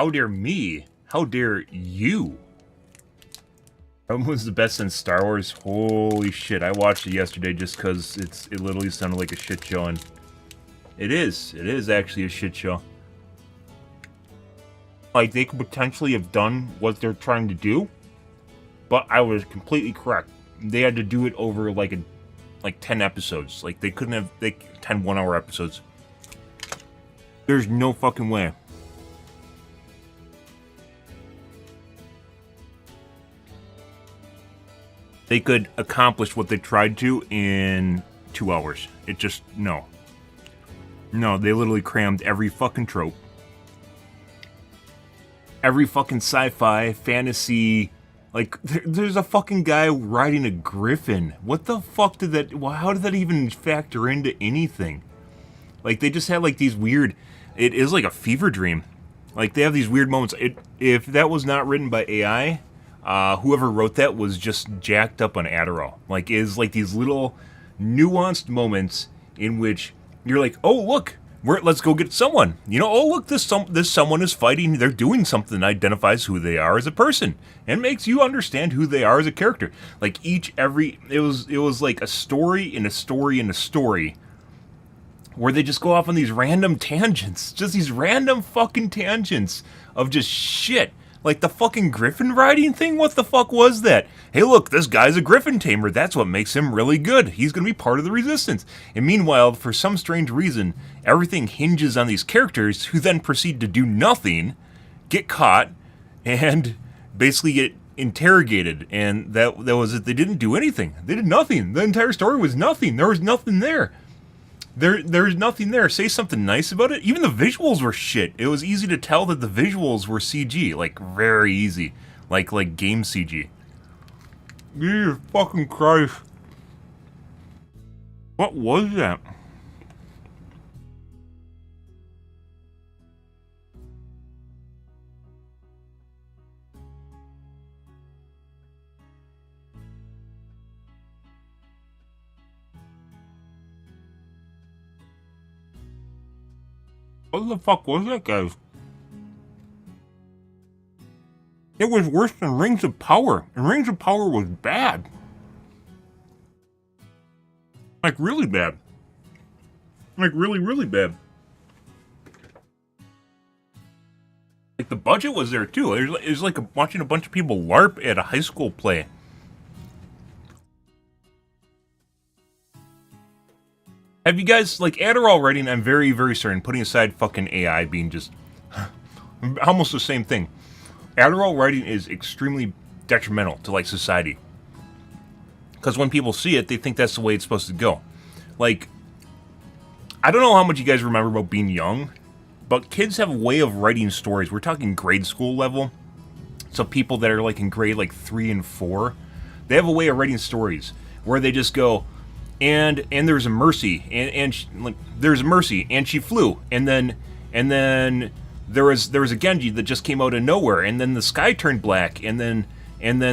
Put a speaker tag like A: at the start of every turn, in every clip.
A: How dare me? How dare you? Was the best in Star Wars? Holy shit, I watched it yesterday just because it literally sounded like a shit show, and it is actually a shit show. Like, they could potentially have done what they're trying to do, but I was completely correct. They had to do it over like 10 episodes. Like, they couldn't have 10 1-hour episodes. There's no fucking way. They could accomplish what they tried to in 2 hours. It just, no. No, they literally crammed every fucking trope. Every fucking sci-fi, fantasy, like, there's a fucking guy riding a griffin. What the fuck did that, well, how did that even factor into anything? Like, they just had, like, these weird, it is like a fever dream. Like, they have these weird moments. If that was not written by AI, whoever wrote that was just jacked up on Adderall. Like, it's like these little nuanced moments in which you're like, oh, look, let's go get someone. You know, oh, look, this someone is fighting. They're doing something that identifies who they are as a person and makes you understand who they are as a character. Like, it was like a story in a story in a story where they just go off on these random tangents. Just these random fucking tangents of just shit. Like the fucking griffin riding thing? What the fuck was that? Hey, look, this guy's a griffin tamer. That's what makes him really good. He's going to be part of the resistance. And meanwhile, for some strange reason, everything hinges on these characters who then proceed to do nothing, get caught, and basically get interrogated. And that was it. They didn't do anything. They did nothing. The entire story was nothing. There was nothing there. There's nothing there. Say something nice about it. Even the visuals were shit. It was easy to tell that the visuals were CG. Like, very easy. Like game CG. Jesus fucking Christ. What was that? What the fuck was that, guys? It was worse than Rings of Power, and Rings of Power was bad. Like, really bad. Like, really, really bad. Like, the budget was there, too. It was like watching a bunch of people LARP at a high school play. Have you guys, like, Adderall writing, I'm very, very certain, putting aside fucking AI being just almost the same thing. Adderall writing is extremely detrimental to, like, society. Because when people see it, they think that's the way it's supposed to go. Like, I don't know how much you guys remember about being young, but kids have a way of writing stories. We're talking grade school level. So people that are, like, in grade, like, 3 and 4, they have a way of writing stories where they just go, and there's a Mercy, and there's a Mercy, and she flew, and then there was a Genji that just came out of nowhere, and then the sky turned black, and then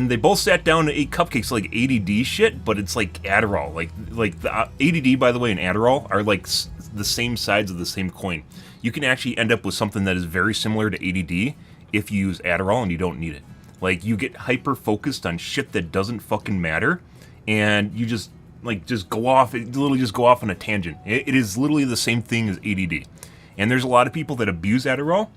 A: they both sat down and ate cupcakes, like ADD shit, but it's like Adderall, like the ADD, by the way, and Adderall are like the same sides of the same coin. You can actually end up with something that is very similar to ADD if you use Adderall and you don't need it. Like, you get hyper focused on shit that doesn't fucking matter, and you just go off, it literally just go off on a tangent. It is literally the same thing as ADD. And there's a lot of people that abuse Adderall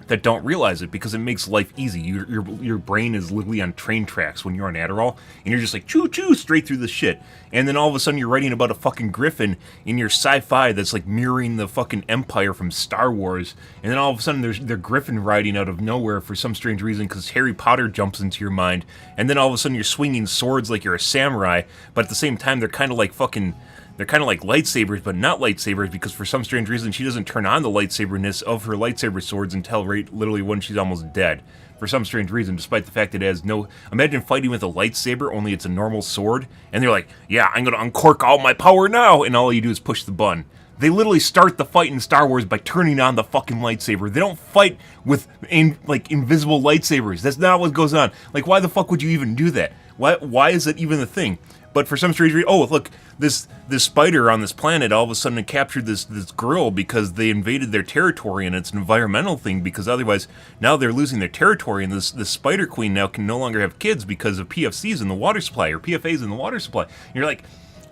A: that don't realize it because it makes life easy. Your brain is literally on train tracks when you're on Adderall, and you're just like, choo-choo, straight through the shit. And then all of a sudden you're writing about a fucking griffin in your sci-fi that's like mirroring the fucking Empire from Star Wars, and then all of a sudden they're griffin riding out of nowhere for some strange reason because Harry Potter jumps into your mind, and then all of a sudden you're swinging swords like you're a samurai, but at the same time they're kind of like lightsabers, but not lightsabers, because for some strange reason she doesn't turn on the lightsaberness of her lightsaber swords until literally when she's almost dead. For some strange reason, despite the fact that it has no... Imagine fighting with a lightsaber, only it's a normal sword, and they're like, yeah, I'm gonna uncork all my power now, and all you do is push the button. They literally start the fight in Star Wars by turning on the fucking lightsaber. They don't fight with, invisible lightsabers. That's not what goes on. Like, why the fuck would you even do that? Why is that even a thing? But for some strange reason, oh look, this spider on this planet all of a sudden captured this girl because they invaded their territory, and it's an environmental thing because otherwise now they're losing their territory, and this spider queen now can no longer have kids because of PFCs in the water supply or PFAs in the water supply. And you're like,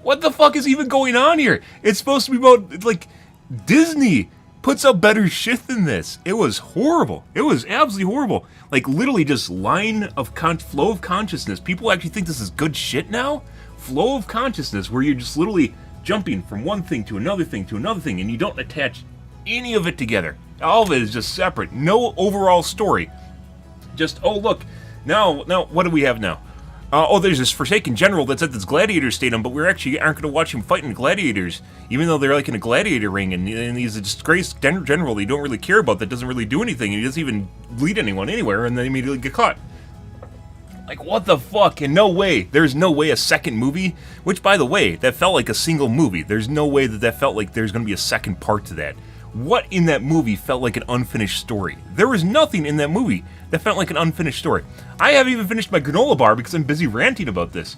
A: what the fuck is even going on here? It's supposed to be about like Disney puts out better shit than this. It was horrible. It was absolutely horrible. Like literally just flow of consciousness. People actually think this is good shit now. Flow of consciousness, where you're just literally jumping from one thing to another thing to another thing, and you don't attach any of it together. All of it is just separate. No overall story. Just, oh look, now what do we have now? Oh, there's this Forsaken general that's at this gladiator stadium, but we actually aren't going to watch him fighting gladiators, even though they're like in a gladiator ring, and he's a disgraced general they don't really care about, that doesn't really do anything, and he doesn't even lead anyone anywhere, and then immediately get caught. Like, what the fuck? And no way, there's no way a second movie, which, by the way, that felt like a single movie. There's no way that felt like there's going to be a second part to that. What in that movie felt like an unfinished story? There was nothing in that movie that felt like an unfinished story. I haven't even finished my granola bar because I'm busy ranting about this.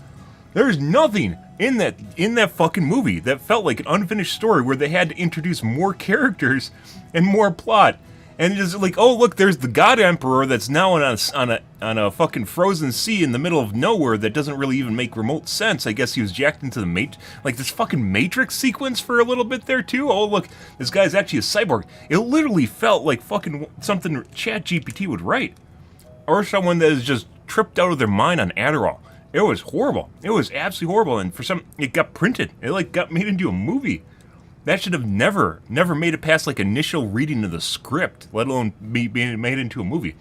A: There's nothing in that fucking movie that felt like an unfinished story where they had to introduce more characters and more plot. And just like, oh look, there's the God Emperor that's now on a fucking frozen sea in the middle of nowhere that doesn't really even make remote sense. I guess he was jacked into the like this fucking Matrix sequence for a little bit there too. Oh look, this guy's actually a cyborg. It literally felt like fucking something ChatGPT would write, or someone that is just tripped out of their mind on Adderall. It was horrible. It was absolutely horrible, and it got printed. It like got made into a movie. That should have never made it past like initial reading of the script, let alone being made into a movie.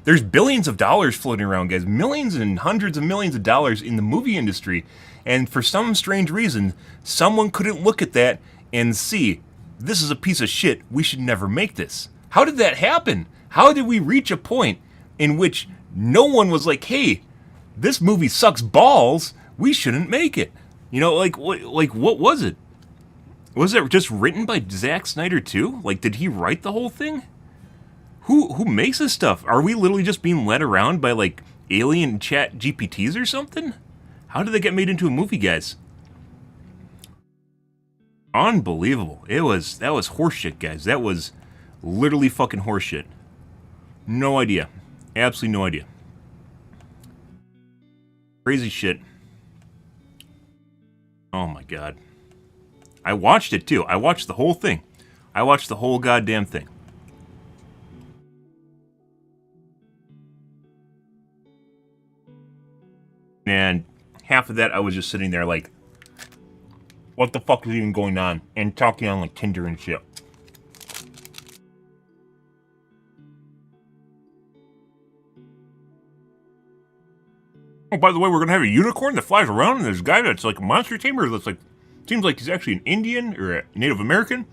A: There's billions of dollars floating around, guys. Millions and hundreds of millions of dollars in the movie industry. And for some strange reason, someone couldn't look at that and see, this is a piece of shit. We should never make this. How did that happen? How did we reach a point in which no one was like, hey, this movie sucks balls. We shouldn't make it. You know, like what was it? Was it just written by Zack Snyder too? Like, did he write the whole thing? Who makes this stuff? Are we literally just being led around by like alien chat GPTs or something? How did they get made into a movie, guys? Unbelievable. That was horseshit, guys. That was literally fucking horseshit. No idea. Absolutely no idea. Crazy shit. Oh my god. I watched it too. I watched the whole thing. I watched the whole goddamn thing. And half of that I was just sitting there like, what the fuck is even going on? And talking on like Tinder and shit. Oh, by the way, we're gonna have a unicorn that flies around, and there's a guy that's like a monster tamer that's like, seems like he's actually an Indian or a Native American.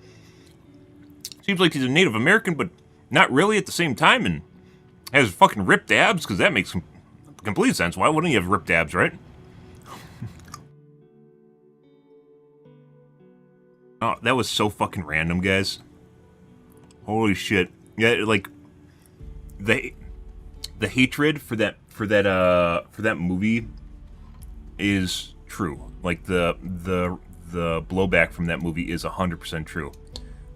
A: Seems like he's a Native American, but not really at the same time, and has fucking ripped abs, because that makes complete sense. Why wouldn't he have ripped abs, right? Oh, that was so fucking random, guys. Holy shit. Yeah, like the hatred for that movie is true. Like the blowback from that movie is 100% true.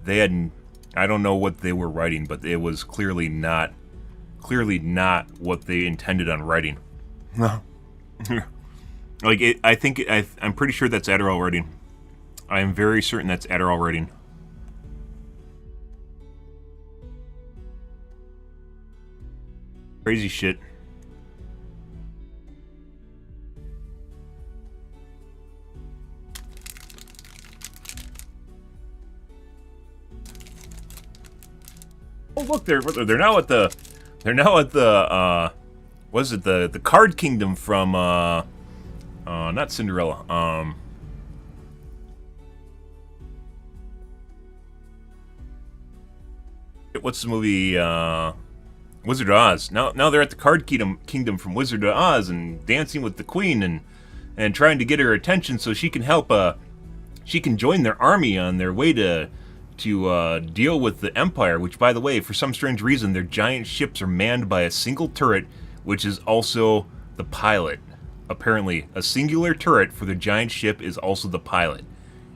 A: They had, I don't know what they were writing, but it was clearly not what they intended on writing. No. Like I'm pretty sure that's Adderall writing. I am very certain that's Adderall writing. Crazy shit. Oh look, they're now at the what is it, the Card Kingdom from not Cinderella, what's the movie, Wizard of Oz. Now they're at the Card Kingdom from Wizard of Oz and dancing with the Queen and trying to get her attention so she can help she can join their army on their way to deal with the Empire, which, by the way, for some strange reason, their giant ships are manned by a single turret, which is also the pilot. apparently, a singular turret for the giant ship is also the pilot.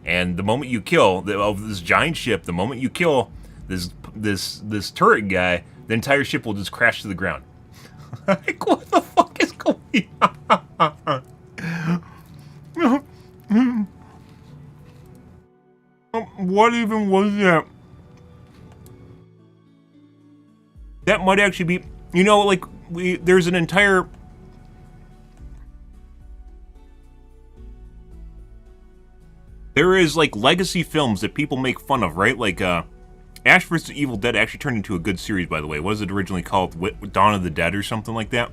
A: And the moment you kill this giant ship, the moment you kill this turret guy, the entire ship will just crash to the ground. Like, what the fuck is going on? What even was that? That might actually be, you know, like, there's an entire... There is, like, legacy films that people make fun of, right? Like, Ash vs. Evil Dead actually turned into a good series, by the way. What was it originally called? Dawn of the Dead or something like that?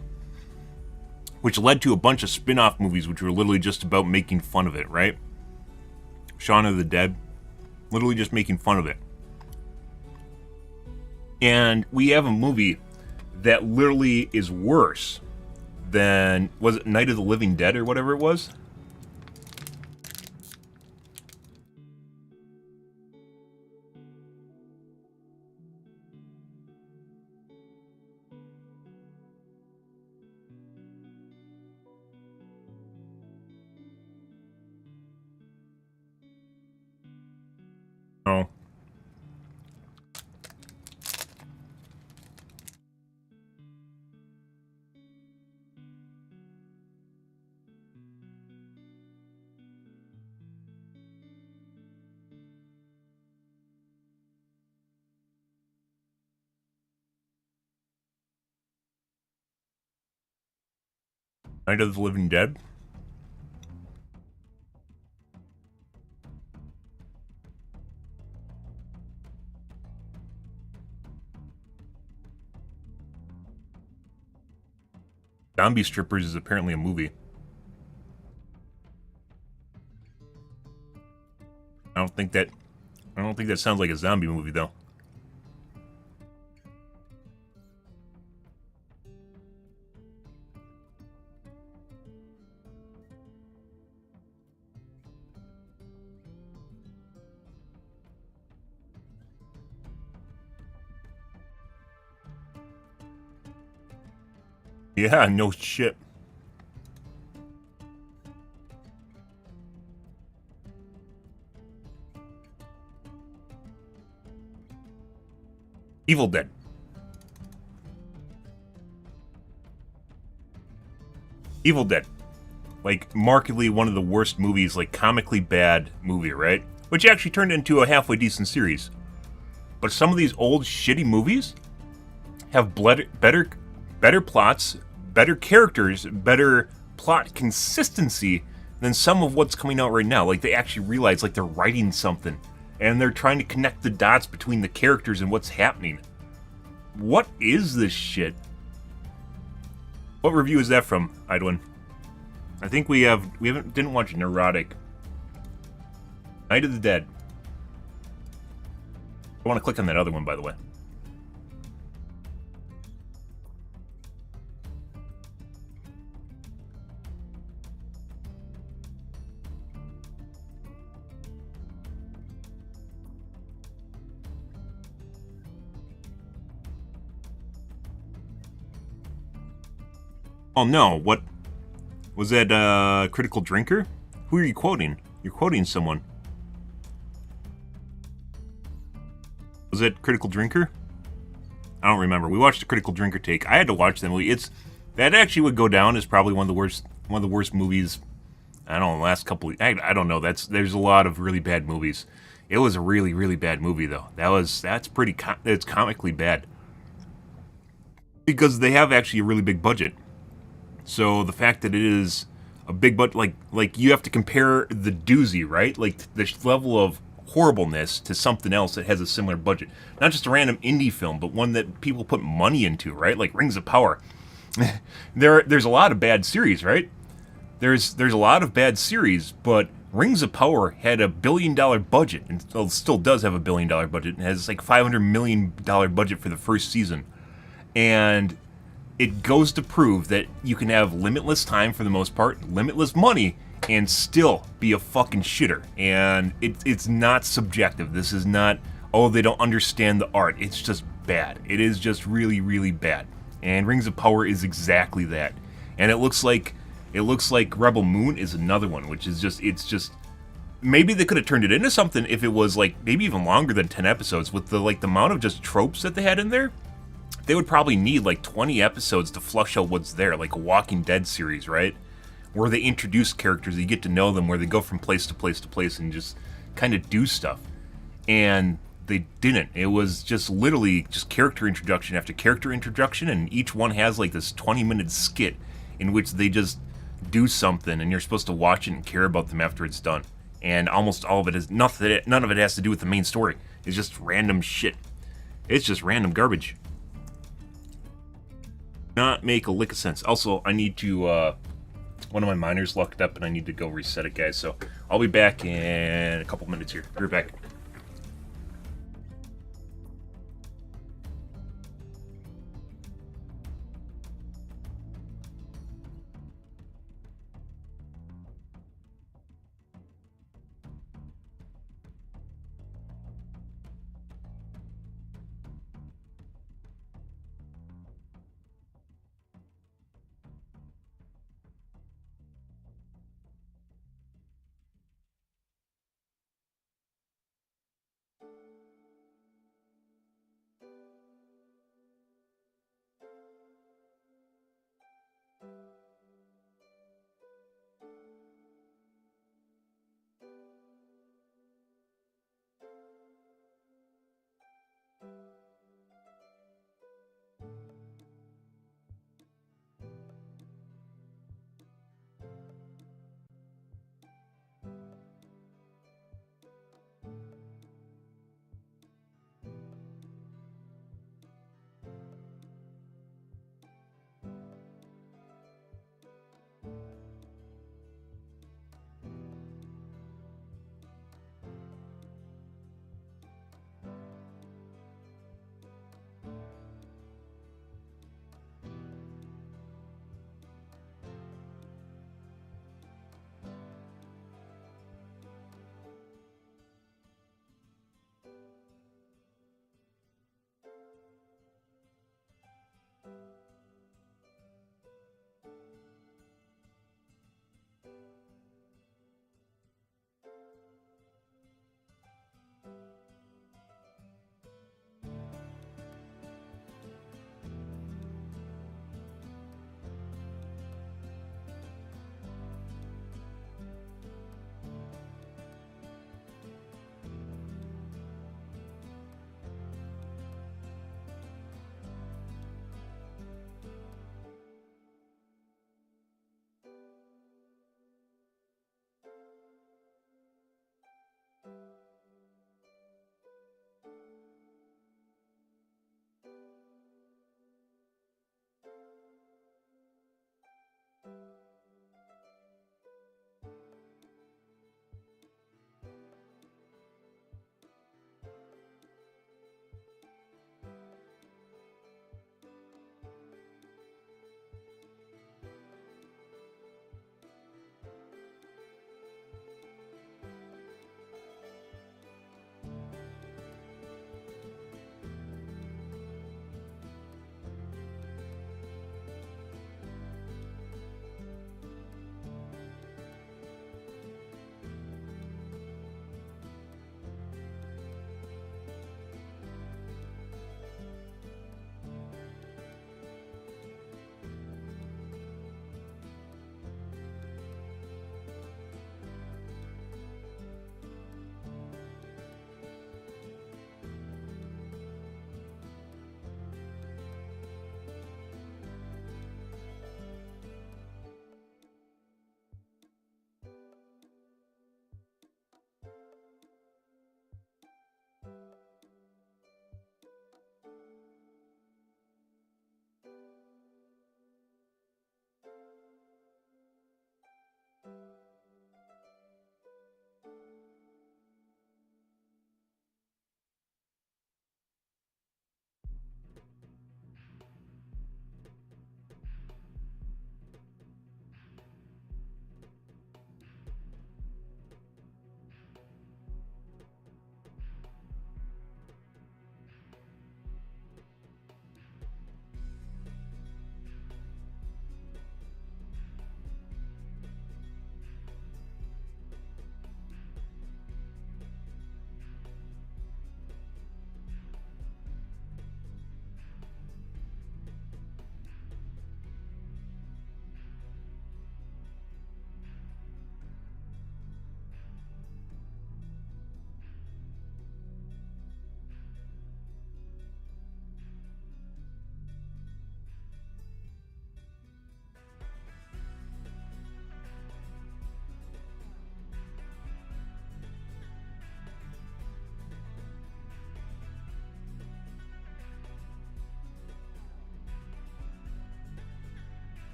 A: Which led to a bunch of spin-off movies which were literally just about making fun of it, right? Shaun of the Dead. Literally just making fun of it. And we have a movie that literally is worse than... Was it Night of the Living Dead or whatever it was? Oh. Night of the Living Dead? Zombie Strippers is apparently a movie. I don't think that sounds like a zombie movie though. Yeah, no shit. Evil Dead. Evil Dead. Like, markedly one of the worst movies, like, comically bad movie, right? Which actually turned into a halfway decent series. But some of these old, shitty movies have better plots, better characters, better plot consistency than some of what's coming out right now. Like, they actually realize, like, they're writing something. And they're trying to connect the dots between the characters and what's happening. What is this shit? What review is that from, Idwin? I think we didn't watch Neurotic. Night of the Dead. I want to click on that other one, by the way. Oh no, what? Was that, Critical Drinker? Who are you quoting? You're quoting someone. Was it Critical Drinker? I don't remember. We watched the Critical Drinker take. I had to watch that movie. That actually would go down as probably one of the worst movies. I don't know, the last couple of, I don't know. There's a lot of really bad movies. It was a really, really bad movie though. It's comically bad. Because they have actually a really big budget. So the fact that it is a big budget, like you have to compare the doozy, right? Like the level of horribleness to something else that has a similar budget. Not just a random indie film, but one that people put money into, right? Like Rings of Power. There's a lot of bad series, right? There's a lot of bad series, but Rings of Power had $1 billion budget, and still does have $1 billion budget, and has like $500 million budget for the first season. And it goes to prove that you can have limitless time for the most part, limitless money, and still be a fucking shitter. And it's not subjective. This is not, oh, they don't understand the art. It's just bad. It is just really, really bad. And Rings of Power is exactly that. And it looks like It looks like RebelMoon is another one, which is just, it's just, maybe they could have turned it into something if it was like maybe even longer than 10 episodes with the like the amount of just tropes that they had in there. They would probably need like 20 episodes to flush out what's there, like a Walking Dead series, right? Where they introduce characters, you get to know them, where they go from place to place to place and just kind of do stuff. And they didn't. It was just literally just character introduction after character introduction, and each one has like this 20-minute skit in which they just do something, and you're supposed to watch it and care about them after it's done. And almost all of it is nothing. None of it has to do with the main story. It's just random shit. It's just random garbage. Not make a lick of sense. Also, I need to. One of my miners locked up, and I need to go reset it, guys. So I'll be back in a couple minutes here. Be right back.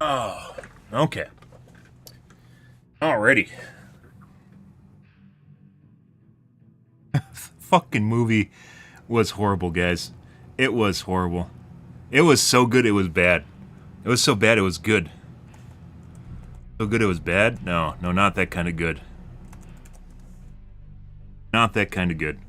A: Oh, okay. Alrighty. Fucking movie was horrible, guys. It was horrible. It was so good it was bad. It was so bad it was good. So good it was bad? No, not that kind of good. Not that kind of good.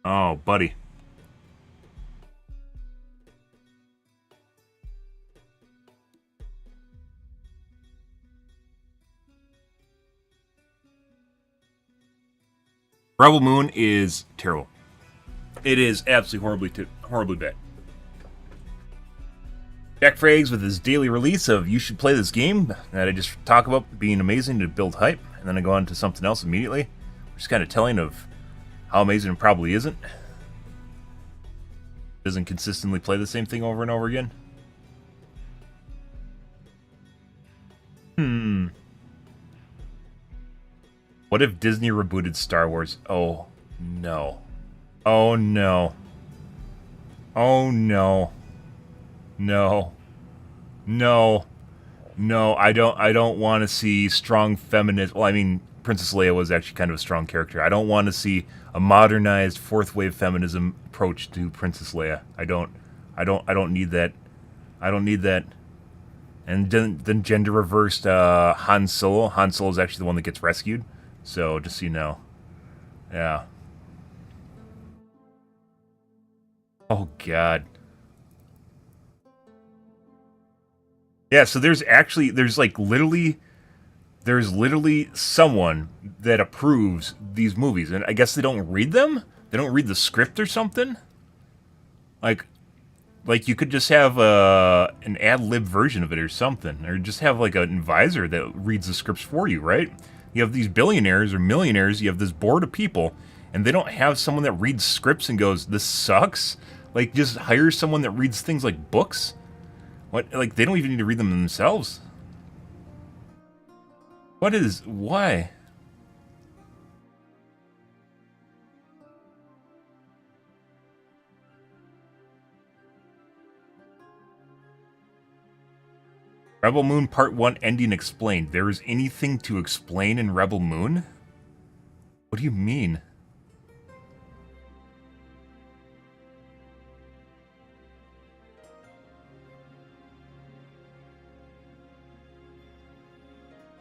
A: Oh, buddy. RebelMoon is terrible. It is absolutely horribly bad. Jack Frags with his daily release of You Should Play This Game that I just talk about being amazing to build hype, and then I go on to something else immediately, which is kind of telling of how amazing it probably isn't. Doesn't consistently play the same thing over and over again. What if Disney rebooted Star Wars? Oh, no. Oh, no. Oh, no. No. No. No, I don't want to see strong feminist... Well, I mean, Princess Leia was actually kind of a strong character. I don't want to see a modernized fourth wave feminism approach to Princess Leia. I don't need that. I don't need that. And then gender reversed Han Solo. Han Solo is actually the one that gets rescued. So, just so you know. Yeah. Oh, God. Yeah, so there's literally someone that approves these movies. And I guess they don't read them? They don't read the script or something? Like you could just have an ad-lib version of it or something. Or just have, like, an advisor that reads the scripts for you, right? You have these billionaires or millionaires, you have this board of people, and they don't have someone that reads scripts and goes, this sucks? Like, just hire someone that reads things like books? What? Like, they don't even need to read them themselves? Why? RebelMoon Part 1 ending explained. There is anything to explain in RebelMoon? What do you mean?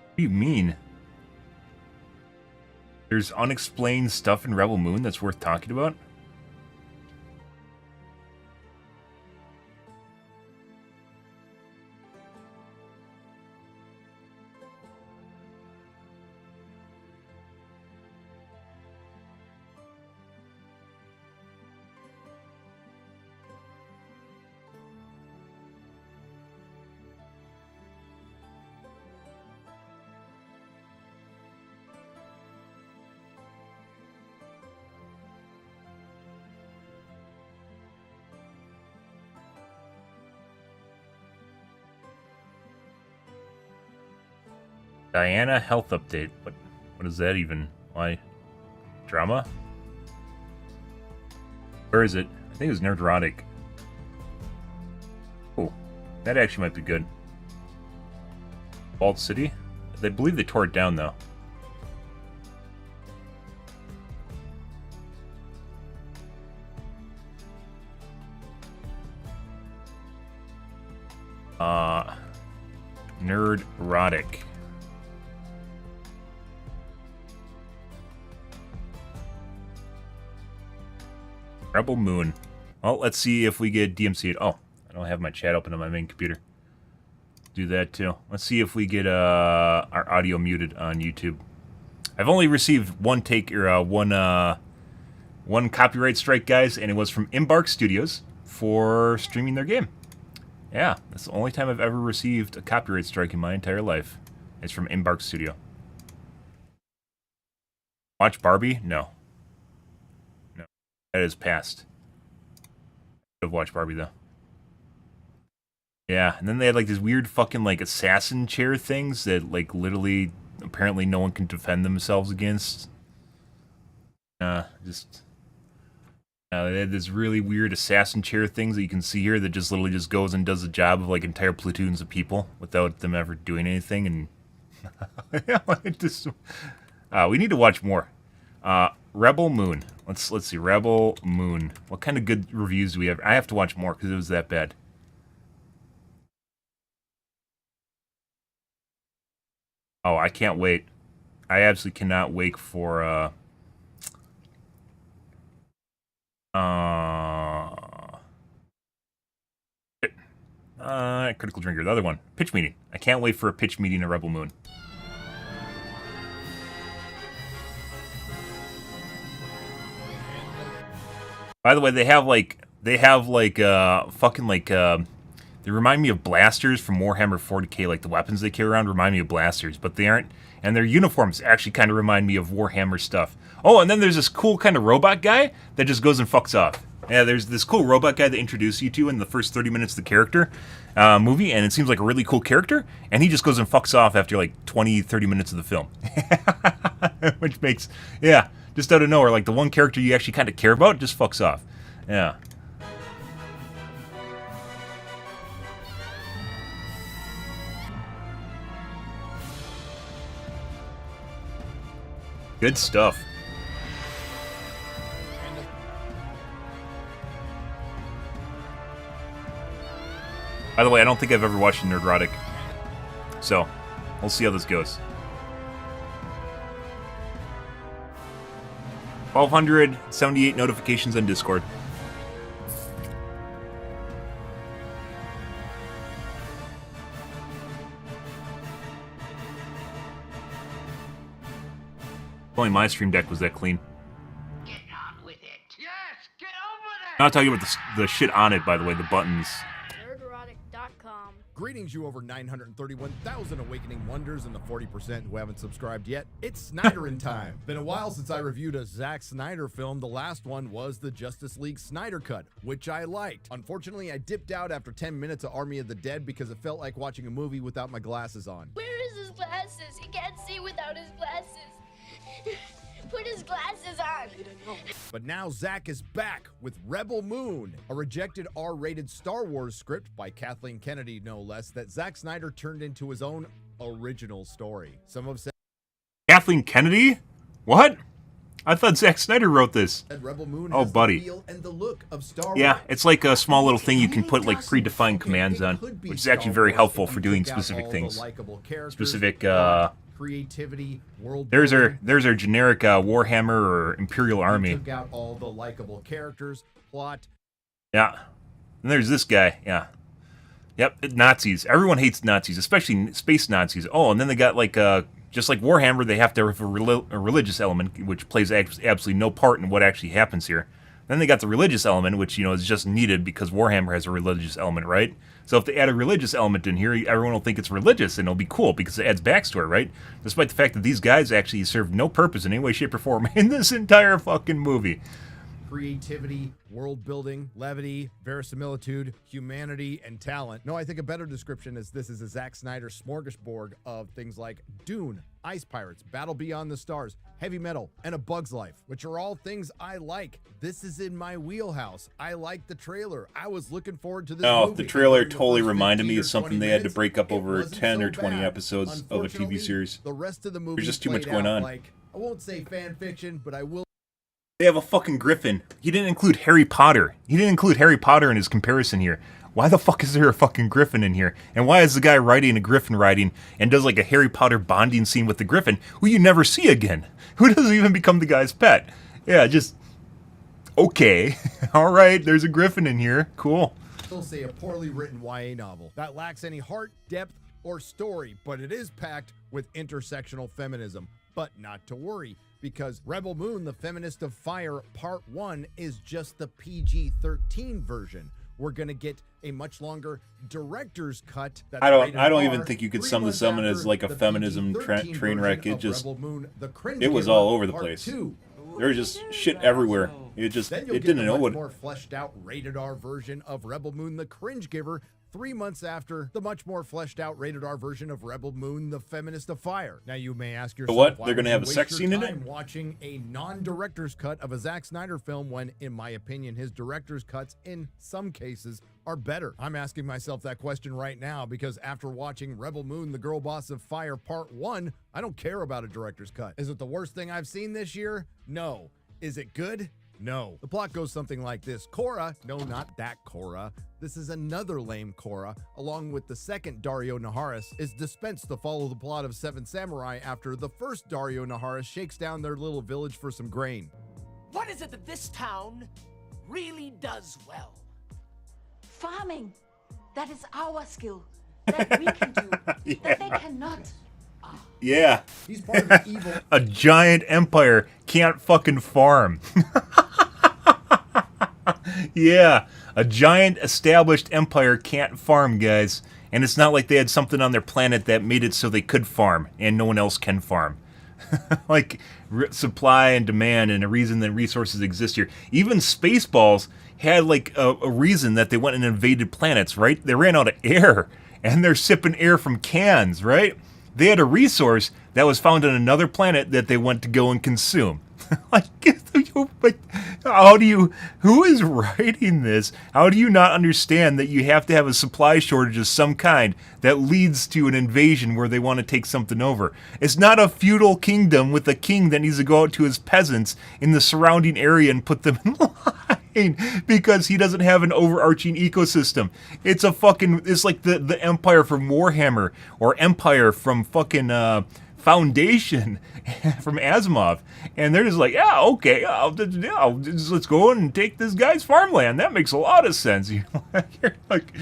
A: What do you mean? There's unexplained stuff in RebelMoon that's worth talking about? Diana health update. What is that even? Why? Drama? Where is it? I think it was Nerdrotic. Oh, that actually might be good. Vault City? They believe they tore it down, though. Nerdrotic. RebelMoon. Well, let's see if we get DMC'd. Oh, I don't have my chat open on my main computer. Do that too. Let's see if we get our audio muted on YouTube. I've only received one copyright strike, guys, and it was from Embark Studios for streaming their game. Yeah, that's the only time I've ever received a copyright strike in my entire life. It's from Embark Studio. Watch Barbie? No. No. That is past. I've watched Barbie, though. Yeah, and then they had, like, these weird fucking, like, assassin chair things that, like, literally, apparently no one can defend themselves against. They had this really weird assassin chair things that you can see here that just literally just goes and does the job of, like, entire platoons of people without them ever doing anything, and... it just... we need to watch more. RebelMoon. Let's see, RebelMoon. What kind of good reviews do we have? I have to watch more because it was that bad. Oh, I can't wait. I absolutely cannot wait for, Critical Drinker, the other one. Pitch meeting. I can't wait for a pitch meeting at RebelMoon. By the way, they remind me of blasters from Warhammer 40k, like the weapons they carry around remind me of blasters, but they aren't, and their uniforms actually kind of remind me of Warhammer stuff. Oh, and then there's this cool kind of robot guy that just goes and fucks off. Yeah, there's this cool robot guy that introduces you to in the first 30 minutes of the character movie, and it seems like a really cool character, and he just goes and fucks off after like 20-30 minutes of the film. Which makes, yeah, just out of nowhere, like the one character you actually kind of care about just fucks off. Yeah. Good stuff. By the way, I don't think I've ever watched Nerdrotic. So, we'll see how this goes. 1,278 notifications on Discord. Only my stream deck was that clean.
B: Get on with it. Yes, get over there.
A: I'm not talking about the shit on it, by the way, the buttons.
C: Nerdrotic.com.
D: Greetings, you over 931,000 awakening wonders and the 40% who haven't subscribed yet. It's Snyder in time. Been a while since I reviewed a Zack Snyder film. The last one was the Justice League Snyder Cut, which I liked. Unfortunately, I dipped out after 10 minutes of Army of the Dead because it felt like watching a movie without my glasses on.
C: Where is his glasses? He can't see without his glasses. Put his glasses on.
D: But now Zack is back with RebelMoon, a rejected R-rated Star Wars script by Kathleen Kennedy, no less, that Zack Snyder turned into his own original story. Some have said
A: Kathleen Kennedy? What? I thought Zack Snyder wrote this.
D: RebelMoon
A: Oh,
D: has
A: buddy.
D: the feel and the look of Star
A: Yeah,
D: Wars.
A: it's like a small little thing you can put like predefined commands on, which is actually very helpful for doing specific things. Specific,
D: creativity, world
A: there's our
D: building.
A: generic Warhammer or Imperial Army.
D: Took out all the likable characters, plot.
A: Yeah. And there's this guy, yeah. Yep, Nazis. Everyone hates Nazis, especially space Nazis. Oh, and then they got like, just like Warhammer, they have to have a religious element, which plays absolutely no part in what actually happens here. Then they got the religious element, which, you know, is just needed because Warhammer has a religious element, right? So if they add a religious element in here, everyone will think it's religious, and it'll be cool because it adds backstory, right? Despite the fact that these guys actually serve no purpose in any way, shape, or form in this entire fucking movie.
D: Creativity, world building, levity, verisimilitude, humanity, and talent. No, I think a better description is this is a Zack Snyder smorgasbord of things like Dune, Ice Pirates, Battle Beyond the Stars, Heavy Metal, and A Bug's Life, which are all things I like. This is in my wheelhouse. I like the trailer. I was looking forward to this movie.
A: The trailer totally reminded me of something they had to break up over 10 or 20 episodes of a TV series.
D: The rest of the movie
A: There's just too much going on.
D: Like, I won't say fan fiction, but I will.
A: They have a fucking griffin. He didn't include Harry Potter. He didn't include Harry Potter in his comparison here. Why the fuck is there a fucking griffin in here? And why is the guy riding a griffin riding and does like a Harry Potter bonding scene with the griffin, who you never see again? Who doesn't even become the guy's pet? Yeah, just... Okay. Alright, there's a griffin in here. Cool.
D: I'll say a poorly written YA novel that lacks any heart, depth, or story, but it is packed with intersectional feminism. But not to worry, because RebelMoon, the Feminist of Fire Part 1 is just the PG-13 version, we're gonna get a much longer director's cut. That's
A: I don't
D: rated
A: even
D: R,
A: think you could
D: 3
A: sum
D: months
A: this up
D: after
A: as like a
D: the
A: feminism
D: PG-13
A: train wreck.
D: version
A: It
D: of
A: just
D: RebelMoon, The Cringe
A: it was
D: Giver
A: all over the
D: Part
A: place.
D: 2.
A: There was just shit everywhere. It just
D: Then you'll
A: it
D: get
A: didn't
D: a
A: know
D: much
A: what.
D: more fleshed out rated R version of RebelMoon, The Cringe Giver, 3 months after the much more fleshed out rated R version of RebelMoon, The Feminist of Fire. Now you may ask yourself,
A: what?
D: why
A: They're gonna
D: would
A: have
D: you
A: a sex
D: waste
A: scene
D: your
A: in it?
D: time watching a non-director's cut of a Zack Snyder film when, in my opinion, his director's cuts in some cases are better? I'm asking myself that question right now because after watching RebelMoon, The Girl Boss of Fire Part 1, I don't care about a director's cut. Is it the worst thing I've seen this year? No. Is it good? No. The plot goes something like this. Korra, no, not that Korra, this is another lame Korra, along with the second Dario Naharis, is dispensed to follow the plot of Seven Samurai after the first Dario Naharis shakes down their little village for some grain.
E: What is it that this town really does well?
F: Farming. That is our skill. That we can do. That they cannot.
A: Yeah,
D: He's part of the evil.
A: a giant empire can't fucking farm. Yeah, a giant established empire can't farm, guys. And it's not like they had something on their planet that made it so they could farm and no one else can farm. Like supply and demand and a reason that resources exist here. Even Spaceballs had like a reason that they went and invaded planets, right? They ran out of air and they're sipping air from cans, right? They had a resource that was found on another planet that they went to go and consume. Like, how do you, who is writing this? How do you not understand that you have to have a supply shortage of some kind that leads to an invasion where they want to take something over? It's not a feudal kingdom with a king that needs to go out to his peasants in the surrounding area and put them in line because he doesn't have an overarching ecosystem. It's a fucking, it's like the Empire from Warhammer or Empire from fucking, Foundation from Asimov, and they're just like, yeah, okay, let's go and take this guy's farmland. That makes a lot of sense. You're like,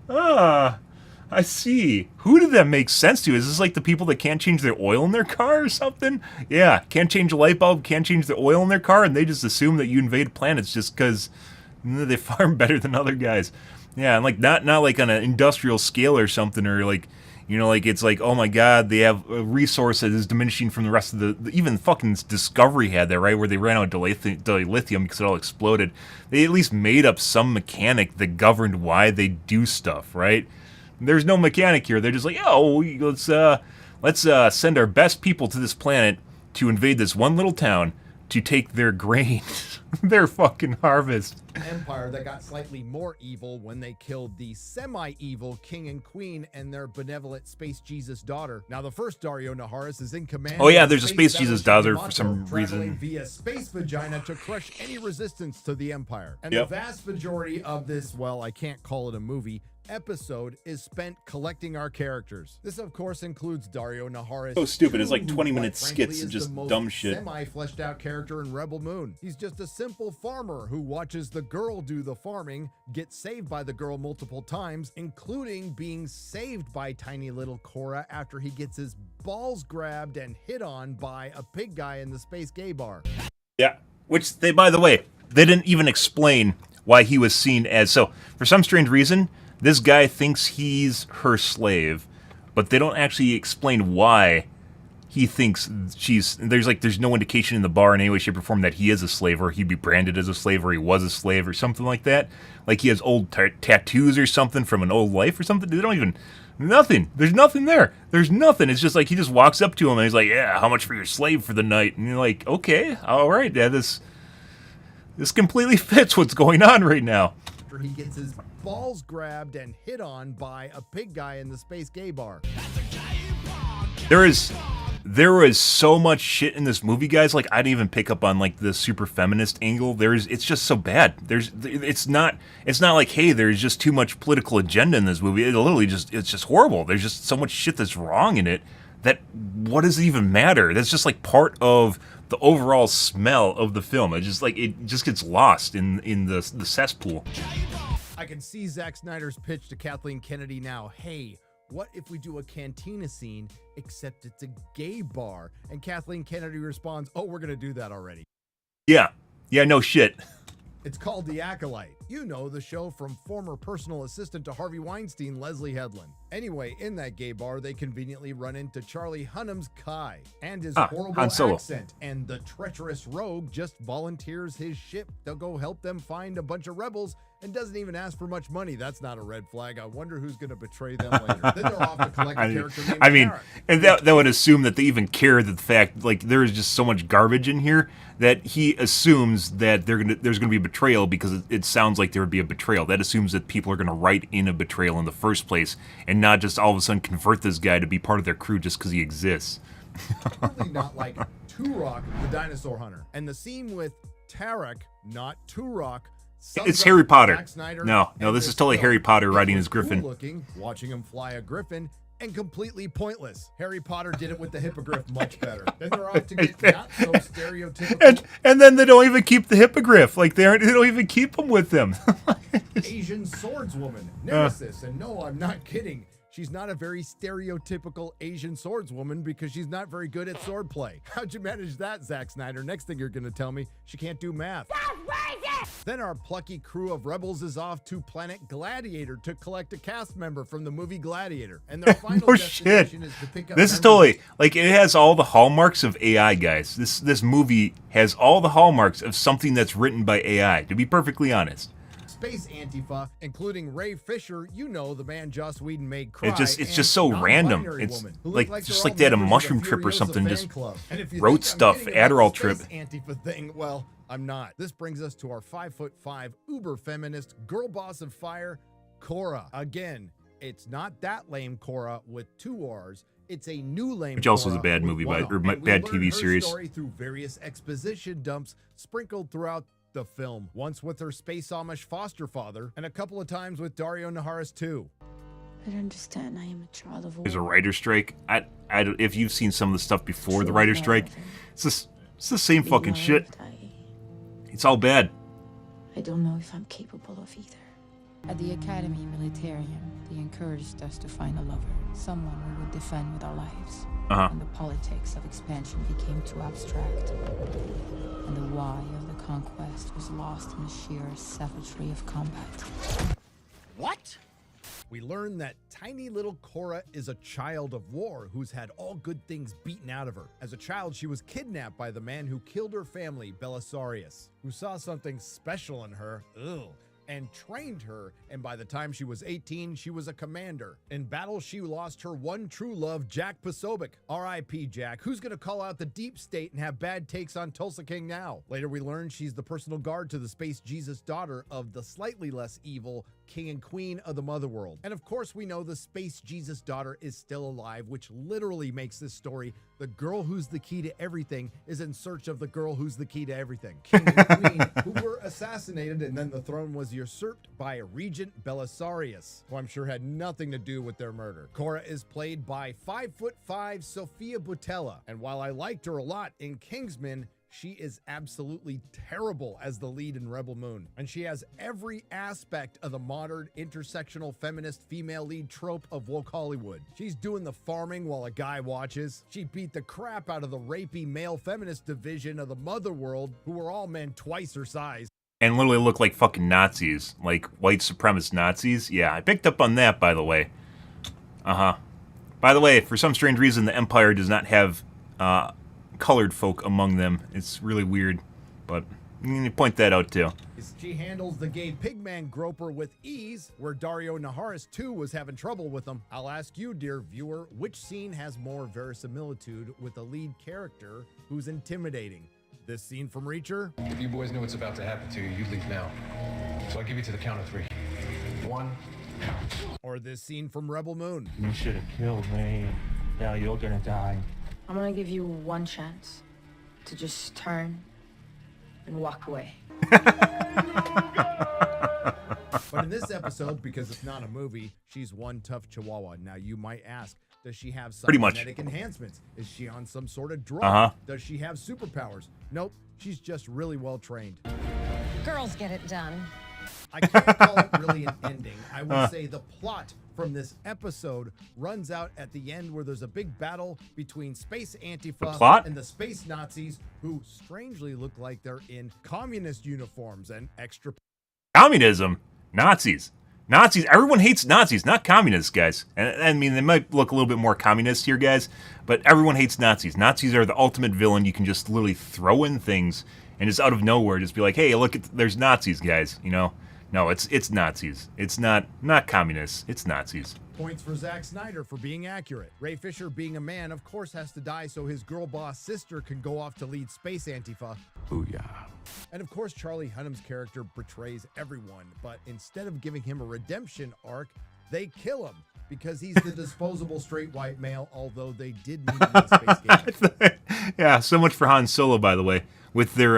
A: I see. Who did that make sense to? Is this like the people that can't change their oil in their car or something? Yeah, can't change a light bulb, can't change the oil in their car, and they just assume that you invade planets just because they farm better than other guys. Yeah, and like not like on an industrial scale or something, or like, you know, like it's like, oh my god, they have a resource that is diminishing from the rest of the even fucking Discovery had that, right, where they ran out of dilithium because it all exploded. They at least made up some mechanic that governed why they do stuff, right? There's no mechanic here. They're just like, oh, let's send our best people to this planet to invade this one little town to take their grain, their fucking harvest.
D: Empire that got slightly more evil when they killed the semi-evil king and queen and their benevolent space Jesus daughter. Now, the first Dario Naharis is in command.
A: Oh yeah,
D: of
A: there's a space Jesus
D: battleship
A: daughter for some
D: Yamato, traveling
A: reason.
D: via space vagina to crush any resistance to the Empire. And
A: Yep.
D: the vast majority of this, well, I can't call it a movie, episode is spent collecting our characters. This, of course, includes Dario Naharis.
A: So stupid. It's like
D: who,
A: 20-minute
D: quite frankly,
A: skits
D: is
A: of just
D: the most
A: dumb shit.
D: Semi-fleshed out character in RebelMoon. He's just a simple farmer who watches the girl do the farming, gets saved by the girl multiple times, including being saved by tiny little Korra after he gets his balls grabbed and hit on by a pig guy in the space gay bar.
A: Yeah, which they, by the way, they didn't even explain why he was seen as. So, for some strange reason, this guy thinks he's her slave, but they don't actually explain why he thinks there's no indication in the bar in any way, shape, or form that he is a slave, or he'd be branded as a slave, or he was a slave, or something like that. Like he has old tattoos or something from an old life or something. They don't even, nothing. There's nothing there. There's nothing. It's just like he just walks up to him and he's like, yeah, how much for your slave for the night? And you're like, okay, all right, yeah, this completely fits what's going on right now.
D: After he gets his balls grabbed and hit on by a pig guy in the space gay bar.
A: There was so much shit in this movie, guys. Like, I didn't even pick up on like the super feminist angle. It's just so bad. It's not like, hey, there's just too much political agenda in this movie. It's just horrible. There's just so much shit that's wrong in it that what does it even matter? That's just like part of the overall smell of the film. It just gets lost in the cesspool.
D: I can see Zack Snyder's pitch to Kathleen Kennedy now. Hey, what if we do a cantina scene, except it's a gay bar? And Kathleen Kennedy responds, oh, we're going to do that already.
A: Yeah, no shit.
D: It's called The Acolyte. You know, the show from former personal assistant to Harvey Weinstein, Leslie Headland. Anyway, in that gay bar, they conveniently run into Charlie Hunnam's Kai and his horrible
A: Han Solo.
D: accent, and the treacherous rogue just volunteers his ship to go help them find a bunch of rebels and doesn't even ask for much money. That's not a red flag. I wonder who's going to betray them later. Then they're off to collect a character named Karen.
A: And that would assume that they even care that the fact, like, there is just so much garbage in here that he assumes that there's gonna be betrayal because it sounds like there would be a betrayal. That assumes that people are gonna write in a betrayal in the first place and not just all of a sudden convert this guy to be part of their crew just because he exists.
D: Really not like Turok, the dinosaur hunter. And the scene with Tarek, not Turok,
A: It's Harry Potter.
D: Zack Snyder
A: No, this is totally Harry Potter riding his griffin.
D: Cool looking, watching him fly a griffin, and completely pointless. Harry Potter did it with the hippogriff much better. Then they're off to get not so stereotypical
A: And then they don't even keep the hippogriff. Like they don't even keep him with them.
D: Asian swordswoman, Nemesis. And no, I'm not kidding. She's not a very stereotypical Asian swordswoman because she's not very good at swordplay. How'd you manage that, Zack Snyder? Next thing you're going to tell me, she can't do math. Then our plucky crew of rebels is off to Planet Gladiator to collect a cast member from the movie Gladiator. And their final
A: No
D: destination
A: shit.
D: is to pick up
A: This is
D: members-
A: totally, like, it has all the hallmarks of AI, guys. This movie has all the hallmarks of something that's written by AI, to be perfectly honest.
D: Space Antifa, including Ray Fisher, you know, the man Joss Whedon made cry.
A: It's
D: and
A: just so random.
D: non-binary
A: It's
D: woman who
A: like
D: look
A: just
D: they're
A: like they had a
D: all members
A: mushroom
D: of the
A: trip or
D: Furiosa
A: something,
D: fan
A: just
D: club. And if you
A: wrote
D: think I'm
A: stuff,
D: kidding about
A: Adderall
D: the
A: trip.
D: Space Antifa thing, well, I'm not. This brings us to our 5'5" uber feminist girl boss of fire, Cora. Again, it's not that lame Cora with 2 R's. It's a new lame
A: Which also is a
D: Cora
A: bad
D: with
A: movie
D: 1
A: by- or
D: R. And we
A: bad
D: learn
A: TV
D: her
A: series.
D: story through various exposition dumps sprinkled throughout the film. Once with her space Amish foster father, and a couple of times with Dario Naharis too.
G: I don't understand. I am a child of war.
A: There's a writer's strike. If you've seen some of the stuff before the writer's strike, it's the same fucking shit. It's all bad.
G: I don't know if I'm capable of either.
H: At the Academy Militarium, they encouraged us to find a lover, someone we would defend with our lives. And the politics of expansion became too abstract. And the why of the conquest was lost in the sheer savagery of combat.
E: What?
D: We learn that tiny little Cora is a child of war who's had all good things beaten out of her. As a child, she was kidnapped by the man who killed her family, Belisarius, who saw something special in her, and trained her, and by the time she was 18, she was a commander. In battle, she lost her one true love, Jack Posobiec. R.I.P. Jack, who's gonna call out the deep state and have bad takes on Tulsa King now? Later, we learn she's the personal guard to the Space Jesus daughter of the slightly less evil King and Queen of the Motherworld. And of course, we know the Space Jesus daughter is still alive, which literally makes this story the girl who's the key to everything is in search of the girl who's the key to everything. King and Queen, who were assassinated, and then the throne was usurped by Regent Belisarius, who I'm sure had nothing to do with their murder. Cora is played by 5'5" Sophia Boutella, and while I liked her a lot in Kingsman, she is absolutely terrible as the lead in RebelMoon. And she has every aspect of the modern intersectional feminist female lead trope of woke Hollywood. She's doing the farming while a guy watches. She beat the crap out of the rapey male feminist division of the Motherworld, who were all men twice her size.
A: And literally look like fucking Nazis, like white supremacist Nazis. Yeah, I picked up on that, by the way. By the way, for some strange reason, the Empire does not have colored folk among them. It's really weird, but you point that out too.
D: She handles the gay pigman groper with ease, where Dario Naharis too was having trouble with him. I'll ask you, dear viewer, which scene has more verisimilitude with the lead character who's intimidating? This scene from Reacher?
I: If you boys know what's about to happen to you, you leave now. So I'll give you to the count of 3. 1.
D: Or this scene from RebelMoon?
J: You should have killed me. Now you're gonna die.
G: I'm gonna give you one chance to just turn and walk away.
D: But in this episode, because it's not a movie, she's one tough chihuahua. Now you might ask, does she have some
A: Pretty much.
D: genetic enhancements? Is she on some sort of drug?
A: Uh-huh.
D: Does she have superpowers? Nope, she's just really well trained.
K: Girls get it done.
D: I can't call it really an ending. I would say the plot from this episode runs out at the end where there's a big battle between Space Antifa and the Space Nazis, who strangely look like they're in communist uniforms and extra
A: Communism? Nazis. Nazis. Everyone hates Nazis, not communists, guys. And I mean, they might look a little bit more communist here, guys, but everyone hates Nazis. Nazis are the ultimate villain. You can just literally throw in things and just out of nowhere just be like, hey, look, there's Nazis, guys, you know? No, it's Nazis. It's not communists. It's Nazis.
D: Points for Zack Snyder for being accurate. Ray Fisher, being a man, of course has to die so his girl boss sister can go off to lead Space Antifa.
A: Booyah.
D: And of course, Charlie Hunnam's character betrays everyone, but instead of giving him a redemption arc, they kill him because he's the disposable straight white male, although they did meet him in Space Game.
A: Yeah, so much for Han Solo, by the way, with their,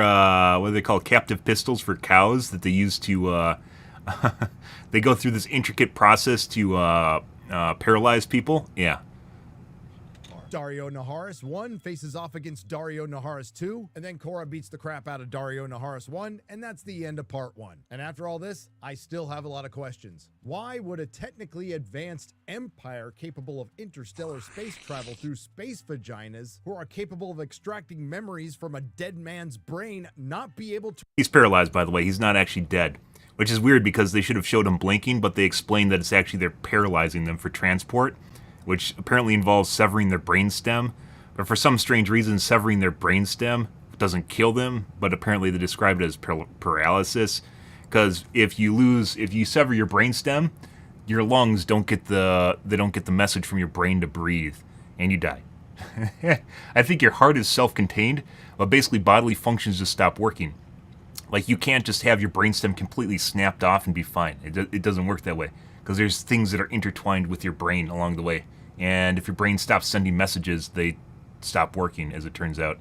A: what do they call, captive pistols for cows that they use to, they go through this intricate process to paralyze people. Yeah.
D: Dario Naharis 1 faces off against Dario Naharis 2, and then Korra beats the crap out of Dario Naharis 1, and that's the end of part 1. And after all this, I still have a lot of questions. Why would a technically advanced empire capable of interstellar space travel through space vaginas, who are capable of extracting memories from a dead man's brain, not be able to...
A: He's paralyzed, by the way. He's not actually dead. Which is weird because they should have showed him blinking, but they explained that it's actually they're paralyzing them for transport, which apparently involves severing their brainstem. But for some strange reason, severing their brainstem doesn't kill them, but apparently they describe it as paralysis. Because if you sever your brainstem, your lungs don't get the message from your brain to breathe, and you die. I think your heart is self-contained, but basically bodily functions just stop working. Like, you can't just have your brainstem completely snapped off and be fine. It doesn't work that way. Because there's things that are intertwined with your brain along the way. And if your brain stops sending messages, they stop working, as it turns out.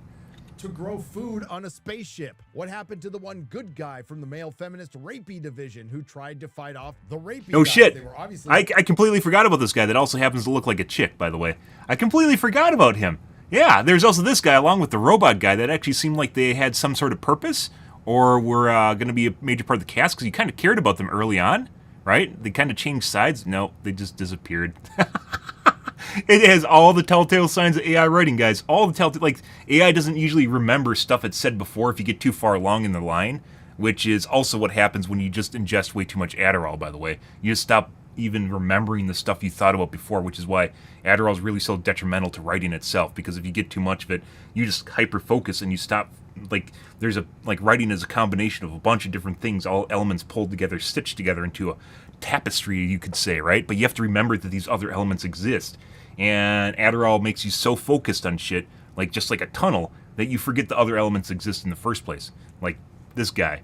D: To grow food on a spaceship. What happened to the one good guy from the male feminist rapey division who tried to fight off the rapey
A: Oh,
D: guy?
A: shit.
D: They were obviously...
A: I completely forgot about this guy that also happens to look like a chick, by the way. I completely forgot about him. Yeah, there's also this guy along with the robot guy that actually seemed like they had some sort of purpose or were going to be a major part of the cast because you kind of cared about them early on, right? They kind of changed sides. No, they just disappeared. It has all the telltale signs of AI writing, guys. All the telltale, like, AI doesn't usually remember stuff it's said before if you get too far along in the line, which is also what happens when you just ingest way too much Adderall, by the way. You just stop even remembering the stuff you thought about before, which is why Adderall is really so detrimental to writing itself, because if you get too much of it, you just hyper-focus and you stop, like, writing is a combination of a bunch of different things, all elements pulled together, stitched together into a tapestry, you could say, right? But you have to remember that these other elements exist. And Adderall makes you so focused on shit, like just like a tunnel, that you forget the other elements exist in the first place. Like this guy.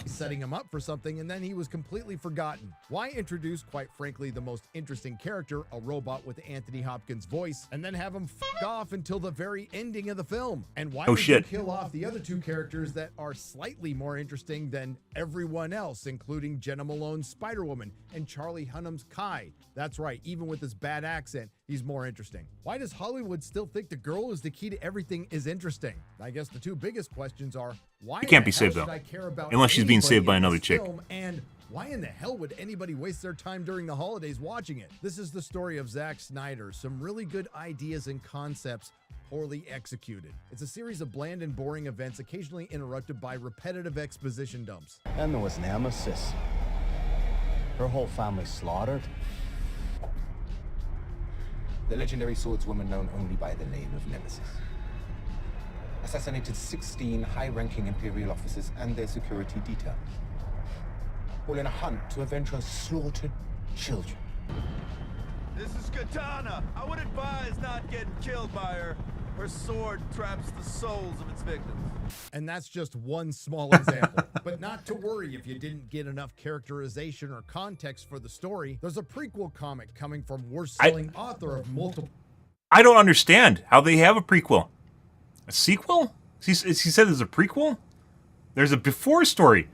D: Setting him up for something, and then he was completely forgotten. Why introduce, quite frankly, the most interesting character, a robot with Anthony Hopkins' voice, and then have him f*** off until the very ending of the film? And why would you kill off the other two characters that are slightly more interesting than everyone else, including Jenna Malone's Spider-Woman and Charlie Hunnam's Kai? That's right, even with his bad accent, he's more interesting. Why does Hollywood still think the girl is the key to everything is interesting? I guess the two biggest questions are, why
A: He can't be saved, though. Unless she's being saved by another chick.
D: And why in the hell would anybody waste their time during the holidays watching it? This is the story of Zack Snyder. Some really good ideas and concepts poorly executed. It's a series of bland and boring events occasionally interrupted by repetitive exposition dumps.
L: And there was Nemesis. Her whole family slaughtered. The legendary swordswoman known only by the name of Nemesis assassinated 16 high-ranking Imperial officers and their security detail, all in a hunt to avenge her slaughtered children.
M: This is Katana. I would advise not getting killed by her. Her sword traps the souls of its victims.
D: And that's just one small example. But not to worry if you didn't get enough characterization or context for the story. There's a prequel comic coming from worst-selling author of multiple...
A: I don't understand how they have a prequel. A sequel? He said there's a prequel? There's a before story.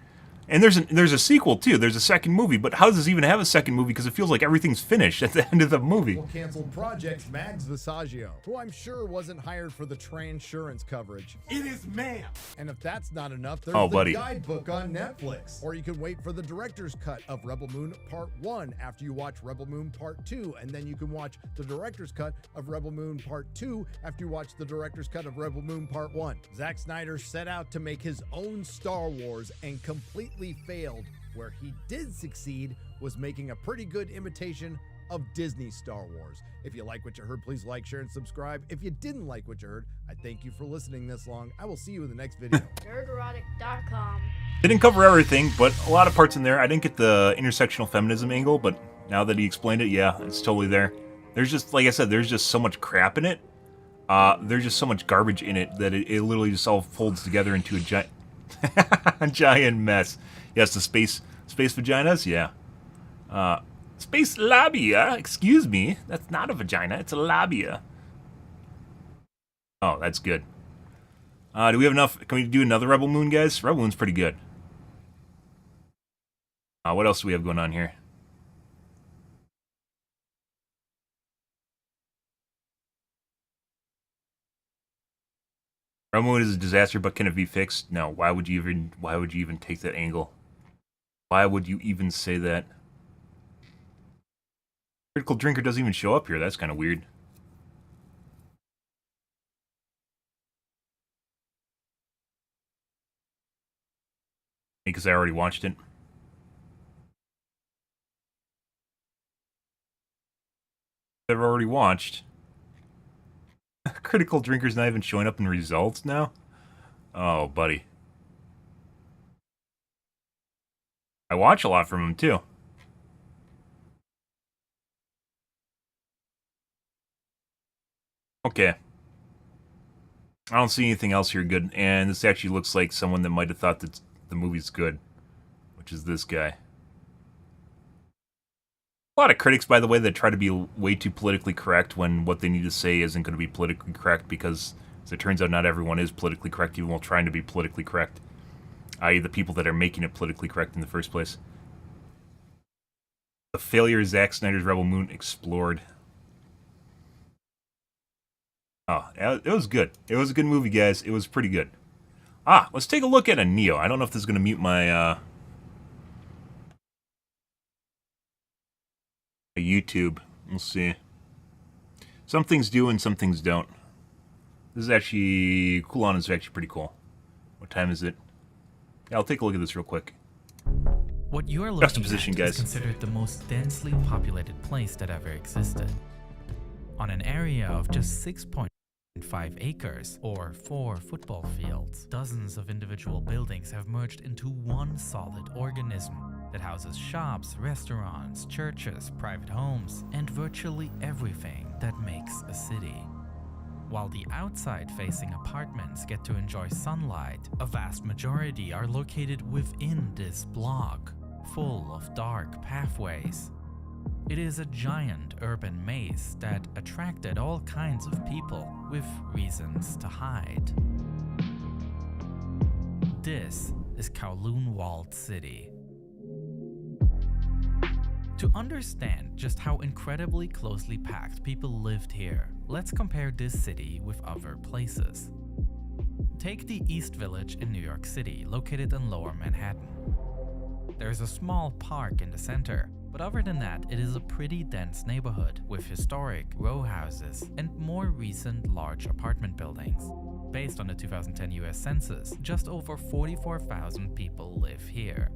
A: And there's a sequel, too. There's a second movie. But how does this even have a second movie? Because it feels like everything's finished at the end of the movie.
D: Canceled project Mags Visaggio, who I'm sure wasn't hired for the transurance coverage.
M: It is ma'am.
D: And if that's not enough, there's
A: buddy.
D: Guidebook on Netflix. Or you can wait for the director's cut of Rebel Moon Part 1 after you watch Rebel Moon Part 2. And then you can watch the director's cut of Rebel Moon Part 2 after you watch the director's cut of Rebel Moon Part 1. Zack Snyder set out to make his own Star Wars and completely completely failed. Where he did succeed was making a pretty good imitation of Disney Star Wars. If you like what you heard, please like, share, and subscribe. If you didn't like what you heard, I thank you for listening this long. I will see you in the next video.
C: Nerderotic.com.
A: Didn't cover everything, but a lot of parts in there. I didn't get the intersectional feminism angle, but now that he explained it, yeah, it's totally there. There's just, like I said, there's just so much crap in it. There's just so much garbage in it that it literally just all folds together into a giant, a giant mess. Yes, the space vaginas, yeah. Space labia, excuse me. That's not a vagina, it's a labia. Oh, that's good. Do we have enough? Can we do another Rebel Moon, guys? Rebel Moon's pretty good. What else do we have going on here? Rebel Moon is a disaster, but can it be fixed? No. Why would you even take that angle? Why would you even say that? Critical Drinker doesn't even show up here. That's kind of weird. Because I already watched it. I've already watched. Critical Drinker's not even showing up in results now? Oh, buddy. I watch a lot from him, too. Okay. I don't see anything else here good, and this actually looks like someone that might have thought that the movie's good, which is this guy. A lot of critics, by the way, that try to be way too politically correct when what they need to say isn't going to be politically correct, because, as it turns out, not everyone is politically correct, even while trying to be politically correct. I.e. the people that are making it politically correct in the first place. The failure of Zack Snyder's Rebel Moon explored. Oh, it was good. It was a good movie, guys. It was pretty good. Let's take a look at a Neo. I don't know if this is going to mute my, YouTube. We'll see. Some things do and some things don't. This is actually... Coolon is actually pretty cool. What time is it? Yeah, I'll take a look at this real quick.
N: What you are looking at is considered the most densely populated place that ever existed. On an area of just 6.5 acres, or 4 football fields, dozens of individual buildings have merged into one solid organism that houses shops, restaurants, churches, private homes, and virtually everything that makes a city. While the outside-facing apartments get to enjoy sunlight, a vast majority are located within this block, full of dark pathways. It is a giant urban maze that attracted all kinds of people with reasons to hide. This is Kowloon Walled City. To understand just how incredibly closely packed people lived here, let's compare this city with other places. Take the East Village in New York City, located in Lower Manhattan. There's a small park in the center, but other than that, it is a pretty dense neighborhood with historic row houses and more recent large apartment buildings. Based on the 2010 US Census, just over 44,000 people live here.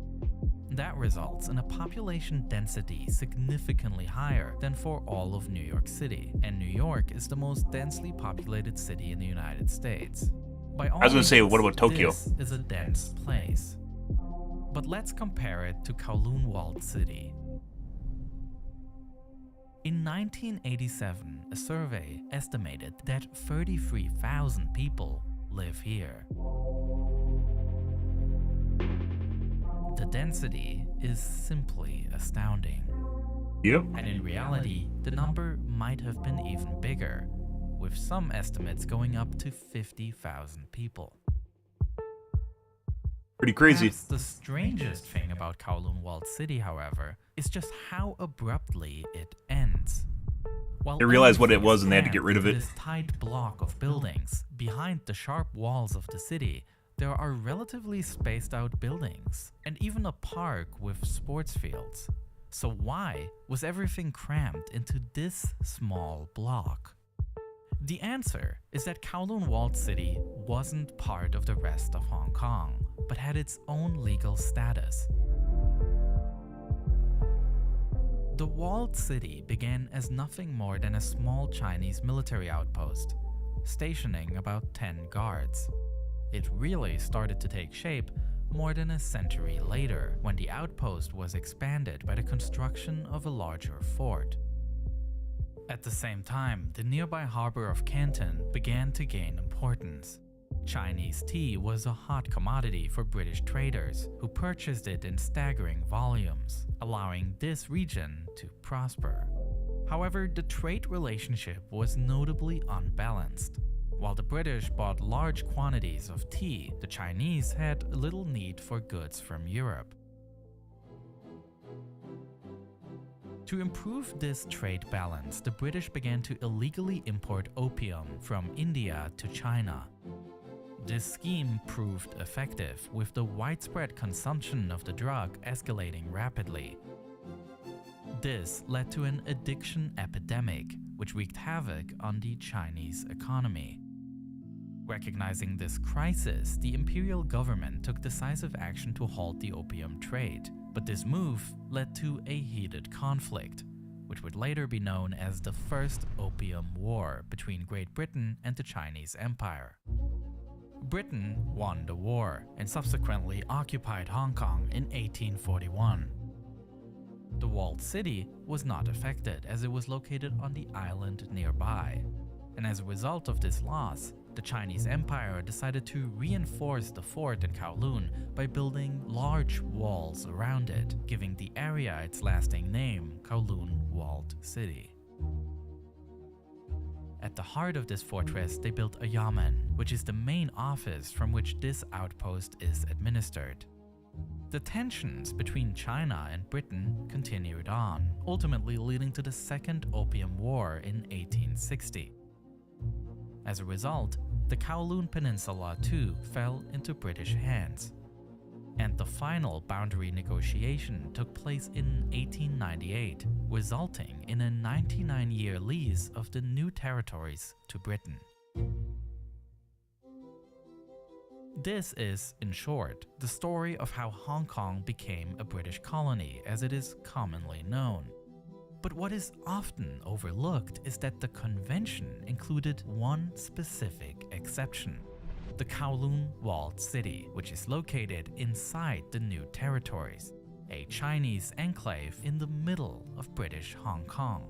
N: That results in a population density significantly higher than for all of New York City, and New York is the most densely populated city in the United States. By all
A: I was going to say, what about Tokyo?
N: This is a dense place. But let's compare it to Kowloon Walled City. In 1987, a survey estimated that 33,000 people live here. The density is simply astounding.
A: Yep.
N: And in reality, the number might have been even bigger, with some estimates going up to 50,000 people.
A: Pretty crazy.
N: Perhaps the strangest thing about Kowloon Walled City, however, is just how abruptly it ends. While
A: they realized what it was and they had to get rid of it.
N: This tight block of buildings, behind the sharp walls of the city, there are relatively spaced out buildings, and even a park with sports fields. So why was everything crammed into this small block? The answer is that Kowloon Walled City wasn't part of the rest of Hong Kong, but had its own legal status. The walled city began as nothing more than a small Chinese military outpost, stationing about 10 guards. It really started to take shape more than a century later, when the outpost was expanded by the construction of a larger fort. At the same time, the nearby harbor of Canton began to gain importance. Chinese tea was a hot commodity for British traders, who purchased it in staggering volumes, allowing this region to prosper. However, the trade relationship was notably unbalanced. While the British bought large quantities of tea, the Chinese had little need for goods from Europe. To improve this trade balance, the British began to illegally import opium from India to China. This scheme proved effective, with the widespread consumption of the drug escalating rapidly. This led to an addiction epidemic, which wreaked havoc on the Chinese economy. Recognizing this crisis, the imperial government took decisive action to halt the opium trade, but this move led to a heated conflict, which would later be known as the First Opium War between Great Britain and the Chinese Empire. Britain won the war and subsequently occupied Hong Kong in 1841. The walled city was not affected, as it was located on the island nearby, and as a result of this loss, the Chinese Empire decided to reinforce the fort in Kowloon by building large walls around it, giving the area its lasting name, Kowloon Walled City. At the heart of this fortress, they built a yamen, which is the main office from which this outpost is administered. The tensions between China and Britain continued on, ultimately leading to the Second Opium War in 1860. As a result, the Kowloon Peninsula too fell into British hands, and the final boundary negotiation took place in 1898, resulting in a 99-year lease of the new territories to Britain. This is, in short, the story of how Hong Kong became a British colony, as it is commonly known. But what is often overlooked is that the convention included one specific exception: the Kowloon Walled City, which is located inside the new territories, a Chinese enclave in the middle of British Hong Kong.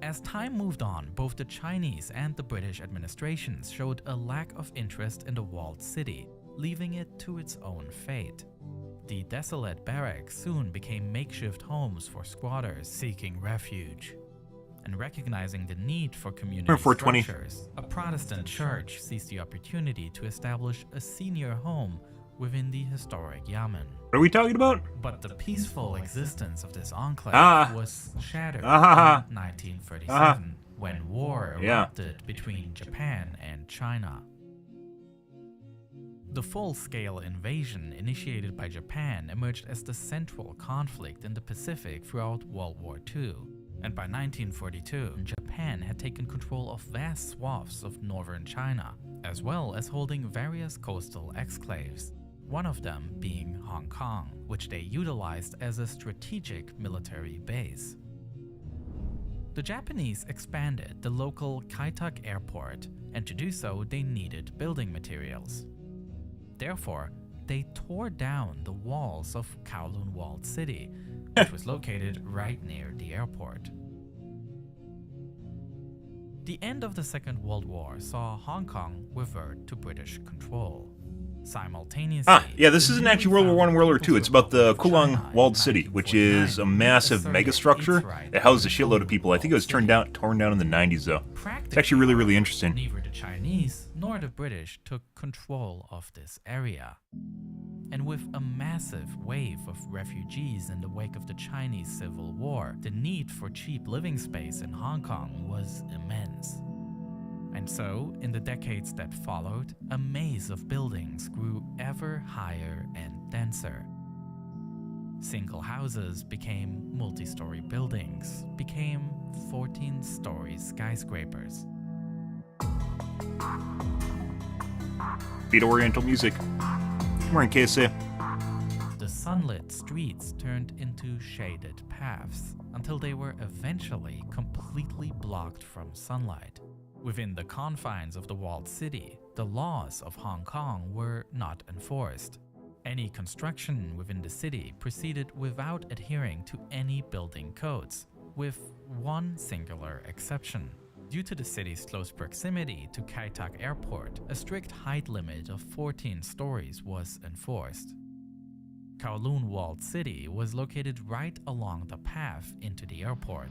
N: As time moved on, both the Chinese and the British administrations showed a lack of interest in the walled city, leaving it to its own fate. The desolate barracks soon became makeshift homes for squatters seeking refuge. And recognizing the need for community structures, a Protestant church seized the opportunity to establish a senior home within the historic Yamen.
A: What are we talking about?
N: But the peaceful existence of this enclave was shattered in 1937 when war erupted between Japan and China. The full-scale invasion initiated by Japan emerged as the central conflict in the Pacific throughout World War II, and by 1942, Japan had taken control of vast swaths of northern China, as well as holding various coastal exclaves, one of them being Hong Kong, which they utilized as a strategic military base. The Japanese expanded the local Kai Tak airport, and to do so they needed building materials. Therefore, they tore down the walls of Kowloon Walled City, which was located right near the airport. The end of the Second World War saw Hong Kong revert to British control. Simultaneously,
A: this isn't actually World War I, World War II. It's about the Kowloon Walled City, which is a massive megastructure that houses a shitload of people. I think it was torn down in the 90s, though. It's actually really, really interesting.
N: Neither the Chinese nor the British took control of this area. And with a massive wave of refugees in the wake of the Chinese Civil War, the need for cheap living space in Hong Kong was immense. And so, in the decades that followed, a maze of buildings grew ever higher and denser. Single houses became multi-story buildings, became 14-story skyscrapers.
A: Beat Oriental music. Morning, KSA.
N: The sunlit streets turned into shaded paths until they were eventually completely blocked from sunlight. Within the confines of the walled city, the laws of Hong Kong were not enforced. Any construction within the city proceeded without adhering to any building codes, with one singular exception. Due to the city's close proximity to Kai Tak Airport, a strict height limit of 14 stories was enforced. Kowloon Walled City was located right along the path into the airport.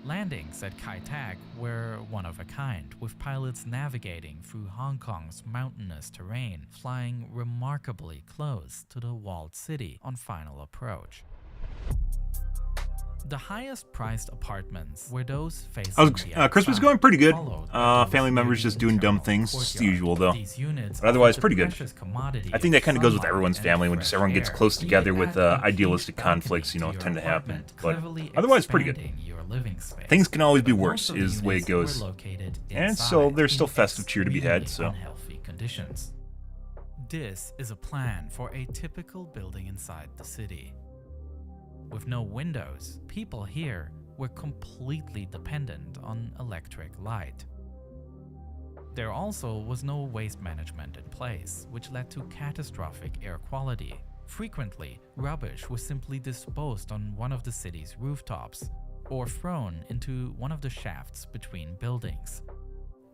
N: Landings at Kai Tak were one of a kind, with pilots navigating through Hong Kong's mountainous terrain, flying remarkably close to the walled city on final approach. The highest priced apartments were those facing
A: Christmas is going pretty good. Family members just doing dumb things. It's the usual, though. But otherwise, pretty good. I think that kind of goes with everyone's family when just everyone gets close together with idealistic conflicts, you know, tend to happen. But otherwise, pretty good. Things can always be worse, is the way it goes. And so there's still festive cheer to be had, so.
N: This is a plan for a typical building inside the city. With no windows, people here were completely dependent on electric light. There also was no waste management in place, which led to catastrophic air quality. Frequently, rubbish was simply disposed on one of the city's rooftops, or thrown into one of the shafts between buildings.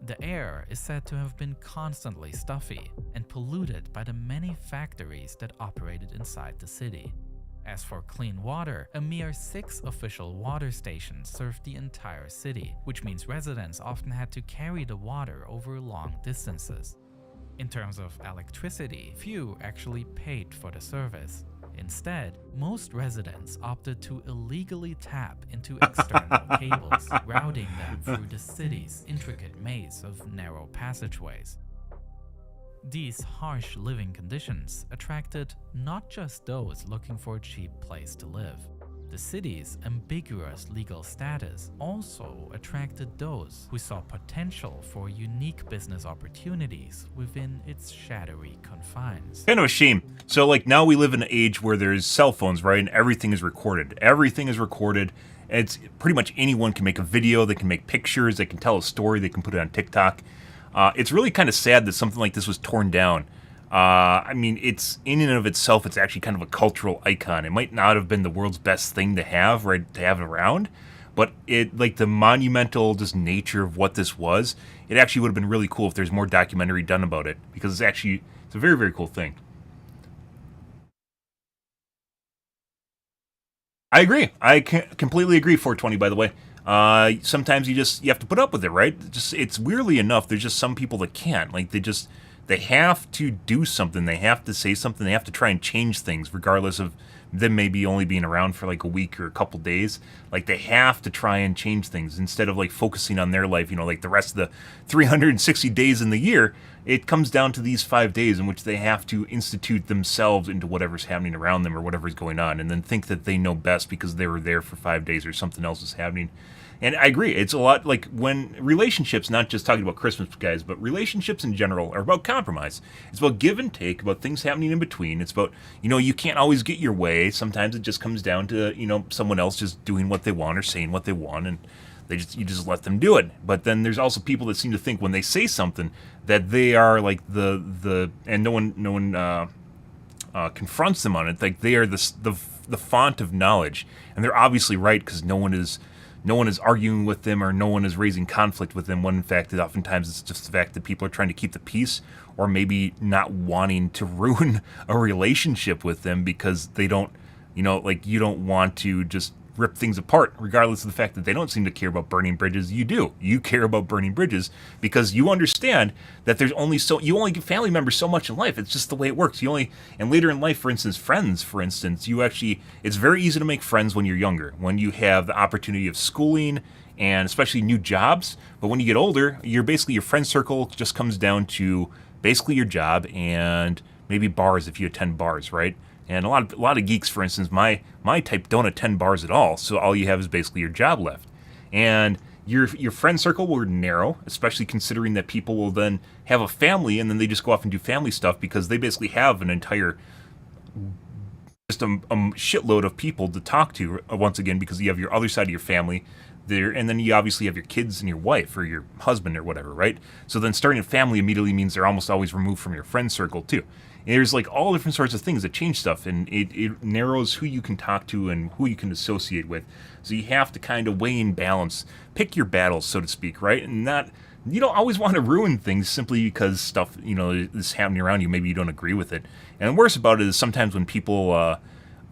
N: The air is said to have been constantly stuffy and polluted by the many factories that operated inside the city. As for clean water, a mere 6 official water stations served the entire city, which means residents often had to carry the water over long distances. In terms of electricity, few actually paid for the service. Instead, most residents opted to illegally tap into external cables, routing them through the city's intricate maze of narrow passageways. These harsh living conditions attracted not just those looking for a cheap place to live. The city's ambiguous legal status also attracted those who saw potential for unique business opportunities within its shadowy confines.
A: Kind of a shame. So, like, now we live in an age where there's cell phones, right? And everything is recorded. Everything is recorded. It's pretty much anyone can make a video, they can make pictures, they can tell a story, they can put it on TikTok. It's really kind of sad that something like this was torn down. I mean, it's in and of itself, it's actually kind of a cultural icon. It might not have been the world's best thing to have, right, to have around, but it, like, the monumental just nature of what this was, it actually would have been really cool if there's more documentary done about it, because it's a very, very cool thing. I agree. I completely agree, 420, by the way. Sometimes you have to put up with it, right? It's weirdly enough, there's just some people that can't. Like, they have to do something, they have to say something, they have to try and change things, regardless of them maybe only being around for like a week or a couple days. Like, they have to try and change things instead of like focusing on their life, you know, like the rest of the 360 days in the year. It comes down to these 5 days in which they have to institute themselves into whatever's happening around them or whatever's going on, and then think that they know best because they were there for 5 days or something else is happening. And I agree, it's a lot like when relationships, not just talking about Christmas, guys, but relationships in general are about compromise. It's about give and take, about things happening in between. It's about, you know, you can't always get your way. Sometimes it just comes down to, you know, someone else just doing what they want or saying what they want, and you just let them do it. But then there's also people that seem to think when they say something that they are like and no one confronts them on it, like they are the font of knowledge, and they're obviously right because no one is arguing with them or no one is raising conflict with them, when in fact oftentimes it's just the fact that people are trying to keep the peace, or maybe not wanting to ruin a relationship with them because they don't, you know, like, you don't want to just rip things apart, regardless of the fact that they don't seem to care about burning bridges. You do. You care about burning bridges because you understand that you only give family members so much in life. It's just the way it works. And later in life, for instance, friends, it's very easy to make friends when you're younger, when you have the opportunity of schooling and especially new jobs. But when you get older, your friend circle just comes down to basically your job and maybe bars if you attend bars, right? And a lot of geeks, for instance, my type don't attend bars at all, so all you have is basically your job left. And your friend circle will narrow, especially considering that people will then have a family and then they just go off and do family stuff because they basically have an entire just a shitload of people to talk to once again, because you have your other side of your family there, and then you obviously have your kids and your wife or your husband or whatever, right? So then starting a family immediately means they're almost always removed from your friend circle too. And there's like all different sorts of things that change stuff, and it narrows who you can talk to and who you can associate with. So you have to kind of weigh and balance, pick your battles, so to speak, right? And not, you don't always want to ruin things simply because stuff, you know, is happening around you. Maybe you don't agree with it. And the worst about it is sometimes when people,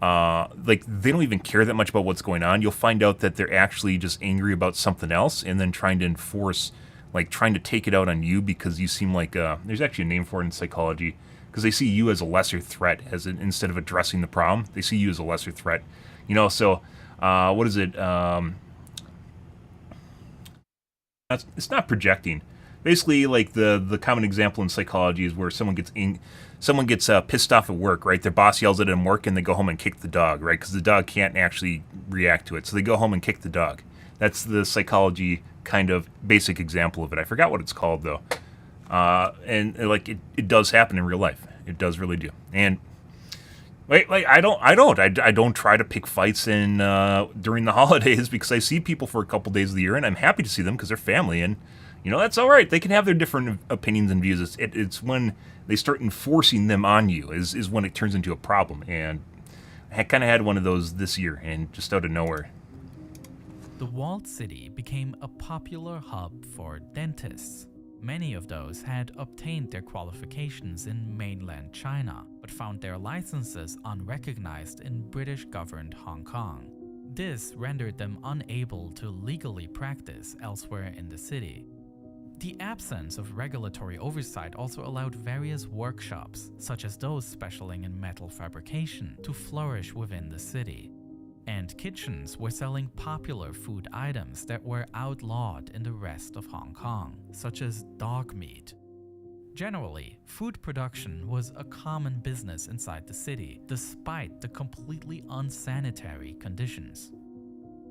A: like, they don't even care that much about what's going on, you'll find out that they're actually just angry about something else and then trying to enforce, like, trying to take it out on you because you seem like, there's actually a name for it in psychology, because they see you as a lesser threat instead of addressing the problem. They see you as a lesser threat. You know, so, what is it? It's not projecting. Basically, like the common example in psychology is where someone gets pissed off at work, right? Their boss yells at them at work, and they go home and kick the dog, right? Because the dog can't actually react to it, so they go home and kick the dog. That's the psychology kind of basic example of it. I forgot what it's called though, and like it does happen in real life. It does really do. And I don't try to pick fights in during the holidays because I see people for a couple days of the year, and I'm happy to see them because they're family, and you know, that's all right. They can have their different opinions and views. It's when they start enforcing them on you is when it turns into a problem. And I kind of had one of those this year, and just out of nowhere.
N: The walled city became a popular hub for dentists. Many of those had obtained their qualifications in mainland China, but found their licenses unrecognized in British-governed Hong Kong. This rendered them unable to legally practice elsewhere in the city. The absence of regulatory oversight also allowed various workshops, such as those specializing in metal fabrication, to flourish within the city. And kitchens were selling popular food items that were outlawed in the rest of Hong Kong, such as dog meat. Generally, food production was a common business inside the city, despite the completely unsanitary conditions.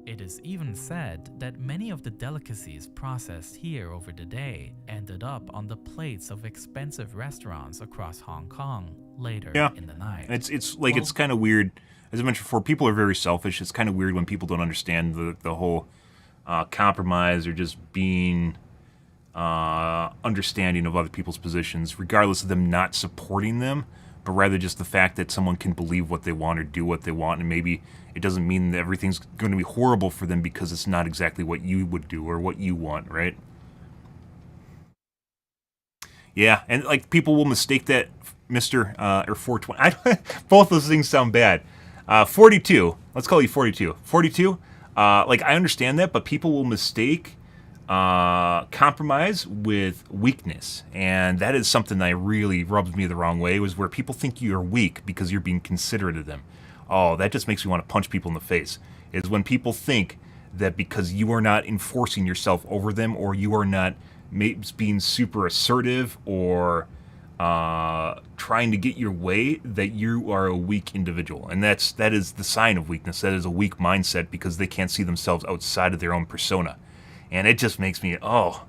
N: It is even said that many of the delicacies processed here over the day ended up on the plates of expensive restaurants across Hong Kong later in the night.
A: It's like, it's kind of weird. As I mentioned before, people are very selfish. It's kind of weird when people don't understand the whole compromise or just being understanding of other people's positions, regardless of them not supporting them, but rather just the fact that someone can believe what they want or do what they want, and maybe it doesn't mean that everything's going to be horrible for them because it's not exactly what you would do or what you want, right? Yeah, and like people will mistake that Mr. Or 420. Both those things sound bad. 42. Let's call you 42. 42. Like I understand that, but people will mistake compromise with weakness, and that is something that really rubs me the wrong way. Was where people think you're weak because you're being considerate of them. Oh, that just makes me want to punch people in the face. Is when people think that because you are not enforcing yourself over them, or you are not being super assertive or trying to get your way, that you are a weak individual. And that is the sign of weakness. That is a weak mindset because they can't see themselves outside of their own persona. And it just makes me, I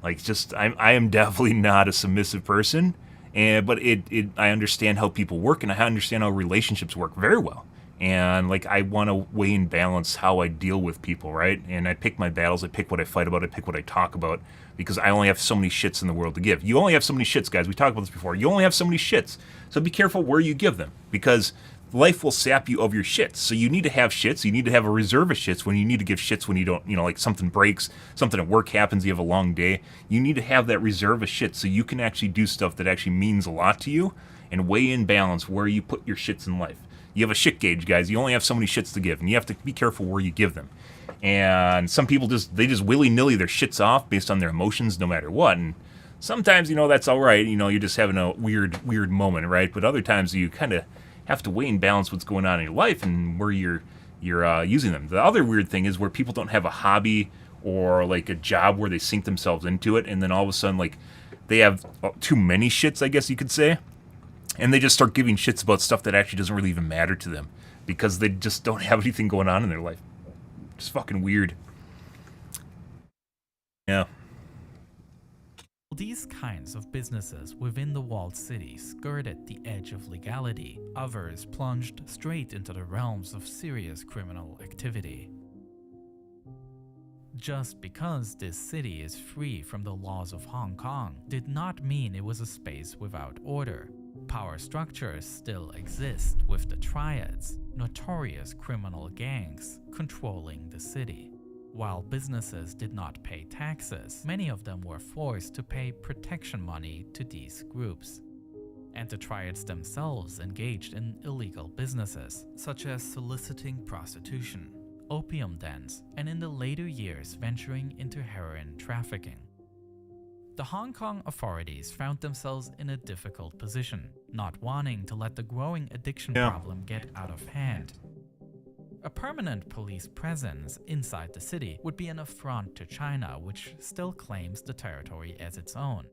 A: am definitely not a submissive person, but I understand how people work, and I understand how relationships work very well. And like I want to weigh and balance how I deal with people, right? And I pick my battles, I pick what I fight about, I pick what I talk about, because I only have so many shits in the world to give. You only have so many shits, guys. We talked about this before. You only have so many shits. So be careful where you give them, because life will sap you of your shits. So you need to have shits. You need to have a reserve of shits when you need to give shits when you don't, like something breaks, something at work happens, you have a long day. You need to have that reserve of shits so you can actually do stuff that actually means a lot to you, and weigh in balance where you put your shits in life. You have a shit gauge, guys. You only have so many shits to give, and you have to be careful where you give them. And some people just willy-nilly their shits off based on their emotions no matter what. And sometimes, that's all right. You're just having a weird moment, right? But other times you kind of have to weigh and balance what's going on in your life and where you're using them. The other weird thing is where people don't have a hobby or like a job where they sink themselves into it, and then all of a sudden like they have too many shits, I guess you could say, and they just start giving shits about stuff that actually doesn't really even matter to them because they just don't have anything going on in their life. It's fucking weird. Yeah.
N: These kinds of businesses within the walled city skirted the edge of legality. Others plunged straight into the realms of serious criminal activity. Just because this city is free from the laws of Hong Kong did not mean it was a space without order. Power structures still exist, with the triads, notorious criminal gangs, controlling the city. While businesses did not pay taxes, many of them were forced to pay protection money to these groups. And the triads themselves engaged in illegal businesses, such as soliciting prostitution, opium dens, and in the later years venturing into heroin trafficking. The Hong Kong authorities found themselves in a difficult position, not wanting to let the growing addiction problem get out of hand. A permanent police presence inside the city would be an affront to China, which still claims the territory as its own.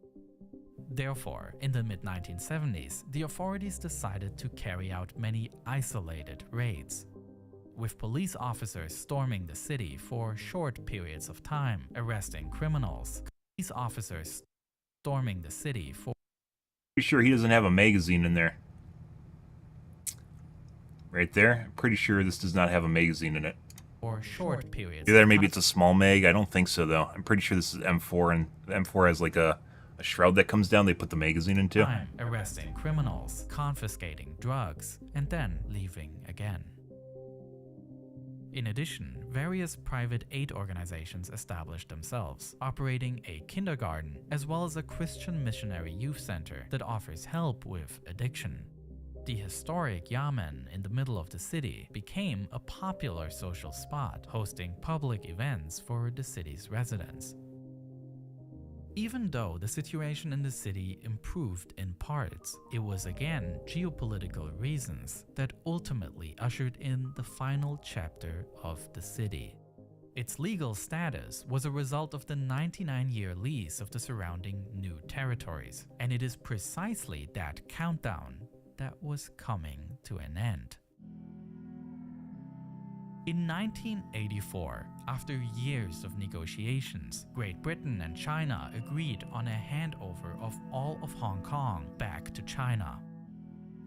N: Therefore, in the mid-1970s, the authorities decided to carry out many isolated raids, with police officers storming the city for short periods of time, arresting criminals. Police officers storming the city for...
A: Pretty sure he doesn't have a magazine in there. Right there. I'm pretty sure this does not have a magazine in it.
N: For short periods.
A: Either maybe it's a small mag. I don't think so, though. I'm pretty sure this is M4, and the M4 has like a shroud that comes down they put the magazine into.
N: Time arresting criminals, confiscating drugs, and then leaving again. In addition, various private aid organizations established themselves, operating a kindergarten as well as a Christian missionary youth center that offers help with addiction. The historic Yamen in the middle of the city became a popular social spot, hosting public events for the city's residents. Even though the situation in the city improved in parts, it was again geopolitical reasons that ultimately ushered in the final chapter of the city. Its legal status was a result of the 99-year lease of the surrounding new territories, and it is precisely that countdown that was coming to an end. In 1984, after years of negotiations, Great Britain and China agreed on a handover of all of Hong Kong back to China.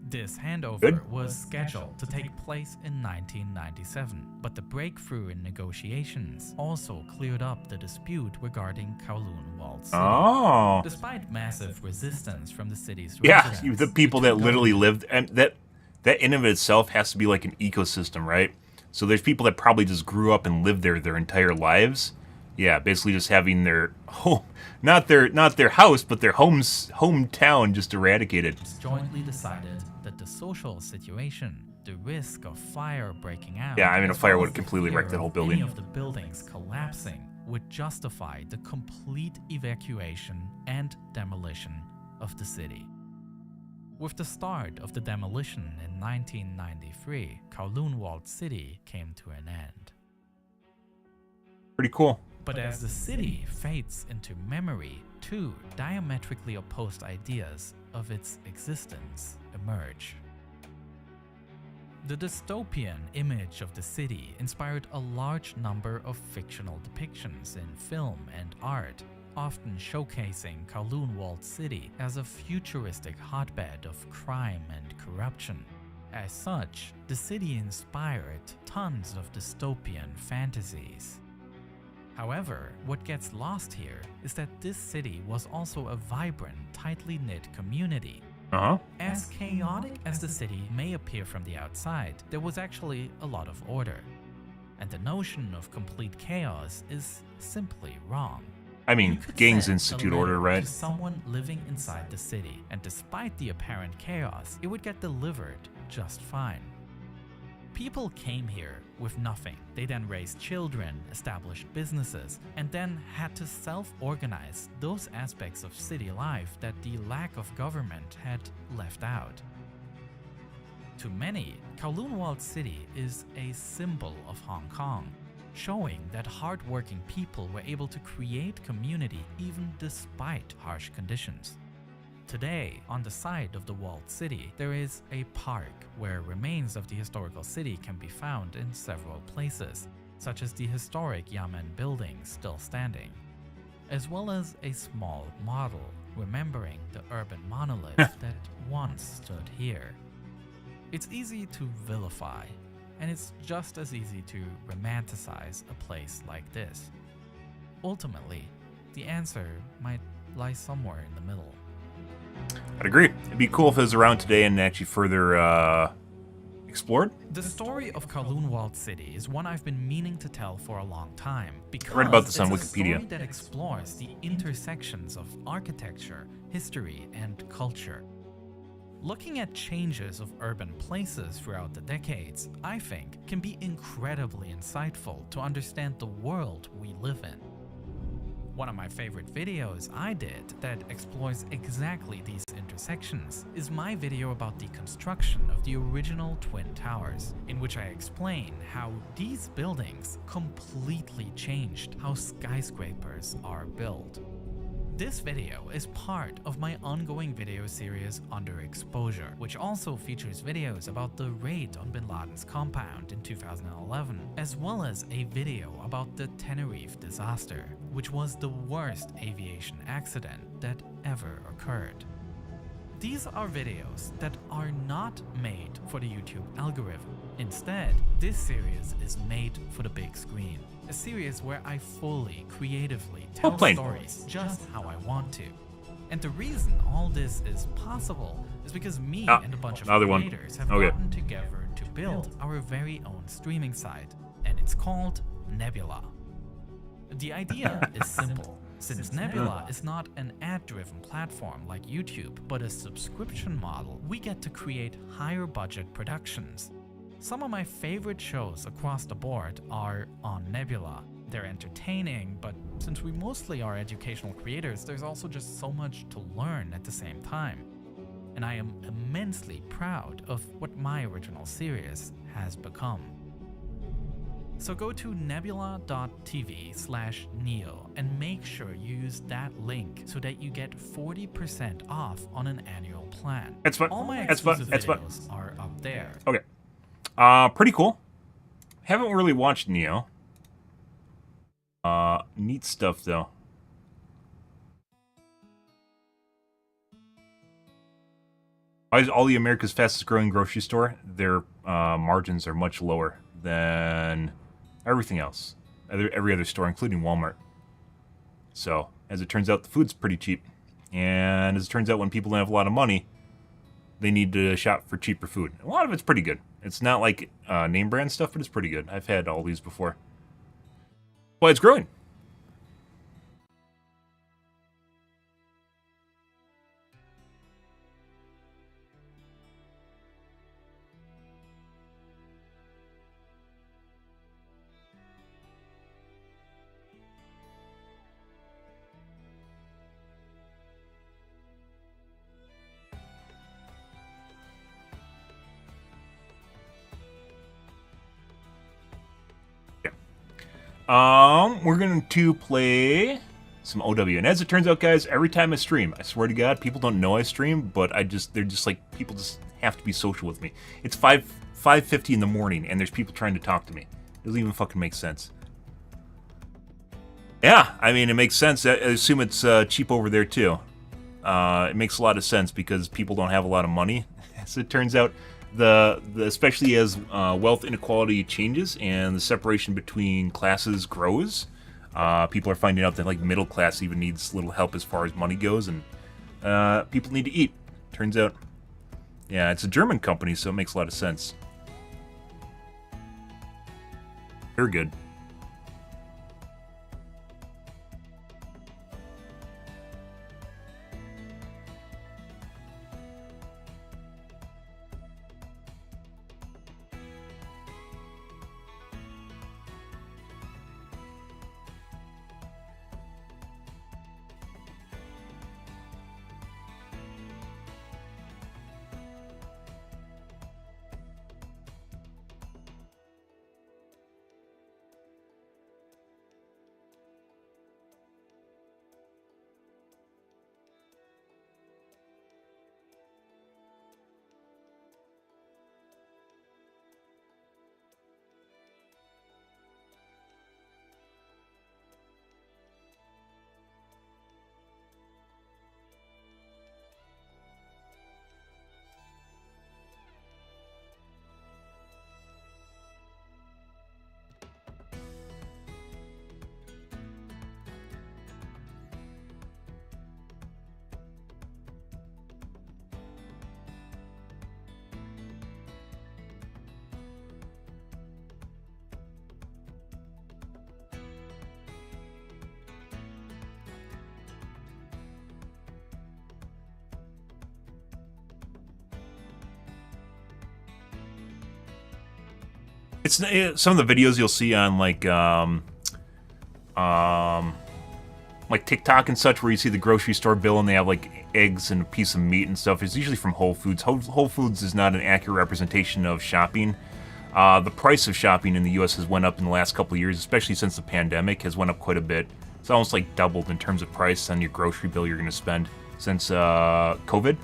N: This handover was scheduled to take place in 1997, but the breakthrough in negotiations also cleared up the dispute regarding Kowloon Walled City.
A: Oh.
N: Despite massive resistance from the city's
A: residents. Yeah, the people that literally lived, and that in of itself has to be like an ecosystem, right? So there's people that probably just grew up and lived there their entire lives. Yeah, basically just having their home, not their house, but their hometown just eradicated.
N: Jointly decided that the social situation, the risk of fire breaking out,
A: yeah, I mean a fire would have completely wrecked that whole building.
N: Any of the buildings collapsing would justify the complete evacuation and demolition of the city. With the start of the demolition in 1993, Kowloon Walled City came to an end.
A: Pretty cool.
N: But as the city fades into memory, two diametrically opposed ideas of its existence emerge. The dystopian image of the city inspired a large number of fictional depictions in film and art, often showcasing Kowloon Walled City as a futuristic hotbed of crime and corruption. As such, the city inspired tons of dystopian fantasies. However, what gets lost here is that this city was also a vibrant, tightly knit community. As chaotic as the city may appear from the outside, there was actually a lot of order. And the notion of complete chaos is simply wrong.
A: I mean, gangs institute order, right?
N: To someone living inside the city, and despite the apparent chaos, it would get delivered just fine. People came here with nothing. They then raised children, established businesses, and then had to self-organize those aspects of city life that the lack of government had left out. To many, Kowloon Walled City is a symbol of Hong Kong, showing that hard-working people were able to create community even despite harsh conditions. Today, on the side of the walled city, there is a park where remains of the historical city can be found in several places, such as the historic Yamen building still standing. as well as a small model, remembering the urban monolith that once stood here. It's easy to vilify, and it's just as easy to romanticize a place like this. Ultimately, the answer might lie somewhere in the middle.
A: I'd agree. It'd be cool if it was around today and actually further explored.
N: The story of Kowloon City is one I've been meaning to tell for a long time, because
A: I read about this on
N: it's
A: Wikipedia.
N: a story that explores the intersections of architecture, history, and culture. Looking at changes of urban places throughout the decades, I think, can be incredibly insightful to understand the world we live in. One of my favorite videos I did that explores exactly these intersections is my video about the construction of the original Twin Towers, in which I explain how these buildings completely changed how skyscrapers are built. This video is part of my ongoing video series Underexposure, which also features videos about the raid on Bin Laden's compound in 2011, as well as a video about the Tenerife disaster, which was the worst aviation accident that ever occurred. These are videos that are not made for the YouTube algorithm. Instead, this series is made for the big screen. A series where I fully, creatively tell stories just how I want to. And the reason all this is possible is because me and a bunch of creators have gotten together to build our very own streaming site, and it's called Nebula. The idea is simple. Since Nebula is not an ad-driven platform like YouTube, but a subscription model, we get to create higher budget productions. Some of my favorite shows across the board are on Nebula. They're entertaining, but since we mostly are educational creators, there's also just so much to learn at the same time. And I am immensely proud of what my original series has become. So go to nebula.tv/neo and make sure you use that link so that you get 40% off on an annual plan.
A: That's fun.
N: All my
A: That's fun.
N: exclusive
A: That's fun.
N: videos are up there.
A: Okay. Pretty cool. Haven't really watched Neo. Neat stuff though. Why is all the America's fastest growing grocery store? Their margins are much lower than everything else. Every other store, including Walmart. So, as it turns out, the food's pretty cheap. And as it turns out, when people don't have a lot of money, they need to shop for cheaper food. A lot of it's pretty good. It's not like name brand stuff, but it's pretty good. I've had all these before. Well, it's growing. We're going to play some OW. And as it turns out, guys, every time I stream, I swear to God, people don't know I stream, but they're just like, people just have to be social with me. It's 5:50 in the morning, and there's people trying to talk to me. It doesn't even fucking make sense. Yeah, I mean, it makes sense. I assume it's cheap over there, too. It makes a lot of sense because people don't have a lot of money. As it turns out, especially as wealth inequality changes and the separation between classes grows, people are finding out that like middle class even needs little help as far as money goes, and people need to eat. Turns out, yeah, it's a German company, so it makes a lot of sense. They're good. It's some of the videos you'll see on like TikTok and such, where you see the grocery store bill and they have like eggs and a piece of meat and stuff. It's usually from Whole Foods. Whole Foods is not an accurate representation of shopping. The price of shopping in the U.S. has went up in the last couple of years, especially since the pandemic, has went up quite a bit. It's almost like doubled in terms of price on your grocery bill you're going to spend since COVID.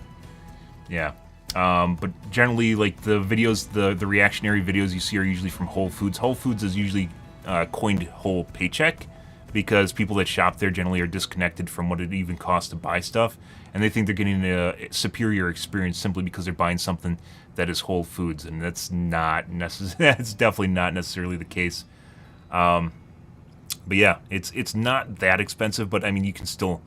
A: Yeah. But generally, like the videos, the reactionary videos you see are usually from Whole Foods. Whole Foods is usually coined whole paycheck, because people that shop there generally are disconnected from what it even costs to buy stuff, and they think they're getting a superior experience simply because they're buying something that is Whole Foods, and that's not necessarily. That's definitely not necessarily the case. But yeah, it's not that expensive, but I mean, you can still,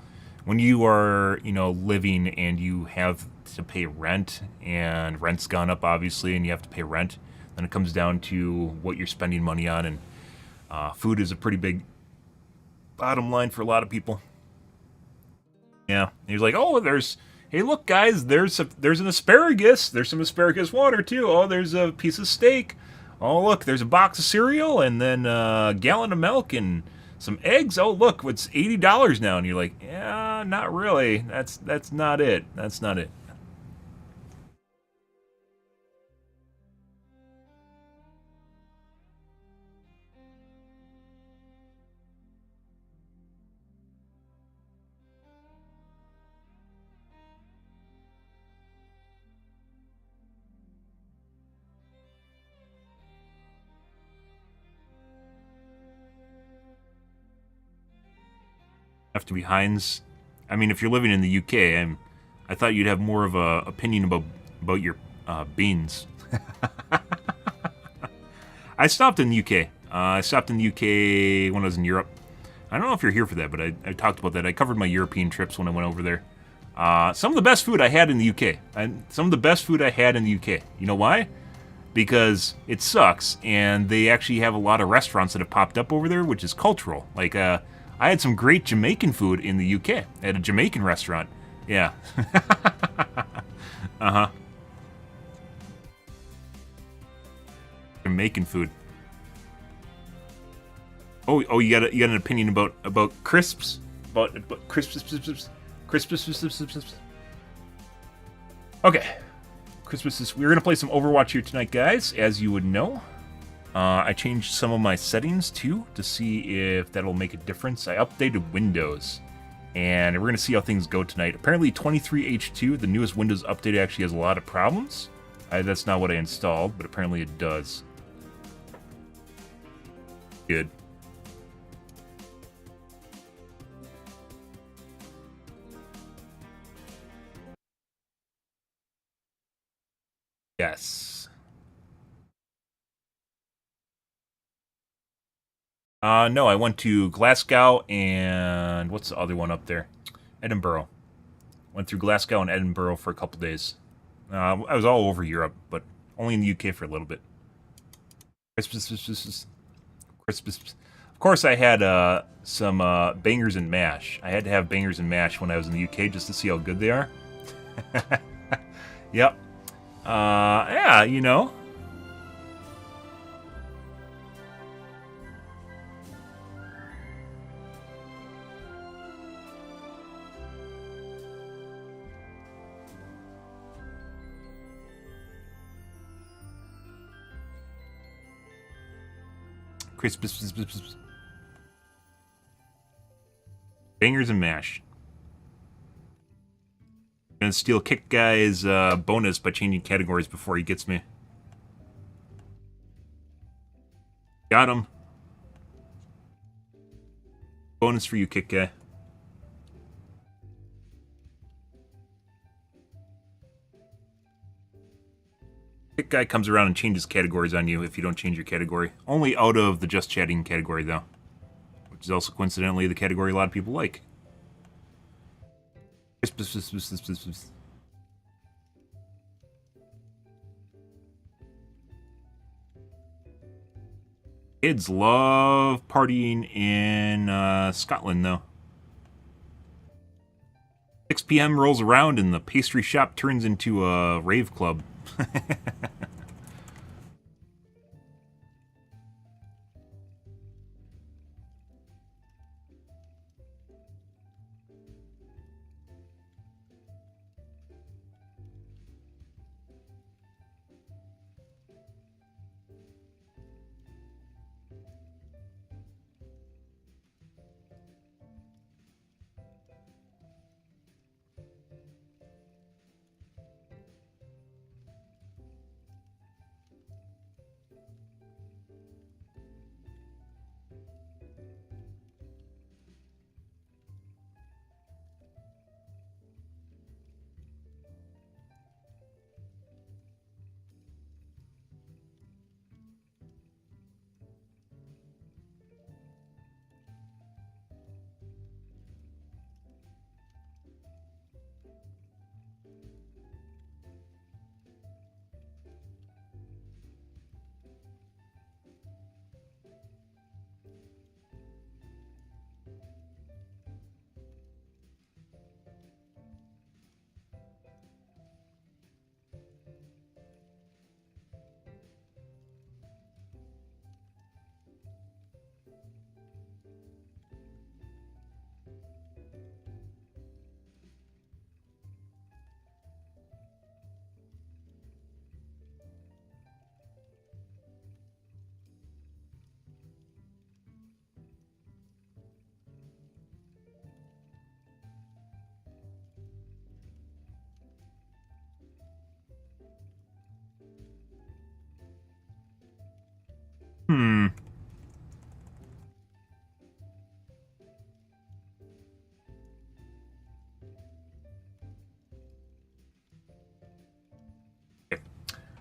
A: when you are, you know, living and you have to pay rent, and rent's gone up obviously, and you have to pay rent, then it comes down to what you're spending money on, and food is a pretty big bottom line for a lot of people. Yeah, and he's like, oh, hey, look, guys, there's an asparagus. There's some asparagus water too. Oh, there's a piece of steak. Oh, look, there's a box of cereal, and then a gallon of milk and some eggs. Oh, look, it's $80 now. And you're like, yeah, not really. That's not it. That's not it. Have to be Heinz. I mean, if you're living in the UK, I thought you'd have more of a opinion about your beans. I stopped in the UK. I stopped in the UK when I was in Europe. I don't know if you're here for that, but I talked about that. I covered my European trips when I went over there. Some of the best food I had in the UK. Some of the best food I had in the UK. You know why? Because it sucks, and they actually have a lot of restaurants that have popped up over there, which is cultural. Like, I had some great Jamaican food in the UK. I had a Jamaican restaurant. Yeah. Uh-huh. Jamaican food. Oh, you got an opinion about crisps? About crisps? Okay. Christmas. We're gonna play some Overwatch here tonight, guys, as you would know. I changed some of my settings too to see if that'll make a difference. I updated Windows, and we're gonna see how things go tonight. Apparently 23H2, the newest Windows update, actually has a lot of problems. That's not what I installed, but apparently it does. Good. Yes. No, I went to Glasgow and what's the other one up there? Edinburgh. Went through Glasgow and Edinburgh for a couple days. I was all over Europe, but only in the UK for a little bit. Christmas. Of course, I had some bangers and mash. I had to have bangers and mash when I was in the UK just to see how good they are. Yep. Yeah, you know. Christmas. Bangers and mash. I'm gonna steal Kick Guy's bonus by changing categories before he gets me. Got him. Bonus for you, Kick Guy. Kick Guy comes around and changes categories on you if you don't change your category. Only out of the just chatting category, though. Which is also coincidentally the category a lot of people like. Kids love partying in Scotland, though. 6 p.m. rolls around and the pastry shop turns into a rave club.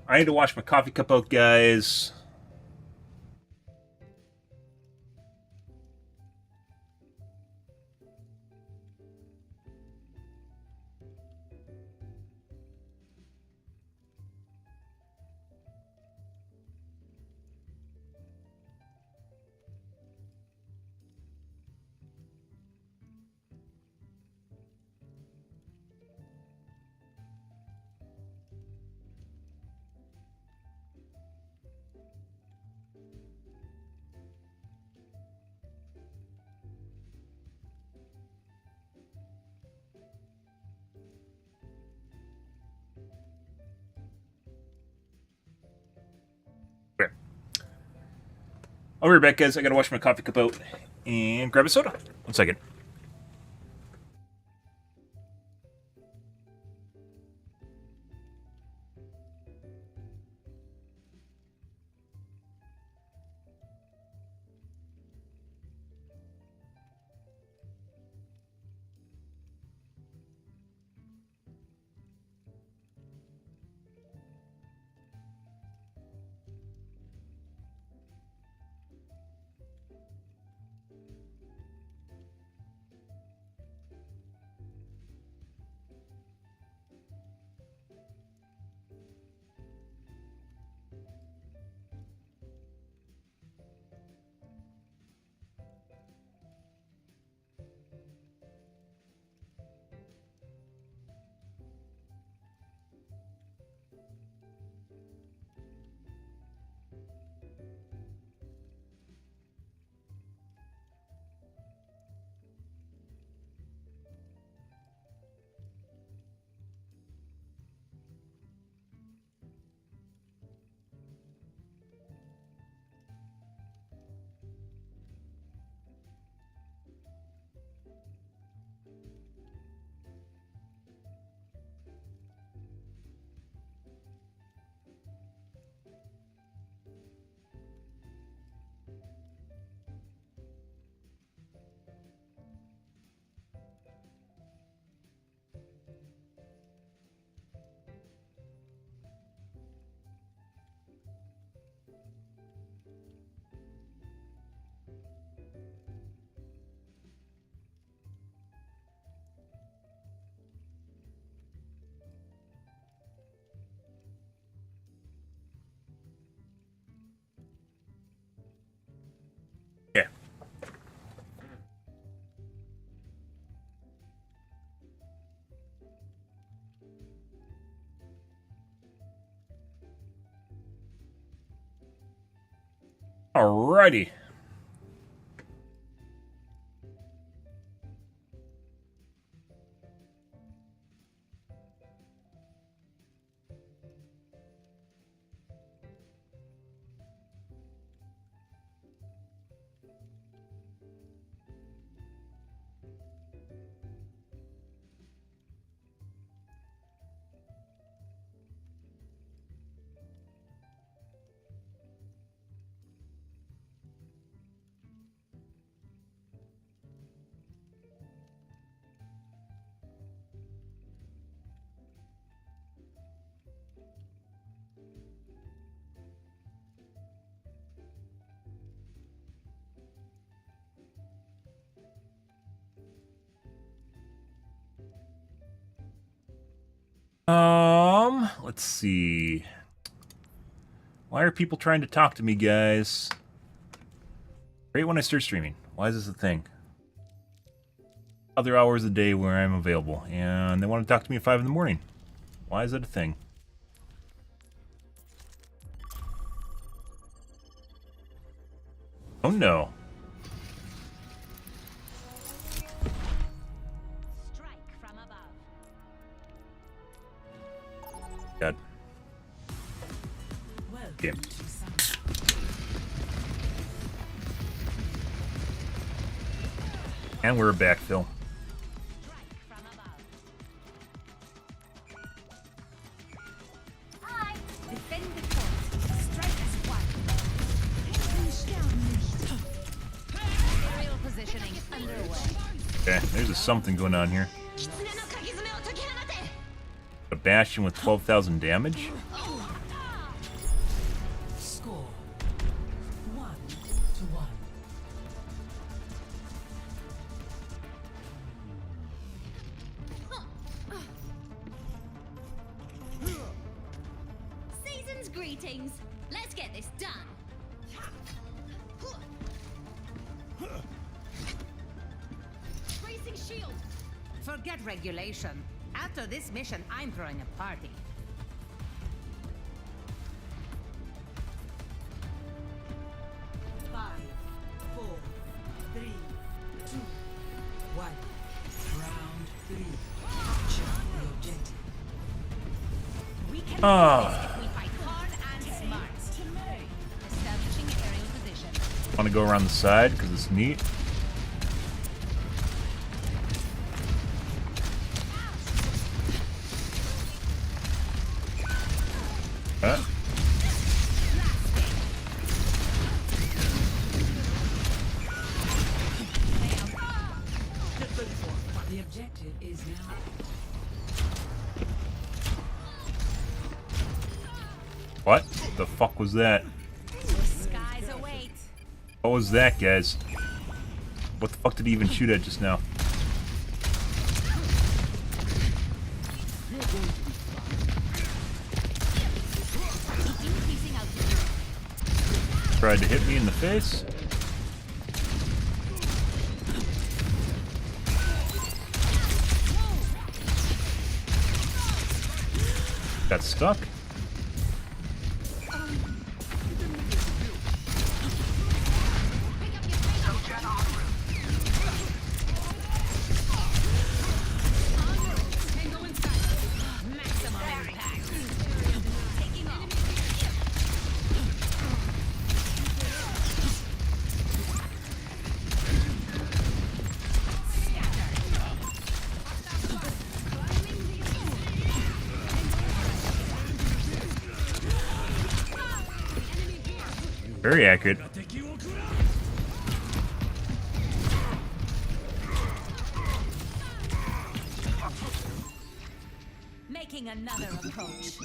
A: I need to wash my coffee cup out, guys. I'll be right back, guys. I gotta wash my coffee cup out and grab a soda. 1 second. Yeah. Alrighty. Let's see. Why are people trying to talk to me, guys? Right when I start streaming. Why is this a thing? Other hours of the day where I'm available, and they want to talk to me at 5 in the morning. Why is that a thing? Oh no. God. Okay. And we're a backfill. Okay, there's something going on here. A bastion with 12,000 damage?
E: Score 1-1.
O: Season's greetings. Let's get this done. Bracing shield.
K: Forget regulation. After this mission, I'm throwing a party.
E: Five, four, three, two, one. Round 3. Capture the objective.
K: We can
A: Ah.
K: we fight hard and smart. Establishing aerial position.
A: Want to go around the side because it's neat.
E: The objective is now.
A: What the fuck was that?
K: Skies await.
A: What was that, guys? What the fuck did he even shoot at just now? Tried to hit me in the face. Got stuck. Very accurate.
K: Making another approach.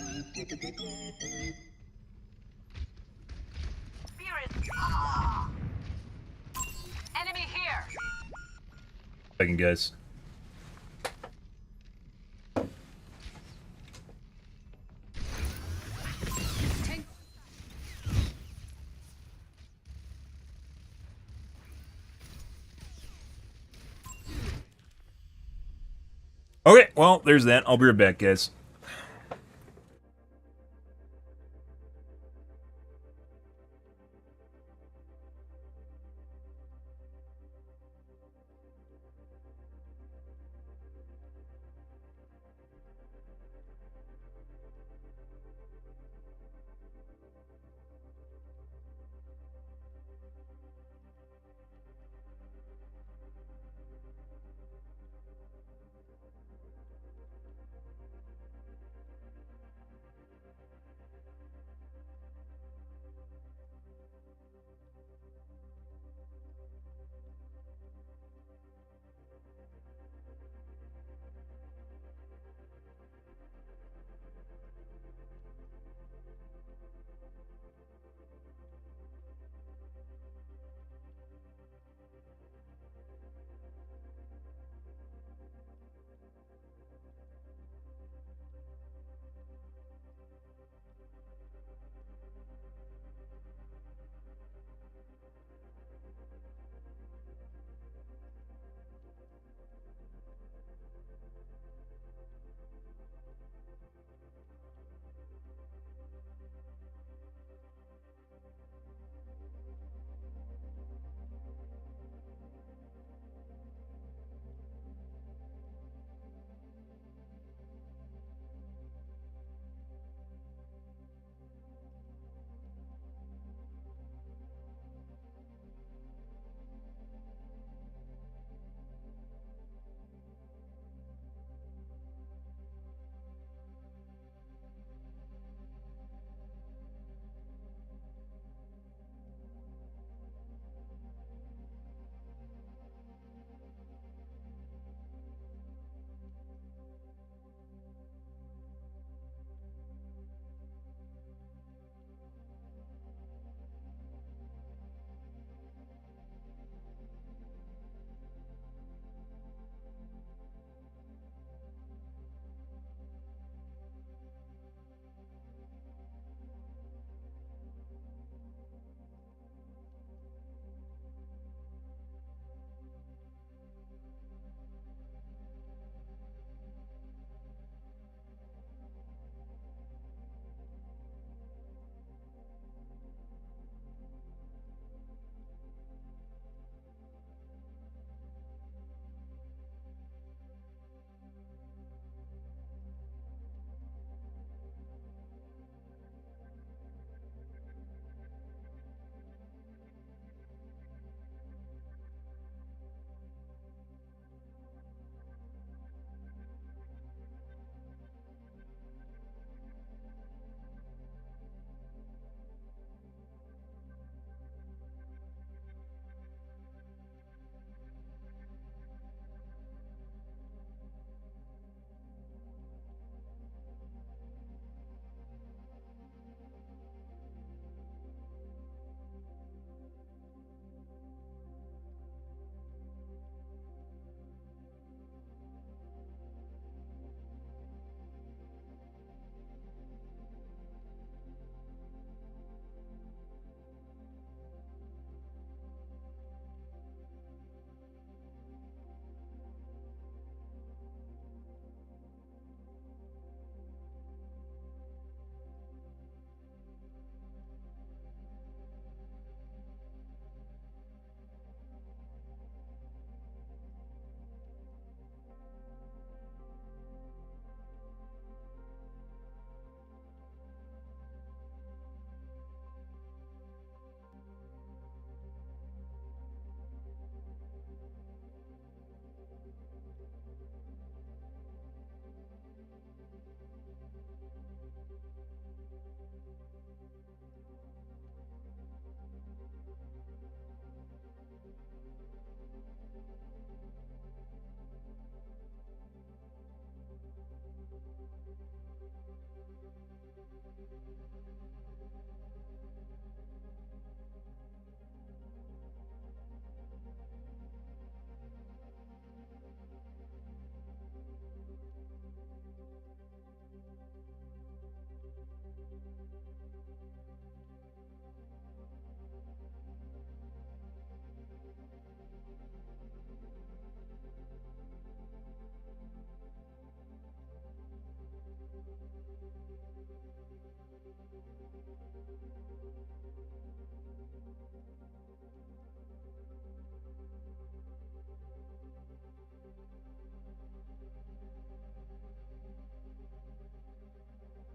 K: Enemy here.
A: Second, guys. Okay, well, there's that. I'll be right back, guys.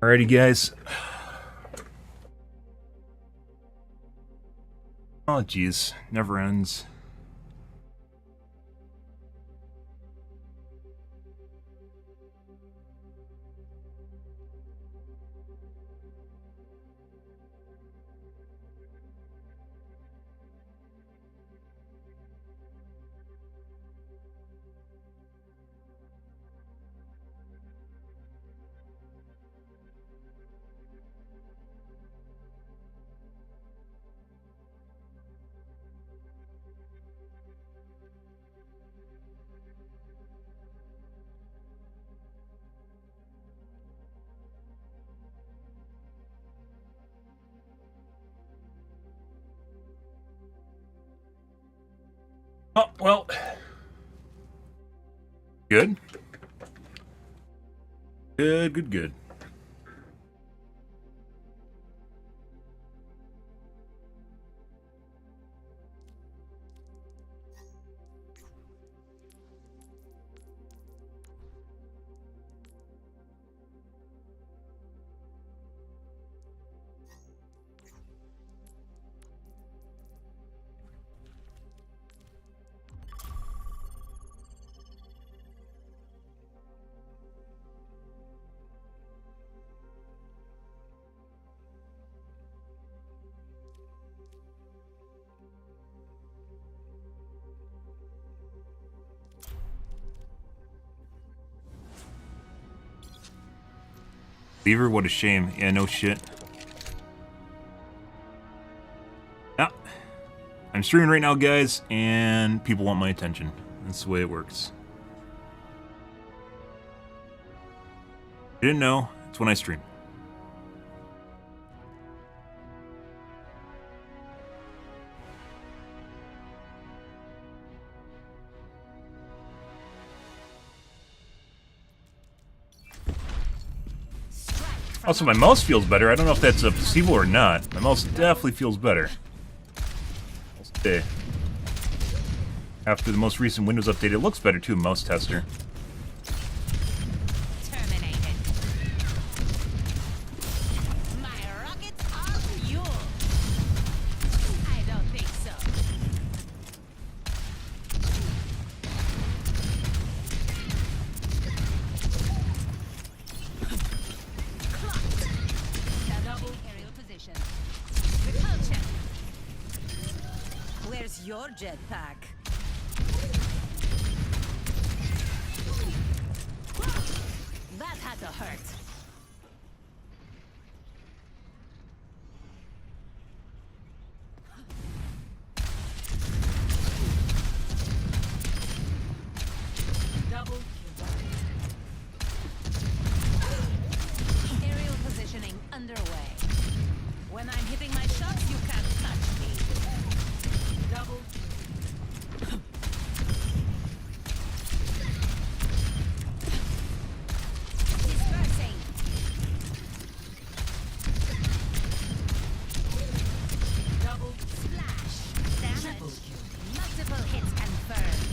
A: Alrighty, guys. Oh, jeez. Never ends. Oh, well. Good. Good. Beaver, what a shame. Yeah, no shit. Yeah. I'm streaming right now, guys, and people want my attention. That's the way it works. You didn't know? It's when I stream. Also, my mouse feels better. I don't know if that's a placebo or not. My mouse definitely feels better. I'll say. After the most recent Windows update, it looks better too, mouse tester.
K: Terminated. My rockets are fuel. I don't think so. Double aerial position. Repulsion. Where's your jetpack? That had to hurt. Double kill. Aerial positioning underway. When I'm hitting my shots, you can't touch me. Double kill. Dispersing. Double splash. Damage. Multiple hits confirmed.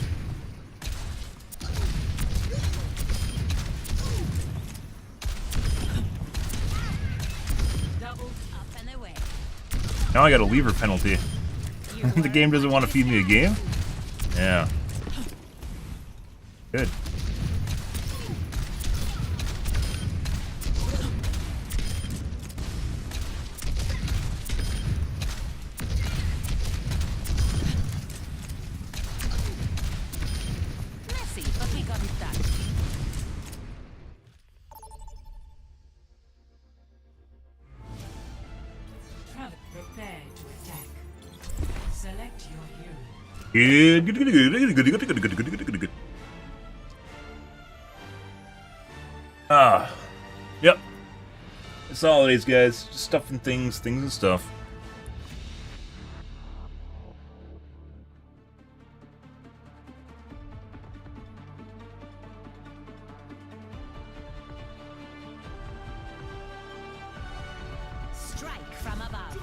K: Double up and away.
A: Now I got a lever penalty. The game doesn't want to feed me a game? Yeah. Good.
K: Messy, but we got it done.
P: Prepare to attack. Select your hero.
A: Good. Ah. Yep. It's the holidays, guys. Just stuff and things and stuff.
K: Strike from above.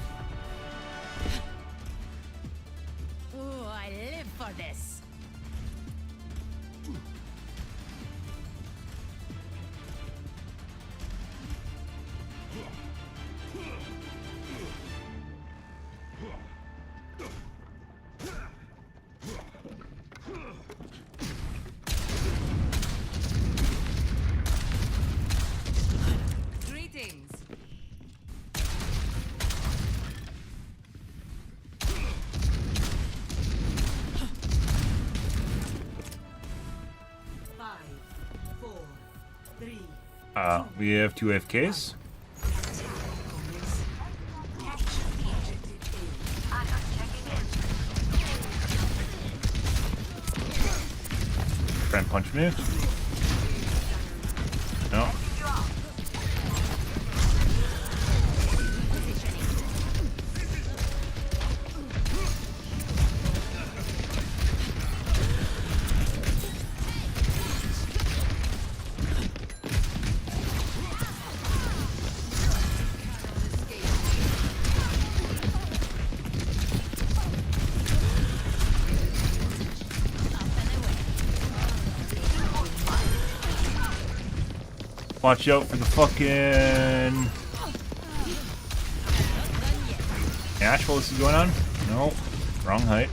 A: We have 2 AFKs. Try and punch me. No. Watch out for the fucking Ash while this is going on. No, wrong height.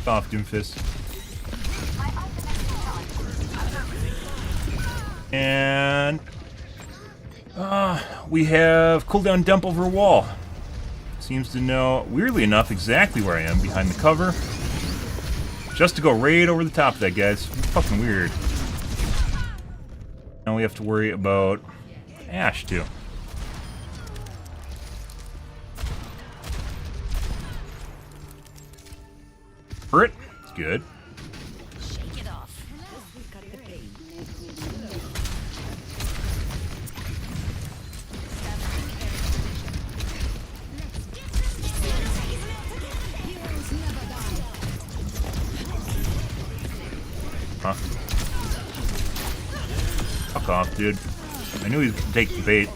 A: Off, Doomfist. And we have cooldown dump over a wall. Seems to know, weirdly enough, exactly where I am behind the cover. Just to go right over the top of that, guys. Fucking weird. Now we have to worry about Ash, too. Brit, it's good.
K: Shake it off.
A: Huh. Fuck off, dude. I knew he could take the bait.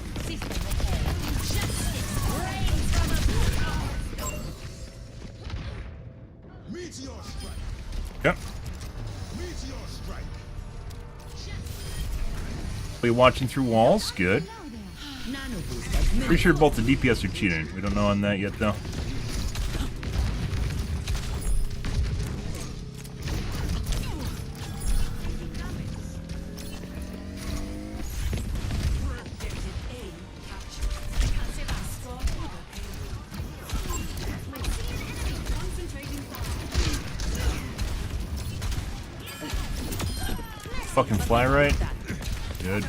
A: Yep. Are you watching through walls? Good. Pretty sure both the DPS are cheating. We don't know on that yet, though. Fucking fly right. Good.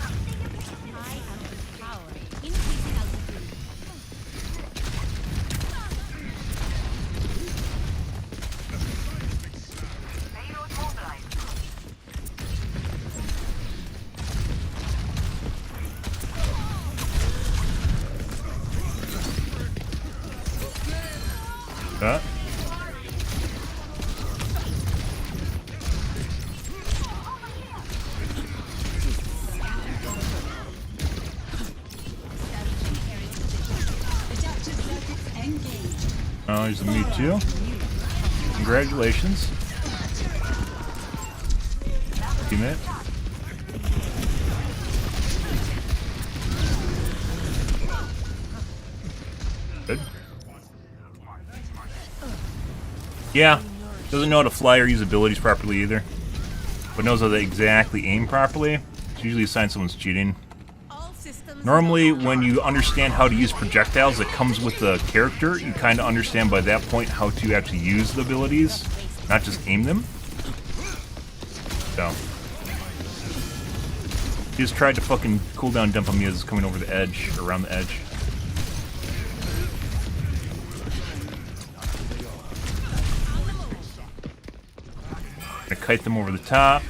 A: That. Oh, here's a Mewtwo. Congratulations. Teammate. Good. Yeah, doesn't know how to fly or use abilities properly either, but knows how to exactly aim properly. It's usually a sign someone's cheating. Normally, when you understand how to use projectiles that comes with the character, you kind of understand by that point how to actually use the abilities, not just aim them. So, he just tried to fucking cooldown dump on me as it's coming over the edge, around the edge. Gonna kite them over the top.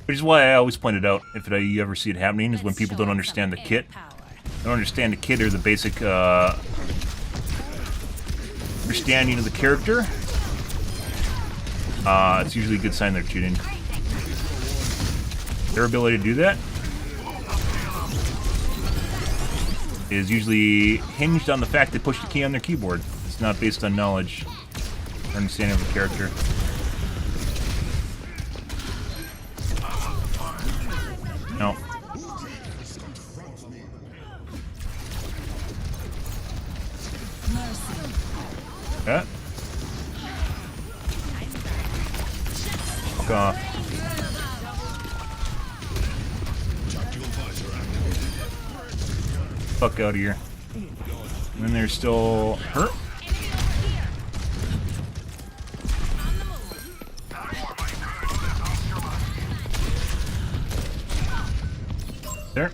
A: Which is why I always point it out, if you ever see it happening, is when people don't understand the kit. Don't understand the kit or the basic understanding of the character. It's usually a good sign they're cheating. Their ability to do that is usually hinged on the fact they push the key on their keyboard. It's not based on knowledge. understanding of the character. No. Yeah. Fuck off. Fuck out of here. And then there's still her. There.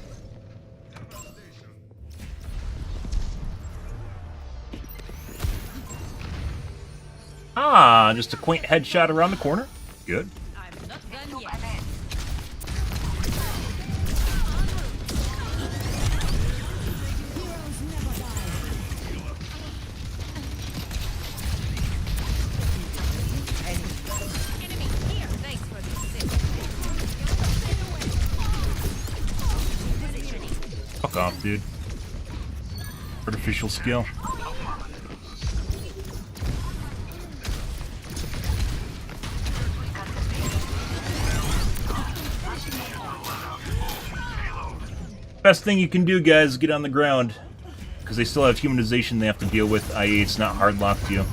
A: Ah, just a quaint headshot around the corner. Good. Fuck off, dude. Artificial skill. Best thing you can do, guys, is get on the ground. Because they still have humanization they have to deal with, i.e. it's not hard locked to you.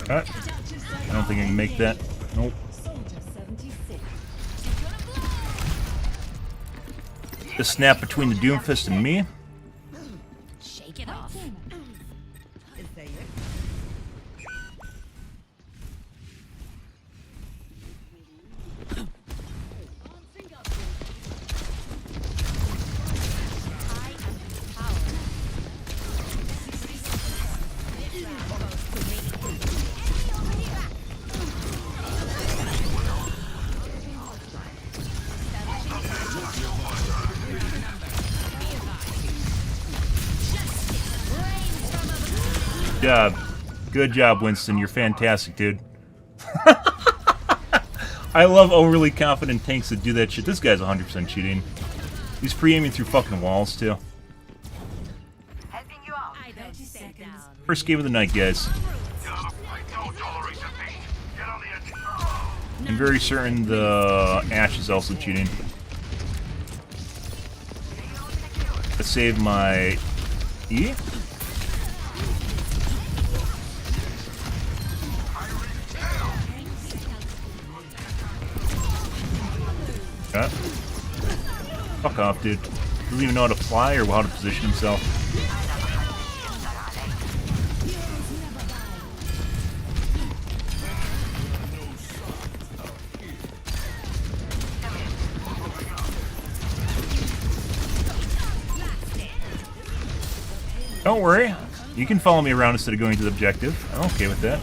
A: Alright. I don't think I can make that. Nope. The snap between the Doomfist and me.
K: Shake it off.
A: Good job, Winston. You're fantastic, dude. I love overly confident tanks that do that shit. This guy's 100% cheating. He's pre-aiming through fucking walls, too. First game of the night, guys. I'm very certain the Ashe is also cheating. Let's save my E. Okay. Fuck off, dude. Doesn't even know how to fly or how to position himself. Don't worry. You can follow me around instead of going to the objective. I'm okay with that.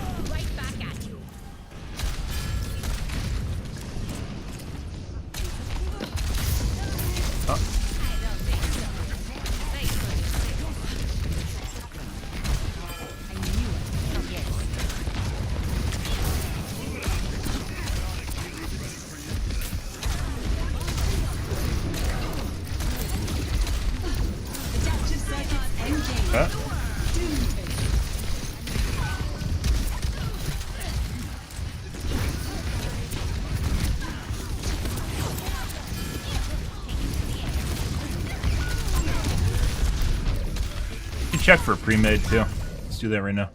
A: Check for a pre-made too. Let's do that right now.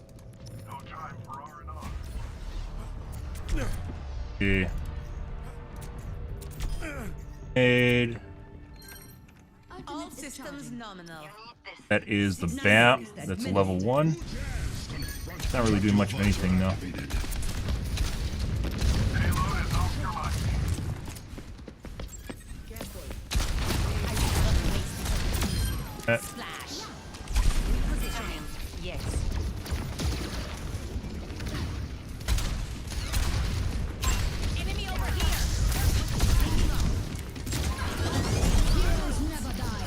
A: Okay. Made.
K: All systems nominal.
A: That is the bat. That's a level 1. It's not really doing much of anything though.
K: Yes. Enemy over here. Heroes never die.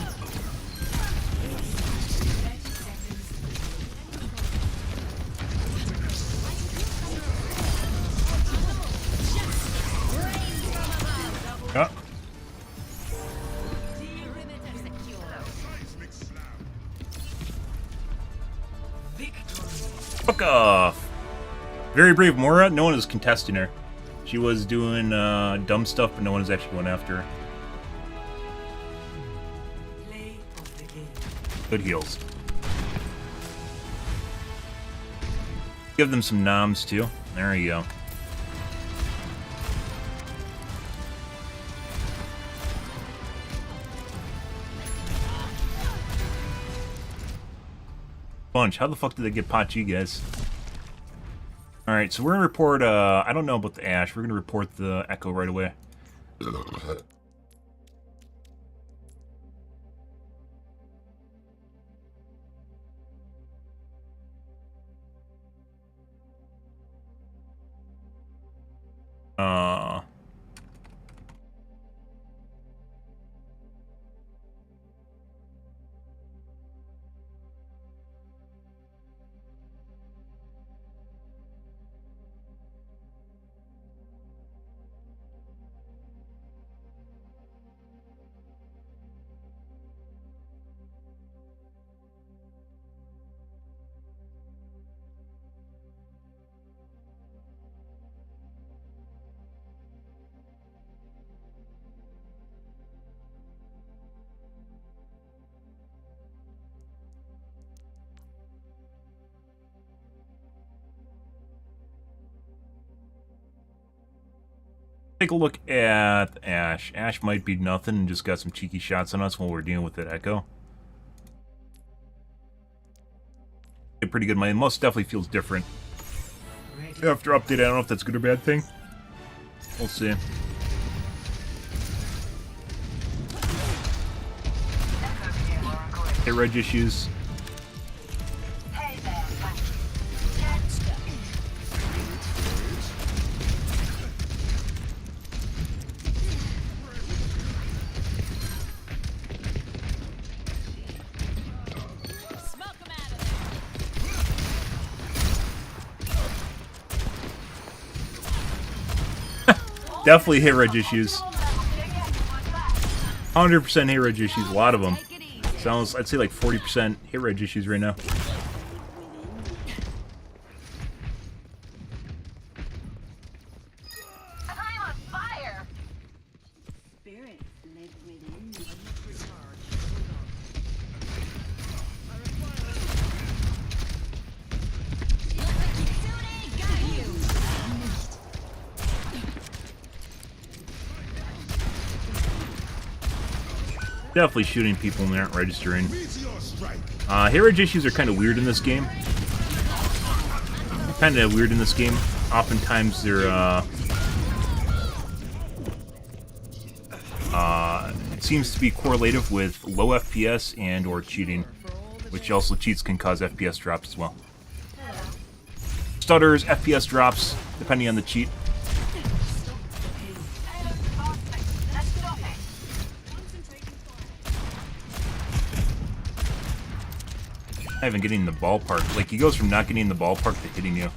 A: Fuck off. Very brave Mora. No one is contesting her. She was doing dumb stuff, but no one is actually going after her. Good heals. Give them some noms too. There you go. Bunch. How the fuck did they get Pachi, guys? Alright, so we're gonna report, I don't know about the Ash. We're gonna report the Echo right away. Take a look at Ash. Ash might be nothing and just got some cheeky shots on us while we're dealing with that Echo. Pretty good. My most definitely feels different. After update, I don't know if that's a good or bad thing. We'll see. Hit reg issues. Definitely hit reg issues. 100% hit reg issues. A lot of them. Sounds, I'd say like 40% hit reg issues right now. Definitely shooting people when they aren't registering. Hit reg issues are kind of weird in this game. Oftentimes they're it seems to be correlative with low FPS and or cheating, which also cheats can cause FPS drops as well. Stutters, FPS drops, depending on the cheat. Not even getting in the ballpark. Like, he goes from not getting in the ballpark to hitting you.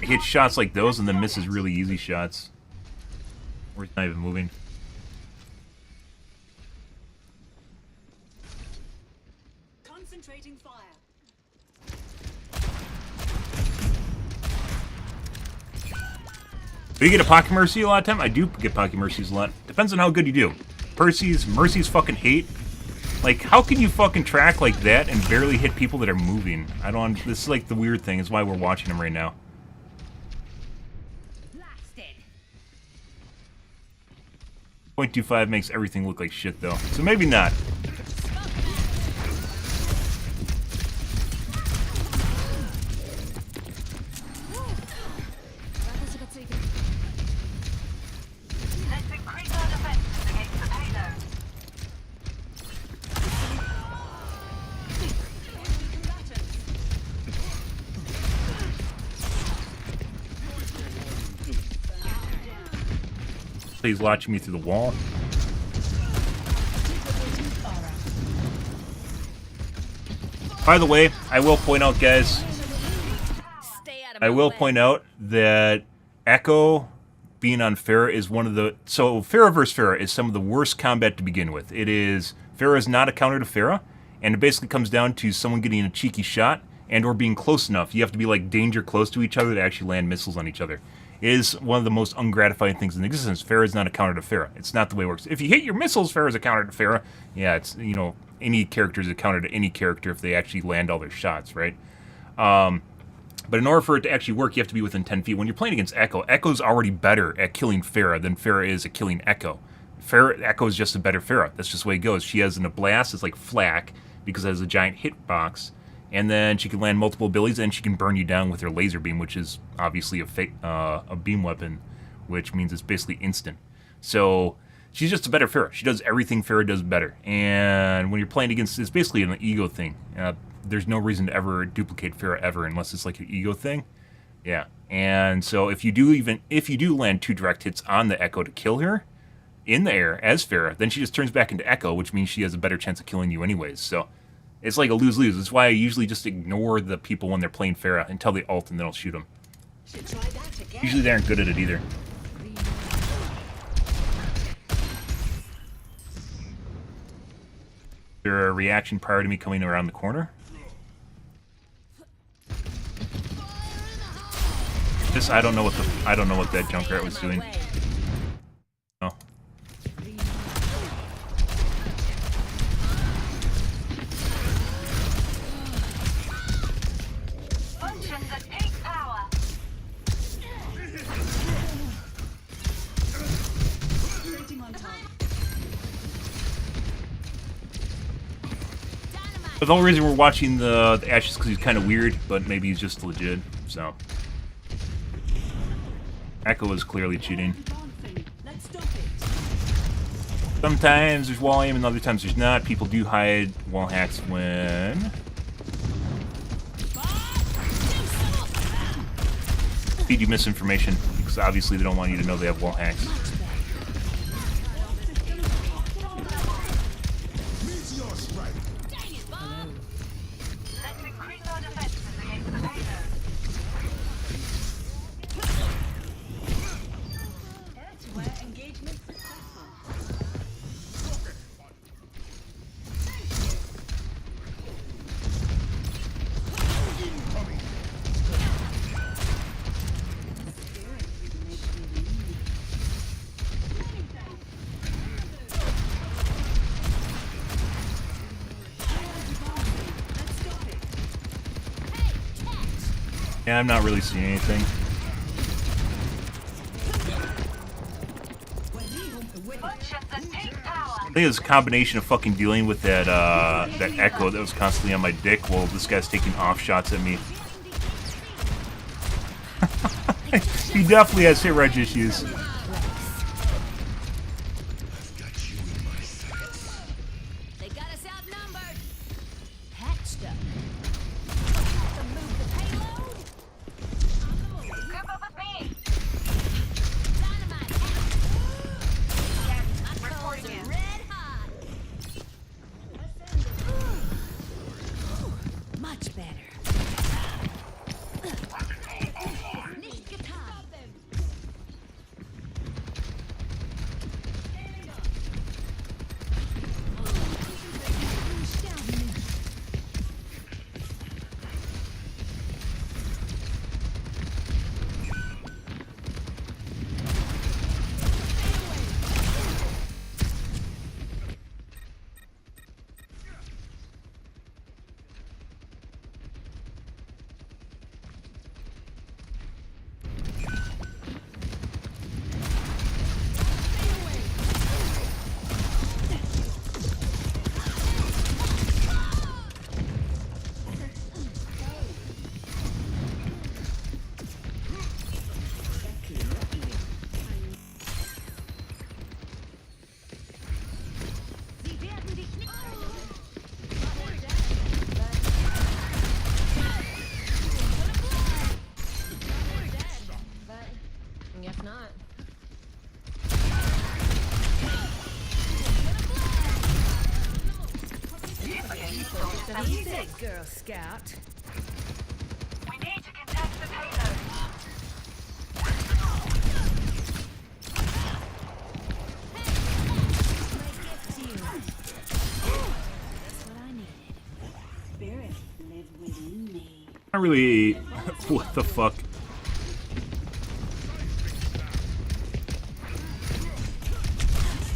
A: He hits shots like those and then misses really easy shots. Or he's not even moving.
P: Concentrating fire.
A: Do you get a Pocket Mercy a lot of time? I do get Pocket Mercies a lot. Depends on how good you do. Mercies fucking hate. Like, how can you fucking track like that and barely hit people that are moving? I don't. This is like the weird thing. Is why we're watching them right now. 0.25 makes everything look like shit though. So maybe not. He's watching me through the wall. By the way, I will point out, guys, I will point out that Echo being on Pharah is one of the... So Pharah versus Pharah is some of the worst combat to begin with. It is... Pharah is not a counter to Pharah, and it basically comes down to someone getting a cheeky shot and or being close enough. You have to be like danger close to each other to actually land missiles on each other. It is one of the most ungratifying things in existence. Pharah is not a counter to Pharah. It's not the way it works. If you hit your missiles, Pharah is a counter to Pharah. Yeah, it's, you know, any character is a counter to any character if they actually land all their shots, right? But in order for it to actually work, you have to be within 10 feet. When you're playing against Echo, Echo's already better at killing Pharah than Pharah is at killing Echo. Echo is just a better Pharah. That's just the way it goes. She has a blast that's like flak because it has a giant hitbox, and then she can land multiple abilities, and she can burn you down with her laser beam, which is obviously a beam weapon, which means it's basically instant. So she's just a better Pharah. She does everything Pharah does better. And when you're playing against, it's basically an ego thing. There's no reason to ever duplicate Pharah ever unless it's like an ego thing. Yeah. And so if you do land 2 direct hits on the Echo to kill her in the air as Pharah, then she just turns back into Echo, which means she has a better chance of killing you anyways. So it's like a lose-lose. That's why I usually just ignore the people when they're playing Pharah until they ult, and then I'll shoot them. Usually they aren't good at it either. Is there a reaction prior to me coming around the corner? This I don't know what that Junkrat was doing. Oh. But the only reason we're watching the Ashes is because he's kind of weird, but maybe he's just legit, so. Echo is clearly cheating. Sometimes there's wall aim and other times there's not. People do hide wall hacks when... feed you misinformation, because obviously they don't want you to know they have wall hacks. Yeah, I'm not really seeing anything. I think it's a combination of fucking dealing with that that Echo that was constantly on my dick while this guy's taking off shots at me. He definitely has hit reg issues.
P: Easy, Girl Scout.
O: We need to contest the payload.
A: Not really. What the fuck?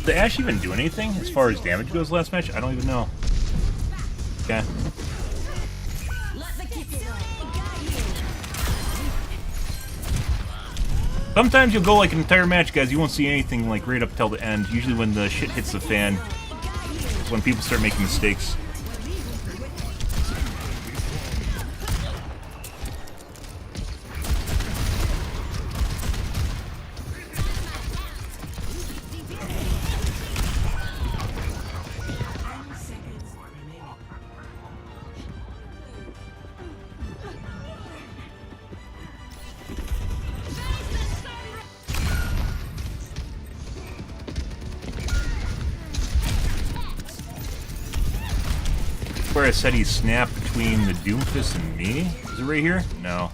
A: Did Ashe even do anything as far as damage goes last match? I don't even know. Okay. Sometimes you'll go like an entire match, guys. You won't see anything like right up till the end. Usually when the shit hits the fan, is when people start making mistakes. Where I said he snapped between the Doomfist and me? Is it right here? No.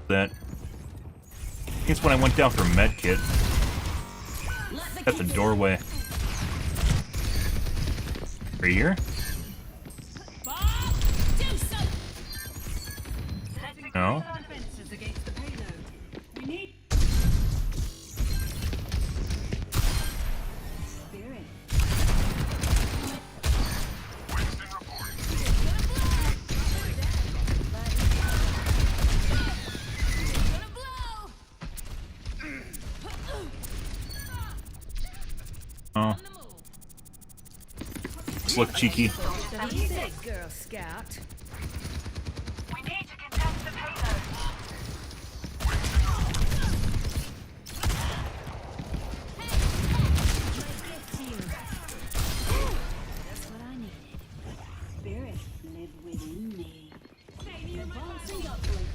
A: That. I think it's when I went down for a med kit. At the doorway. Right here? No. Oh. Let's look cheeky.
P: Girl Scout. We need to contest the payload. That's what I needed. Spirit live within me. Advancing upward.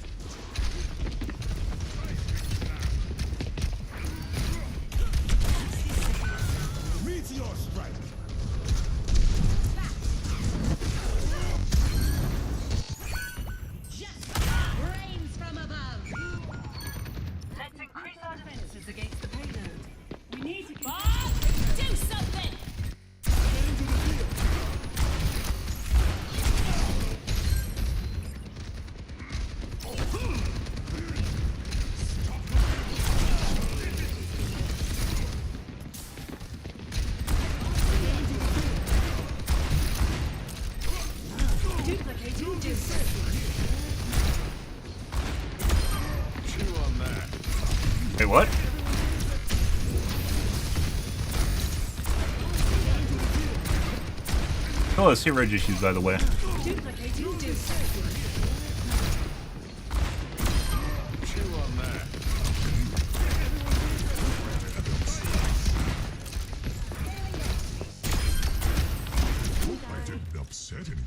M: Meteor strike.
P: Rains from above. Let's increase our defenses against the payload. We need to do something. Duplicating distance.
M: Chew on that.
A: Wait, what? Oh, let's hit reg issues, by the way.
P: Duplicating distance.
M: Chew on that.
Q: I didn't upset anyone.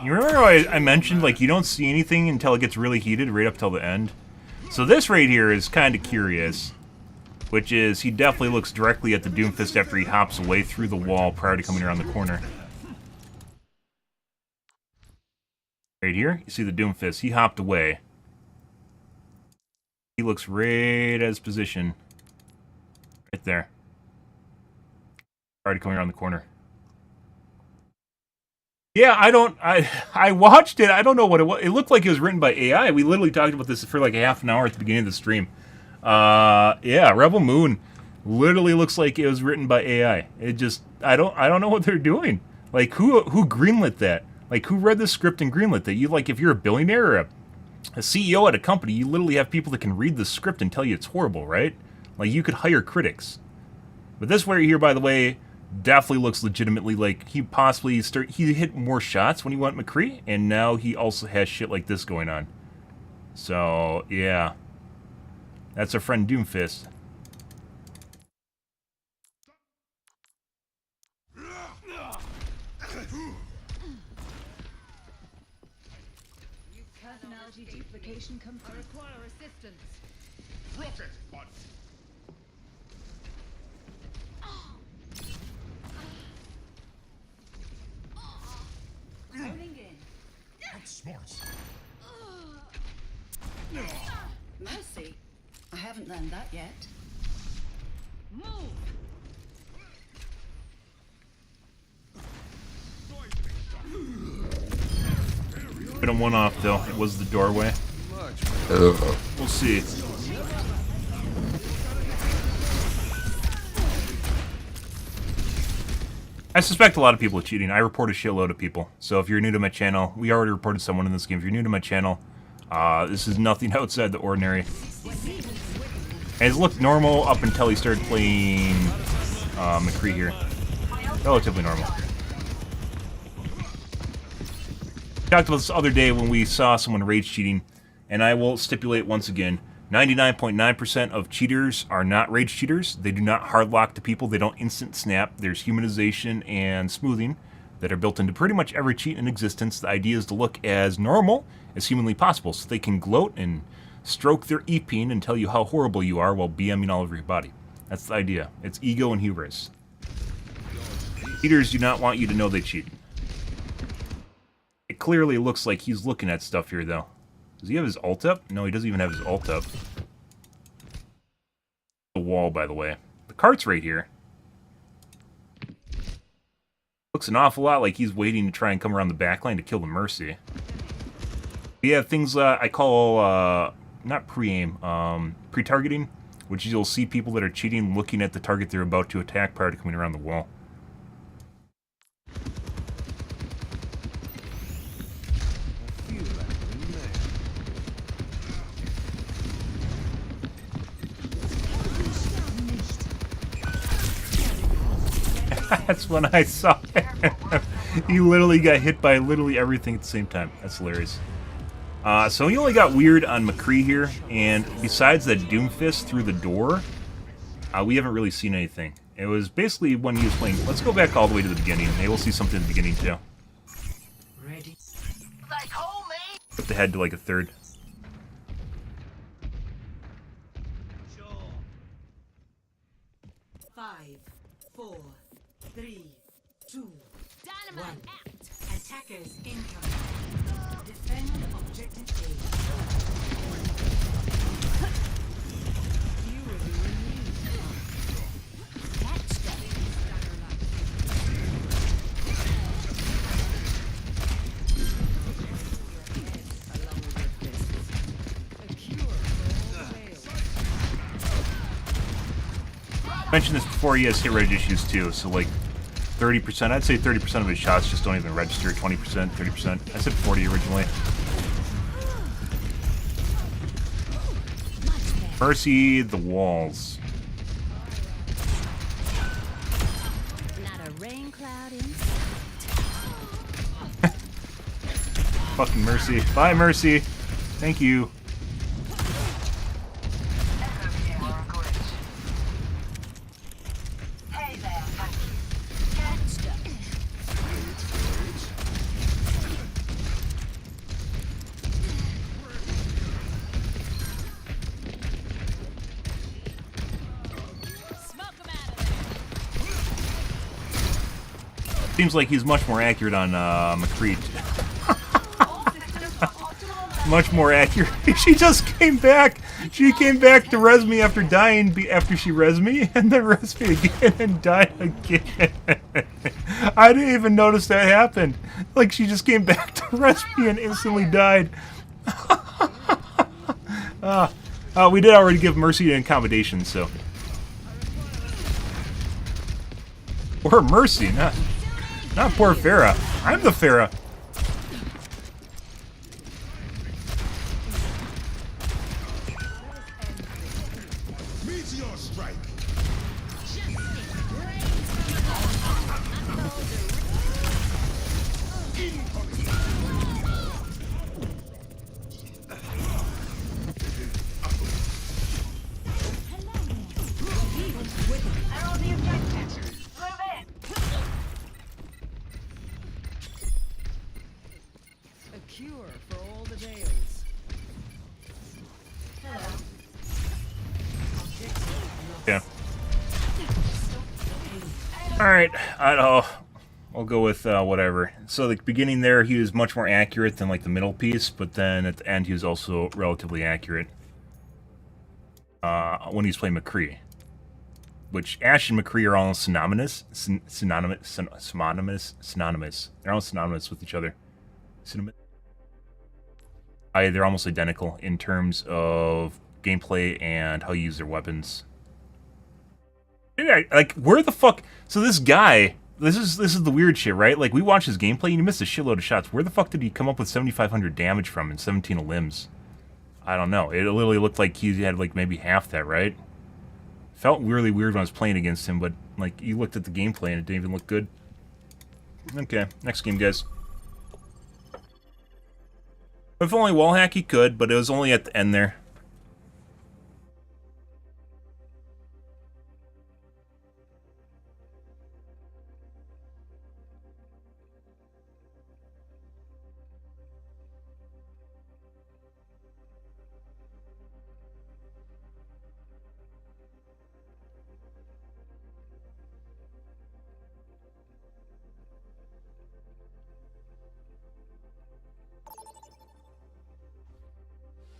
A: You remember how I mentioned, like, you don't see anything until it gets really heated, right up till the end? So this right here is kind of curious. Which is, he definitely looks directly at the Doomfist after he hops away through the wall prior to coming around the corner. Right here, you see the Doomfist. He hopped away. He looks right at his position. Right there. Prior to coming around the corner. Yeah, I watched it. I don't know what it was. It looked like it was written by AI. We literally talked about this for like a half an hour at the beginning of the stream. Yeah, RebelMoon literally looks like it was written by AI. It just, I don't know what they're doing. Like, who greenlit that? Like, who read the script and greenlit that? You, like, if you're a billionaire or a CEO at a company, you literally have people that can read the script and tell you it's horrible, right? Like, you could hire critics. But this right here, by the way, definitely looks legitimately like he possibly he hit more shots when he went McCree, and now he also has shit like this going on. So, yeah. That's our friend Doomfist.
P: Personality duplication comes. I require assistance.
M: Rocket punch.
P: Rolling in.
Q: That's smart.
P: Mercy. I haven't learned that yet. Move.
A: Been a one-off though. It was the doorway. We'll see. I suspect a lot of people are cheating. I report a shitload of people. So if you're new to my channel, we already reported someone in this game. If you're new to my channel, this is nothing outside the ordinary. And it's looked normal up until he started playing McCree here. Relatively normal. Talked about this other day when we saw someone rage cheating, and I will stipulate once again, 99.9% of cheaters are not rage cheaters. They do not hard lock to people. They don't instant snap. There's humanization and smoothing that are built into pretty much every cheat in existence. The idea is to look as normal as humanly possible so they can gloat and stroke their e-peen and tell you how horrible you are while BMing all over your body. That's the idea. It's ego and hubris. Cheaters do not want you to know they cheat. It clearly looks like he's looking at stuff here, though. Does he have his ult up? No, he doesn't even have his ult up. The wall, by the way. The cart's right here. Looks an awful lot like he's waiting to try and come around the backline to kill the Mercy. We have things I call, not pre-aim, pre-targeting, which you'll see people that are cheating looking at the target they're about to attack prior to coming around the wall. That's when I saw it. He literally got hit by literally everything at the same time. That's hilarious. So he only got weird on McCree here, and besides that Doomfist through the door, we haven't really seen anything. It was basically when he was playing. Let's go back all the way to the beginning. Maybe we'll see something at the beginning too.
B: Ready. Like home, mate.
A: Put the head to like a third.
P: Sure. 5, 4, 3, 2,
K: Dynamite out.
P: Attackers incoming. Defend objective A. You will be renewed.
K: Catch them.
A: I mentioned this before, he has hit rate issues too, so like 30%, I'd say 30% of his shots just don't even register, 20%, 30%. I said 40 originally. Mercy, the walls.
K: Not a rain cloud in.
A: Fucking Mercy. Bye, Mercy. Thank you. Seems like he's much more accurate on McCree. Much more accurate. She just came back. She came back to res me after dying, after she res me, and then res me again and died again. I didn't even notice that happened. Like, she just came back to res me and instantly died. We did already give Mercy an accommodation, so. Or Mercy, not poor Farah. I'm the Farah.
Q: Meteor strike.
P: Cure for all the Dales.
A: Yeah. Alright, I'll go with whatever. So the beginning there, he was much more accurate than like the middle piece, but then at the end he was also relatively accurate when he's playing McCree. Which Ash and McCree are all synonymous. Synonymous. They're all synonymous with each other. They're almost identical in terms of gameplay and how you use their weapons. Like, where the fuck... So this guy... This is the weird shit, right? Like, we watched his gameplay and he missed a shitload of shots. Where the fuck did he come up with 7,500 damage from and 17 limbs? I don't know. It literally looked like he had, like, maybe half that, right? Felt really weird when I was playing against him, but, like, you looked at the gameplay and it didn't even look good. Okay, next game, guys. If only wallhack, he could, but it was only at the end there.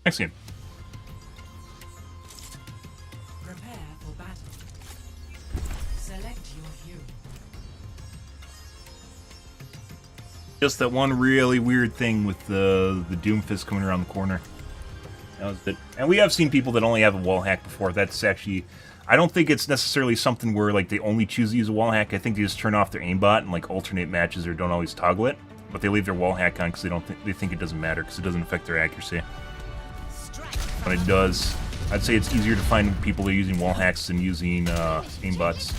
A: Next game.
P: Prepare for battle. Select your hero.
A: Just that one really weird thing with the Doomfist coming around the corner. That was it. And we have seen people that only have a wall hack before. That's actually... I don't think it's necessarily something where like they only choose to use a wall hack. I think they just turn off their aimbot and like alternate matches or don't always toggle it. But they leave their wall hack on because they think it doesn't matter because it doesn't affect their accuracy. But it does. I'd say it's easier to find people that are using wall hacks than using aimbots.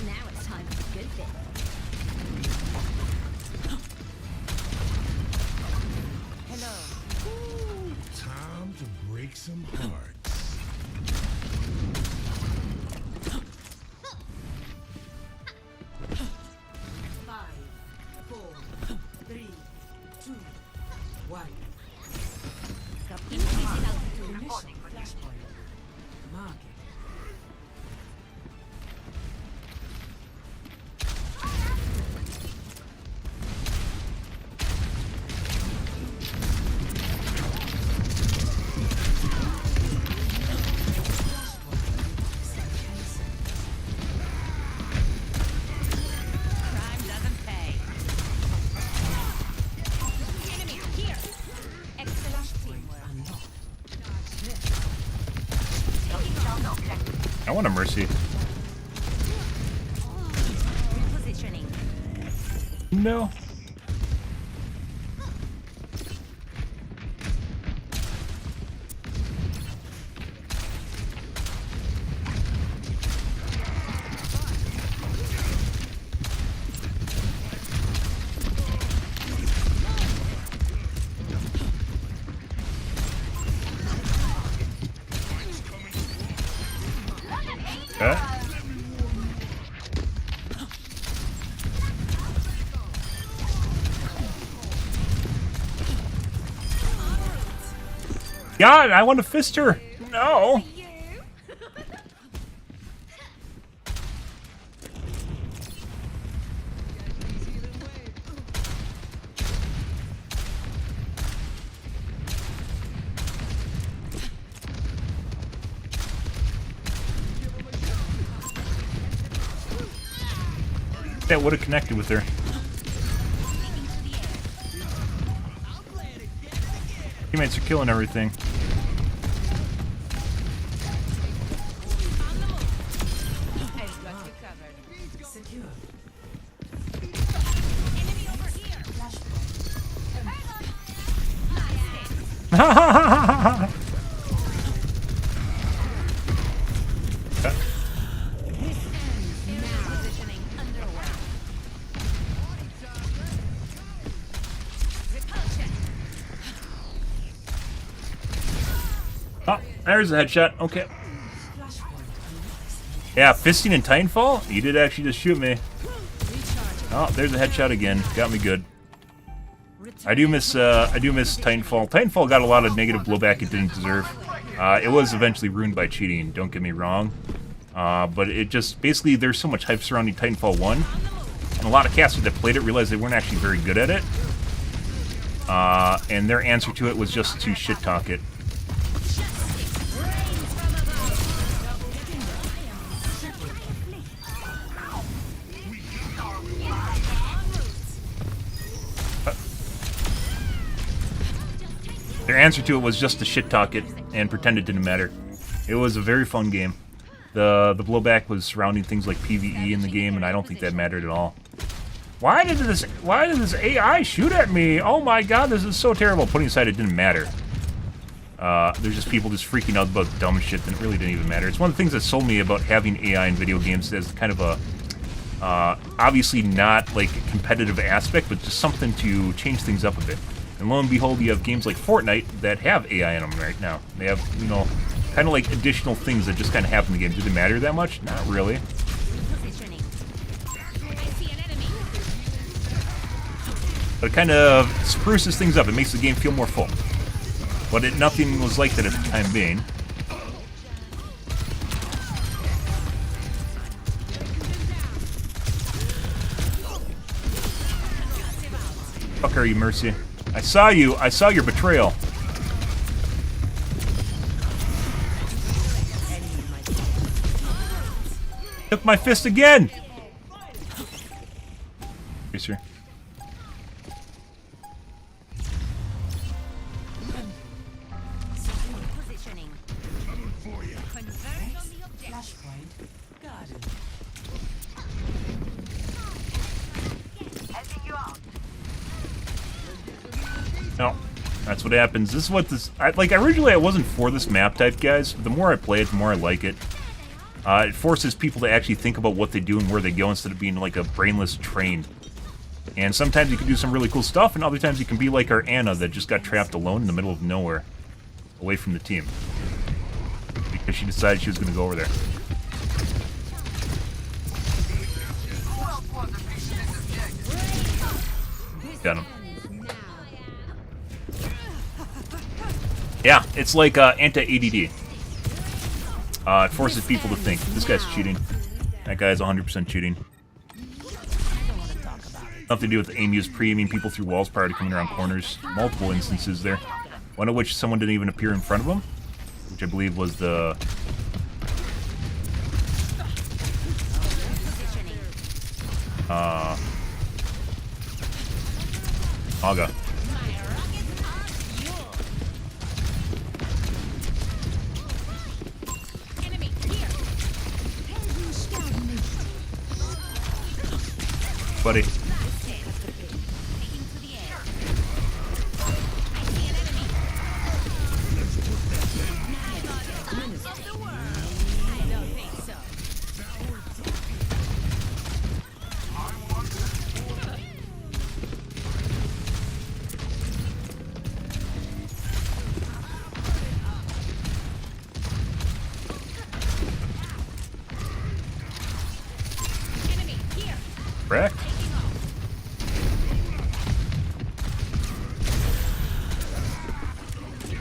O: Now it's time for the good bit.
P: Hello.
Q: Time to break some hearts.
P: 5, 4, 3, 2, 1. Market.
K: Crime doesn't pay. Enemy here. Excellent teamwork.
A: I want a mercy.
K: Repositioning.
A: No. Okay. God, I want to fist her. No. That would have connected with her. Teammates are killing everything.
K: I've got you covered.
P: Secure.
K: Enemy over here. Positioning underway. Repulsion.
A: Oh, there's a headshot. Okay. Yeah, fisting in Titanfall? You did actually just shoot me. Oh, there's a headshot again. Got me good. I do miss Titanfall. Titanfall got a lot of negative blowback it didn't deserve. It was eventually ruined by cheating, don't get me wrong. But it just, basically, there's so much hype surrounding Titanfall 1, and a lot of casters that played it realized they weren't actually very good at it. And their answer to it was just to shit-talk it. Their answer to it was just to shit talk it and pretend it didn't matter. It was a very fun game. The blowback was surrounding things like PvE in the game, and I don't think that mattered at all. Why did this AI shoot at me? Oh my god, this is so terrible. Putting aside it didn't matter. There's just people just freaking out about dumb shit that really didn't even matter. It's one of the things that sold me about having AI in video games as kind of a, obviously not like a competitive aspect, but just something to change things up a bit. And lo and behold, you have games like Fortnite that have AI in them right now. They have, you know, kind of like additional things that just kind of happen in the game. Do they matter that much? Not really. But it kind of spruces things up. It makes the game feel more full. But nothing was like that at the time being. Fuck are you, Mercy? I saw you. I saw your betrayal. Took my fist again. Sir. No, that's what happens. This is what this... like, originally I wasn't for this map type, guys. But the more I play it, the more I like it. It forces people to actually think about what they do and where they go instead of being like a brainless train. And sometimes you can do some really cool stuff, and other times you can be like our Anna that just got trapped alone in the middle of nowhere. Away from the team. Because she decided she was going to go over there. Got him. Yeah, it's like anti-ADD. It forces people to think. This guy's cheating. That guy's 100% cheating. Nothing to do with aim use pre-aiming people through walls prior to coming around corners. Multiple instances there. One of which someone didn't even appear in front of him. Which I believe was the... Aga. Buddy. Correct.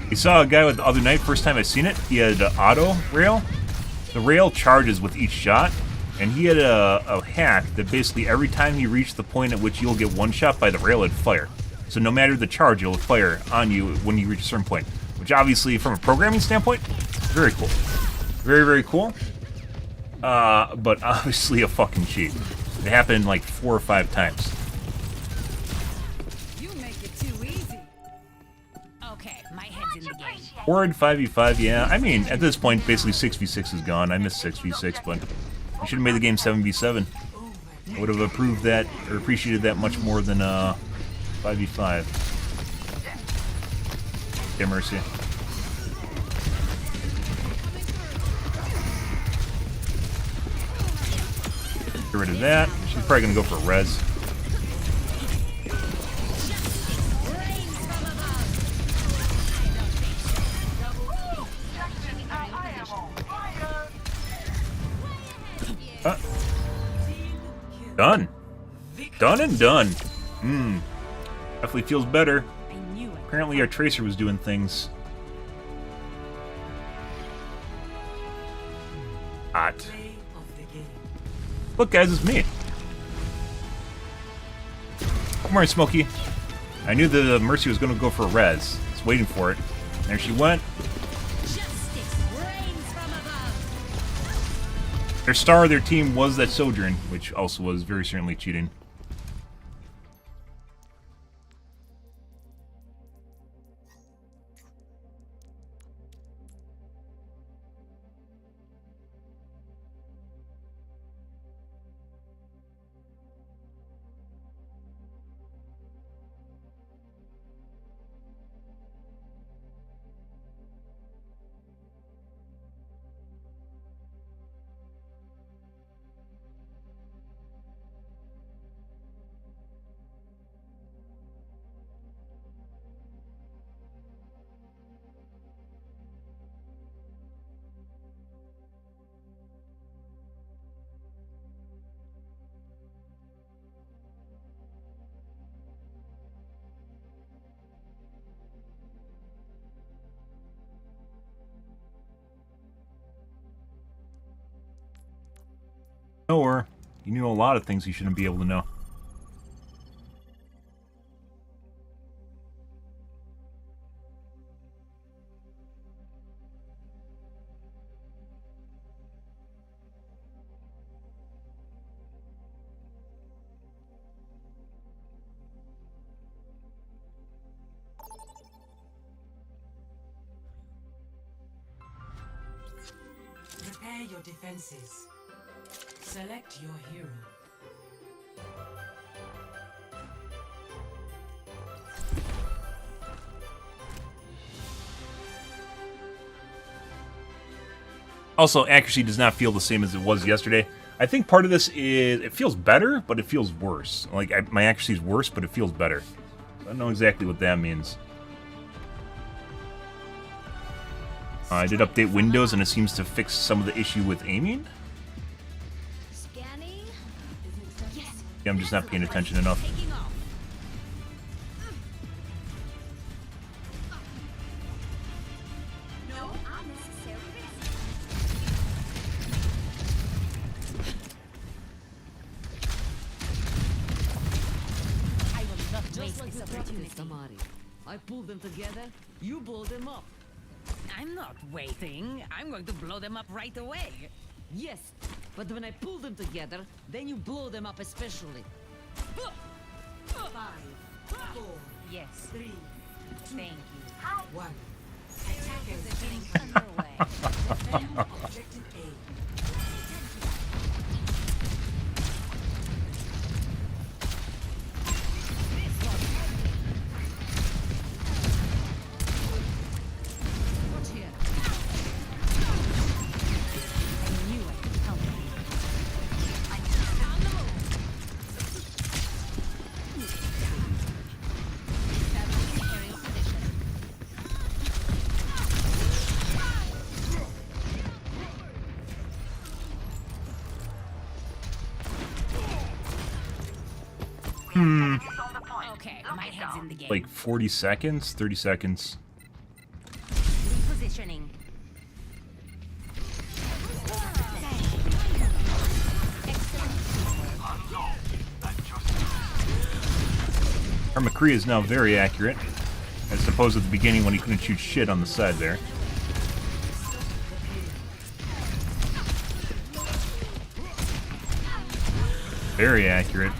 A: You saw a guy with the other night, first time I seen it, he had an auto rail. The rail charges with each shot, and he had a hack that basically every time you reach the point at which you'll get one shot by the rail, it'd fire. So no matter the charge, it'll fire on you when you reach a certain point. Which obviously, from a programming standpoint, very cool. Very, very cool. But obviously a fucking cheat. It happened like 4 or 5 times.
K: You make it too easy. Okay, my head's in the game.
A: Horrid 5v5, yeah. I mean, at this point, basically 6v6 is gone. I miss 6v6, but I should have made the game 7v7. I would have approved that, or appreciated that much more than 5v5. Yeah, Mercy. Get rid of that. She's probably gonna go for a res. Done. Done and done. Definitely feels better. Apparently our tracer was doing things. Hot. Look, guys, it's me. Come here, Smokey. I knew the Mercy was going to go for a res. I was waiting for it. There she went. Their star of their team was that Sojourn, which also was very certainly cheating. Or you know a lot of things you shouldn't be able to know.
R: Prepare your defenses. Select your hero.
A: Also, accuracy does not feel the same as it was yesterday. I think part of this is it feels better, but it feels worse. Like, my accuracy is worse, but it feels better. I don't know exactly what that means. I did update Windows, and it seems to fix some of the issue with aiming.
C: Scanning.
A: Yeah, I'm just not paying attention enough.
C: No unnecessary risk.
K: I will not waste
S: Just like
K: this
S: we practiced,
K: opportunity.
S: Amari. I pulled them together, you blow them up.
K: I'm not waiting. I'm going to blow them up right away.
S: Yes, but when I pull them together, then you blow them up especially.
R: 5, 4,
K: Yes.
R: 3, 2,
K: Thank you.
R: 1.
K: Positioning underway.
R: Defend objective A.
S: What's here?
K: I knew I could help you.
S: On the move.
K: Establishing aerial position. Okay, my head's in the game.
A: Like 40 seconds? 30 seconds.
K: Repositioning.
A: Our McCree is now very accurate, as opposed to the beginning when he couldn't shoot shit on the side there. Very accurate.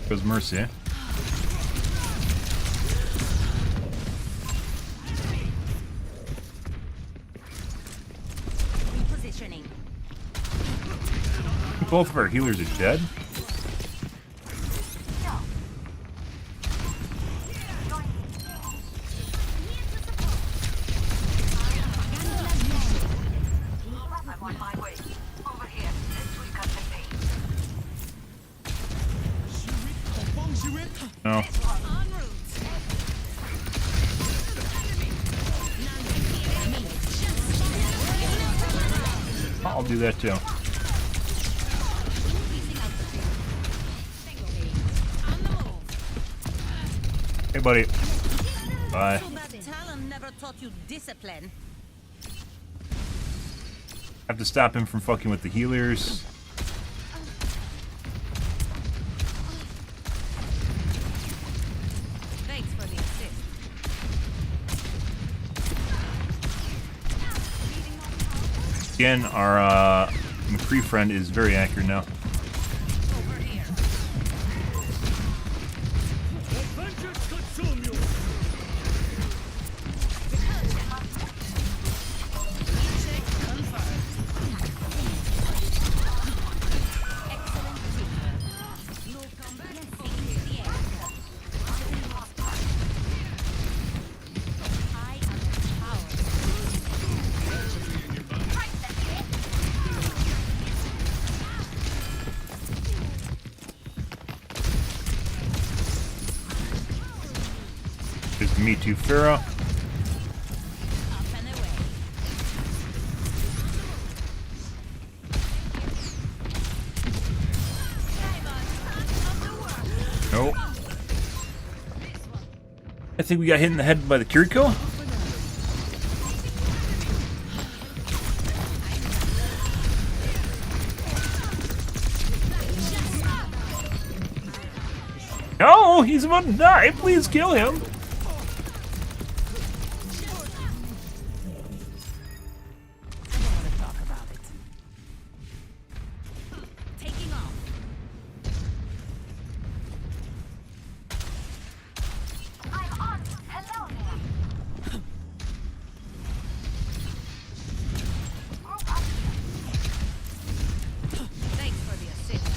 A: Goes Mercy.
K: Repositioning.
A: Both of our healers are dead.
P: I'm on my way. Over here. This will cut the pain.
A: No.
K: En route.
A: I'll do that too. Hey, buddy. Bye.
K: So that Talon never taught you discipline.
A: Have to stop him from fucking with the healers.
K: Thanks for the assist.
A: Again, our McCree friend is very accurate now.
K: Over here. Check confirmed. Excellent teamwork. No combat. Secure the air. I am empowered.
A: There's Me Too Pharaoh.
K: Up and away.
A: Oh. I think we got hit in the head by the Kiriko. No, he's about to die. Please kill him.
K: Taking off.
C: I'm on. Hello there.
K: Thanks for the assist.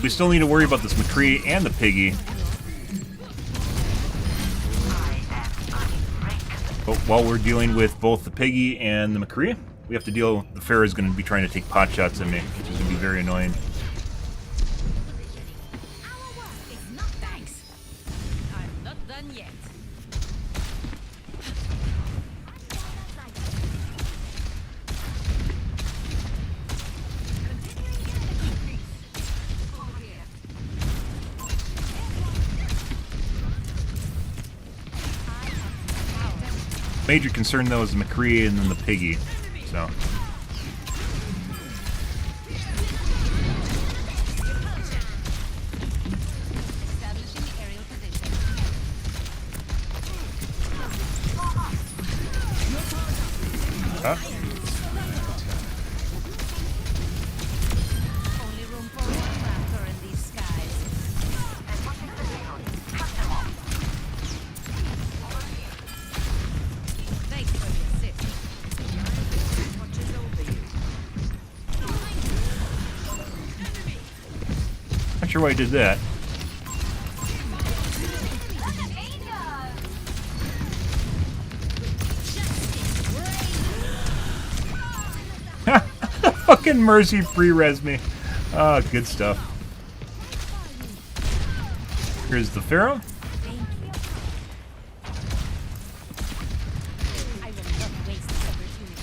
A: We still need to worry about this McCree and the Piggy. But while we're dealing with both the Piggy and the McCree, we have to deal. The Pharaoh is going to be trying to take pot shots at me, which is going to be very annoying.
K: Thanks. I'm not done yet.
A: Major concern though is the McCree and then the Piggy. So. Huh?
K: Only room for one raptor in these skies. Thanks for the assist. Watches over you.
A: Not sure why I did that. Fucking Mercy free-res me. Ah, good stuff. Here's the Pharaoh.
K: I will not waste this opportunity.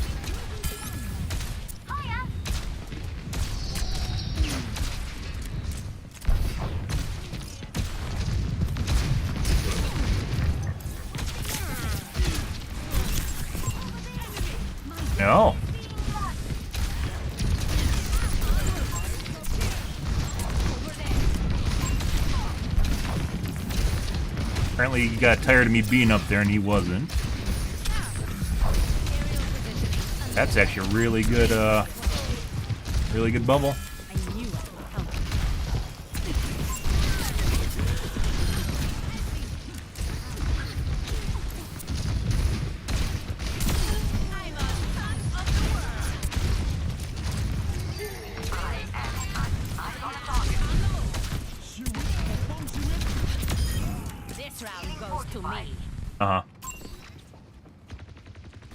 A: No. Apparently he got tired of me being up there and he wasn't. That's actually a really good bubble.
K: This round goes to me.
A: Uh-huh.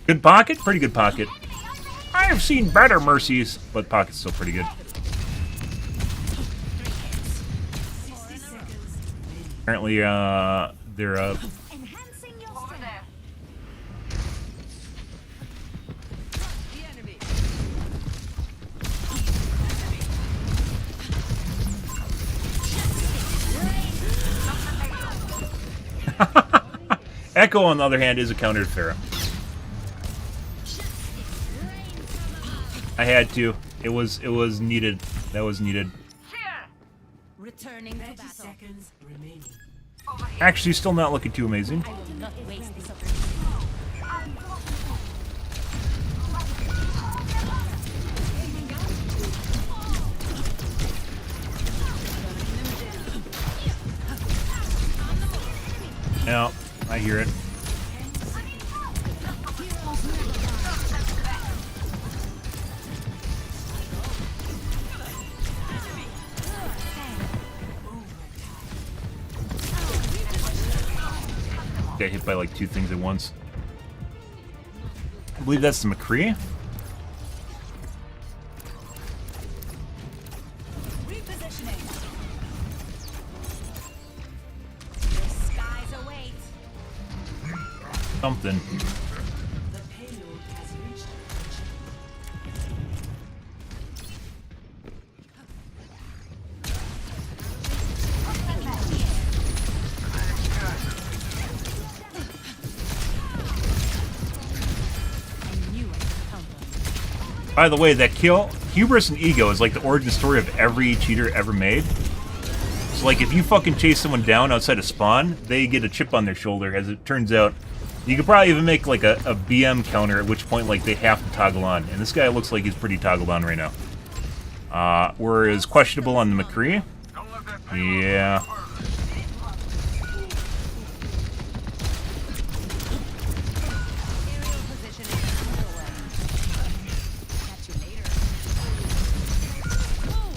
A: Good pocket? Pretty good pocket. I have seen better Mercies, but pocket's still pretty good. Apparently, they're, Echo, on the other hand, is a counter to Pharaoh. I had to. It was needed. That was needed.
K: Returning to battle.
R: Seconds remaining.
A: Actually, still not looking too amazing.
K: I will not waste this opportunity.
A: No, I hear it. Got hit by like two things at once. I believe that's the McCree. Something.
R: The payload has reached
A: By the way, that kill, hubris and ego is like the origin story of every cheater ever made. So like if you fucking chase someone down outside of spawn, they get a chip on their shoulder. As it turns out, you could probably even make like a BM counter, at which point like they have to toggle on. And this guy looks like he's pretty toggled on right now. Whereas questionable on the McCree. Yeah.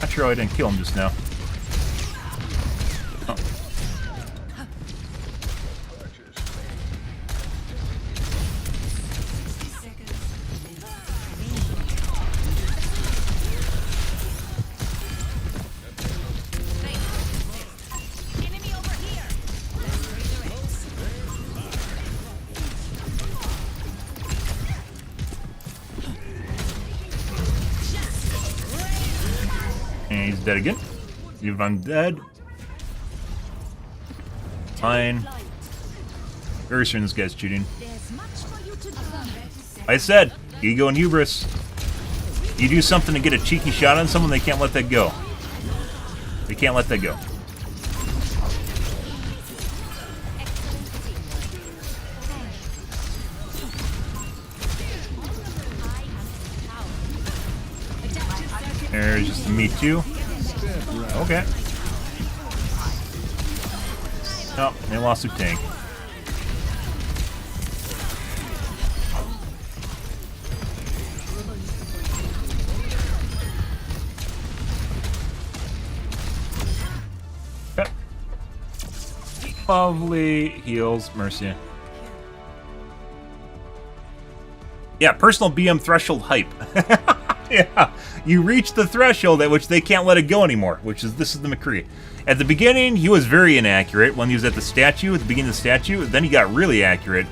A: Not sure I didn't kill him just now. Oh. And he's dead again. Even I'm dead. Fine. Very certain this guy's cheating. I said, ego and hubris. You do something to get a cheeky shot on someone, they can't let that go. They can't let that go. There's just a me too. Okay. Oh, they lost their tank. Okay. Lovely heals, mercy. Yeah, personal BM threshold hype. Yeah, you reach the threshold at which they can't let it go anymore, this is the McCree. At the beginning, he was very inaccurate when he was at the statue, at the beginning of the statue. Then he got really accurate,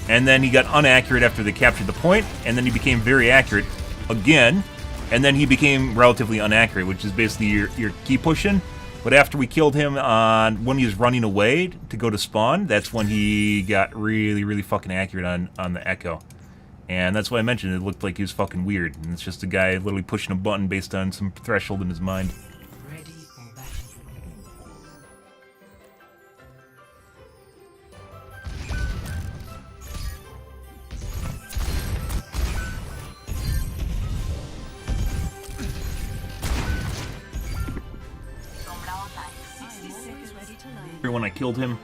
A: and then he got inaccurate after they captured the point, and then he became very accurate again, and then he became relatively inaccurate, which is basically your key pushing. But after we killed him when he was running away to go to spawn, that's when he got really, really fucking accurate on the echo. And that's why I mentioned it looked like he was fucking weird. And it's just a guy literally pushing a button based on some threshold in his mind.
R: Ready for battle.
A: When I killed him.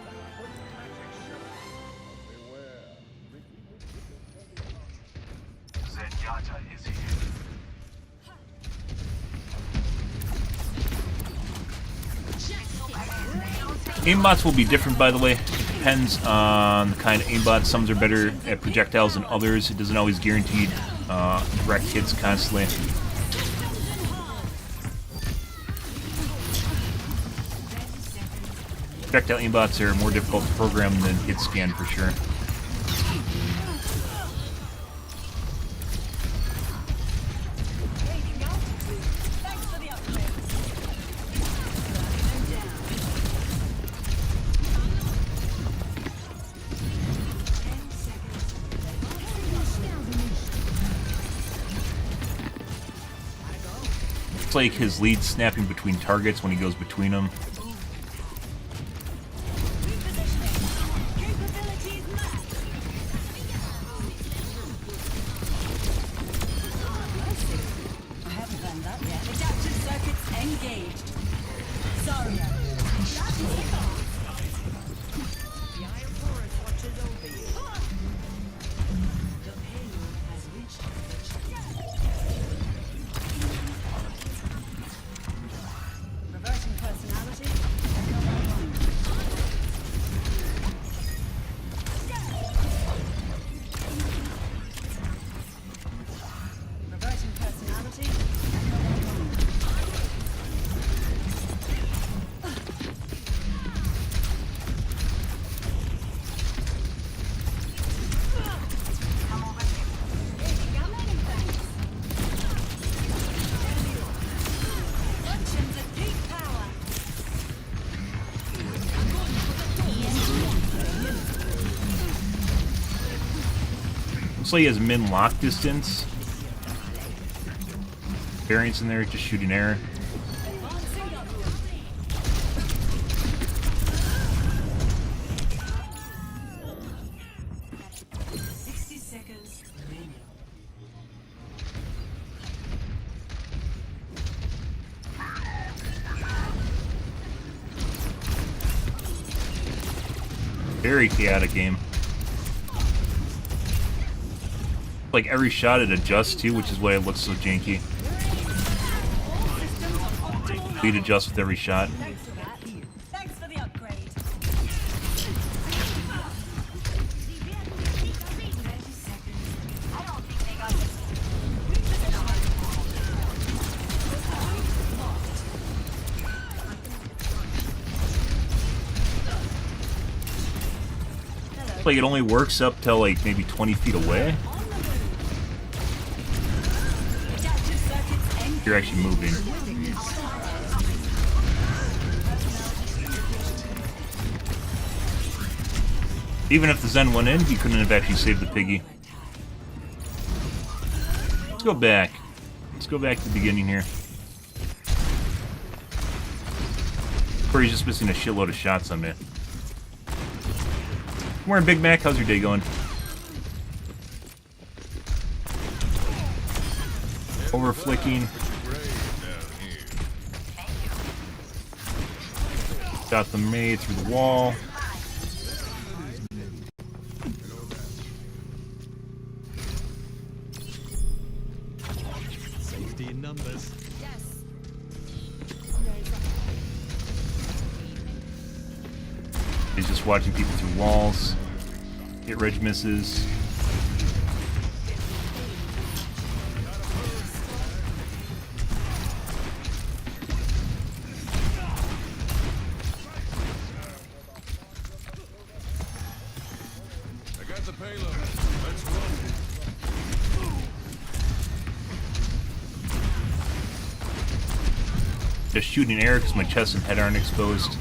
A: Aimbots will be different, by the way. It depends on the kind of aimbot. Some are better at projectiles than others. It doesn't always guarantee direct hits constantly. Projectile aimbots are more difficult to program than hit scan for sure. It's like his lead snapping between targets when he goes between them. Looks like he has min lock distance. Variants in there, just shooting air.
J: Very chaotic game. Like every shot it adjusts to, which is why it looks so janky. Speed adjusts with every shot.
P: Thanks for the upgrade.
J: Like it only works up till like maybe 20 feet away. You're actually moving. Even if the Zen went in, he couldn't have actually saved the piggy. Let's go back. Let's go back to the beginning here. Where he's just missing a shitload of shots on me. Morning, Big Mac. How's your day going? Over flicking. Got the maid through the wall.
T: Safety in numbers.
J: He's just watching people through walls. Hit ridge misses.
Q: I got the payload. Let's roll.
J: Just shooting air because my chest and head aren't exposed.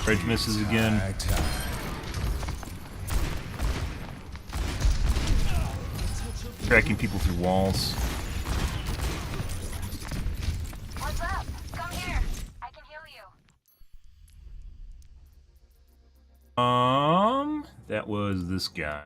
J: Ridge misses again. Tracking people through walls.
C: What's up? Come here. I can heal you.
J: That was this guy.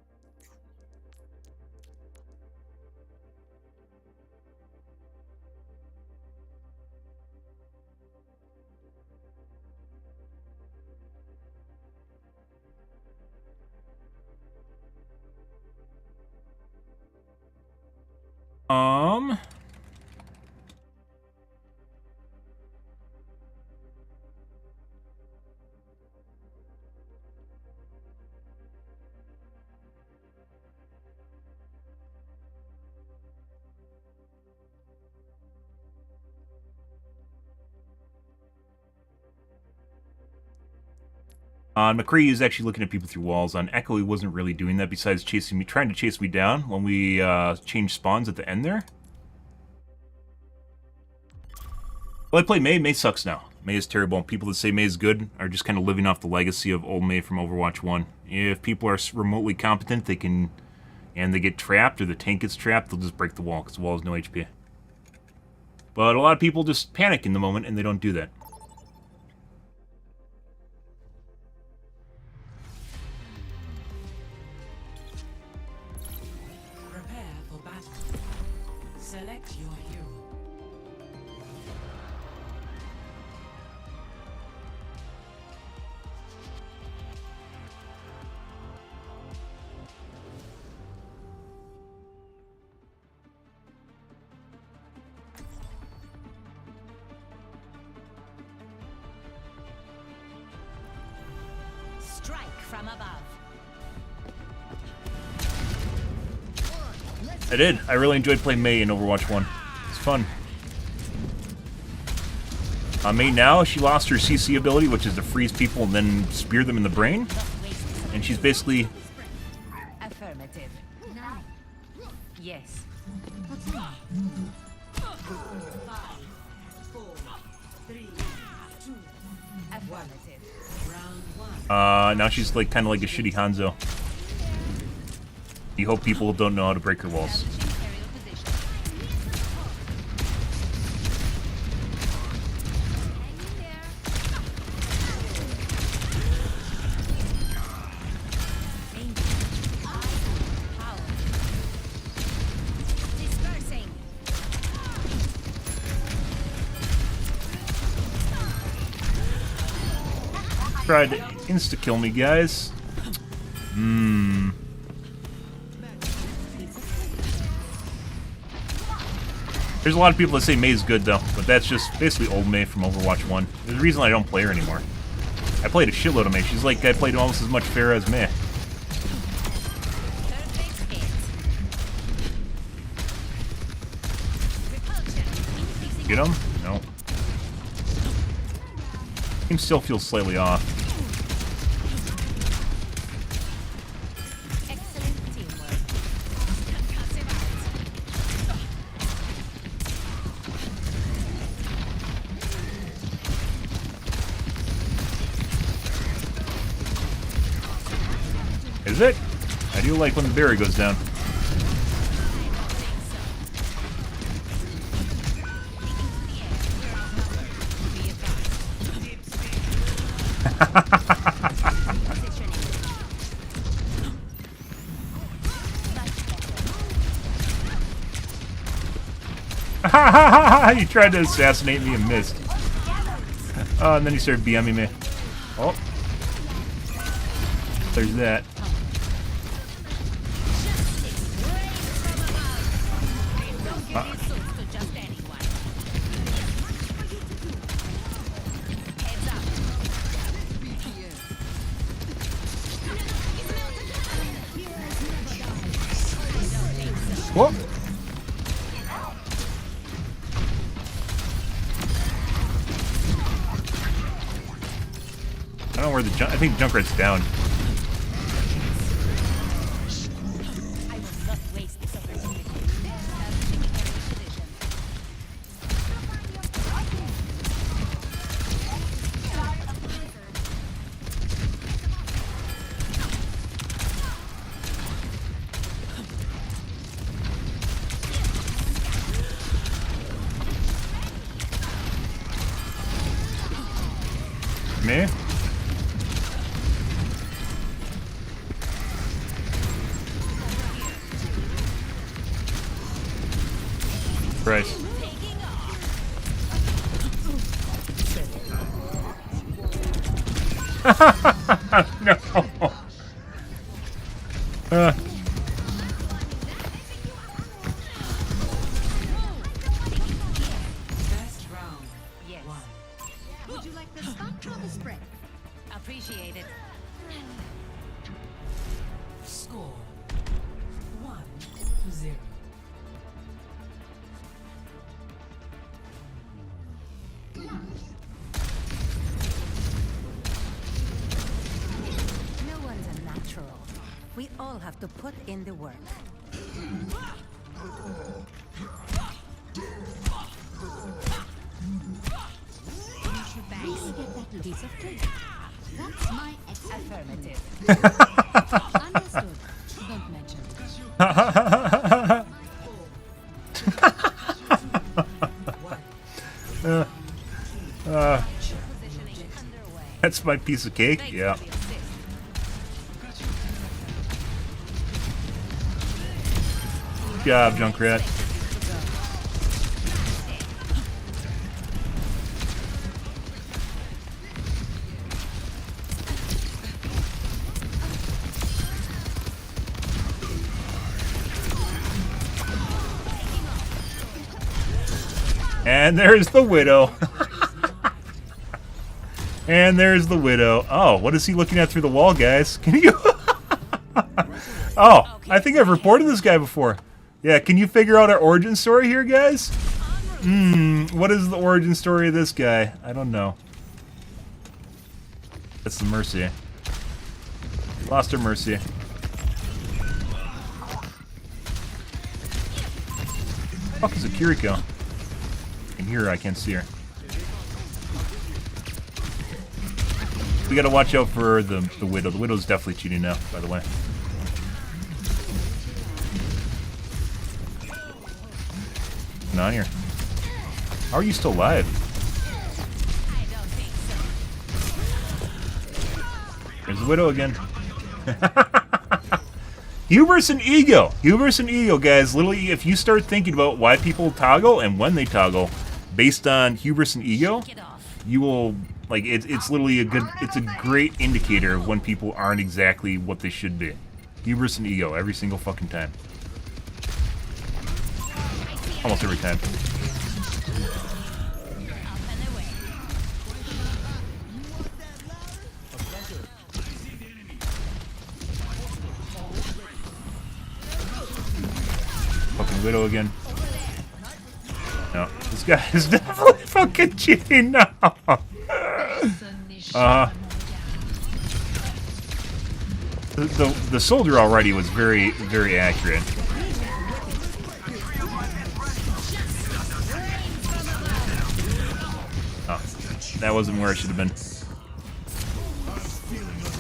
J: On McCree is actually looking at people through walls. On Echo, he wasn't really doing that besides chasing me, trying to chase me down when we changed spawns at the end there. Well, I play Mei. Mei sucks now. Mei is terrible. People that say Mei is good are just kind of living off the legacy of old Mei from Overwatch 1. If people are remotely competent, they can, and they get trapped or the tank gets trapped, they'll just break the wall because the wall has no HP. But a lot of people just panic in the moment and they don't do that.
R: Select your hero.
K: Strike from above.
J: I did. I really enjoyed playing Mei in Overwatch 1. It's fun. Mei now, she lost her CC ability, which is to freeze people and then spear them in the brain. And she's basically...
S: Affirmative. Yes.
J: now she's like kind of like a shitty Hanzo. You hope people don't know how to break her walls. tried to insta-kill me, guys. There's a lot of people that say May's good, though, but that's just basically old May from Overwatch 1. There's a reason I don't play her anymore. I played a shitload of May. She's like, I played almost as much Pharah as May. Get him? No. Game still feels slightly off. Is it? I do like when the berry goes down. You tried to assassinate me and missed. Oh, and then you started BMing me. Oh. There's that. Whoop. I don't know where the junk. I think Junkrat's down. Me? Christ. No.
K: Best round. Yes. Would you like the stock or the spread? Appreciate it.
R: Score 1-0.
T: No one's a natural. We all have to put in the work.
O: Piece of cake. That's my affirmative. Understood. Don't mention
J: That's my piece of cake? Yeah. Good job, Junkrat. And there's the Widow. And there's the Widow. Oh, what is he looking at through the wall, guys? Can you... Oh, I think I've reported this guy before. Yeah, can you figure out our origin story here, guys? What is the origin story of this guy? I don't know. That's the Mercy. Lost her Mercy. Fuck is a Kiriko? I can hear her, I can't see her. We gotta watch out for the Widow. The Widow's definitely cheating now, by the way. What's going on here? How are you still alive? There's the Widow again. Hubris and ego. Hubris and ego, guys. Literally, if you start thinking about why people toggle and when they toggle based on hubris and ego, you will, like, it's literally it's a great indicator of when people aren't exactly what they should be. Hubris and ego every single fucking time. Almost every time. Fucking Widow again. No, this guy is definitely fucking cheating now. The soldier already was very, very accurate. Oh, that wasn't where I should have been.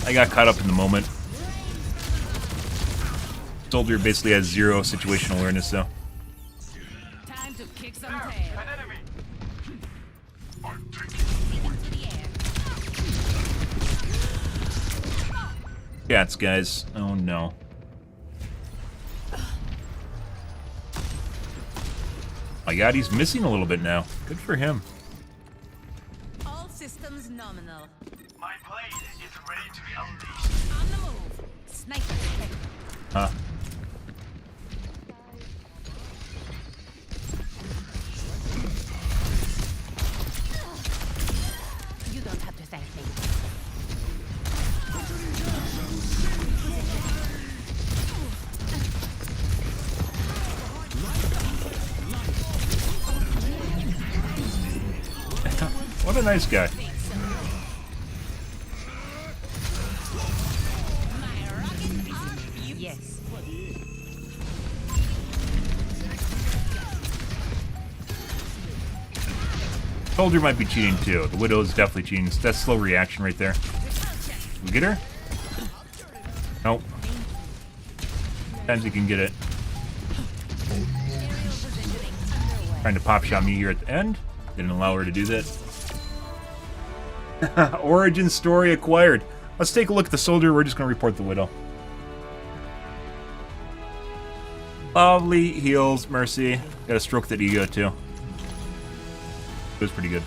J: I got caught up in the moment. Soldier basically has zero situational awareness, though.
K: Time to kick some tail.
J: Cats, guys. Oh no. My god, he's missing a little bit now. Good for him.
K: All systems nominal.
M: My blade is ready to be unleashed.
K: On the move. Sniper detected.
J: Huh.
K: You don't have to thank me.
J: What a nice guy.
K: Yes.
J: Soldier might be cheating too. The Widow is definitely cheating. That's slow reaction right there. We get her? Nope. Sometimes you can get it. Trying to pop shot me here at the end. Didn't allow her to do that. Origin story acquired. Let's take a look at the soldier. We're just going to report the Widow. Lovely heals, Mercy. Got to stroke that ego too. It was pretty good.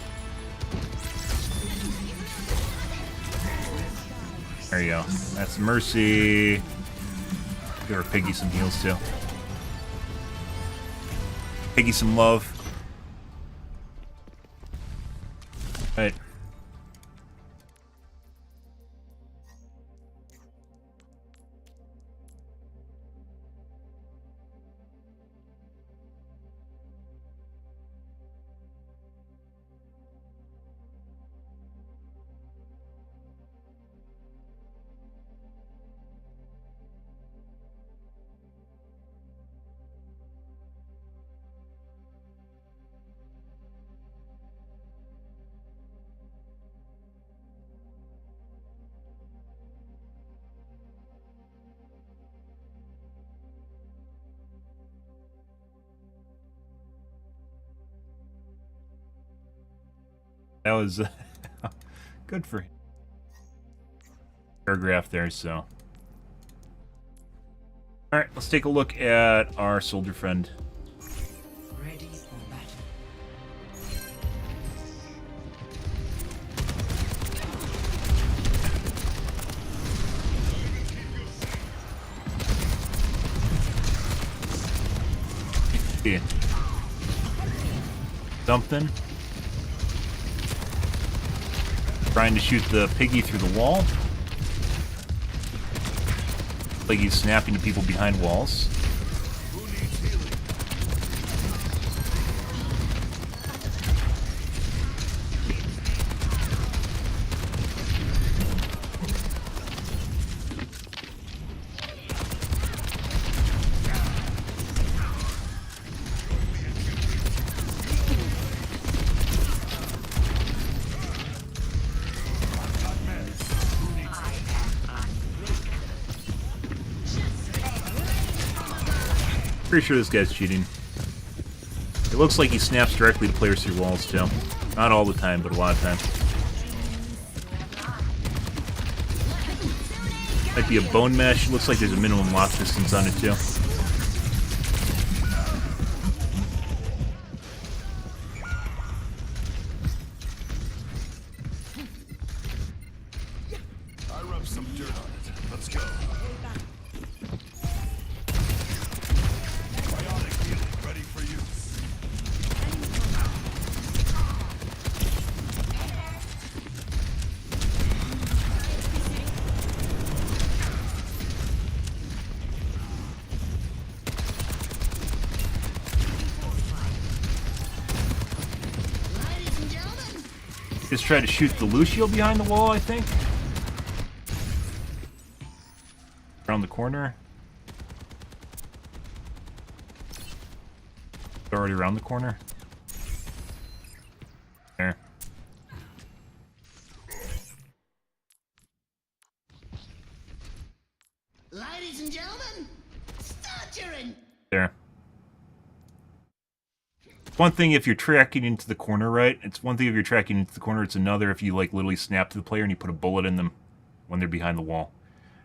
J: There you go. That's Mercy. Give her Piggy some heals too. Piggy some love. Right. That was good for him. Paragraph there, so. Alright, let's take a look at our soldier friend.
R: Ready for battle.
J: Yeah. Something. Trying to shoot the piggy through the wall. Like he's snapping to people behind walls. Pretty sure this guy's cheating. It looks like he snaps directly to players through walls, too. Not all the time, but a lot of times. Might be a bone mesh. Looks like there's a minimum lock distance on it, too. Just try to shoot the Lucio behind the wall, I think. Around the corner. Already around the corner. There.
B: Ladies and gentlemen, start cheering.
J: There. One thing if you're tracking into the corner, right? It's one thing if you're tracking into the corner, it's another if you like literally snap to the player and you put a bullet in them when they're behind the wall.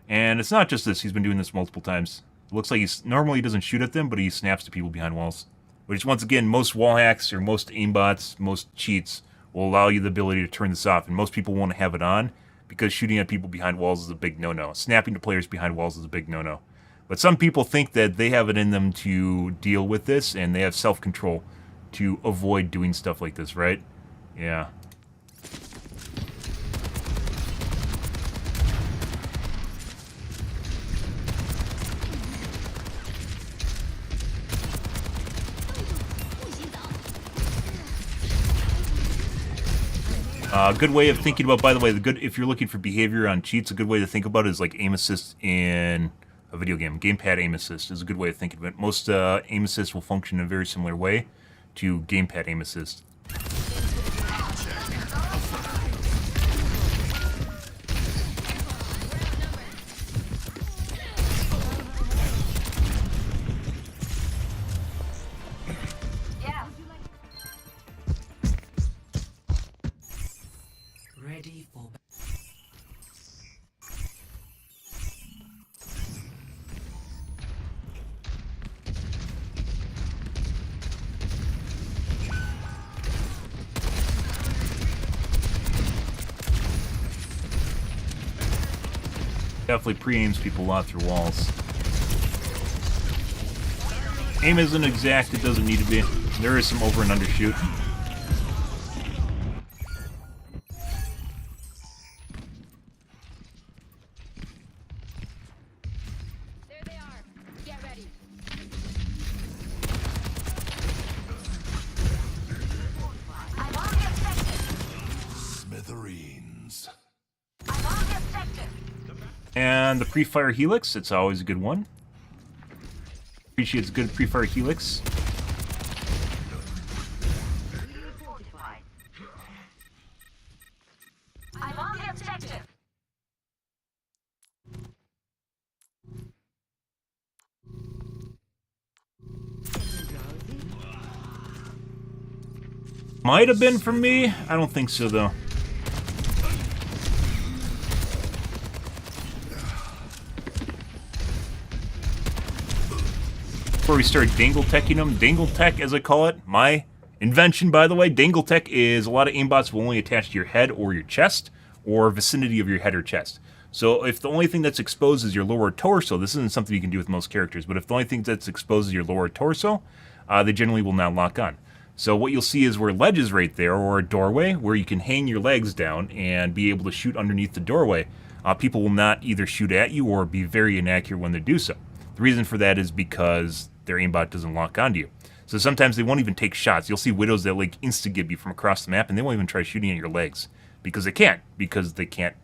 J: And it's not just this, he's been doing this multiple times. It looks like he's normally he doesn't shoot at them, but he snaps to people behind walls. Which once again, most wall hacks or most aimbots, most cheats will allow you the ability to turn this off, and most people won't have it on because shooting at people behind walls is a big no-no. Snapping to players behind walls is a big no-no. But some people think that they have it in them to deal with this, and they have self-control to avoid doing stuff like this, right? Yeah. A good way of thinking about, by the way, if you're looking for behavior on cheats, a good way to think about it is like aim assist in a video game. Gamepad aim assist is a good way of thinking of it. Most aim assists will function in a very similar way to gamepad aim assist.
R: Ready for
J: Definitely pre-aims people a lot through walls. Aim isn't exact, it doesn't need to be. There is some over and undershoot.
C: There they are. Get ready.
B: I'm on the objective.
Q: Smithereens.
B: I'm on the objective.
J: And the pre-fire helix, it's always a good one. Appreciates a good pre-fire helix.
B: I'm on the objective.
J: Might have been from me. I don't think so, though. Before we start dangle-teching them, dangle-tech, as I call it, my invention, by the way, dangle-tech is a lot of aimbots will only attach to your head or your chest, or vicinity of your head or chest. So if the only thing that's exposed is your lower torso, this isn't something you can do with most characters, but if the only thing that's exposed is your lower torso, they generally will not lock on. So what you'll see is where ledge is right there, or a doorway, where you can hang your legs down and be able to shoot underneath the doorway. People will not either shoot at you or be very inaccurate when they do so. The reason for that is because their aimbot doesn't lock onto you. So sometimes they won't even take shots. You'll see widows that like insta-gib you from across the map, and they won't even try shooting at your legs. Because they can't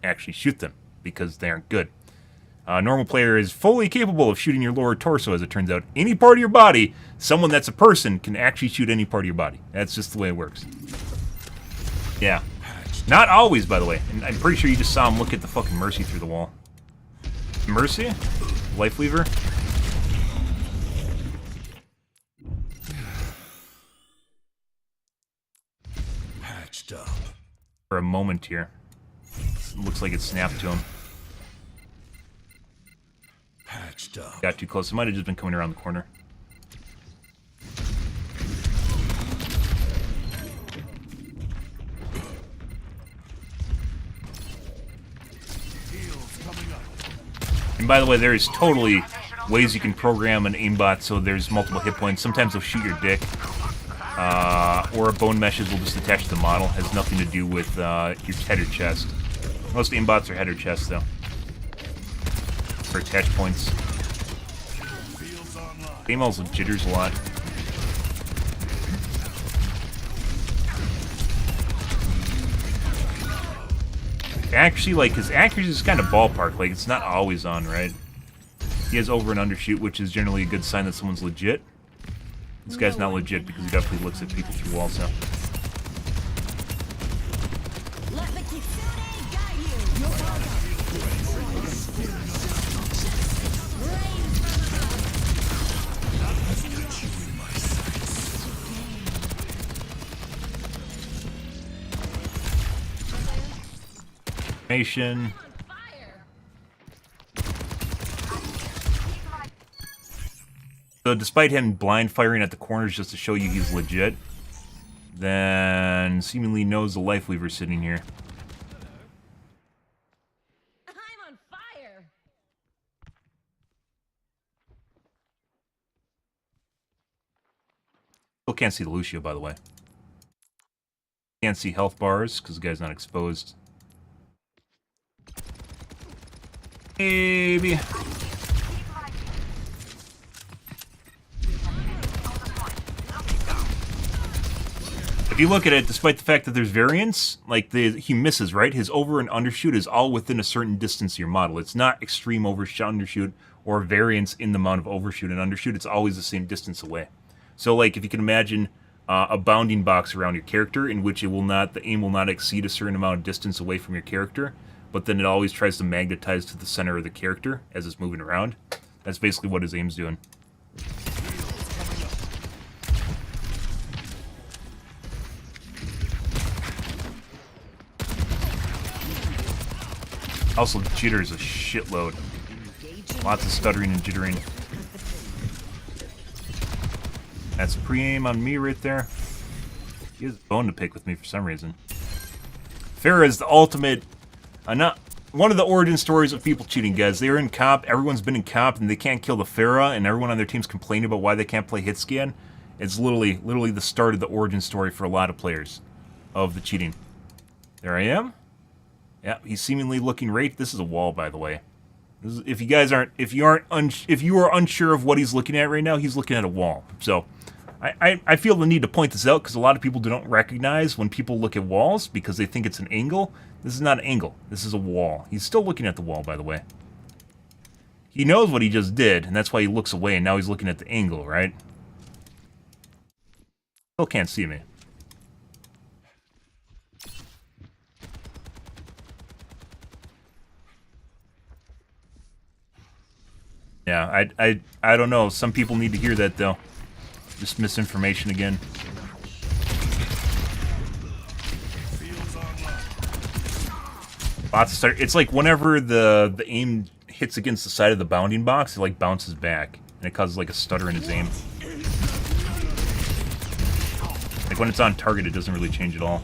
J: actually shoot them, because they aren't good. A normal player is fully capable of shooting your lower torso, as it turns out. Any part of your body, someone that's a person can actually shoot any part of your body. That's just the way it works. Yeah. Not always, by the way. And I'm pretty sure you just saw him look at the fucking Mercy through the wall. Mercy? Life Lever?
Q: Patched up.
J: For a moment here. It looks like it snapped to him.
Q: Patched up.
J: Got too close. It might have just been coming around the corner. And by the way, there is totally ways you can program an aimbot so there's multiple hit points. Sometimes they'll shoot your dick. Or bone meshes will just attach to the model. Has nothing to do with your head or chest. Most aimbots are head or chest, though. For attach points. Game also jitters a lot.
A: Actually, like, his accuracy is kind of ballpark. Like, it's not always on, right? He has over and undershoot, which is generally a good sign that someone's legit. This guy's not legit because he definitely looks at people through walls now. Information. So despite him blind firing at the corners just to show you he's legit, then seemingly knows the life weaver sitting here.
S: I'm on fire.
A: Still can't see the Lucio, by the way. Can't see health bars because the guy's not exposed. Maybe. If you look at it, despite the fact that there's variance, like he misses, right? His over and undershoot is all within a certain distance of your model. It's not extreme overshoot, undershoot, or variance in the amount of overshoot and undershoot. It's always the same distance away. So, like, if you can imagine a bounding box around your character in which the aim will not exceed a certain amount of distance away from your character, but then it always tries to magnetize to the center of the character as it's moving around. That's basically what his aim's doing. Also, jitter is a shitload. Lots of stuttering and jittering. That's pre-aim on me right there. He has a bone to pick with me for some reason. Farah is the ultimate... one of the origin stories of people cheating, guys. They were in comp, everyone's been in comp, and they can't kill the Farah, and everyone on their team's complaining about why they can't play hit scan. It's literally the start of the origin story for a lot of players of the cheating. There I am. Yeah, he's seemingly looking right. This is a wall, by the way. If you are unsure of what he's looking at right now, he's looking at a wall. So, I feel the need to point this out because a lot of people don't recognize when people look at walls because they think it's an angle. This is not an angle. This is a wall. He's still looking at the wall, by the way. He knows what he just did, and that's why he looks away, and now he's looking at the angle, right? Still can't see me. Yeah, I don't know. Some people need to hear that, though. Just misinformation again. Lots of stutter. It's like whenever the aim hits against the side of the bounding box, it like bounces back, and it causes like a stutter in his aim. Like when it's on target, it doesn't really change at all.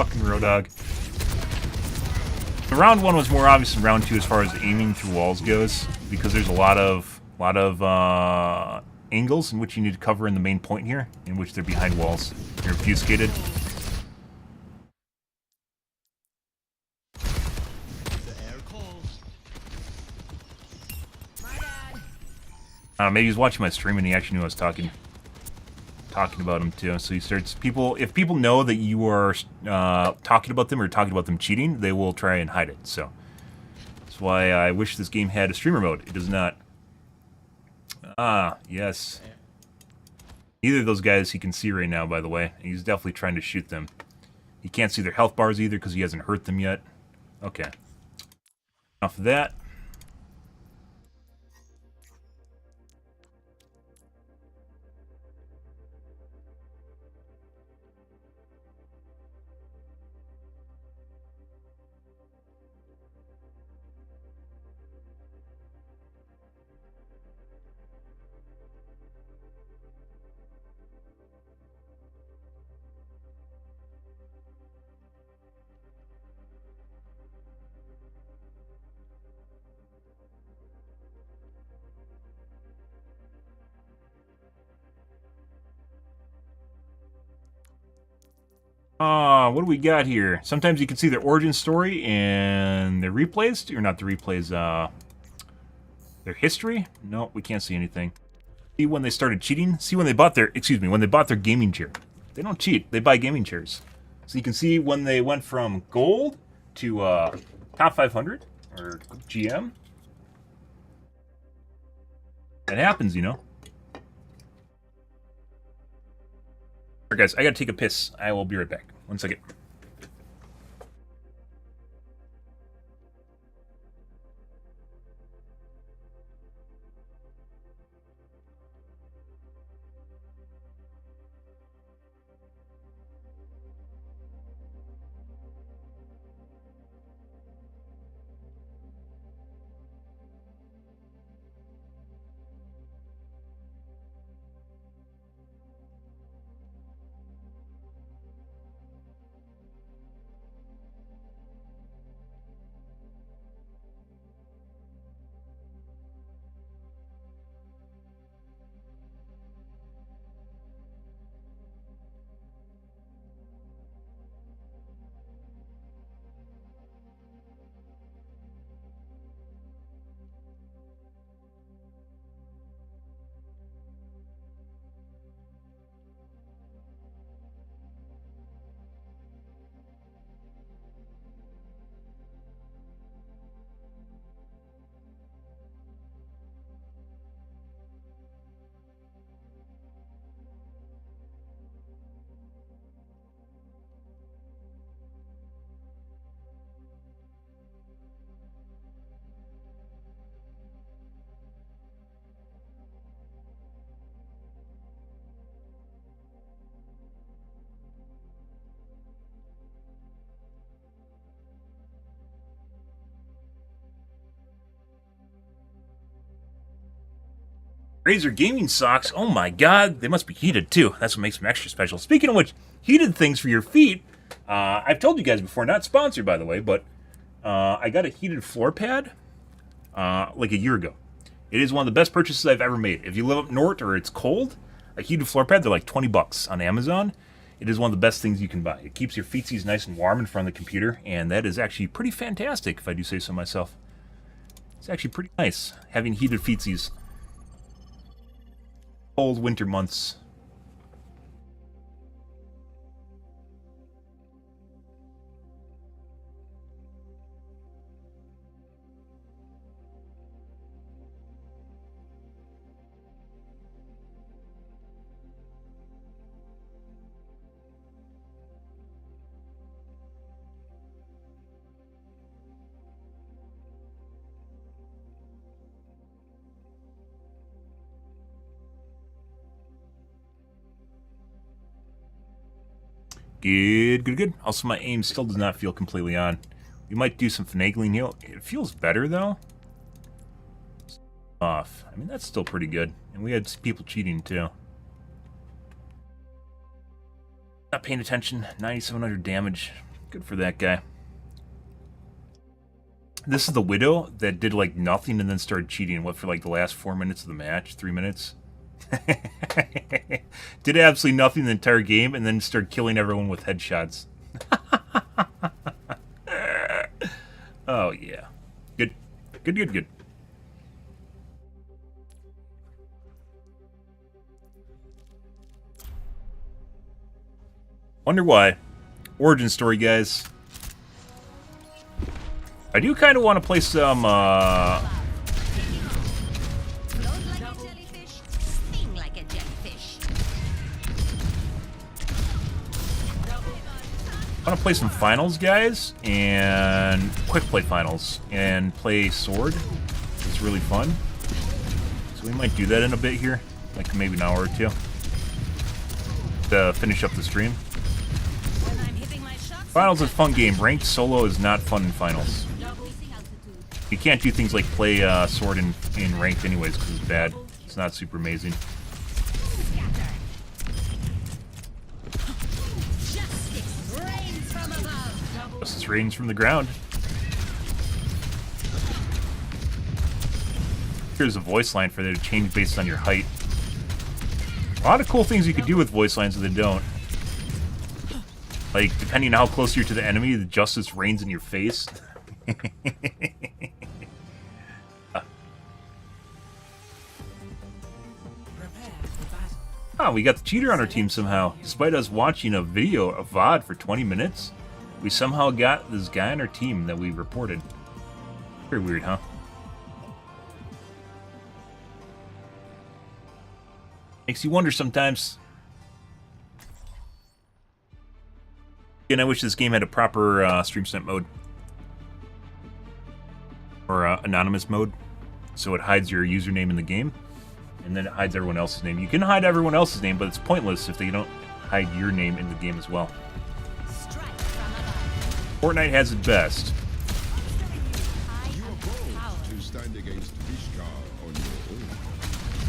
A: Fucking Rodog. The round one was more obvious than round two as far as aiming through walls goes, because there's a lot of angles in which you need to cover in the main point here, in which they're behind walls. You're obfuscated. Maybe he's watching my stream and he actually knew I was talking about him too. So he starts if people know that you are talking about them or talking about them cheating, they will try and hide it. So that's why I wish this game had a streamer mode. It does not. Ah, yes. Neither of those guys he can see right now, by the way. He's definitely trying to shoot them. He can't see their health bars either because he hasn't hurt them yet. Okay. Enough of that.
J: What do we got here? Sometimes you can see their origin story and their replays, or not the replays, their history? No, we can't see anything. See when they started cheating? See when they bought their, when they bought their gaming chair. They don't cheat, they buy gaming chairs. So you can see when they went from gold to top 500, or GM. That happens, you know. Alright guys, I gotta take a piss. I will be right back. 1 second. Razer gaming socks. Oh my god, they must be heated too. That's what makes them extra special. Speaking of which, heated things for your feet. I've told you guys before, not sponsored by the way, but I got a heated floor pad like a year ago. It is one of the best purchases I've ever made. If you live up north or it's cold, a heated floor pad, they're like 20 bucks on Amazon. It is one of the best things you can buy. It keeps your feetsies nice and warm in front of the computer, and that is actually pretty fantastic, if I do say so myself. It's actually pretty nice, having heated feetsies. Cold winter months. Good, good, good. Also, my aim still does not feel completely on. We might do some finagling here. It feels better, though. Off. I mean, that's still pretty good. And we had people cheating, too. Not paying attention. 9,700 damage. Good for that guy. This is the Widow that did, like, nothing and then started cheating. What, for, like, the last 4 minutes of the match? 3 minutes? Did absolutely nothing the entire game and then started killing everyone with headshots. Oh yeah. Good. Good, good, good. Wonder why. Origin story, guys. I do kind of want to play some I want to play some finals, guys, and quick play finals, and play sword. It's really fun. So we might do that in a bit here, like maybe an hour or two, to finish up the stream. Finals is a fun game. Ranked solo is not fun in finals. You can't do things like play sword in ranked anyways, because it's bad. It's not super amazing. Justice rains from the ground. Here's a voice line for them to change based on your height. A lot of cool things you could do with voice lines that they don't. Like, depending on how close you're to the enemy, the justice rains in your face. Oh, we got the cheater on our team somehow. Despite us watching a video of VOD for 20 minutes, we somehow got this guy on our team that we reported. Very weird, huh? Makes you wonder sometimes. And I wish this game had a proper stream snipe mode. Or anonymous mode. So it hides your username in the game. And then it hides everyone else's name. You can hide everyone else's name, but it's pointless if they don't hide your name in the game as well. Fortnite has it best.
Q: To stand against Vishka on your own.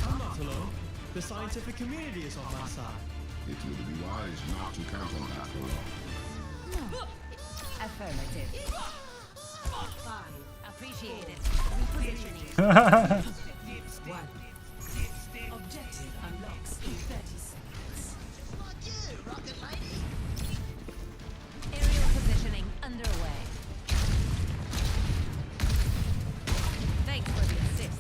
E: I'm not alone. The scientific community is on my side.
Q: It would be wise not to count on that for long.
K: No. Affirmative. 5. Appreciate it. Repositioning. 1. Objective unlocks in 30 seconds. Aerial positioning underway. Thanks for the assist.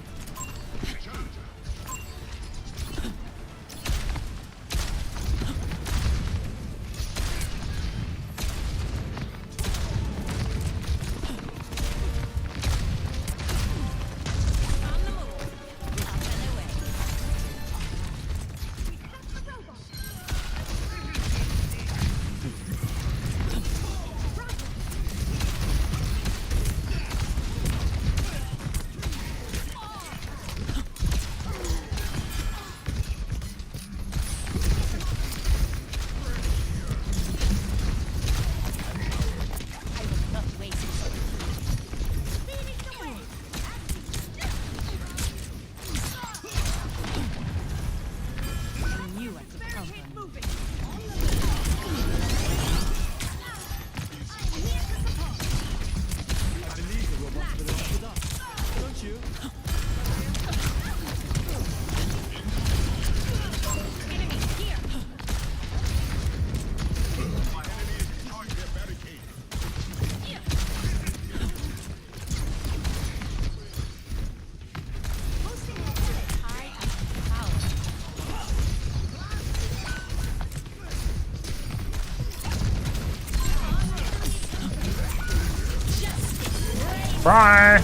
J: Bye.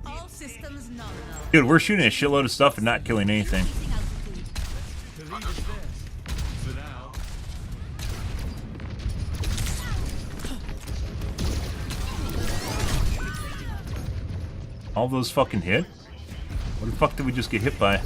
K: All systems nominal.
J: Dude, we're shooting a shitload of stuff and not killing anything. All those fucking hit? What the fuck did we just get hit by?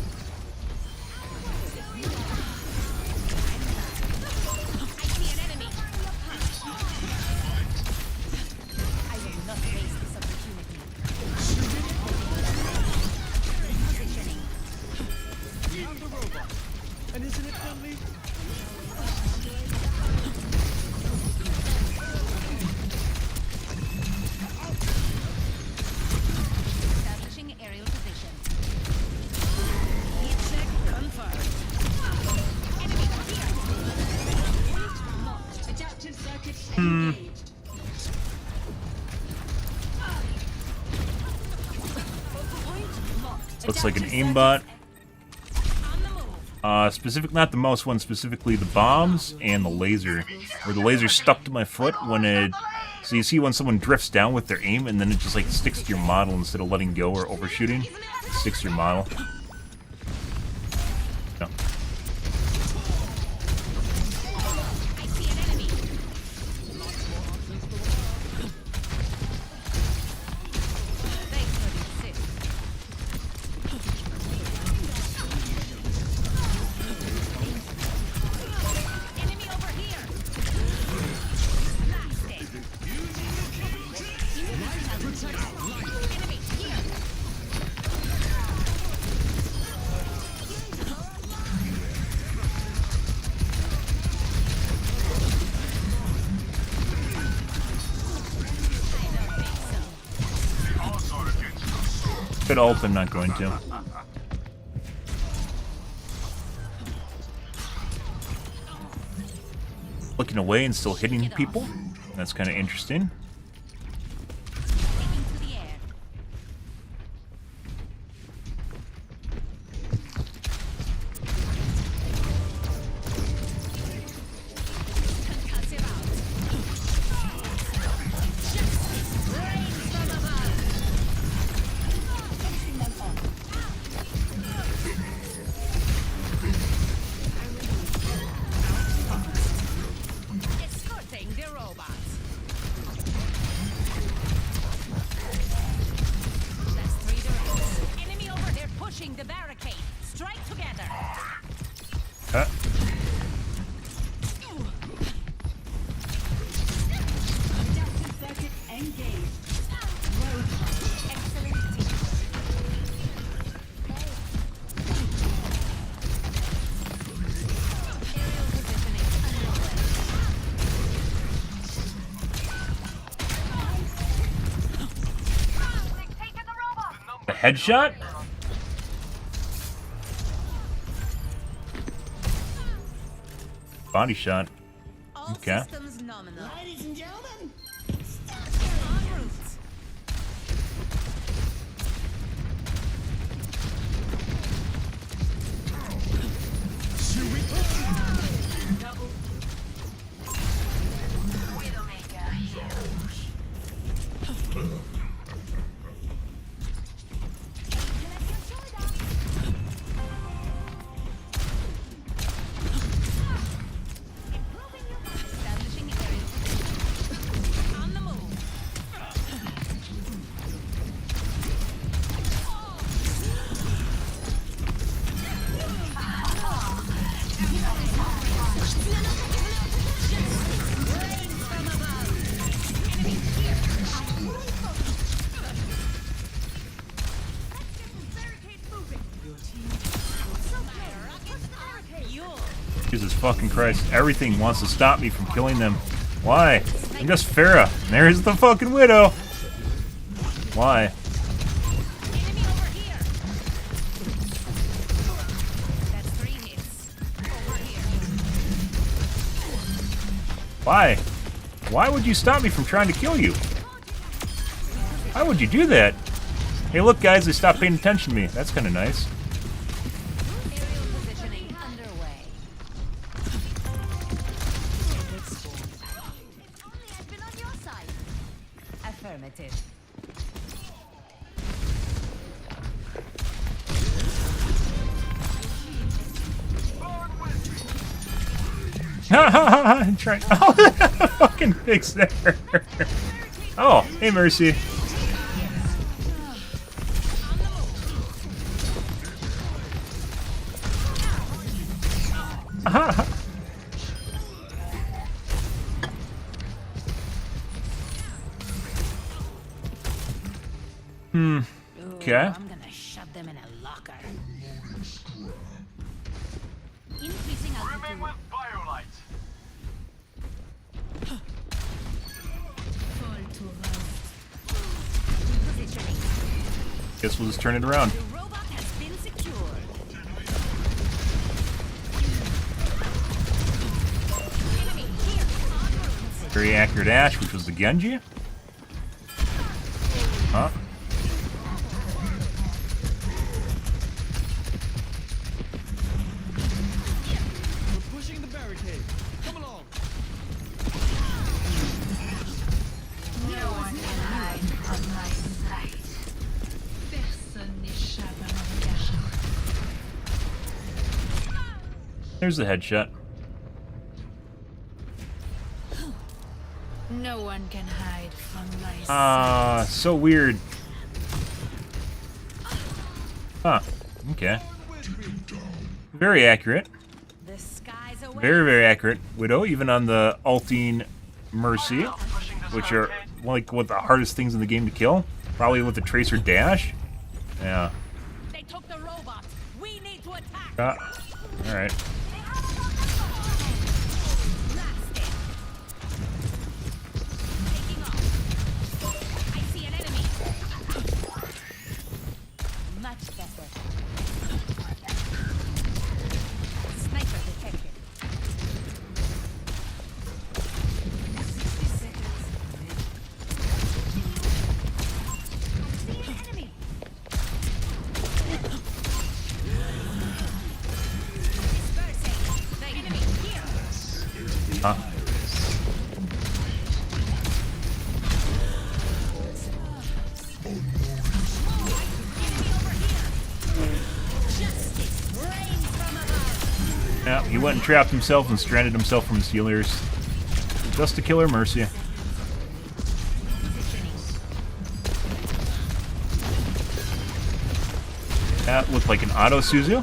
J: Looks like an aimbot. Not the mouse one, specifically the bombs and the laser. Where the laser stuck to my foot when it... So you see when someone drifts down with their aim and then it just like sticks to your model instead of letting go or overshooting. It sticks to your model. No. could ult, I'm not going to. Looking away and still hitting people. That's kind of interesting. Headshot? Body shot. Okay.
P: Ladies and gentlemen,
J: Jesus fucking Christ. Everything wants to stop me from killing them. Why? I'm just Farah. There's the fucking widow. Why? Why? Why would you stop me from trying to kill you? Why would you do that? Hey look guys, they stopped paying attention to me. That's kind of nice. Try. Oh, fucking fix there. Oh, hey Mercy. Okay.
K: I'm gonna shove them in a locker. Increasing altitude. With BioLite.
J: Guess we'll just turn it around.
K: The robot has been secured.
J: Very accurate Ash, which was the Genji. Huh?
M: We're pushing the barricade. Come along.
P: no one can hide from my sight. Personne n'échappe à mon regard.
J: There's the headshot.
P: No one can hide from my sight.
J: So weird. Huh. Okay. Very accurate. Very, very accurate. Widow, even on the ulting Mercy, which are like one of the hardest things in the game to kill. Probably with the Tracer dash. Yeah.
K: They took the robot. We need to attack.
J: Alright.
A: Uh-huh. Yeah, he went and trapped himself and stranded himself from his healers. Just to kill her Mercy. That looked like an auto Suzu.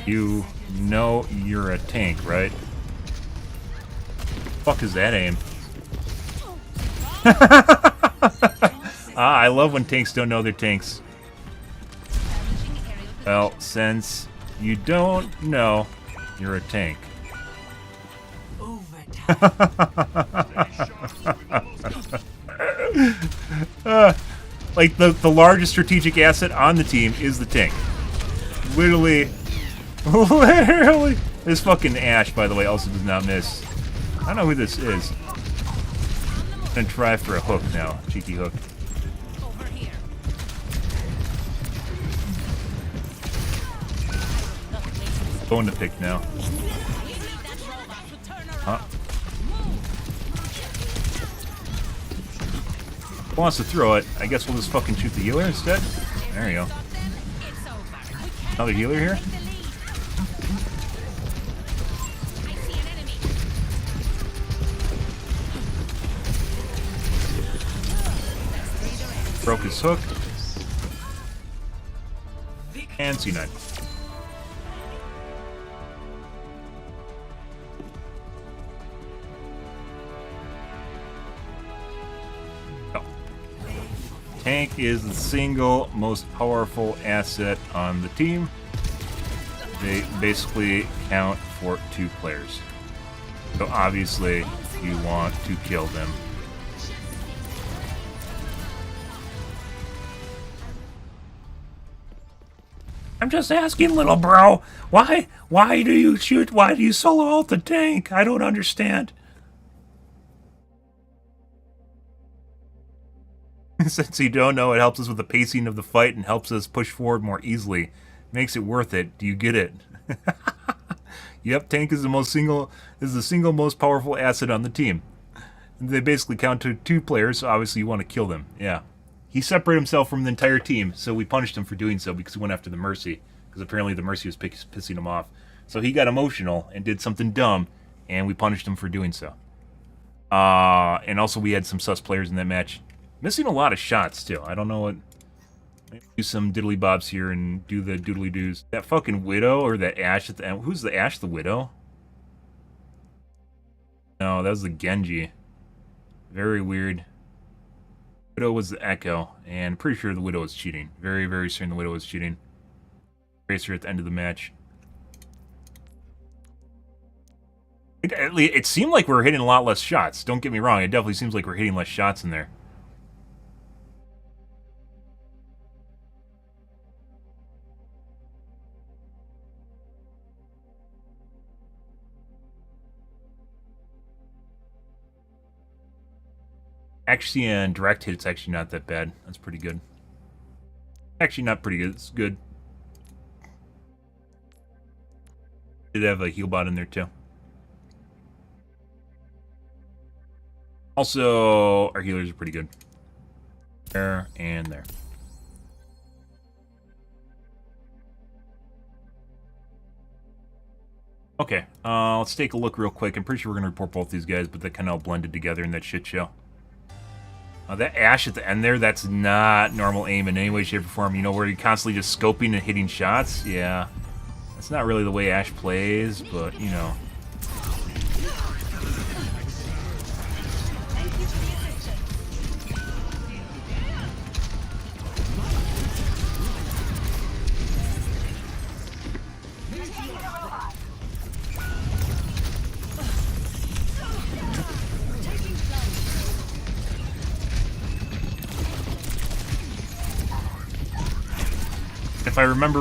A: You know you're a tank, right? Fuck is that aim? I love when tanks don't know they're tanks. Well, since you don't know you're a tank. Like the largest strategic asset on the team is the tank. Literally. This fucking Ash, by the way, also does not miss. I don't know who this is. I'm gonna try for a hook now. Cheeky hook. Going to pick now. Huh? Who wants to throw it? I guess we'll just fucking shoot the healer instead. There you go. Another healer here? Broke his hook. And C9. Tank is the single most powerful asset on the team. They basically count for 2 players. So obviously you want to kill them. I'm just asking, little bro. Why do you shoot? Why do you solo ult the tank? I don't understand. Since you don't know, it helps us with the pacing of the fight and helps us push forward more easily. Makes it worth it. Do you get it? Yep, tank is the single most powerful asset on the team. They basically count to 2 players, so obviously you want to kill them. Yeah. He separated himself from the entire team, so we punished him for doing so because he went after the Mercy. Because apparently the Mercy was pissing him off. So he got emotional and did something dumb, and we punished him for doing so. And also we had some sus players in that match. Missing a lot of shots, too. I don't know what... Maybe do some diddly bobs here and do the doodly doos. That fucking Widow, or that Ashe at the end. Who's the Ashe, the Widow? No, that was the Genji. Very weird. Widow was the Echo, and pretty sure the Widow was cheating. Very, very certain the Widow was cheating. Tracer at the end of the match. It seemed like we were hitting a lot less shots. Don't get me wrong, it definitely seems like we're hitting less shots in there. Actually, and direct hit, it's actually not that bad. That's pretty good. Actually, not pretty good. It's good. Did have a heal bot in there, too. Also, our healers are pretty good. There and there. Okay, let's take a look real quick. I'm pretty sure we're going to report both these guys, but they kind of all blended together in that shit show. That Ashe at the end there, that's not normal aim in any way, shape, or form. You know, where you're constantly just scoping and hitting shots? Yeah. That's not really the way Ashe plays, but, you know. If I remember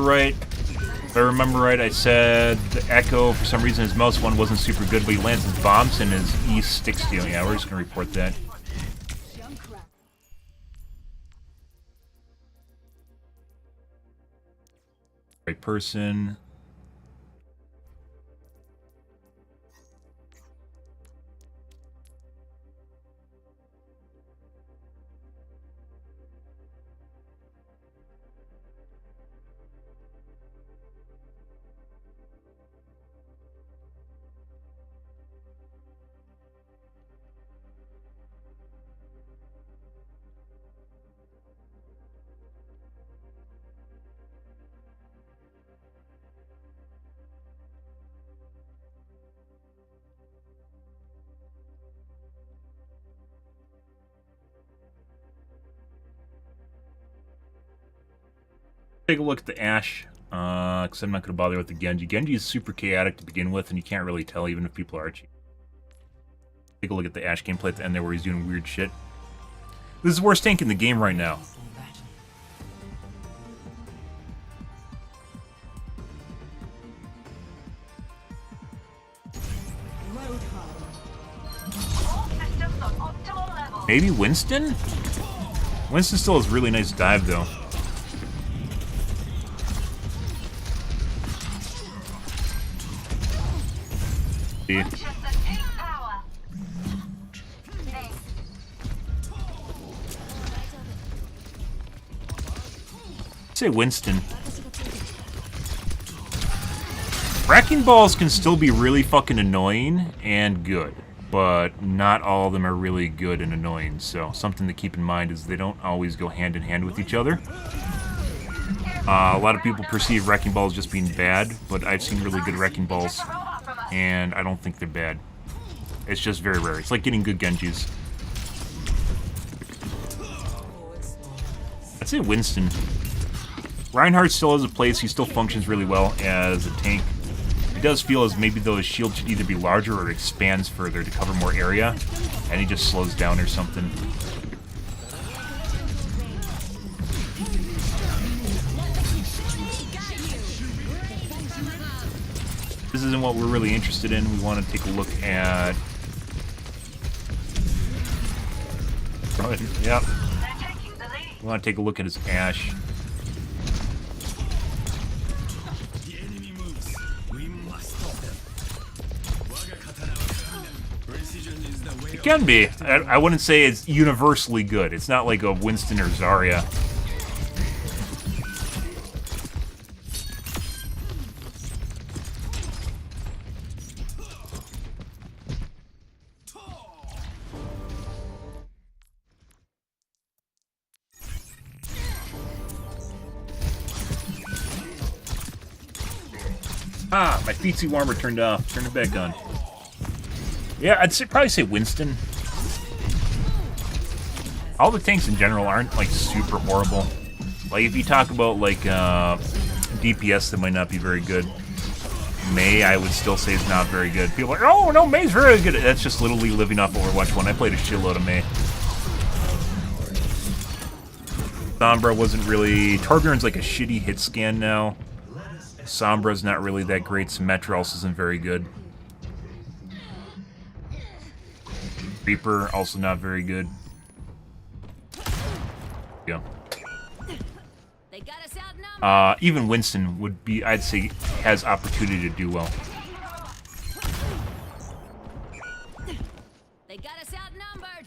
A: right, I said the Echo, for some reason, his mouse one wasn't super good, but he lands his bombs and his E sticks to you. Yeah, we're just going to report that. Right person.
J: Take a look at the Ashe, because I'm not going to bother with the Genji. Genji is super chaotic to begin with, and you can't really tell even if people are cheating. Take a look at the Ashe gameplay at the end there where he's doing weird shit. This is the worst tank in the game right now. Maybe Winston? Winston still has really nice dive, though. See. Say Winston. Wrecking balls can still be really fucking annoying and good, but not all of them are really good and annoying, so something to keep in mind is they don't always go hand in hand with each other. A lot of people perceive wrecking balls just being bad, but I've seen really good wrecking balls, and I don't think they're bad. It's just very rare. It's like getting good Genjis. I'd say Winston. Reinhardt still has a place. He still functions really well as a tank. It does feel as maybe though his shield should either be larger or it expands further to cover more area, and he just slows down or something. This isn't what we're really interested in. We want to take a look at... Yep. We want to take a look at his Ashe. It can be. I wouldn't say it's universally good. It's not like a Winston or Zarya. Ah, my feetsy warmer turned off. Turn it back on. Yeah, I'd probably say Winston. All the tanks in general aren't, like, super horrible. Like, if you talk about, like, DPS, that might not be very good. Mei, I would still say is not very good. People are like, oh, no, Mei's very good. That's just literally living off Overwatch 1. I played a shitload of Mei. Sombra wasn't really... Torbjorn's like a shitty hit scan now. Sombra's not really that great. Symmetra also isn't very good. Reaper, also not very good. Yeah. Even Winston would be, I'd say, has opportunity to do well.
O: They got us outnumbered.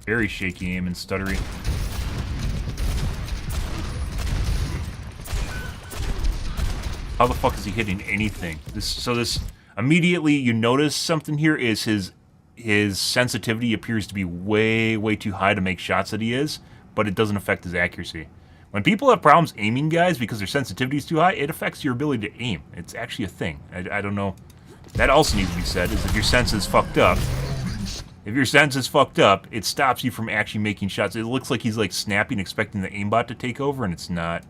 J: Very shaky aim and stuttery. How the fuck is he hitting anything? This immediately you notice something here is his sensitivity appears to be way too high to make shots that he is, but it doesn't affect his accuracy. When people have problems aiming guys because their sensitivity is too high, it affects your ability to aim. It's actually a thing. I don't know. That also needs to be said, is if your sense is fucked up, it stops you from actually making shots. It looks like he's like snapping, expecting the aimbot to take over, and it's not.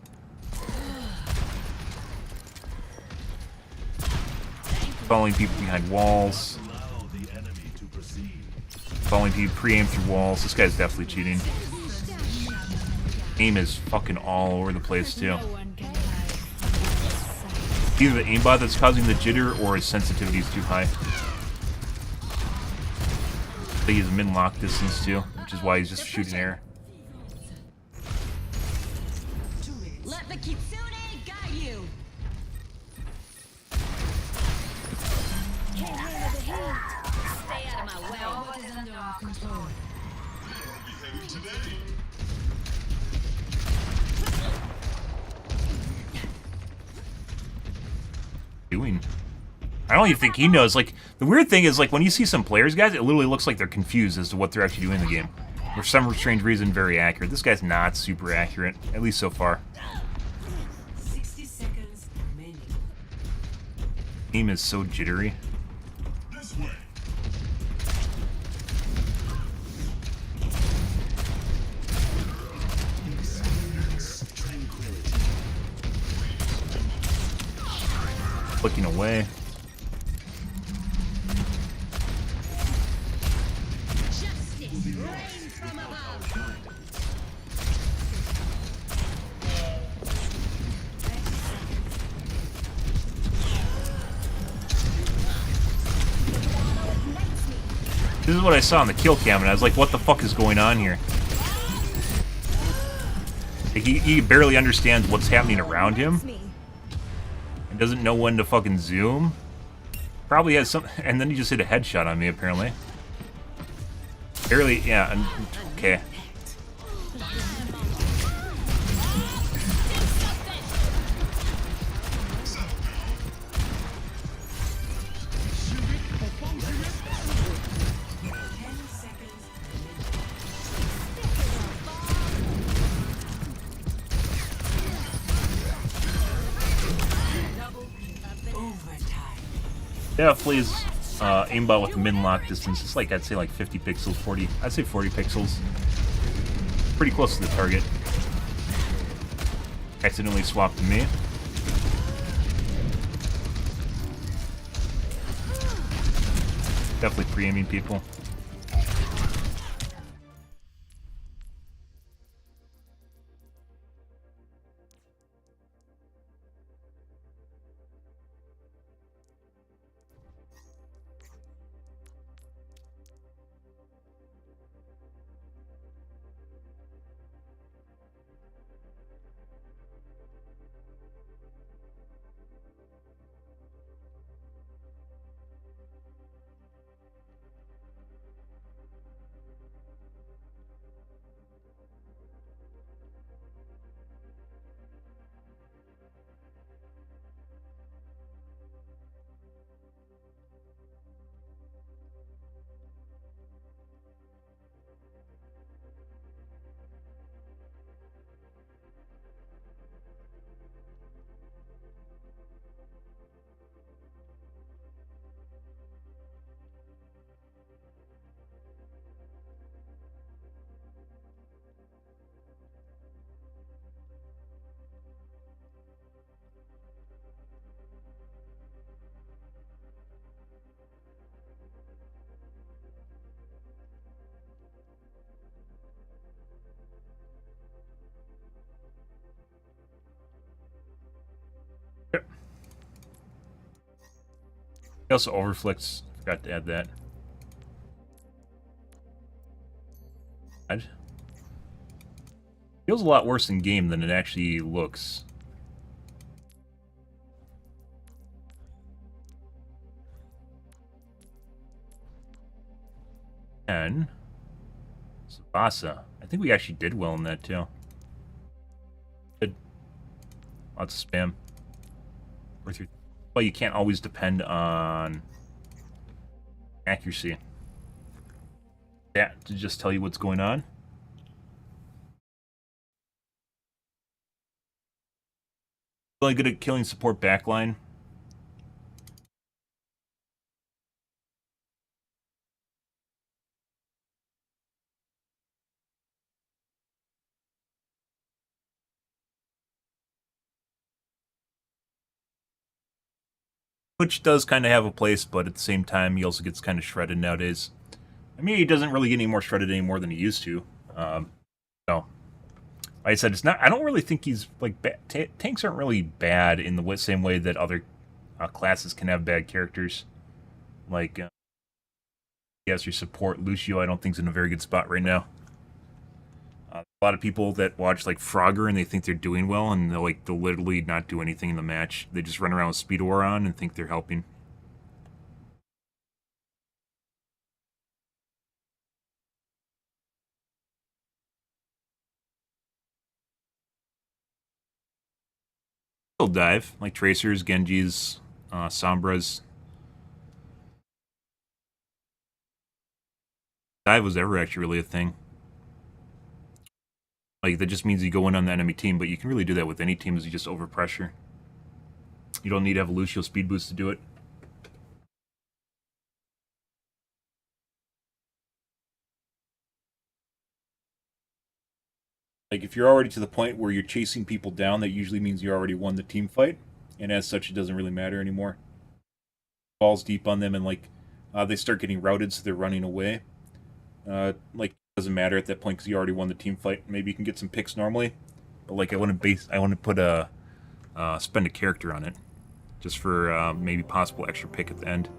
J: Following people behind walls. Following people pre-aim through walls. This guy's definitely cheating. Aim is fucking all over the place too. Either the aimbot that's causing the jitter or his sensitivity is too high. I think he's min-lock distance too, which is why he's just shooting air.
O: Let the Kitsune guide you. Stay out of my way.
K: What is under our control?
J: Doing? I don't even think he knows. Like, the weird thing is, like, when you see some players, guys, it literally looks like they're confused as to what they're actually doing in the game. For some strange reason, very accurate. This guy's not super accurate, at least so far.
K: 60 seconds remaining.
J: Aim is so jittery. Flicking away.
O: Justice reigns from above.
J: This is what I saw on the kill cam, and I was like, what the fuck is going on here? Like, he barely understands what's happening around him. And doesn't know when to fucking zoom. Probably has some... And then he just hit a headshot on me, apparently. Barely... Yeah, okay. Definitely is aimbot with min-lock distance. It's like, I'd say like 50 pixels, 40. I'd say 40 pixels. Pretty close to the target. Accidentally swapped to me. Definitely pre-aiming people. He also overflicks. Forgot to add that. Feels a lot worse in game than it actually looks. And Sabasa. I think we actually did well in that too. Good. Lots of spam. Well, you can't always depend on accuracy. Yeah, to just tell you what's going on. Really good at killing support backline. Which does kind of have a place, but at the same time, he also gets kind of shredded nowadays. I mean, he doesn't really get any more shredded anymore than he used to. So, like I said, it's not. I don't really think he's like tanks aren't really bad in the same way that other classes can have bad characters. Like, yes, your support Lucio, I don't think is in a very good spot right now. A lot of people that watch like Frogger and they think they're doing well, and they'll literally not do anything in the match. They just run around with Speed War on and think they're helping. They'll dive like Tracers, Genjis, Sombras. Dive was ever actually really a thing. Like, that just means you go in on the enemy team, but you can really do that with any team as you just overpressure. You don't need to have a Lucio speed boost to do it. Like, if you're already to the point where you're chasing people down, that usually means you already won the team fight. and as such, it doesn't really matter anymore. Balls deep on them, and like they start getting routed, so they're running away. Like, it doesn't matter at that point because you already won the team fight. Maybe you can get some picks normally, but like I want to put a spend a character on it, just for maybe possible extra pick at the end.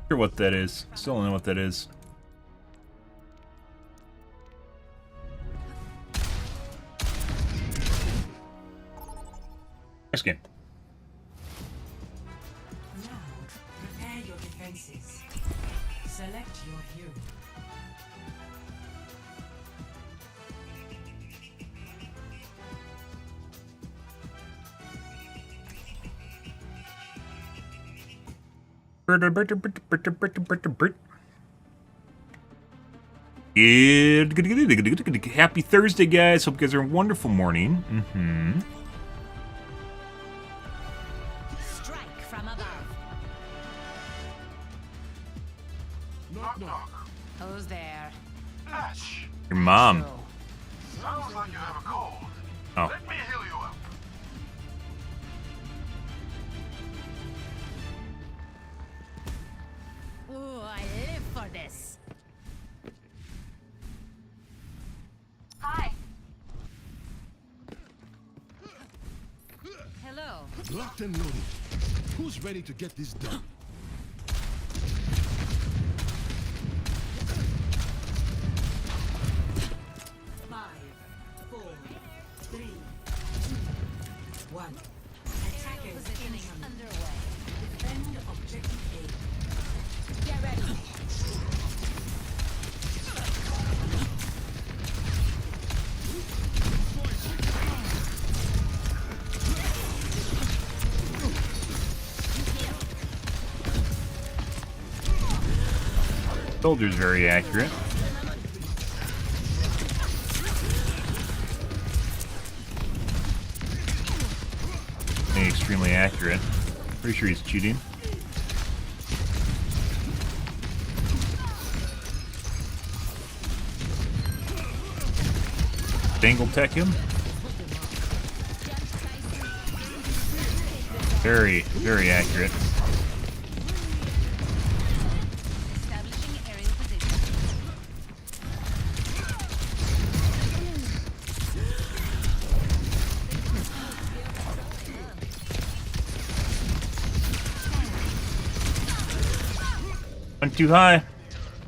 J: Sure what that is. Still don't know what that is. Next game.
R: Now, prepare your defenses. Select your hero.
J: Happy Thursday, guys. Hope you guys are a wonderful morning.
K: Strike from above.
Q: Knock, knock.
K: Who's there?
Q: Ash.
J: Your mom.
Q: Sounds like you have a cold.
J: Oh.
Q: Let me heal you up.
K: Ooh, I live for this. Hi. Hello.
Q: Locked and loaded. Who's ready to get this done?
R: Attackers underway. Defend objective A.
K: Get ready.
J: Soldier's very accurate. Extremely accurate. Pretty sure he's cheating. Dangle tech him. Very, very accurate.
K: Establishing aerial position.
J: Went too high.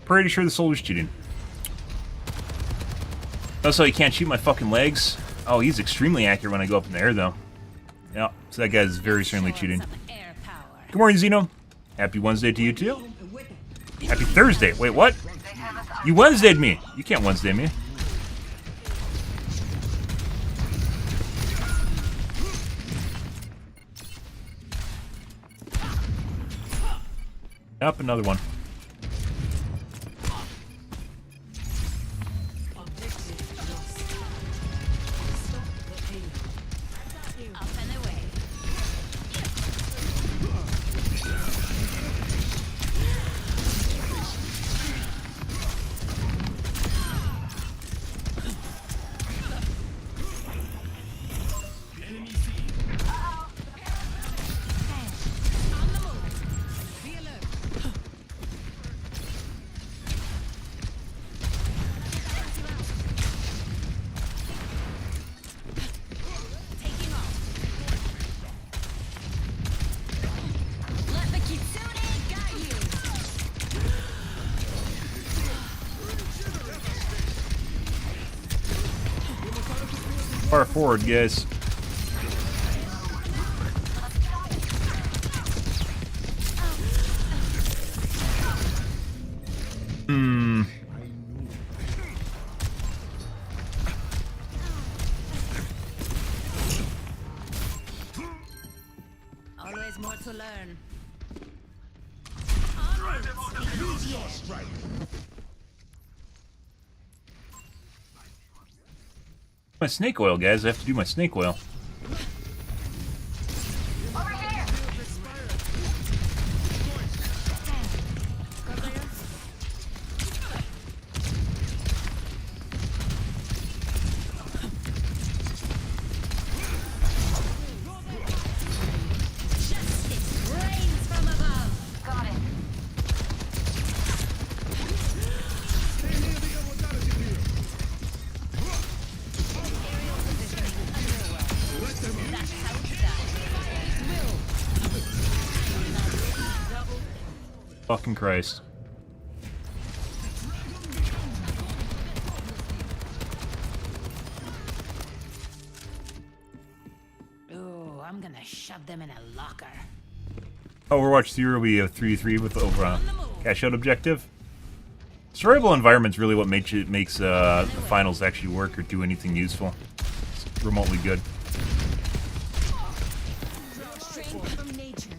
J: Pretty sure the soldier's cheating. Also, he can't shoot my fucking legs. Oh, he's extremely accurate when I go up in the air, though. Yeah, so that guy's very certainly cheating. Good morning, Zeno. Happy Wednesday to you, too. Happy Thursday. Wait, what? You Wednesdayed me. You can't Wednesday me. Up, another one.
K: Up and away.
J: Far forward, guys. Hmm.
K: Always more to learn.
J: My snake oil, guys. I have to do my snake oil. Fucking Christ.
K: Ooh, I'm gonna shove them in a locker.
J: Overwatch 2 will be a 3-3 with over cash out objective. Survival environment's really what makes the finals actually work or do anything useful. It's remotely good.
K: Strength from nature.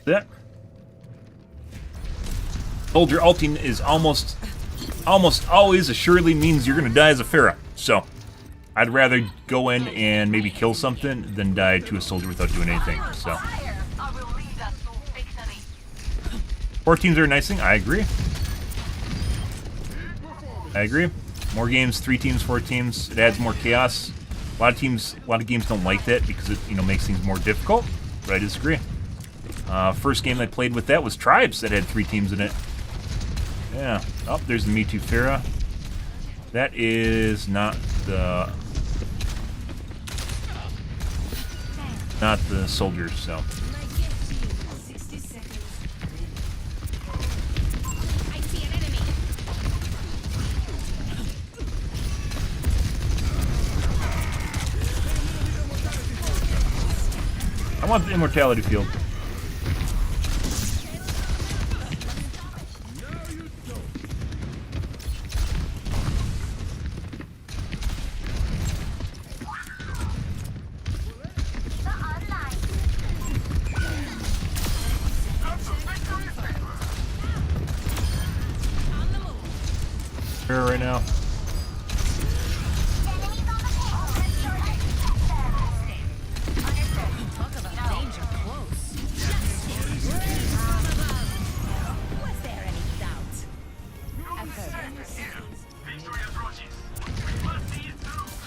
J: That soldier ulting is almost always assuredly means you're gonna die as a Pharah. So I'd rather go in and maybe kill something than die to a soldier without doing anything. So 4 teams are a nice thing. I agree. More games, 3 teams, 4 teams. It adds more chaos. A lot of games don't like that because it makes things more difficult. But I disagree. First game I played with that was Tribes that had 3 teams in it. Yeah. Oh, there's the Me Too Pharah. That is not the soldiers, so. I want the immortality field. Right now.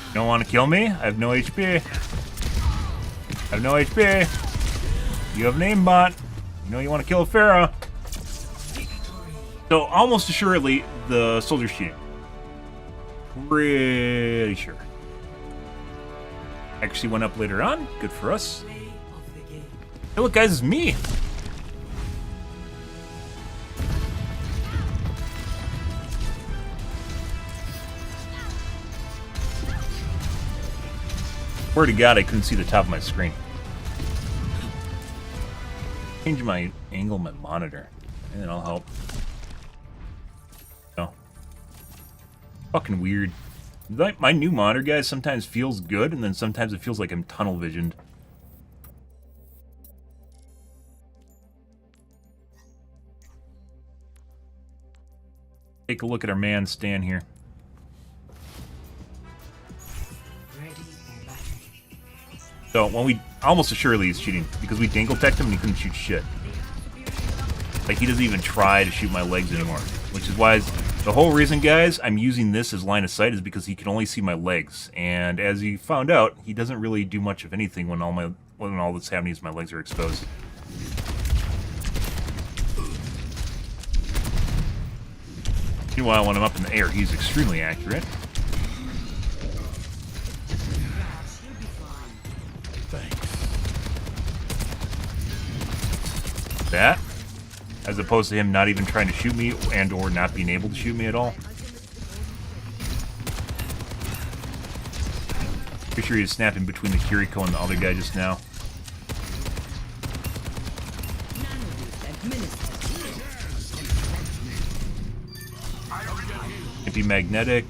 J: You don't want to kill me? I have no HP. You have an aimbot. You know you want to kill a Pharah. So almost assuredly the soldier's cheating. Pretty sure. Actually went up later on. Good for us. Hey look guys, it's me. Swear to God, I couldn't see the top of my screen. Change my angle, my monitor, and then I'll help. No. Fucking weird. Like, my new monitor, guys, sometimes feels good, and then sometimes it feels like I'm tunnel visioned. Take a look at our man Stan here. So, when we almost assuredly he's cheating, because we dangle teched him and he couldn't shoot shit. Like, he doesn't even try to shoot my legs anymore. Which is why, the whole reason, guys, I'm using this as line of sight is because he can only see my legs. And as you found out, he doesn't really do much of anything when all that's happening is my legs are exposed. Meanwhile, when I'm up in the air, he's extremely accurate. That, as opposed to him not even trying to shoot me and or not being able to shoot me at all. Pretty sure he was snapping between the Kiriko and the other guy just now. Might be magnetic.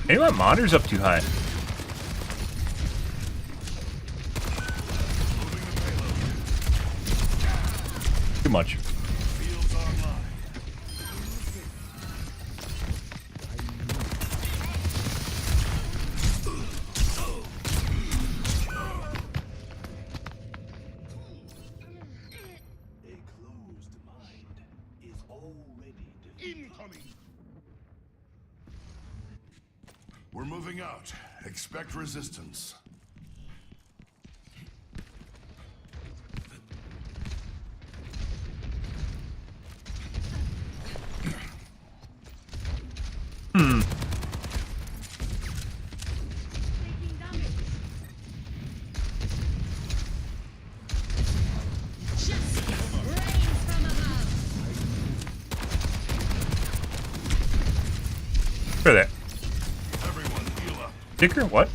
J: Hey, my monitor's up too high. Too much.
Q: We're moving out. Expect resistance.
J: For that. Sticker? What?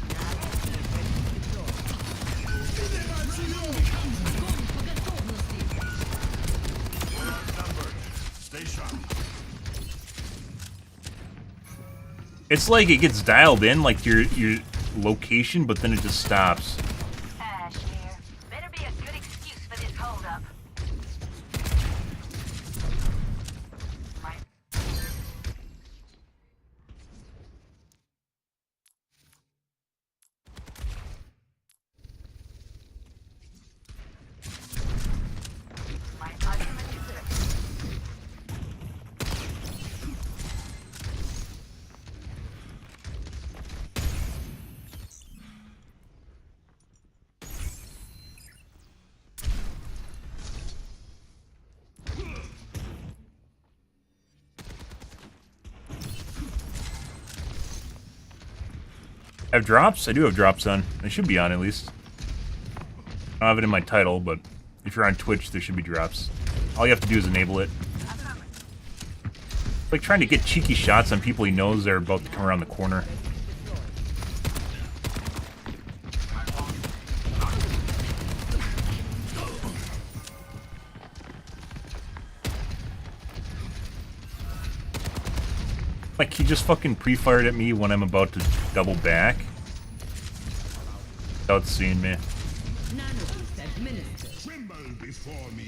J: It's like it gets dialed in, like your location, but then it just stops.
O: Better be a good excuse for this holdup.
J: Have drops? I do have drops on. They should be on at least. I don't have it in my title, but if you're on Twitch, there should be drops. All you have to do is enable it. It's like trying to get cheeky shots on people he knows they're about to come around the corner. Like, he just fucking pre-fired at me when I'm about to double back. Without seeing me.
Q: Tremble before me.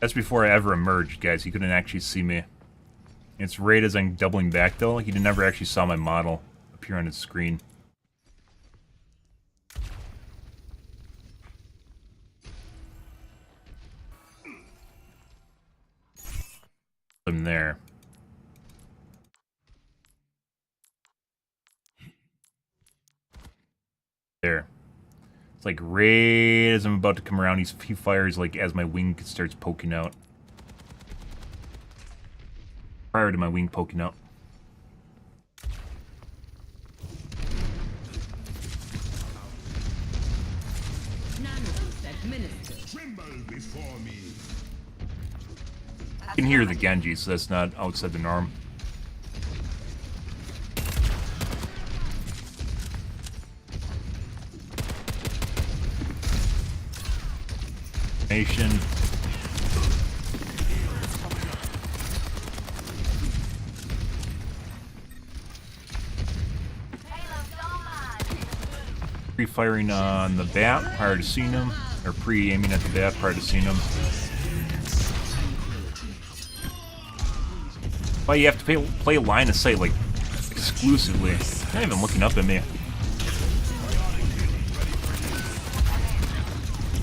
J: That's before I ever emerged, guys. He couldn't actually see me. It's right as I'm doubling back, though. He never actually saw my model appear on his screen. I'm there. There. It's like right as I'm about to come around, he fires like as my wing starts poking out. Prior to my wing poking out. You can hear the Genji, so that's not outside the norm. Nation. Pre-firing on the bat prior to seeing him, or pre-aiming at the bat prior to seeing him. Well, you have to play a line of sight, like, exclusively. He's not even looking up at me.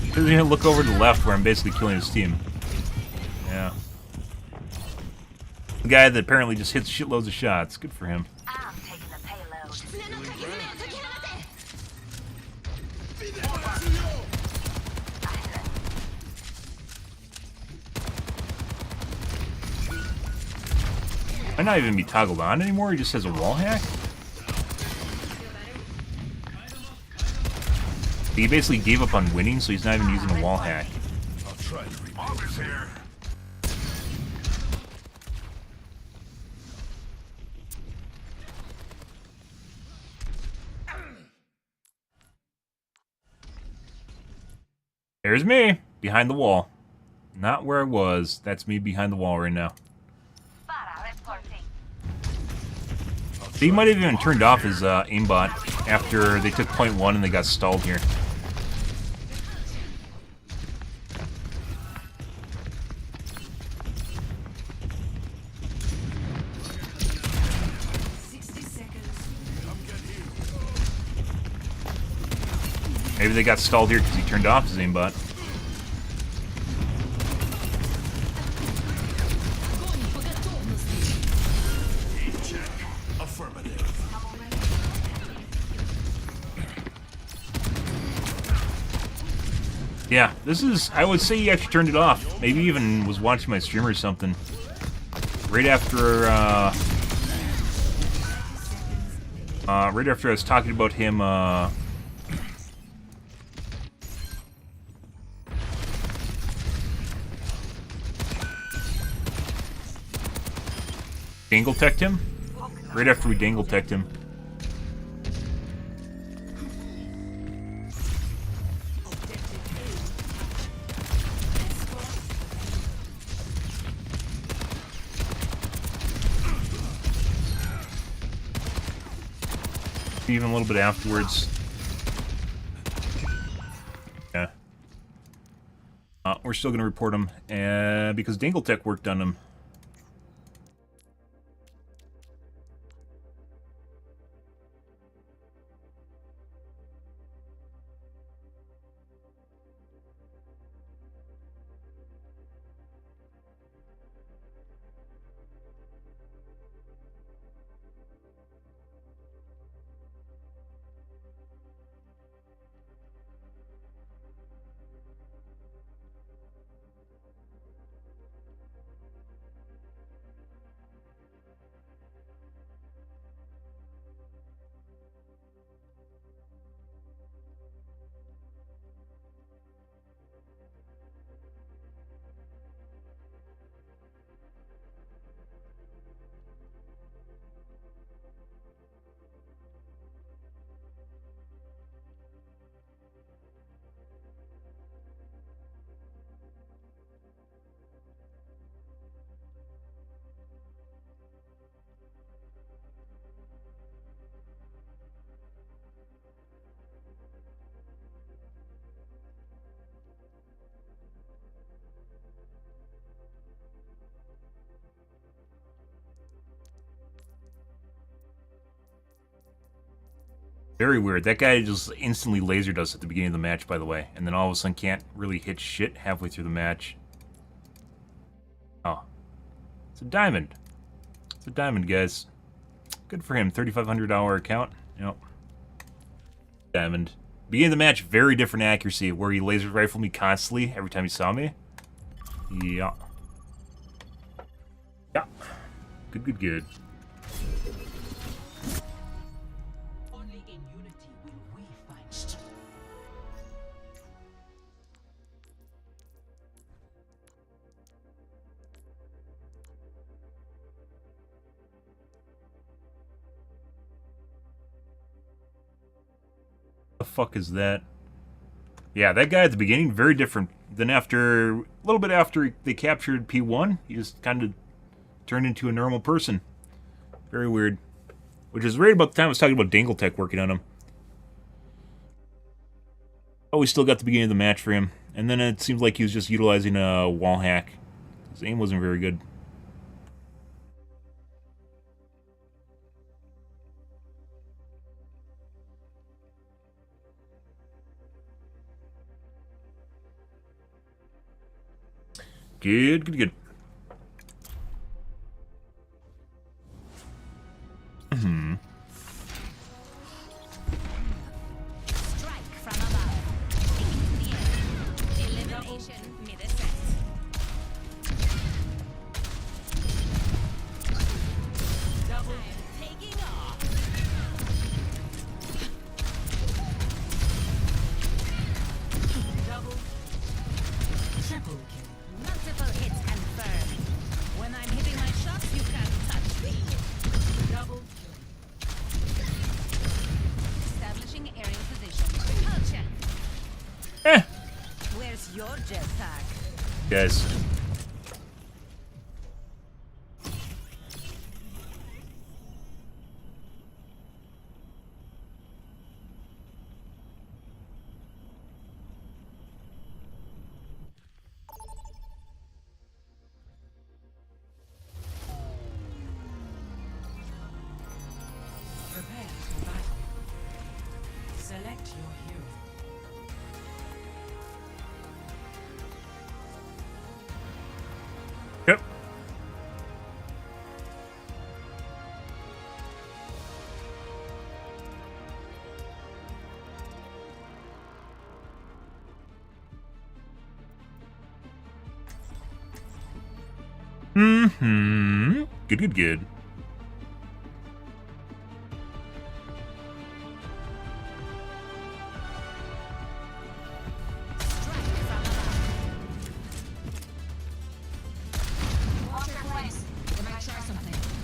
J: He's gonna look over to the left where I'm basically killing his team. Yeah. The guy that apparently just hits shitloads of shots. Good for him.
O: I'm taking the payload.
J: Might not even be toggled on anymore, he just has a wall hack. He basically gave up on winning, so he's not even using a wall hack.
Q: I'll try to rebuild this here.
J: There's me, behind the wall. Not where I was, that's me behind the wall right now. He might have even turned off his aimbot after they took point one and they got stalled here. Maybe they got stalled here because he turned off his aimbot. Yeah, this is, I would say he actually turned it off. Maybe even was watching my stream or something. Right after, right after I was talking about him, dangle-teched him? Right after we dangle-teched him. Even a little bit afterwards. Yeah. We're still going to report him, because Dangletech worked on him. Very weird. That guy just instantly lasered us at the beginning of the match, by the way. And then all of a sudden can't really hit shit halfway through the match. Oh. It's a diamond. It's a diamond, guys. Good for him. $3,500 account. Yep. Diamond. Beginning of the match, very different accuracy, where he laser rifled me constantly every time he saw me. Yeah. Yeah. Good, good, good.
R: Only in unity will we find strength.
J: The fuck is that? Yeah, that guy at the beginning, very different. Then after, a little bit after they captured P1, he just kind of turned into a normal person. Very weird. Which is right about the time I was talking about Dangletech working on him. Oh, we still got the beginning of the match for him. And then it seems like he was just utilizing a wall hack. His aim wasn't very good. Good, good, good. Mm-hmm.
O: Strike from above. Taking the air. Elimination mid-ascent. Double. Taking off.
R: Double. Triple kill.
O: Multiple hits confirmed. When I'm hitting my shots, you can't touch me.
R: Double kill.
O: Establishing aerial position. Repulsion.
J: Eh.
O: Where's your jetpack?
J: Guys.
R: Prepare for battle. Select your hero.
J: Yep. Mm-hmm. Good, good, good.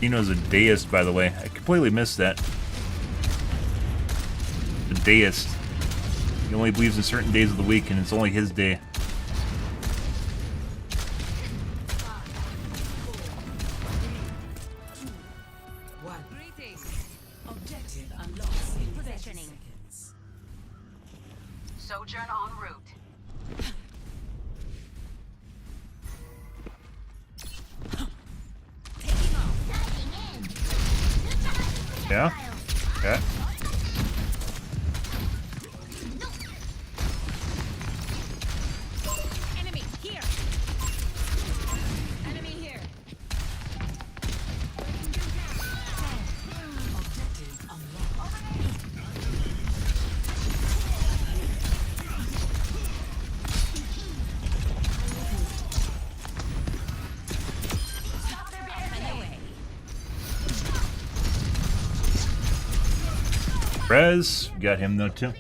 J: Dino's a deist, by the way. I completely missed that. A deist. He only believes in certain days of the week, and it's only his day.
R: Objective unlocks in
O: Positioning.
R: seconds.
K: Sojourn en route.
J: Yeah? Yeah.
O: Enemy here. Enemy here.
R: Objective unlocked.
J: Rez, got him though too.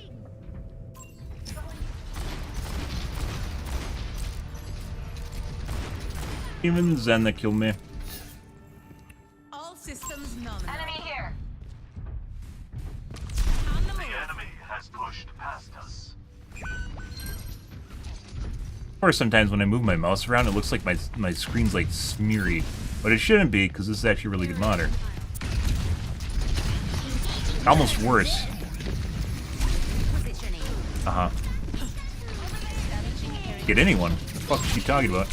J: Even Zen that killed me.
O: All systems nominal.
K: Enemy here.
O: On the move.
M: enemy has pushed past us.
J: Or sometimes when I move my mouse around, it looks like my screen's like smeary, but it shouldn't be because this is actually a really good monitor. Almost worse.
O: Positioning.
J: Uh-huh. Get anyone. What the fuck is she talking about?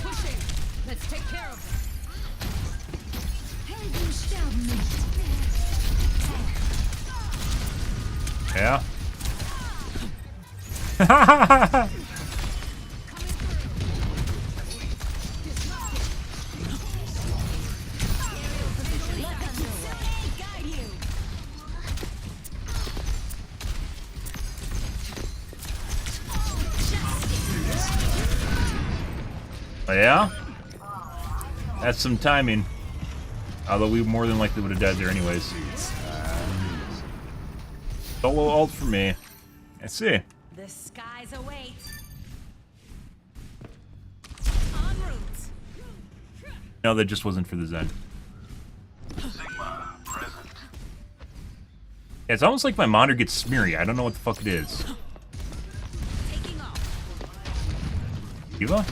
O: Let's take care of
A: Yeah. Oh, yeah? That's some timing. Although we more than likely would have died there anyways. Solo ult for me. Let's see.
K: The skies await.
A: No, that just wasn't for the Zen. It's almost like my monitor gets smeary. I don't know what the fuck it is. Eva?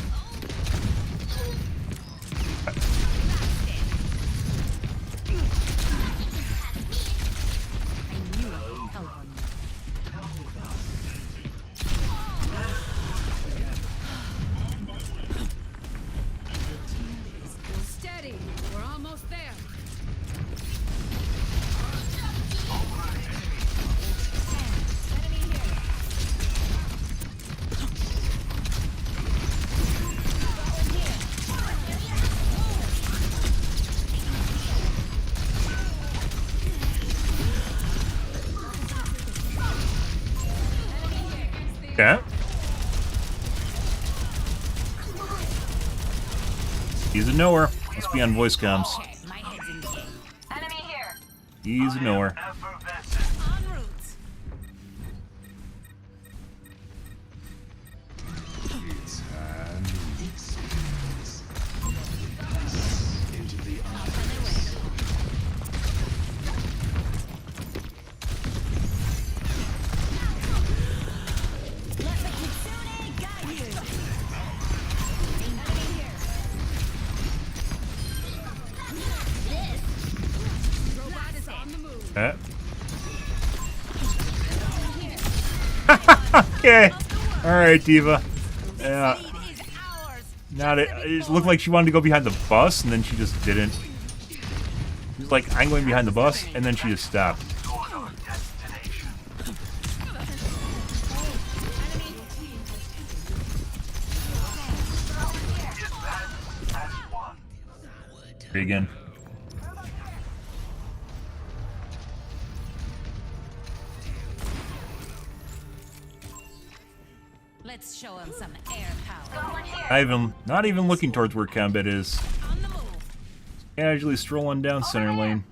K: Steady. We're almost there.
A: Okay. He's a knower. Must be on voice comms. He's a knower. Okay. Alright, Diva. Yeah. Not it. It looked like she wanted to go behind the bus, and then she just didn't. She was like, I'm going behind the bus, and then she just stopped. Again.
K: Let's show him some air power.
A: Not even looking towards where combat is. Casually strolling down center lane.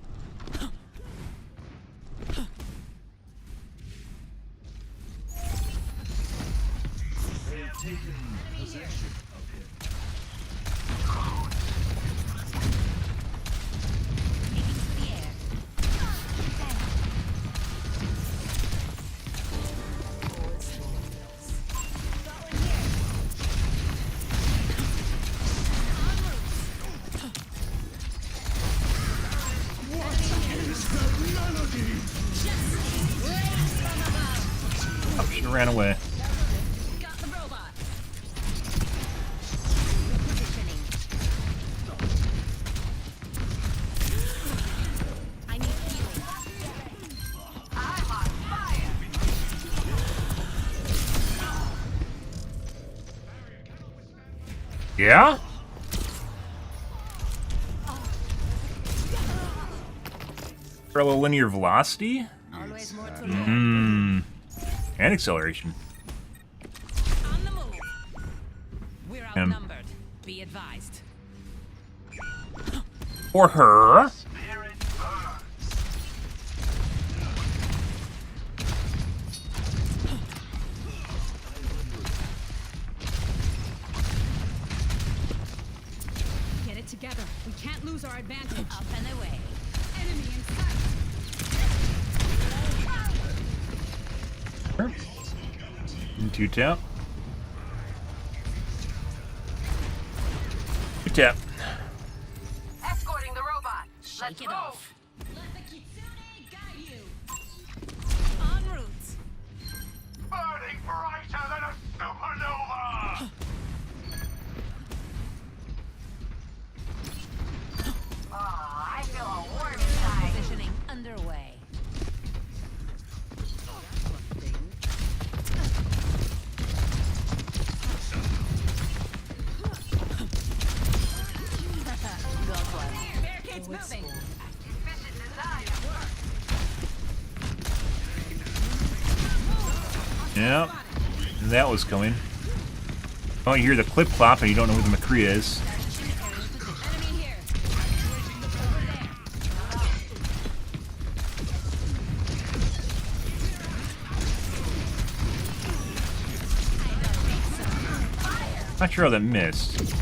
A: Oh, she ran away. Yeah? For a linear velocity? And acceleration.
K: On the move. We're outnumbered. Be advised.
A: For her.
K: Get it together. We can't lose our advantage. Up and away. Enemy in sight.
A: Into tap. Two tap.
K: Escorting the robot. Let's it off. Let the Kitsune guide you. En route.
M: Burning brighter than a supernova!
K: I feel a warm side. Positioning underway.
J: Yeah, that was coming. Oh, you hear the clip clop and you don't know who the McCree is. Not sure how that missed.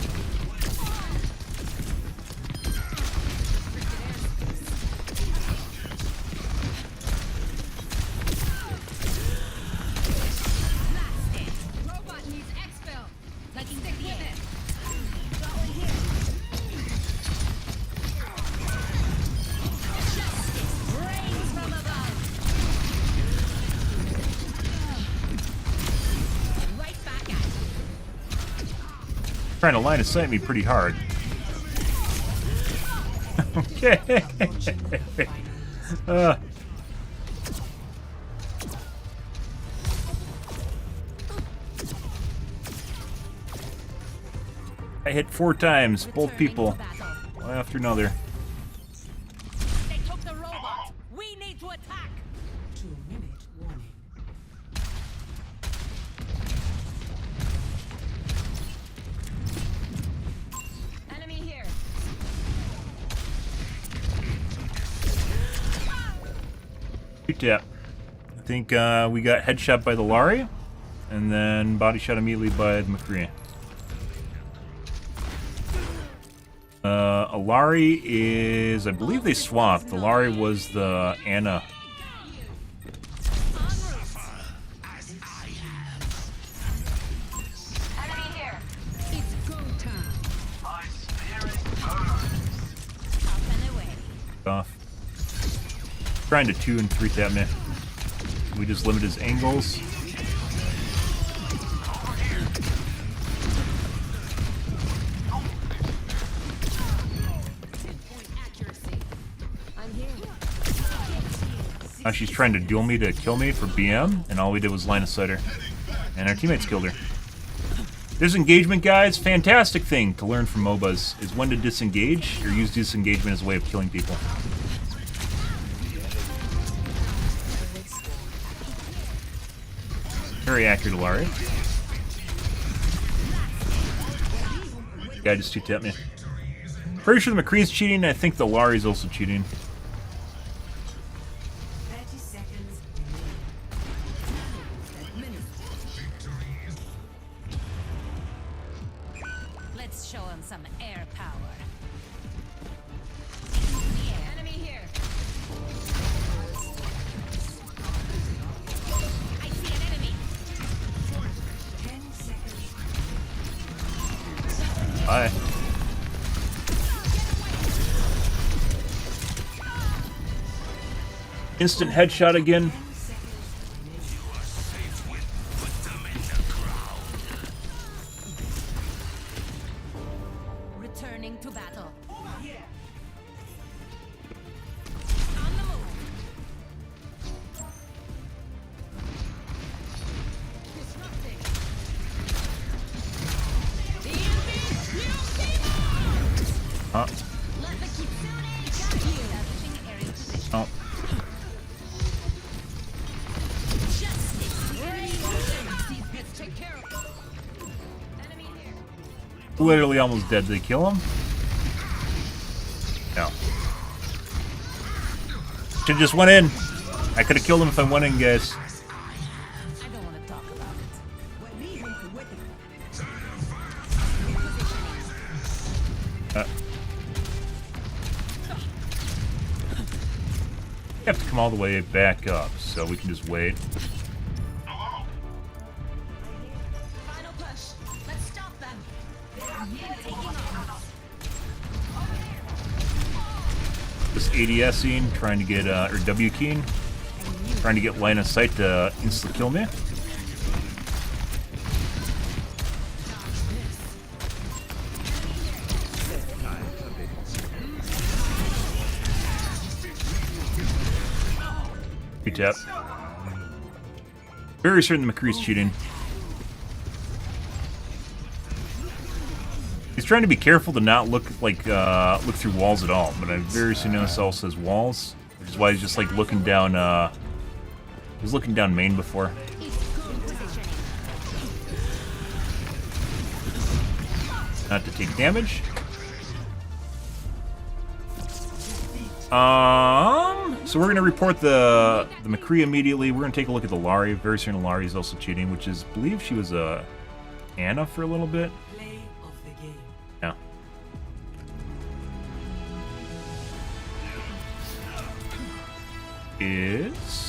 J: Trying to line of sight me pretty hard. Okay. I hit 4 times, both people, one after another.
O: They took the robot. We need to attack.
R: 2-minute warning.
O: Enemy here.
J: Two tap. I think we got headshot by the Lari, and then body shot immediately by the McCree. Alari is, I believe they swapped. The Lari was the Anna.
O: Enemy here. It's go time. My spirit burns. Up and away.
J: Off. Trying to 2 and 3 tap me. We just limit his angles. Now she's trying to duel me to kill me for BM, and all we did was line of sight her. And our teammates killed her. Disengagement, guys, fantastic thing to learn from MOBAs is when to disengage, or use disengagement as a way of killing people. Very accurate, Alari. Guy just 2-tapped me. Pretty sure the McCree's cheating, I think the Lari's also cheating.
O: Let's show him some air power. Enemy here. I see an enemy.
R: 10 seconds.
J: Bye. Instant headshot again.
O: Returning to battle.
J: Huh? Oh. Literally almost dead. Did they kill him? No. Should just went in. I could have killed him if I went in, guys.
O: I don't want to talk about it.
J: You have to come all the way back up, so we can just wait.
O: Final push. Let's stop them.
J: Just ADSing, trying to get, or W keying, trying to get line of sight to insta kill me. Good tap. Very certain the McCree's cheating. He's trying to be careful to not look like look through walls at all, but I've very soon noticed also says walls, which is why he's just like looking down. He was looking down main before. not to take damage. So we're gonna report the McCree immediately. We're gonna take a look at the Lari. Very certain Lari is also cheating, which is, I believe she was a Anna for a little bit. Yeah. Is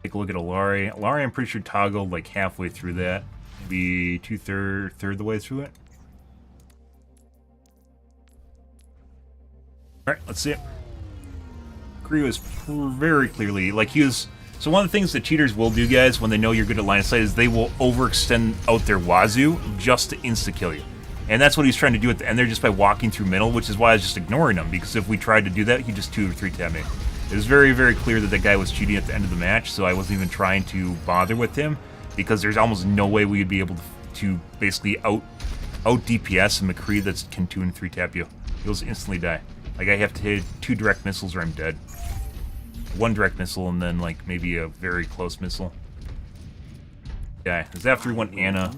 J: take a look at Alari. Alari, I'm pretty sure toggled like halfway through that. Maybe third the way through it. Alright, let's see it. Kree was very clearly, like he was... So one of the things that cheaters will do, guys, when they know you're good at line of sight, is they will overextend out their wazoo just to insta-kill you. And that's what he's trying to do at the end there, just by walking through middle, which is why I was just ignoring him, because if we tried to do that, he'd just 2 or 3 tab me. It was very, very clear that that guy was cheating at the end of the match, so I wasn't even trying to bother with him, because there's almost no way we would be able to basically out DPS a McCree that can 2 and 3 tap you. He'll just instantly die. Like, I have to hit 2 direct missiles or I'm dead. 1 direct missile and then, like, maybe a very close missile. Yeah, it was after he went Anna,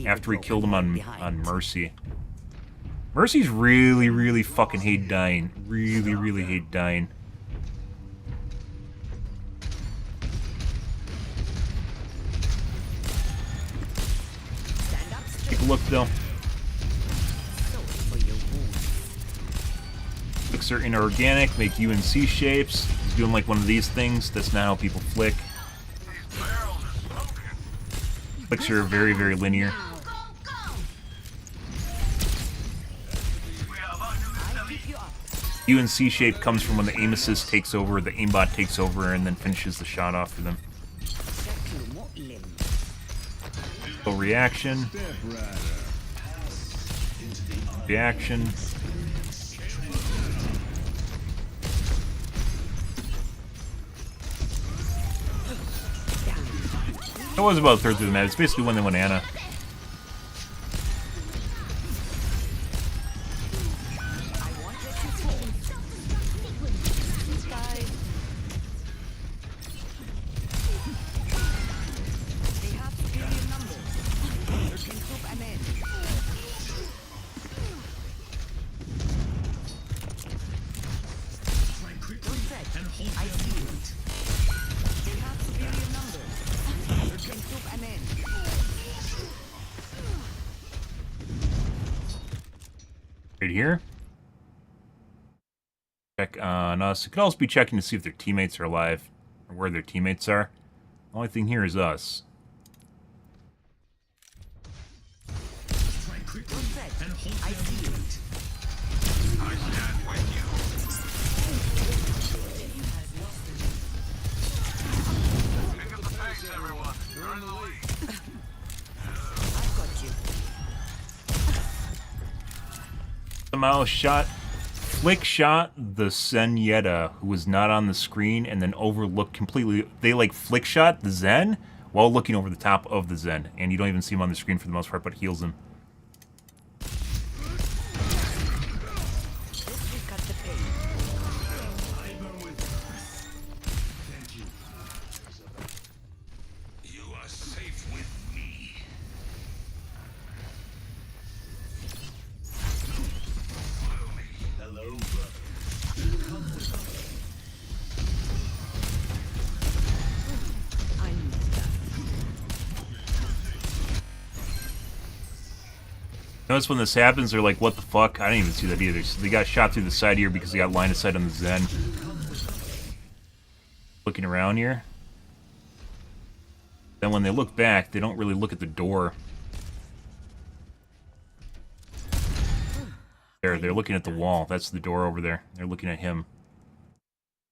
J: after we killed him on Mercy. Mercy's really, really fucking hate dying. Really, really hate dying. Take a look, though. Flicks are inorganic, make UNC shapes. He's doing like one of these things. That's not how people flick. Flicks are very, very linear. UNC shape comes from when the aim assist takes over, the aimbot takes over, and then finishes the shot off for them. So reaction. Reaction. It was about a third through the map. It's basically when they went Anna. Right here. Check on us. It could also be checking to see if their teammates are alive or where their teammates are. The only thing here is us. Somehow flick shot the Zenyatta, who was not on the screen, and then overlooked completely. They like flick shot the Zen while looking over the top of the Zen, and you don't even see him on the screen for the most part, but heals him. Notice when this happens, they're like, what the fuck? I didn't even see that either. So they got shot through the side here because they got line of sight on the Zen. Looking around here. Then when they look back, they don't really look at the door. They're looking at the wall. That's the door over there. They're looking at him.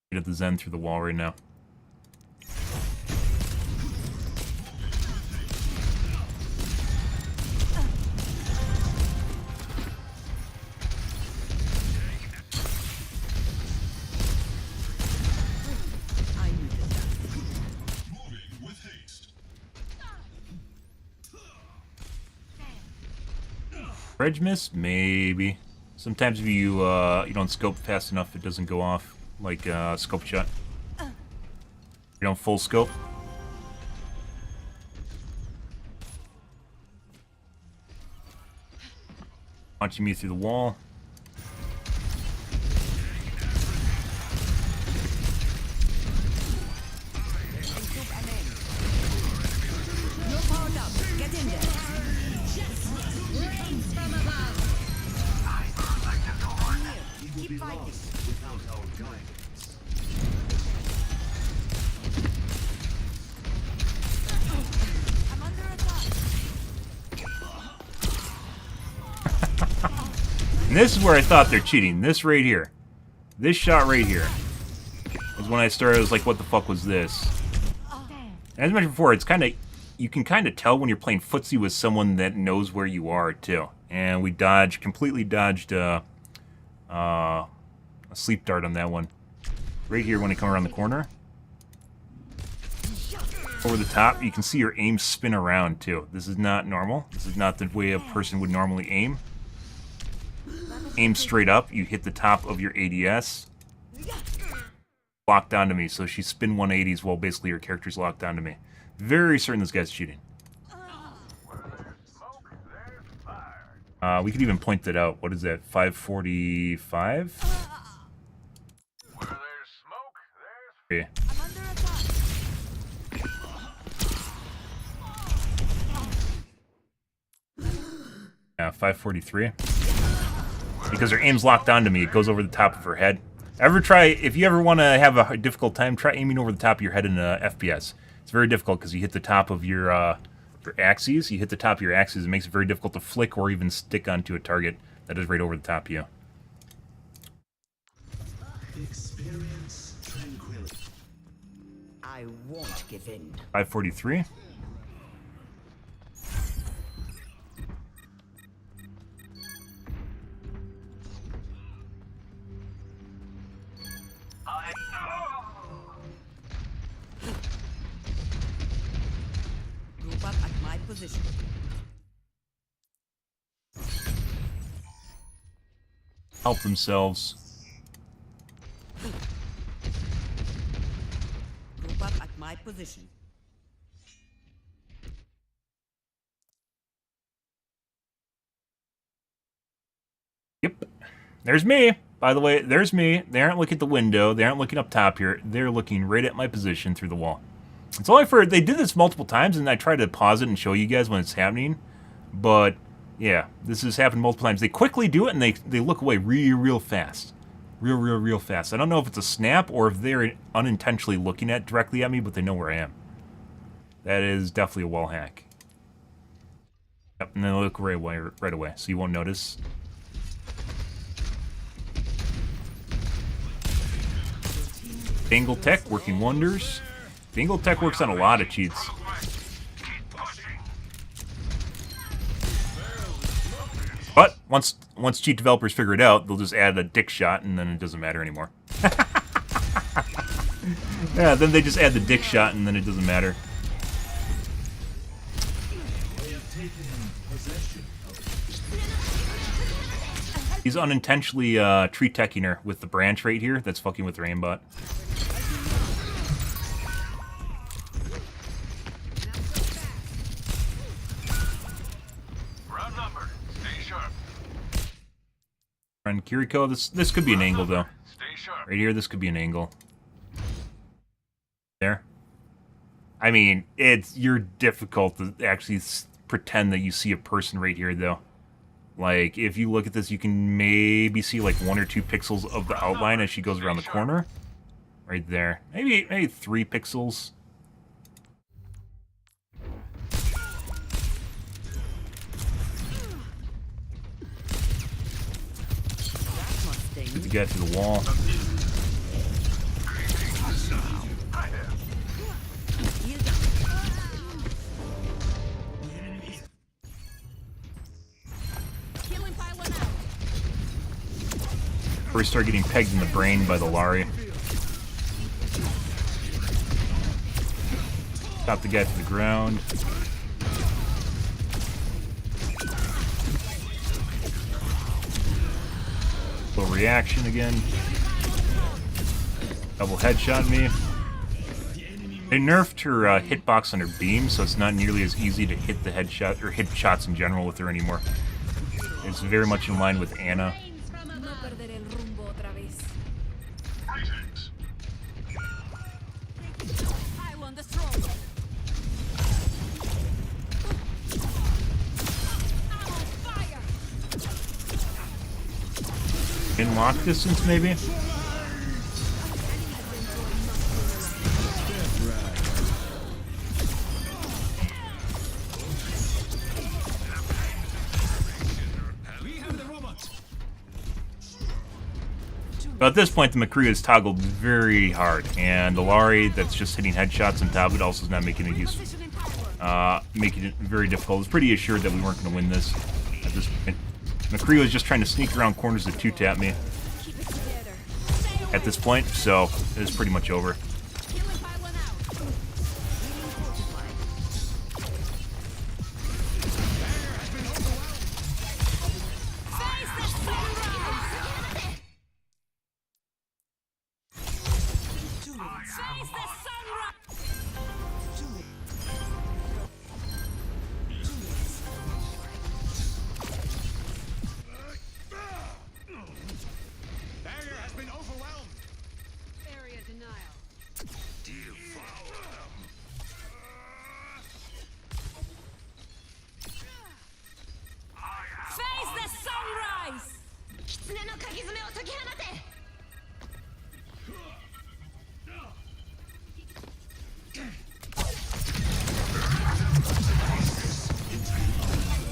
J: Looking at the Zen through the wall right now. Bridge miss? Maybe. Sometimes if you you don't scope fast enough, it doesn't go off like scope shot. You don't full scope. Launching me through the wall.
K: No powered up. Get in there. Rains from above. Keep fighting. Without our guidance. I'm under attack.
J: And this is where I thought they're cheating. This right here. This shot right here. Was when I started, I was like, what the fuck was this? And as I mentioned before, it's kind of... You can kind of tell when you're playing footsie with someone that knows where you are, too. And we completely dodged a sleep dart on that one. Right here when I come around the corner. Over the top, you can see your aim spin around, too. This is not normal. This is not the way a person would normally aim. Aim straight up, you hit the top of your ADS. Locked onto me, so she spin 180s while basically your character's locked onto me. Very certain this guy's cheating. We could even point that out. What is that? 545? Okay. Yeah, 543. Because her aim's locked onto me, it goes over the top of her head. If you ever want to have a difficult time, try aiming over the top of your head in FPS. It's very difficult because you hit the top of your axes. You hit the top of your axes, it makes it very difficult to flick or even stick onto a target that is right over the top of you.
K: Experience tranquility. I won't give in.
J: 543.
K: Group up at my position.
J: Help themselves.
K: Group up at my position.
J: Yep. There's me. By the way, there's me. They aren't looking at the window. They aren't looking up top here. They're looking right at my position through the wall. It's only they did this multiple times, and I tried to pause it and show you guys when it's happening. But, yeah, this has happened multiple times. They quickly do it, and they look away real fast. Real fast. I don't know if it's a snap or if they're unintentionally looking directly at me, but they know where I am. That is definitely a wall hack. Yep, and then they look right away, so you won't notice. Angle Tech working wonders. The Angle Tech works on a lot of cheats. But once cheat developers figure it out, they'll just add a dick shot, and then it doesn't matter anymore. Yeah, then they just add the dick shot, and then it doesn't matter. He's unintentionally tree teching her with the branch right here. That's fucking with her aimbot. And Kiriko, this could be an angle though. Right here, this could be an angle. There. I mean, you're difficult to actually pretend that you see a person right here though. Like, if you look at this, you can maybe see like 1 or 2 pixels of the outline as she goes around the corner. Right there. Maybe 3 pixels. guy through the wall. Before we start getting pegged in the brain by the Lari. Got the guy to the ground. Little reaction again. Double headshot me. They nerfed her hitbox on her beam, so it's not nearly as easy to hit the headshot or hit shots in general with her anymore. It's very much in line with Ana. In lock distance, maybe? But at this point, the McCree is toggled very hard, and the Lari that's just hitting headshots on top of it also is not making it making it very difficult. I was pretty assured that we weren't going to win this at this point. McCree was just trying to sneak around corners to two-tap me at this point, so it was pretty much over.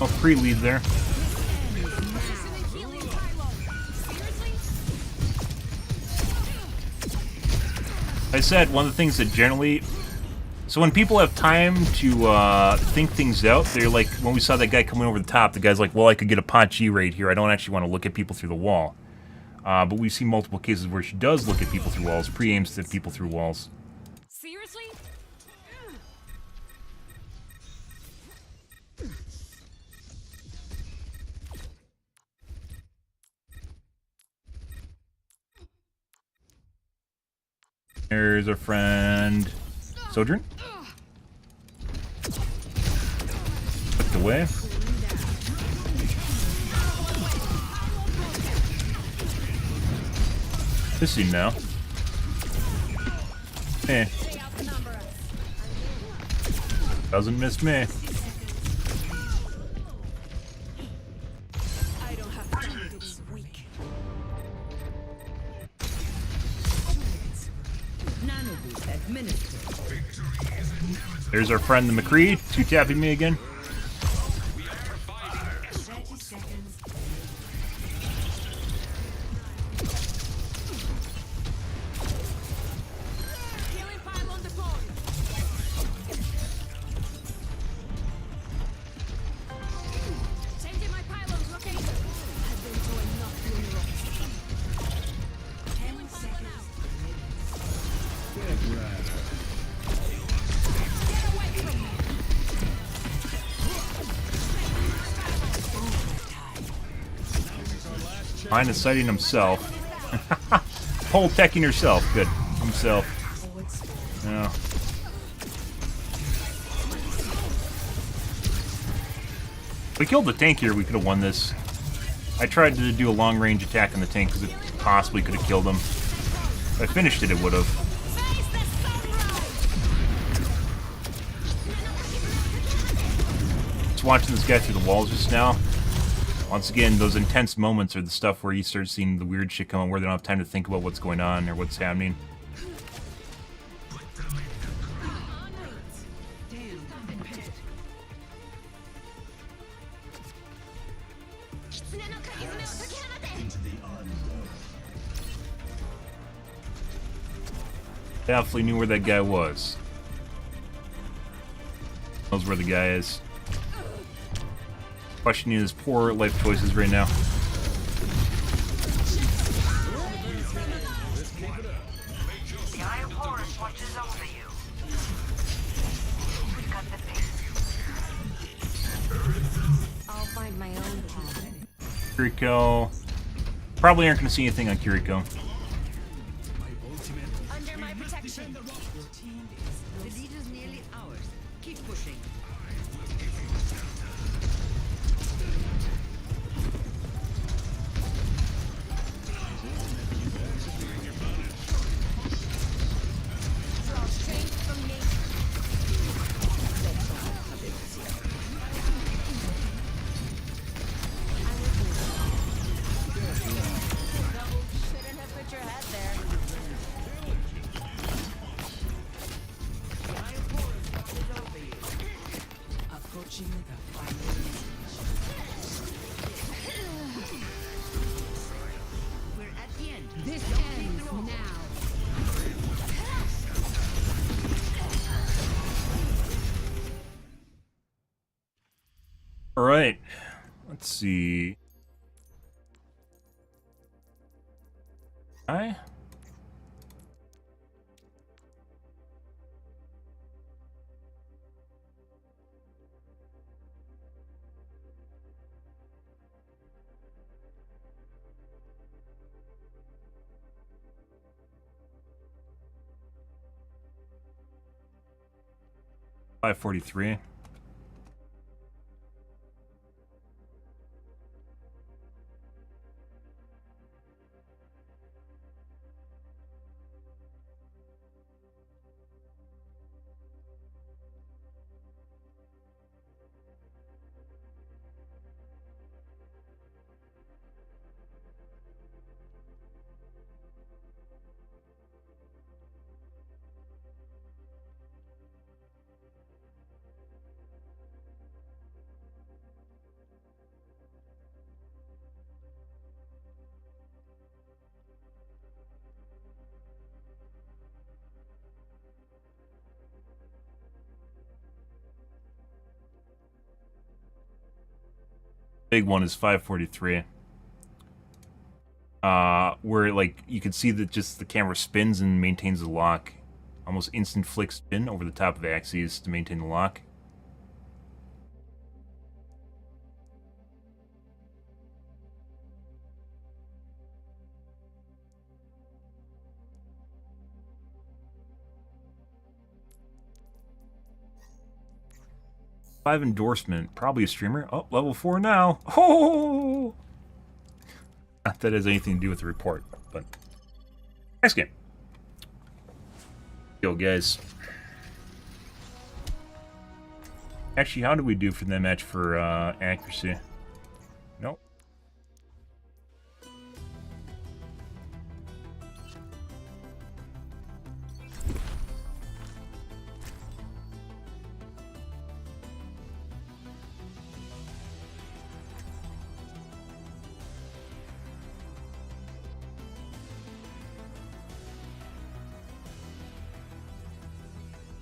J: Oh, free lead there. I said one of the things that generally... So when people have time to think things out, they're like, when we saw that guy coming over the top, the guy's like, well, I could get a pot G right here. I don't actually want to look at people through the wall. But we've seen multiple cases where she does look at people through walls, pre-aims at people through walls.
K: Seriously?
J: There's our friend Sojourn. Tucked away. Missing now. Eh. Doesn't miss me. There's our friend the McCree, two-tapping me again. Mine is sighting himself. Pole teching herself. Good. Himself. Yeah. If we killed the tank here, we could have won this. I tried to do a long-range attack on the tank because it possibly could have killed him. If I finished it, it would have. Just watching this guy through the walls just now. Once again, those intense moments are the stuff where you start seeing the weird shit come on, where they don't have time to think about what's going on or what's happening. Definitely knew where that guy was. Knows where the guy is. Questioning his poor life choices right now.
K: The Eye of Horus watches over you. We've got the pace.
T: I'll find my own path.
J: Kiriko. Probably aren't going to see anything on Kiriko.
K: Under my protection.
S: The lead is nearly ours. Keep pushing.
K: Draw strength from nature. Shouldn't have put your head there.
R: Approaching the final.
S: We're at the end.
O: This ends now.
J: All right. Let's see. Hi. $543. Big one is 543. Where like you can see that just the camera spins and maintains the lock. Almost instant flick spin over the top of the axes to maintain the lock. Five endorsement, probably a streamer. Oh, level 4 now. Oh! Not that has anything to do with the report, but nice game. Yo, guys. Actually, how did we do for that match for accuracy? Nope.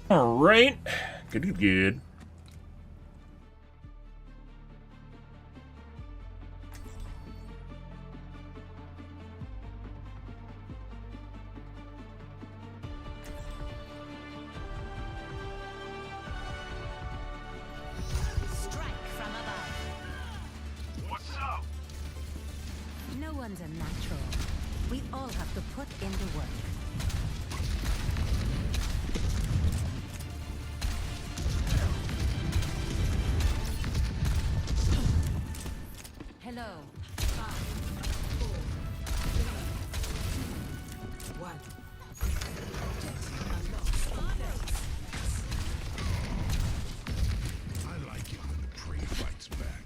J: All right, good.
T: Strike from above.
M: What's up?
T: No one's a natural. We all have to put in the work. Hello. 5, 4, 3, 1.
Q: I like it when the prey fights back.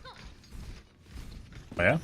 J: Oh, yeah?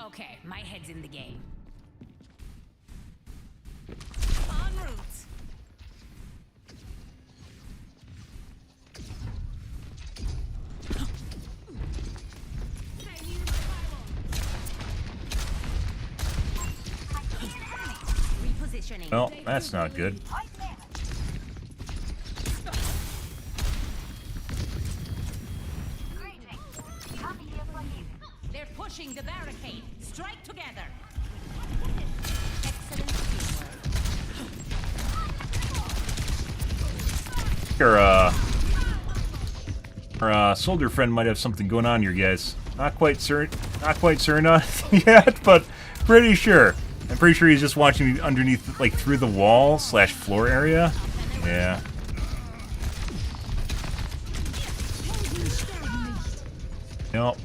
T: Okay, my head's in the game. En route. Repositioning.
J: Well, that's not good.
T: They're pushing the barricade. Strike together.
J: Our soldier friend might have something going on here, guys. Not quite certain on it yet, but pretty sure. I'm pretty sure he's just watching me underneath, like, through the wall / floor area. Yeah. Yep.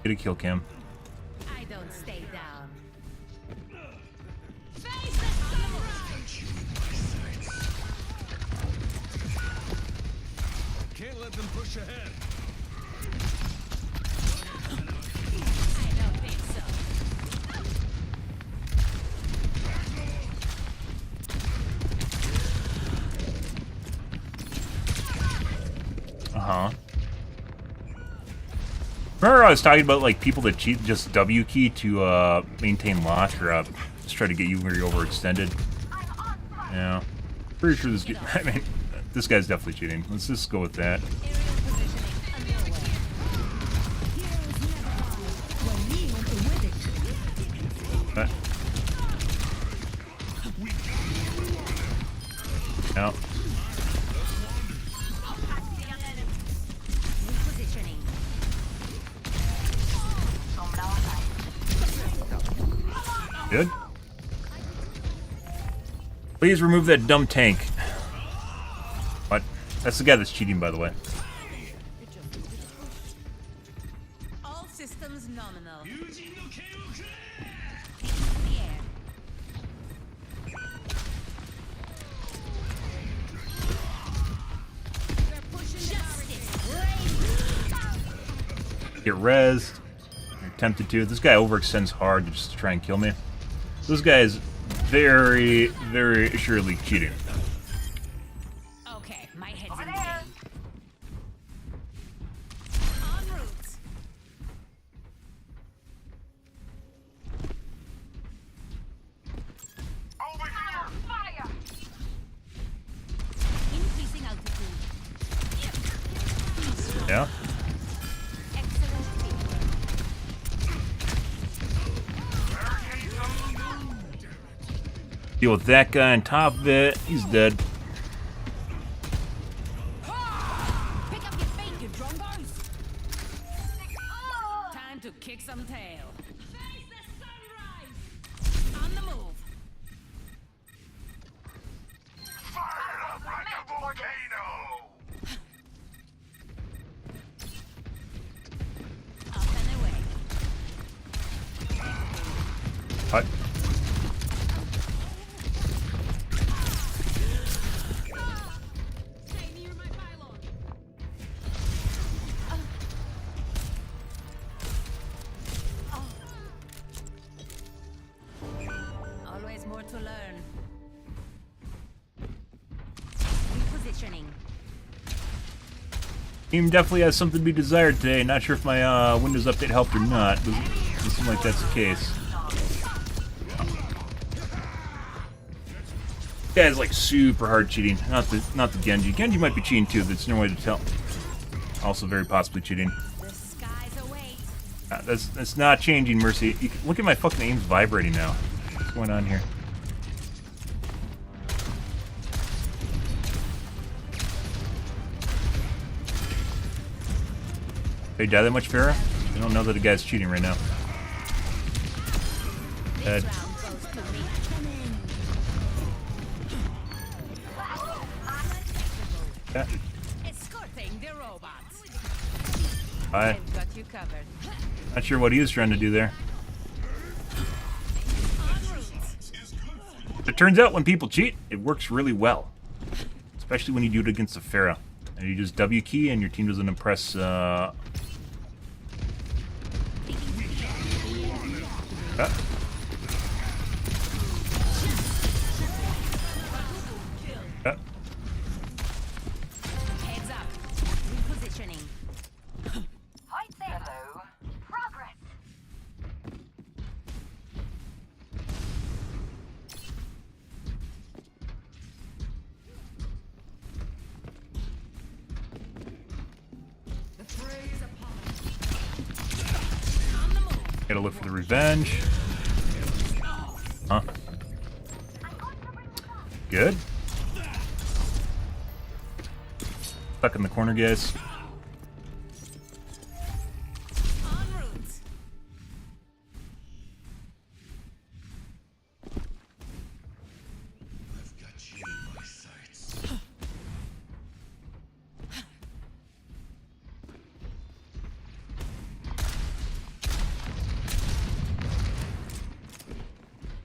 J: Get a kill cam.
T: I don't stay down.
M: Can't let them push ahead.
T: I don't think so.
J: Uh-huh. Remember I was talking about, like, people that cheat just W key to maintain lock or just try to get you where you're overextended? Yeah. Pretty sure this I mean, this guy's definitely cheating. Let's just go with that. Yeah. Good. Please remove that dumb tank. What? That's the guy that's cheating, by the way.
T: All systems nominal.
J: Get rezzed. You're tempted to. This guy overextends hard just to try and kill me. This guy is very, very assuredly cheating.
T: Okay, my head's in the game. En route.
K: Over here! Fire!
T: Increasing altitude.
J: Yeah? Deal with that guy on top of it. He's dead.
T: Pick up your feet, you drongos. Time to kick some tail. Face the sunrise. On the move.
K: Fire up like a volcano!
T: Up and away.
J: What?
T: Always more to learn. Repositioning.
J: Team definitely has something to be desired today. Not sure if my Windows update helped or not. Doesn't seem like that's the case. This guy's like super hard cheating. Not the Genji. Genji might be cheating too. There's no way to tell. Also very possibly cheating.
T: The skies await.
J: That's not changing, Mercy. Look at my fucking aim's vibrating now. What's going on here? Did he die that much, Farrah? I don't know that the guy's cheating right now. Dead. Yeah.
T: Escorting the robots.
J: Hi.
T: I've got you covered.
J: Not sure what he was trying to do there. It turns out when people cheat, it works really well. Especially when you do it against a Pharah. And you just W key and your team doesn't impress,
T: Heads up. Repositioning.
K: Right there. Hello. Progress.
T: The fray is upon.
J: Gotta look for the revenge. Huh? Good. Stuck in the corner, guys.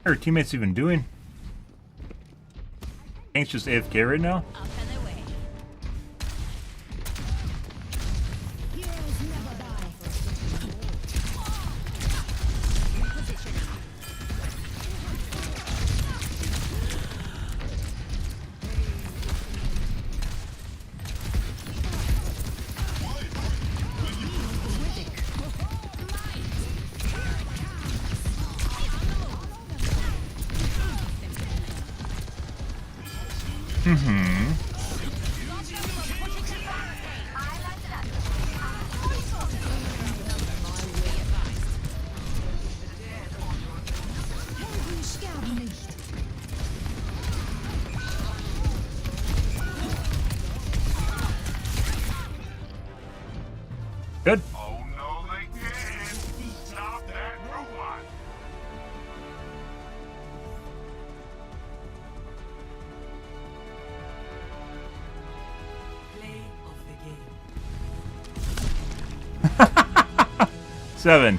J: What are her teammates even doing? Tank's just AFK right now? Good.
Q: Oh no, they can't! Stop that robot!
R: Play of the game.
J: 7.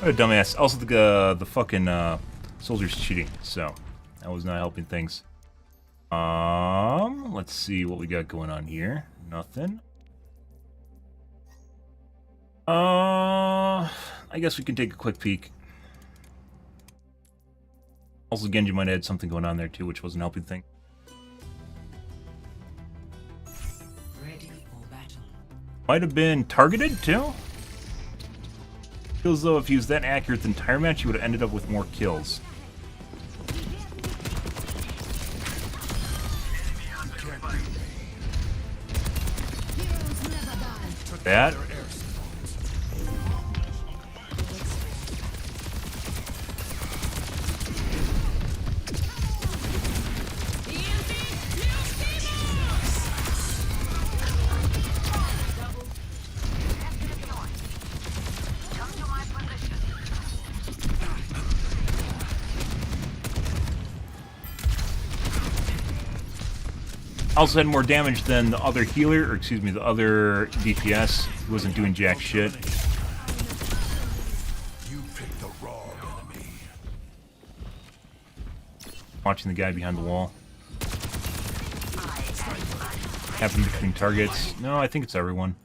J: What a dumbass. Also, the fucking soldier's cheating, so that was not helping things. Let's see what we got going on here. Nothing. I guess we can take a quick peek. Also, Genji might have had something going on there too, which wasn't helping things.
R: Ready for battle.
J: Might have been targeted too. Feels though if he was that accurate the entire match, he would have ended up with more kills. That. Also had more damage than the other healer, or excuse me, the other DPS. He wasn't doing jack shit.
Q: You picked the wrong enemy.
J: Watching the guy behind the wall. Happened between targets. No, I think it's everyone.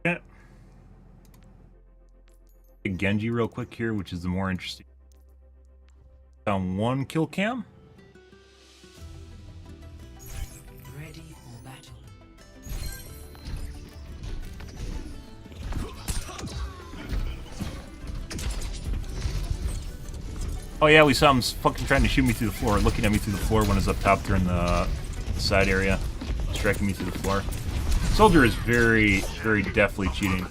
J: Yeah. Genji real quick here, which is the more interesting. Found one kill cam Oh yeah, we saw him fucking trying to shoot me through the floor, looking at me through the floor when I was up top there in the side area, striking me through the floor. Soldier is very, very deftly cheating.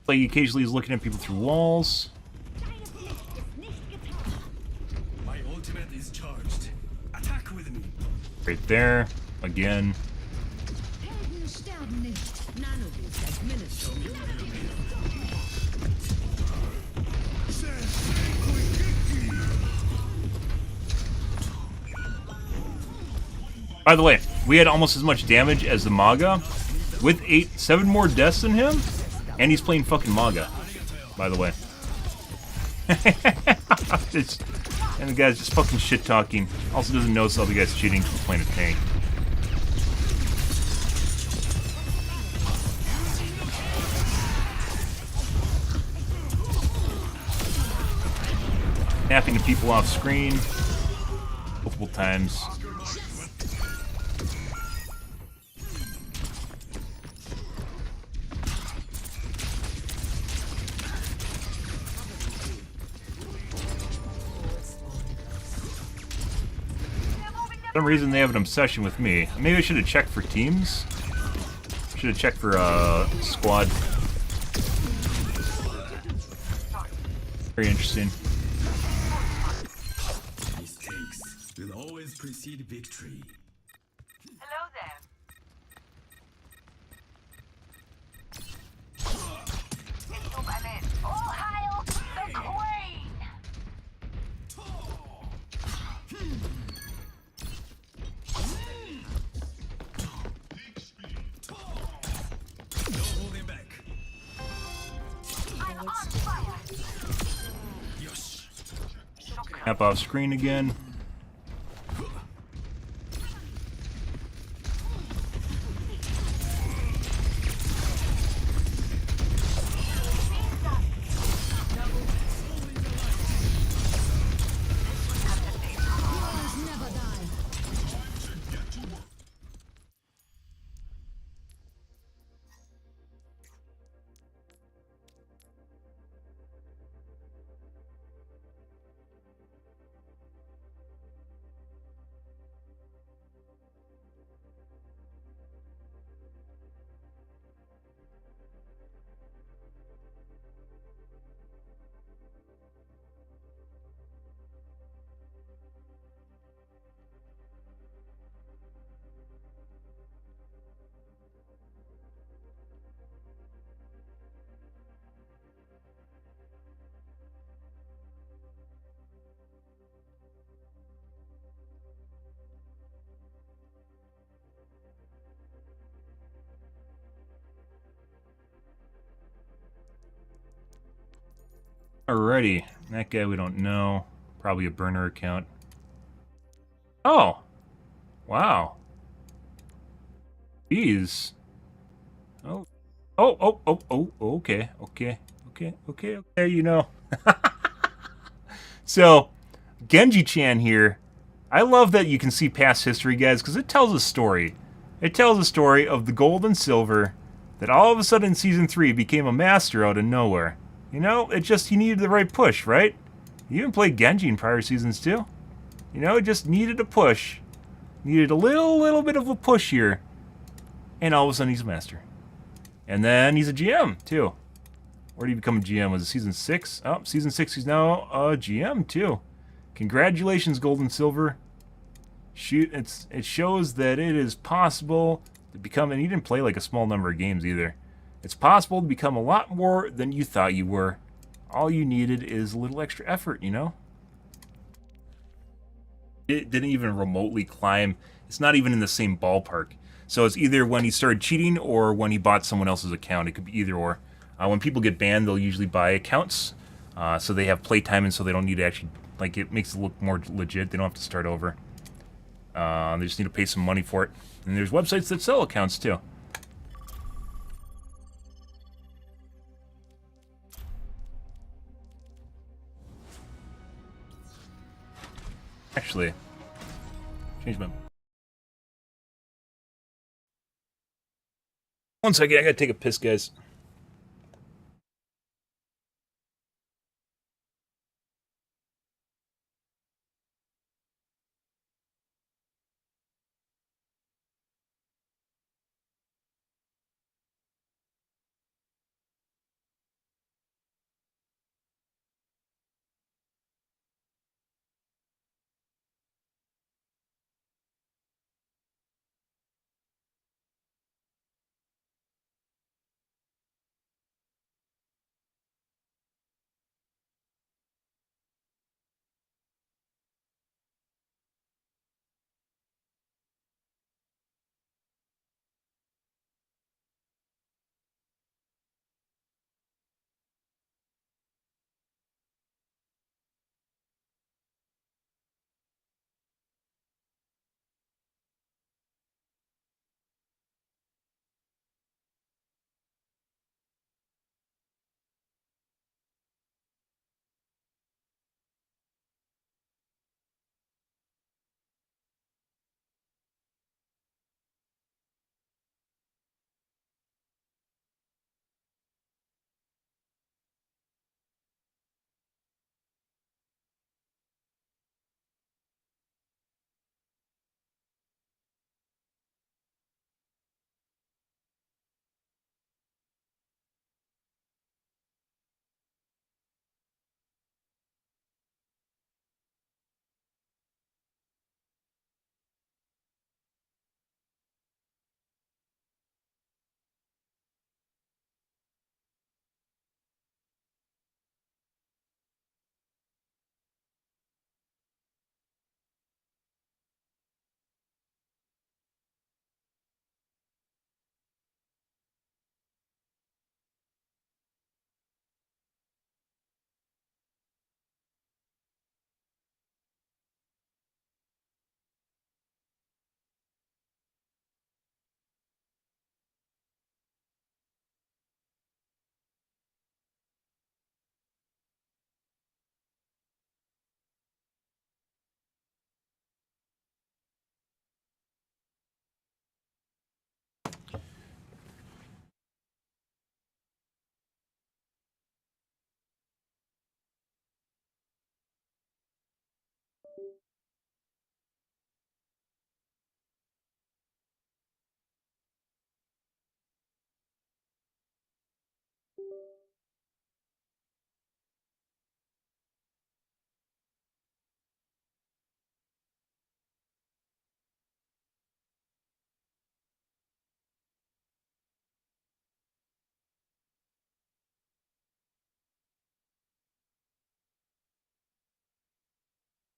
J: Like occasionally he's looking at people through walls.
U: My ultimate is charged. Attack with me.
J: Right there, again. By the way, we had almost as much damage as the Maga, with 7 more deaths than him. And he's playing fucking Maga, by the way. And the guy's just fucking shit-talking. Also doesn't notice all the guys cheating because he's playing a tank. Snapping to people off screen multiple times. For some reason they have an obsession with me. Maybe I should have checked for teams. Should have checked for squad. Very interesting.
U: Mistakes will always precede victory.
K: Hello there. All hail the Queen!
J: Snap off screen again. Alrighty, that guy we don't know. Probably a burner account. Oh! Wow. Jeez. Oh. Oh, okay, you know. So, Genji-chan here. I love that you can see past history, guys, because it tells a story. It tells a story of the gold and silver that all of a sudden in Season 3 became a master out of nowhere. You know, it just, he needed the right push, right? You even played Genji in prior seasons too. You know, it just needed a push. Needed a little bit of a push here. And all of a sudden he's a master. And then he's a GM too. Where did he become a GM? Was it Season 6? Oh, Season 6 he's now a GM too. Congratulations, Gold and Silver. Shoot, it shows that it is possible to become, and you didn't play like a small number of games either. It's possible to become a lot more than you thought you were. All you needed is a little extra effort, you know? It didn't even remotely climb. It's not even in the same ballpark. So it's either when he started cheating or when he bought someone else's account. It could be either or. When people get banned, they'll usually buy accounts. So they have playtime, and so they don't need to actually, like, it makes it look more legit. They don't have to start over. They just need to pay some money for it. And there's websites that sell accounts, too. Actually, change my... One second, I gotta take a piss, guys.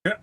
J: Yeah.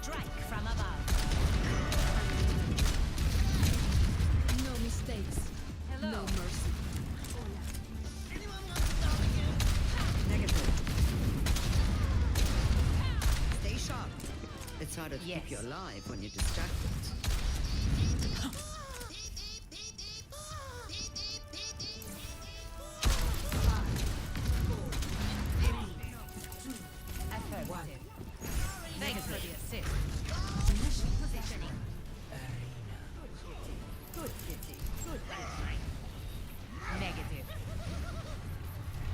T: Strike from above.
O: No mistakes.
T: Hello.
O: No mercy.
T: Negative. Stay sharp. It's harder to keep you alive when you're distracted. Thanks for the assist. Positioning. Good kitty. Good kitty. Negative.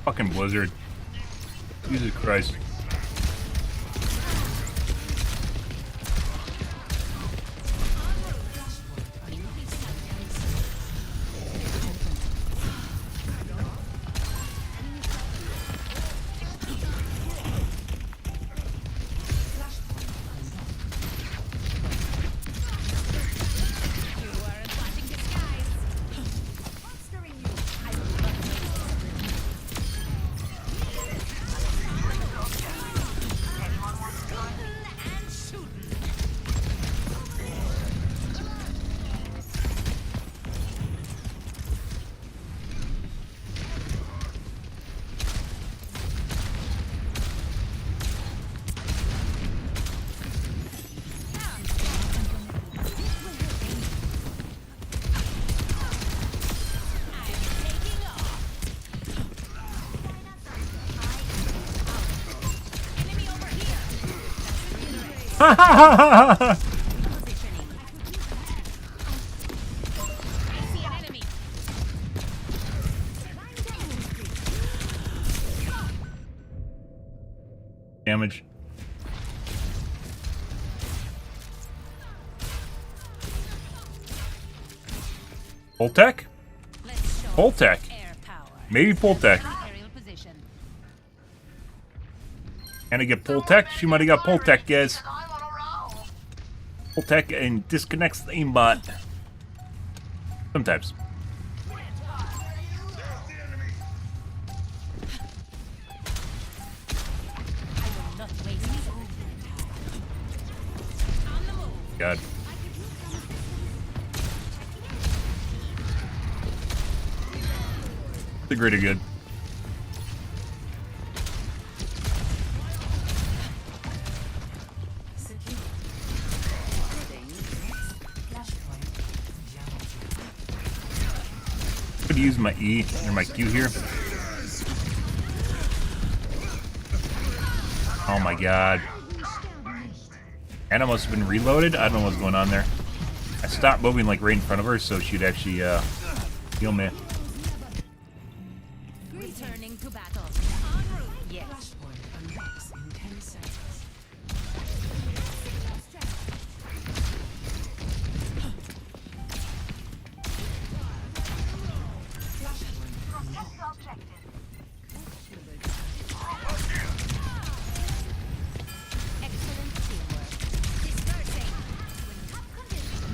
A: Fucking Blizzard. Jesus Christ. Damage. Full tech? Full tech. Maybe full tech. Can I get full tech? She might have got full tech, guys. Full tech and disconnects the aimbot. Sometimes. God. The grid are good. Could use my E or my Q here. Oh my god. Anna must have been reloaded. I don't know what's going on there. I stopped moving like right in front of her so she'd actually heal me.
T: Returning to battle. En route. Yes.
O: Unlocks in 10 seconds.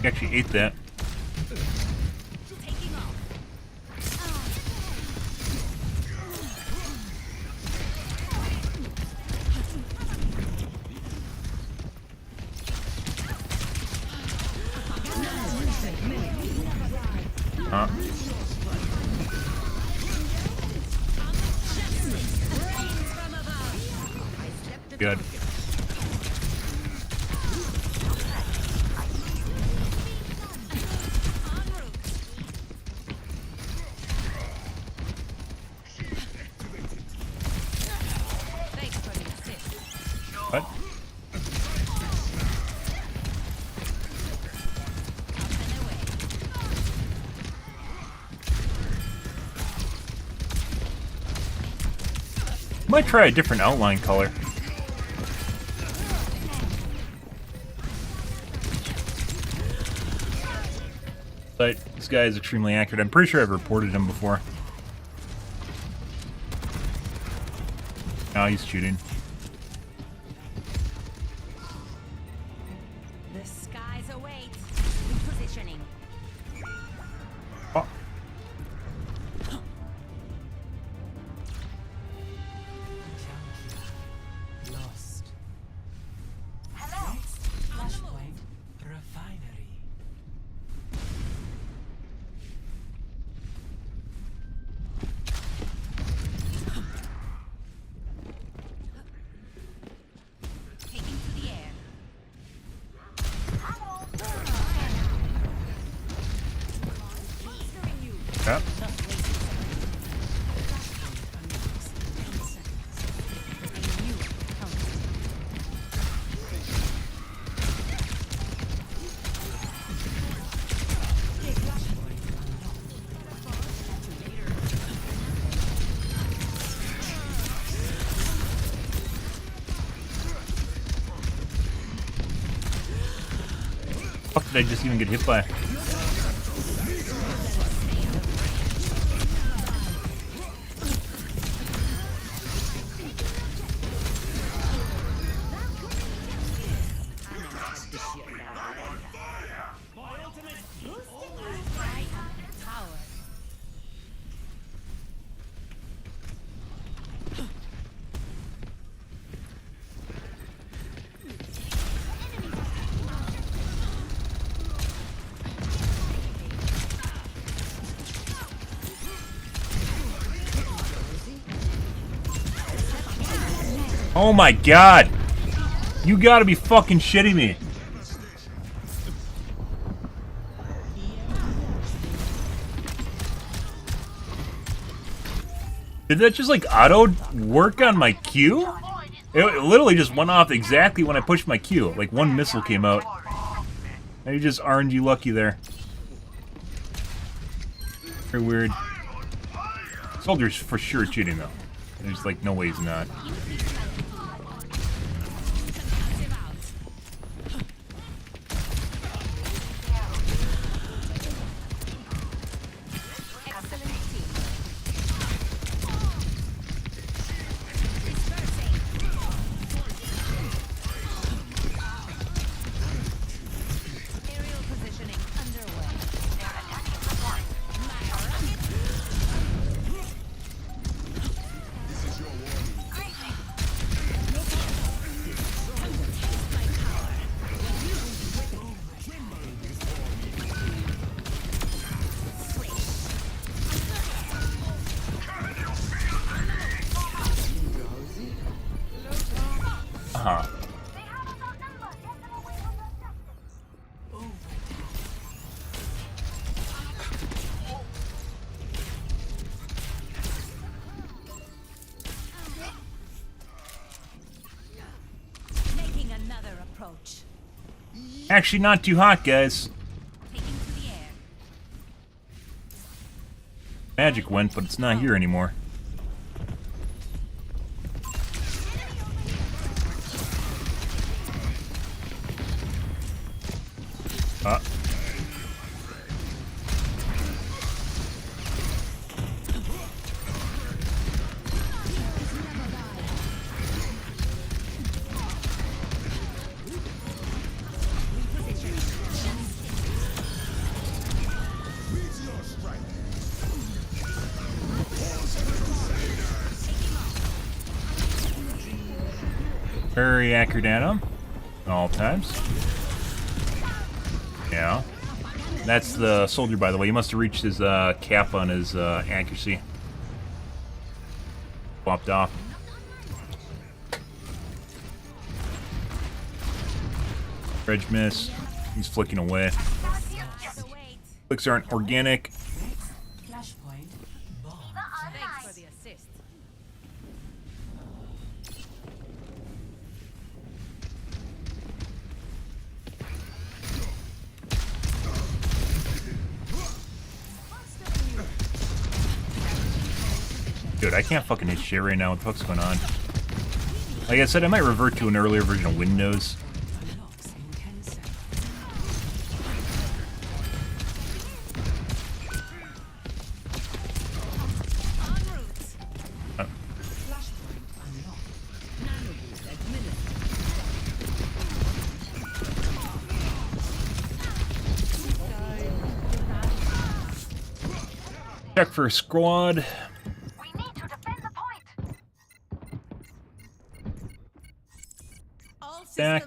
A: He actually ate that. Huh? Good. What? Might try a different outline color. But this guy is extremely accurate. I'm pretty sure I've reported him before. Oh, he's shooting.
T: The skies await. Repositioning.
A: Oh.
O: Lost.
T: Hello.
J: What did I just even get hit by? Oh my god! You gotta be fucking shitting me. Did that just like auto work on my Q? It literally just went off exactly when I pushed my Q. Like one missile came out. And you just RNG lucky there. Very weird. Soldier's for sure cheating though. There's like no way he's not. Actually, not too hot, guys. Magic went, but it's not here anymore. Very accurate at him at all times. Yeah. That's the soldier, by the way. He must have reached his cap on his accuracy. Popped off. Reg miss. He's flicking away. Flicks aren't organic. Dude, I can't fucking hit shit right now. What the fuck's going on? Like I said, I might revert to an earlier version of Windows. Check for a squad. Stack.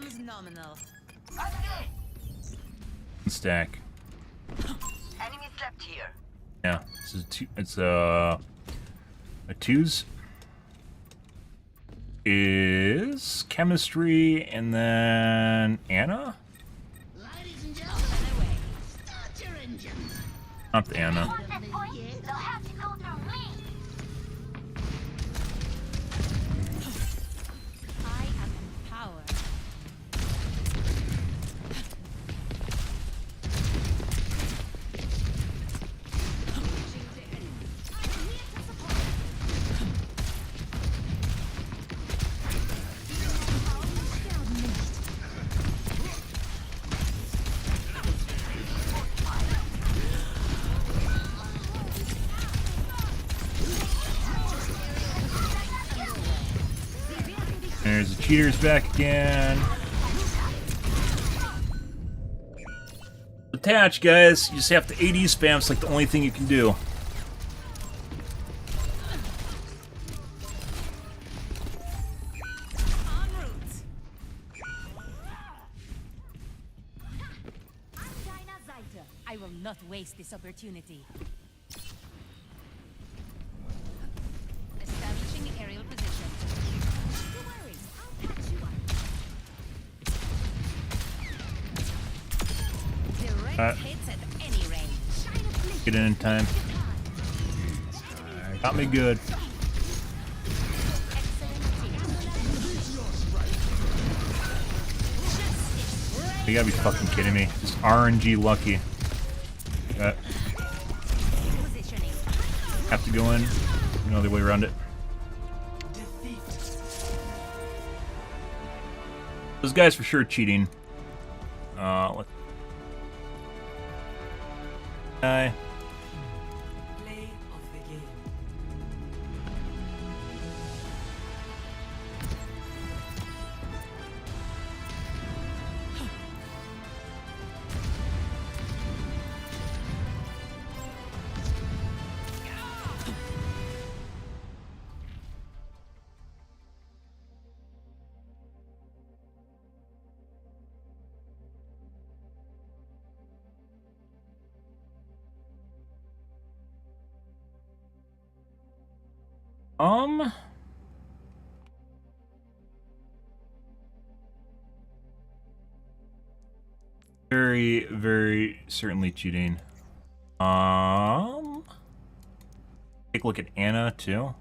J: Stack.
K: Enemies left here.
J: Yeah, this is it's a twos is chemistry and then Anna.
O: Ladies and gentlemen, start your engines.
J: Not the Anna. There's the cheaters back again. Attach, guys. You just have to AD spam. It's like the only thing you can do.
T: I will not waste this opportunity. Establishing aerial position. Don't worry, I'll catch you up. Direct hits at any range.
J: Get in time. Got me good. You gotta be fucking kidding me. Just RNG lucky. Have to go in. No other way around it. Those guys for sure cheating. Let's...
R: Play of the game.
J: Very, very certainly cheating. Take a look at Anna too.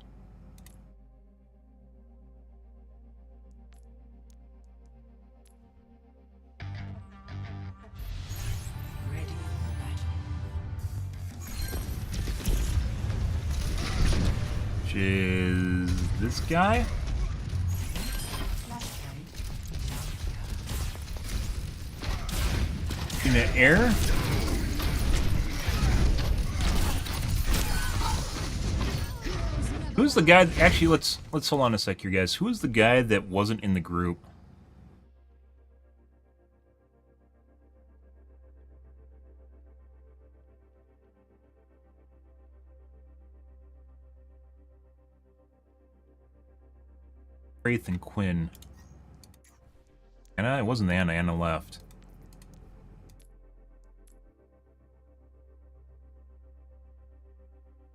J: Which is this guy? In the air? Who's the guy? Actually, let's hold on a sec here, guys. Who is the guy that wasn't in the group? Wraith and Quinn. Anna? It wasn't Anna. Anna left.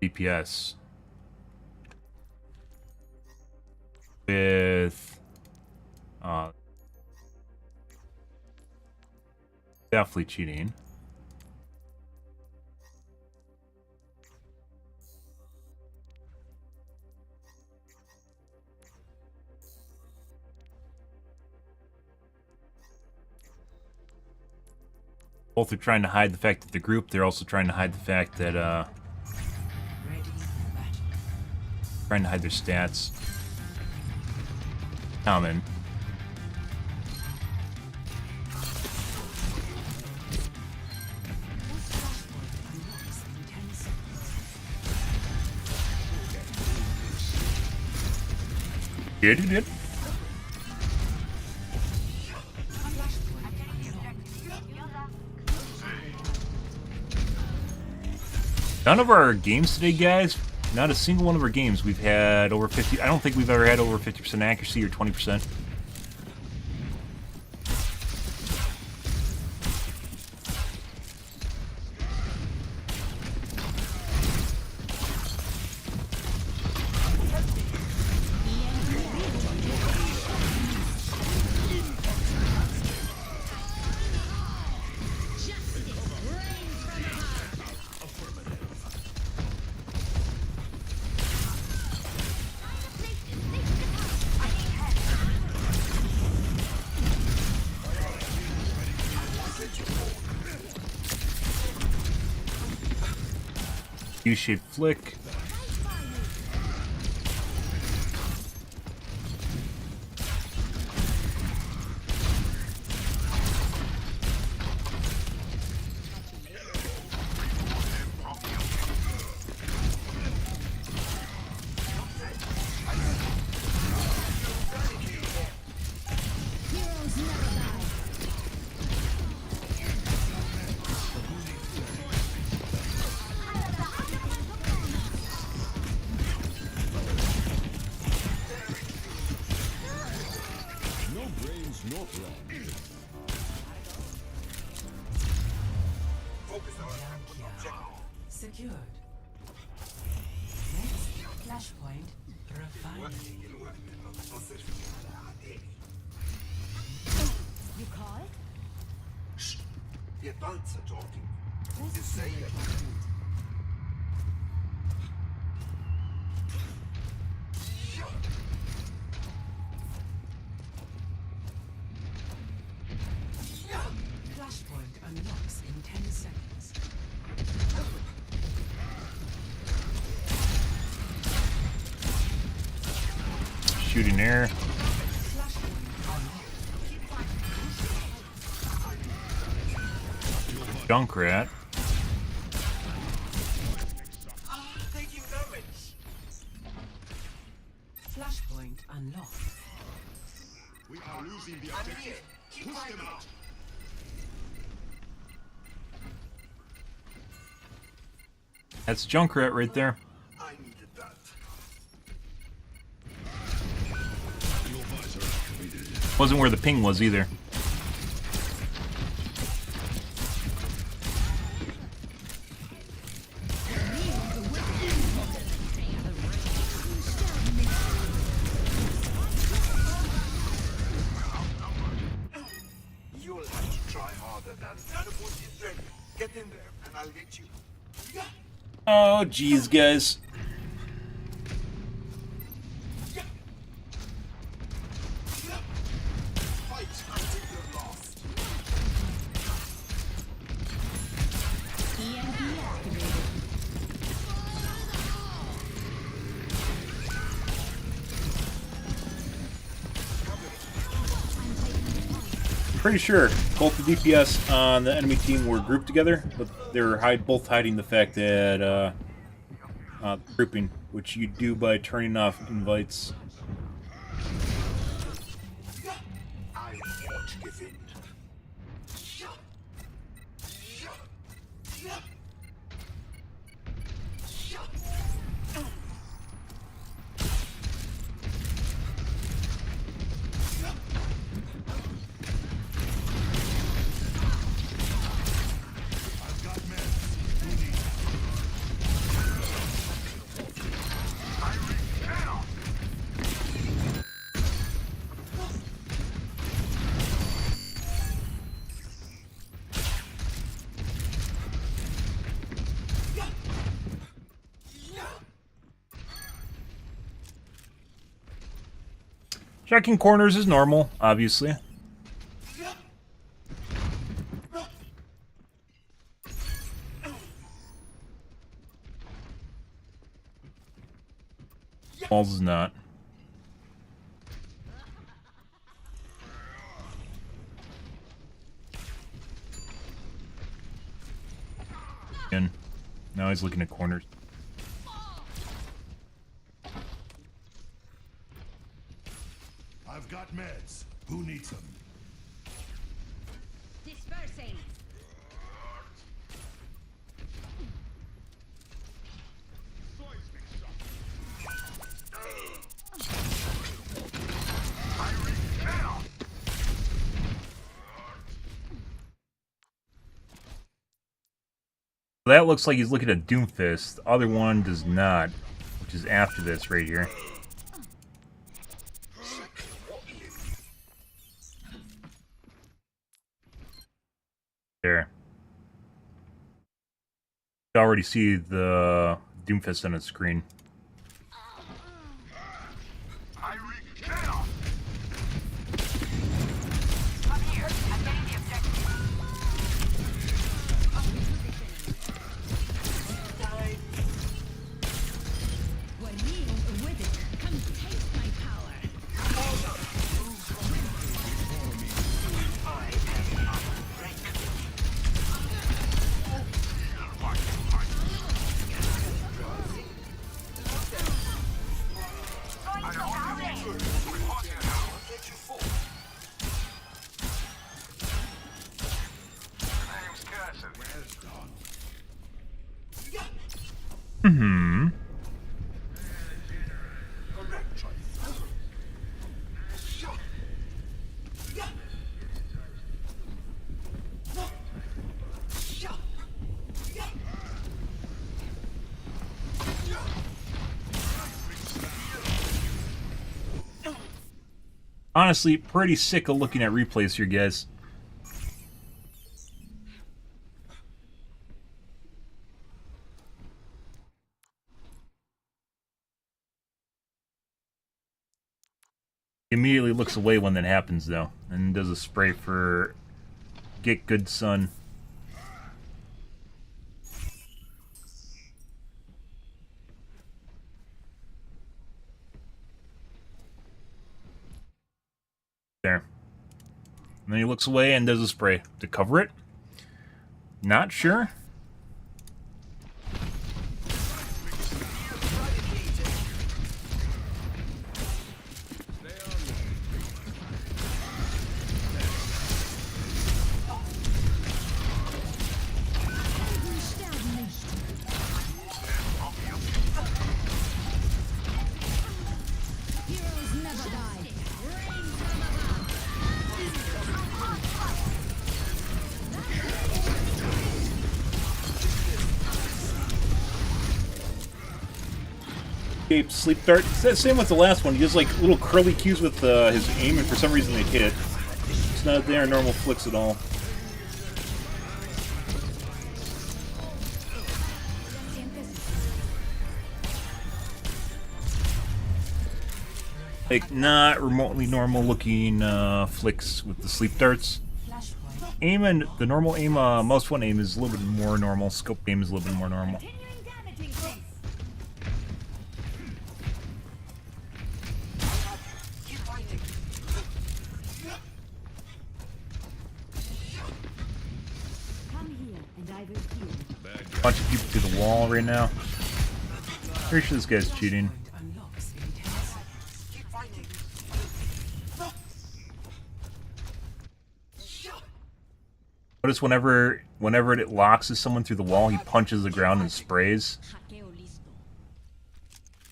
J: DPS. With... definitely cheating. Both are trying to hide the fact that the group, they're also trying to hide the fact that, trying to hide their stats. Common. Yeah, you did. None of our games today, guys, not a single one of our games we've had over 50. I don't think we've ever had over 50% accuracy or 20%. U-shaped flick.
Q: after all.
R: Secured. Next, flashpoint refined.
T: You call?
Q: Shh. The adults are talking. Who's the sayer?
R: Flashpoint unlocks in 10 seconds.
J: Shooting air. Junkrat.
R: Flashpoint unlocked.
Q: We are losing the objective. Push them out.
J: That's Junkrat right there.
Q: I needed that.
J: Wasn't where the ping was either.
Q: You'll have to try harder than that. Get in there, and I'll get you.
J: Oh, geez, guys.
Q: Fight until you're lost.
O: EMP activated.
J: Pretty sure both the DPS on the enemy team were grouped together, but they were both hiding the fact that grouping, which you do by turning off invites.
Q: I won't give in.
J: Checking corners is normal, obviously. Walls is not. And now he's looking at corners.
Q: I've got meds. Who needs them?
O: Dispersing.
J: That looks like he's looking at Doomfist. The other one does not, which is after this right here. There. You already see the Doomfist on the screen. Honestly, pretty sick of looking at replays here, guys. He immediately looks away when that happens, though, and does a spray for Get Good Son. There. And then he looks away and does a spray to cover it. Not sure. Sleep dart. Same with the last one. He does like little curly cues with his aim, and for some reason they hit. It's not their normal flicks at all. Like not remotely normal looking flicks with the sleep darts. Aim and the normal aim, mouse one aim is a little bit more normal. Scope aim is a little bit more normal. Bunch of people through the wall right now. Pretty sure this guy's cheating. Notice whenever it locks someone through the wall, he punches the ground and sprays.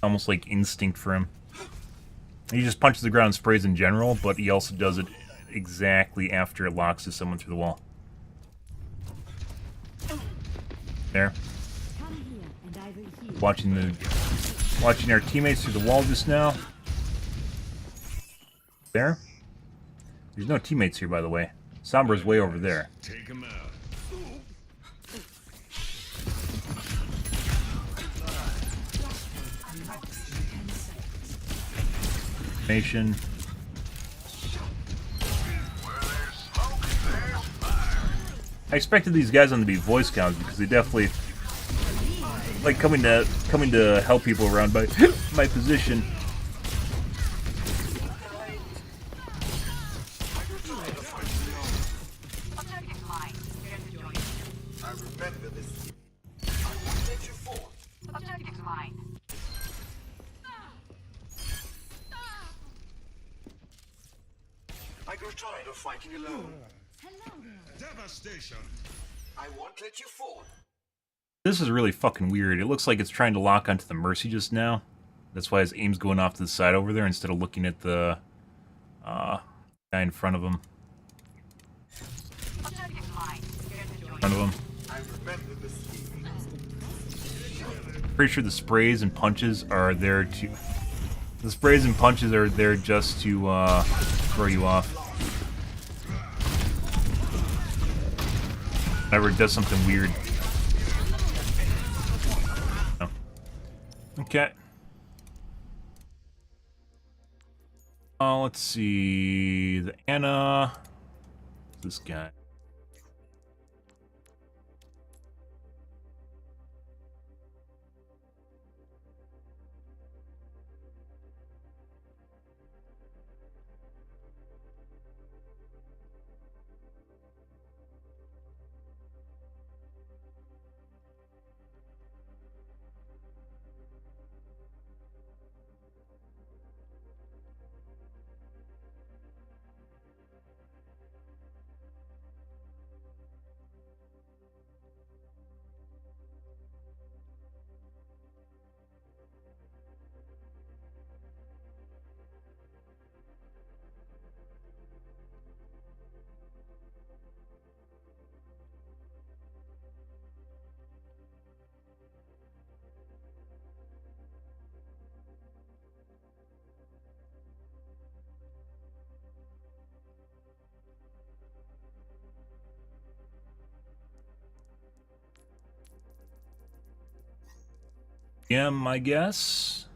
J: Almost like instinct for him. He just punches the ground and sprays in general, but he also does it exactly after it locks someone through the wall. There. Watching our teammates through the wall just now. There. There's no teammates here, by the way. Sombra's way over there.
U: Take him out.
J: Nation. I expected these guys on to be voice counts because they definitely like coming to help people around my position.
U: I grew tired of fighting alone. Devastation. I won't let you fall.
J: This is really fucking weird. It looks like it's trying to lock onto the Mercy just now. That's why his aim's going off to the side over there instead of looking at the guy in front of him. Pretty sure the sprays and punches are there to... The sprays and punches are there just to throw you off. Whenever it does something weird. Oh. Okay. Let's see. The Anna. This guy. I guess.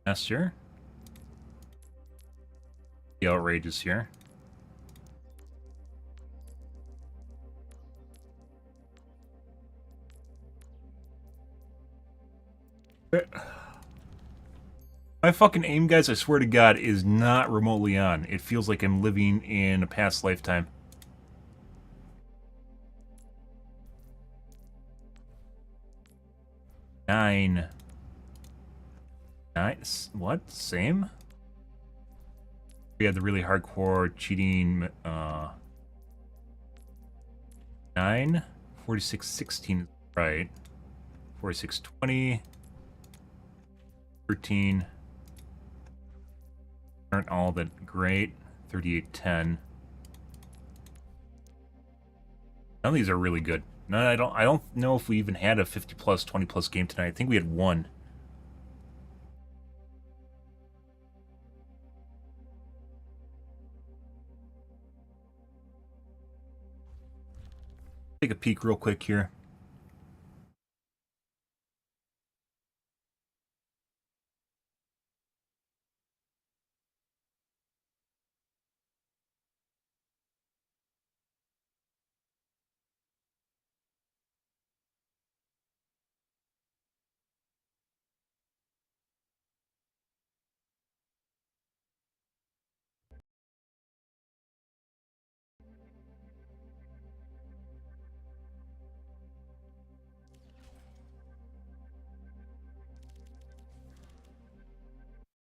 J: Master. The outrageous here. My fucking aim, guys, I swear to God, is not remotely on. It feels like I'm living in a past lifetime. Nine. What? Same? We had the really hardcore cheating, 9. 46-16 is right. 46-20. 13. Aren't all that great. 38-10. None of these are really good. No, I don't know if we even had a 50+, 20+ game tonight. I think we had one. Take a peek real quick here.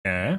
J: Okay.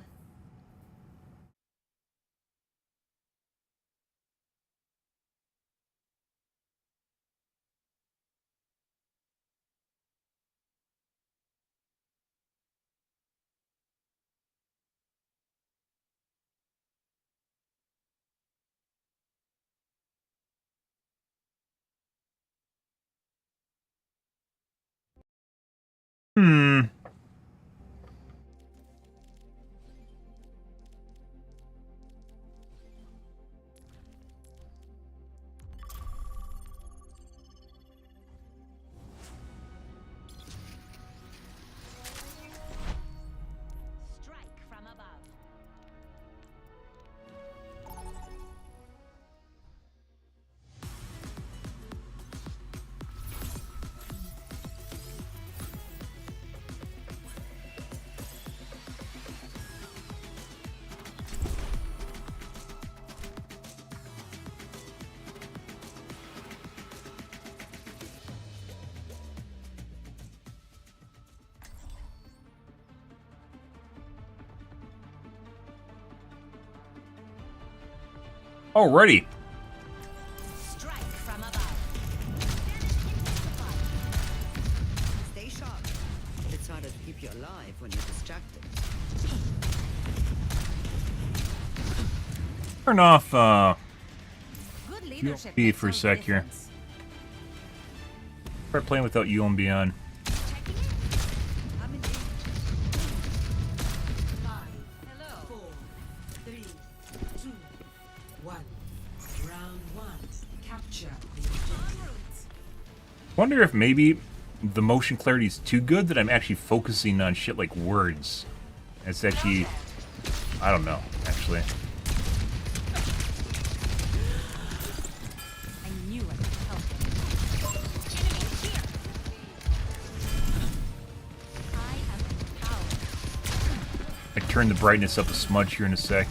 J: Alrighty.
T: Strike from above. Stay sharp. It's harder to keep you alive when you're distracted.
J: Turn off UMB for a sec here. Start playing without UMB on. Wonder if maybe the motion clarity is too good that I'm actually focusing on shit like words. It's actually, I don't know, actually.
T: I knew I could help.
J: I turn the brightness up a smudge here in a sec.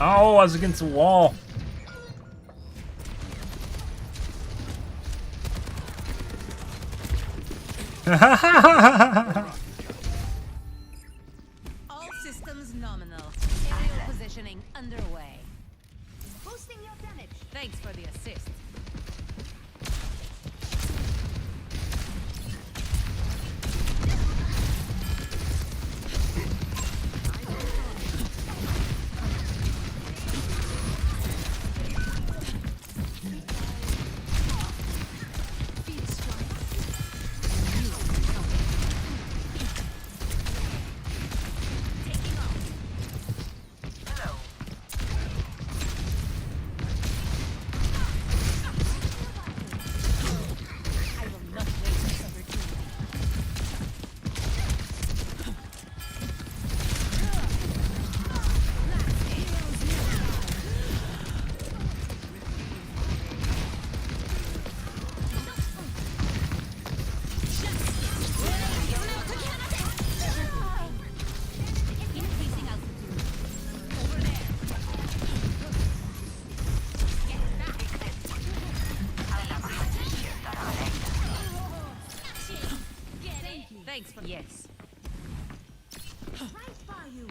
J: Oh, I was against the wall.
T: All systems nominal. Aerial positioning underway. Boosting your damage. Thanks for the assist. Yes.
P: Right by you.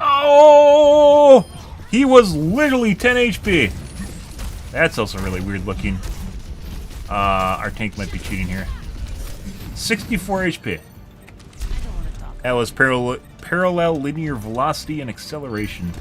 A: Oh! He was literally 10 HP. That's also really weird looking. Our tank might be cheating here. 64 HP. That was parallel linear velocity and acceleration.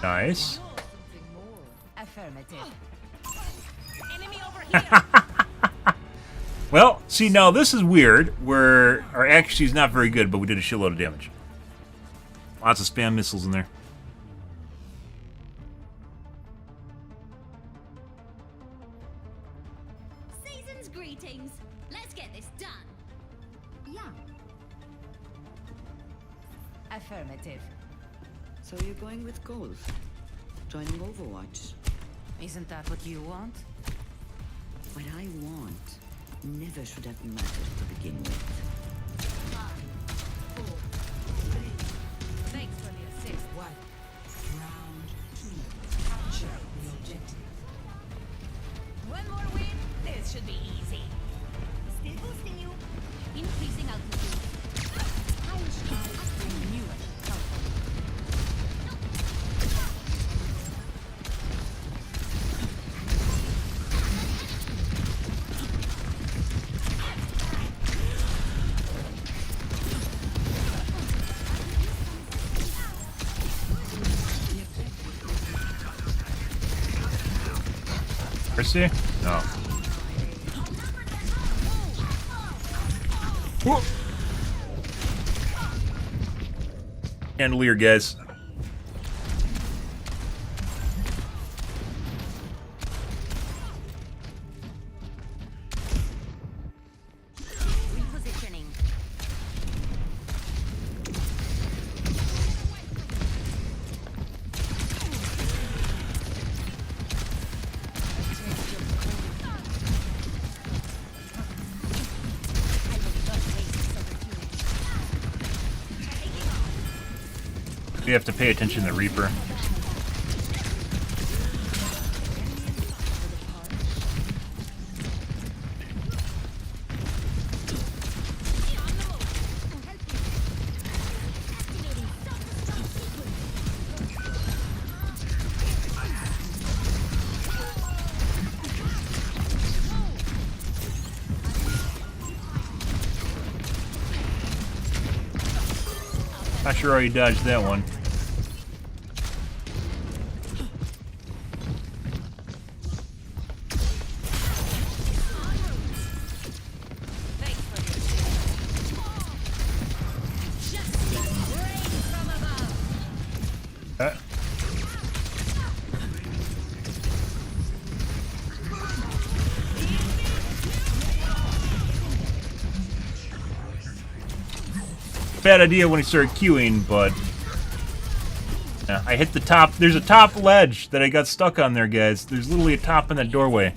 A: Nice.
T: Affirmative.
A: Well, see, now this is weird, where our accuracy is not very good, but we did a shitload of damage. Lots of spam missiles in there.
P: Season's greetings. Let's get this done. Yeah.
T: Affirmative.
S: So you're going with gold? Joining Overwatch?
T: Isn't that what you want?
S: What I want never should have mattered to begin with.
P: 5, 4, 3.
T: Thanks for the assist.
R: Round 2. Capture the objective.
T: One more win. This should be easy.
P: Still boosting you. Increasing altitude.
T: I knew it.
A: see? No. Whoa. Chandelier, guys.
T: Repositioning.
A: You have to pay attention to the Reaper. Not sure how you dodged that one. Bad idea when he started queuing, but yeah, I hit the top. There's a top ledge that I got stuck on there, guys. There's literally a top in that doorway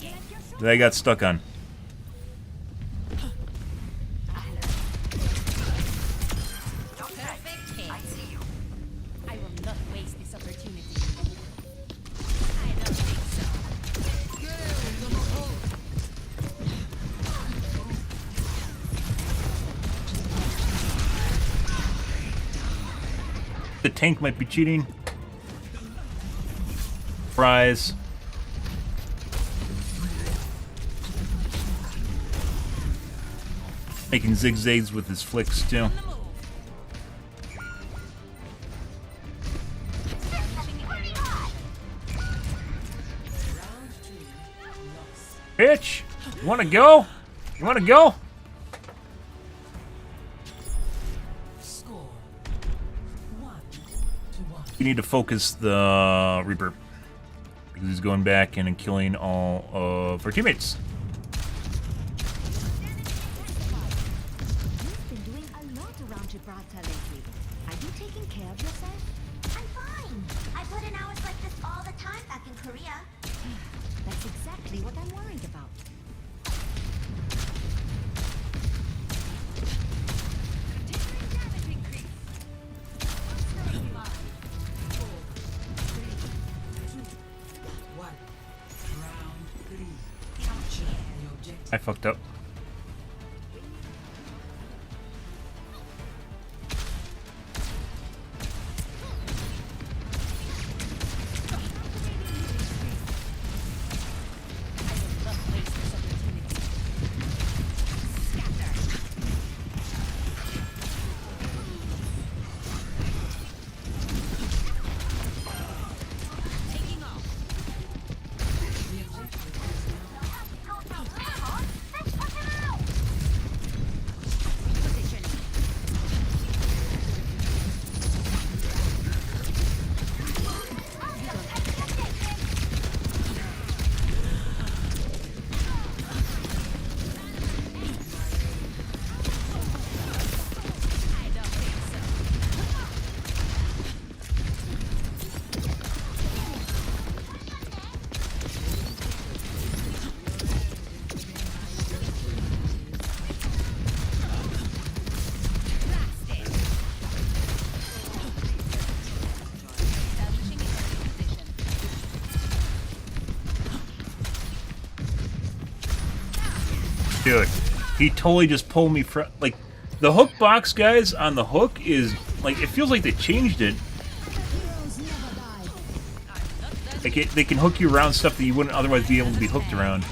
A: that I got stuck on. The tank might be cheating. Fries. Making zigzags with his flicks too. Bitch! You wanna go? You wanna go? We need to focus the Reaper because he's going back in and killing all of our teammates.
T: You've been doing a lot around Gibraltar lately. Are you taking care of yourself?
C: I'm fine. I put in hours like this all the time back in Korea.
T: That's exactly what I'm worried about.
A: I fucked up. Dude, he totally just pulled me from, like, the hook box, guys, on the hook is, like, it feels like they changed it. Like, they can hook you around stuff that you wouldn't otherwise be able to be hooked around.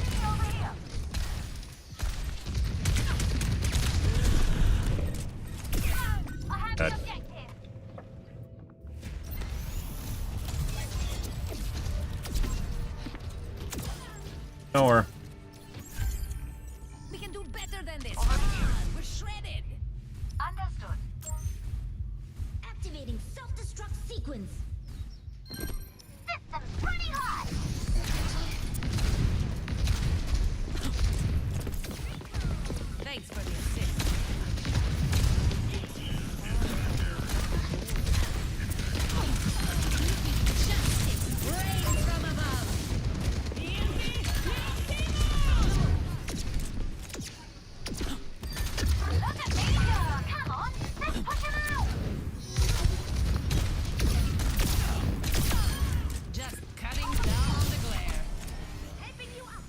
A: God. Or
T: We can do better than this. We're shredded.
K: Understood.
C: Activating self-destruct sequence.
K: System pretty hot.
T: Thanks for the assist. Rain from above.
K: Look at me go. Come on, let's push him out.
T: Just cutting down on the glare.
K: Helping you up.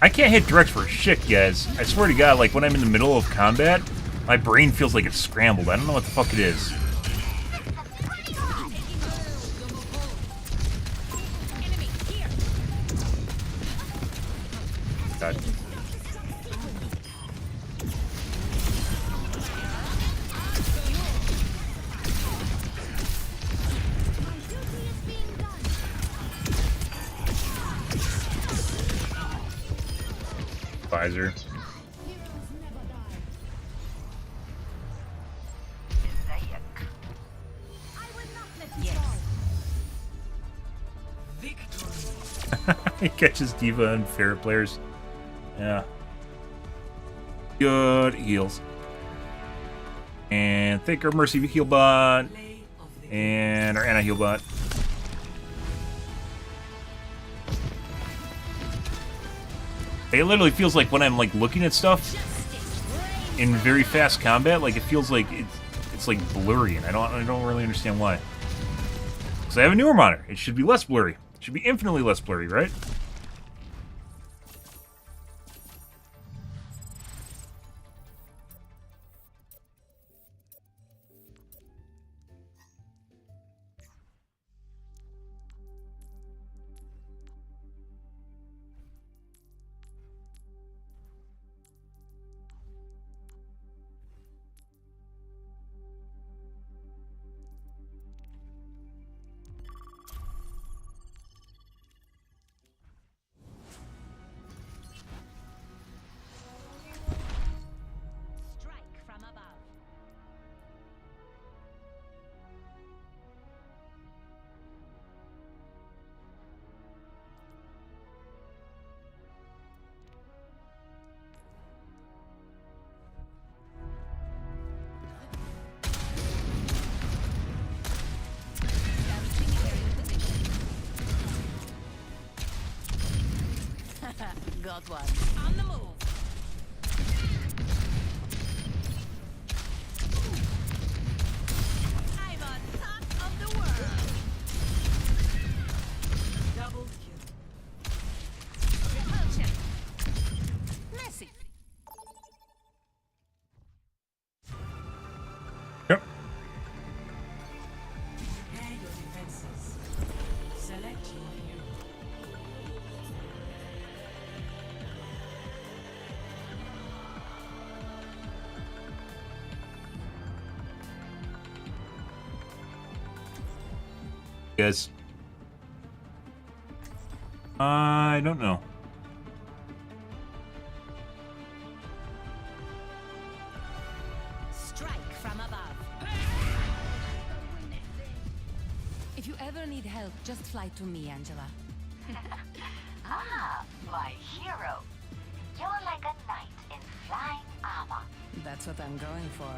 A: I can't hit direct for shit, guys. I swear to God, like when I'm in the middle of combat, my brain feels like it's scrambled. I don't know what the fuck it is. God. Visor. He catches Diva and Ferret players. Yeah. Good heals. And thank our Mercy heal bot. And our Anna heal bot. It literally feels like when I'm like looking at stuff in very fast combat, like it feels like it's like blurry, and I don't really understand why. Because I have a newer monitor, it should be less blurry. It should be infinitely less blurry, right?
T: Got one. On the move. I'm on top of the world. Double kill. Repulsion. Messy.
A: Yep.
R: Prepare your defenses. Select your hero.
A: Guys. I don't know.
T: Strike from above. If you ever need help, just fly to me, Angela.
K: Ah, my hero. You're like a knight in flying armor.
T: That's what I'm going for.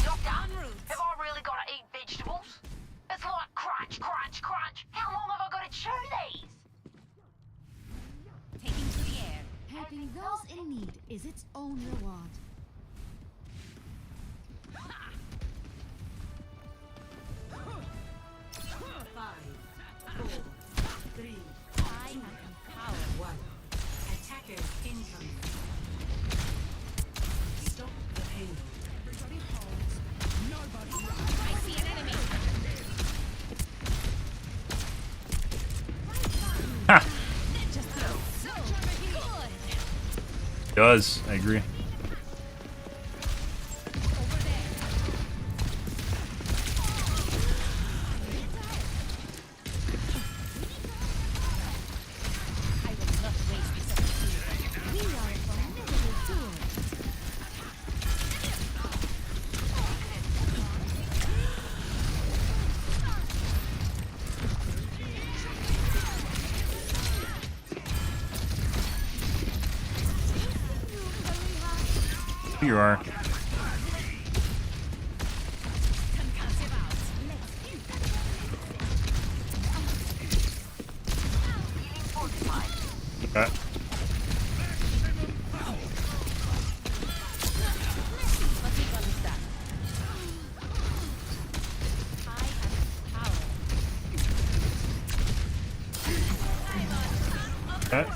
K: Doctor, have I really got to eat vegetables? It's like crunch, crunch, crunch. How long have I got to chew these?
T: Taking to the air.
O: Helping those in need is its own reward.
R: Attackers incoming. Stop the payload.
T: I see an enemy.
J: Does, I agree. You are. Okay. Okay.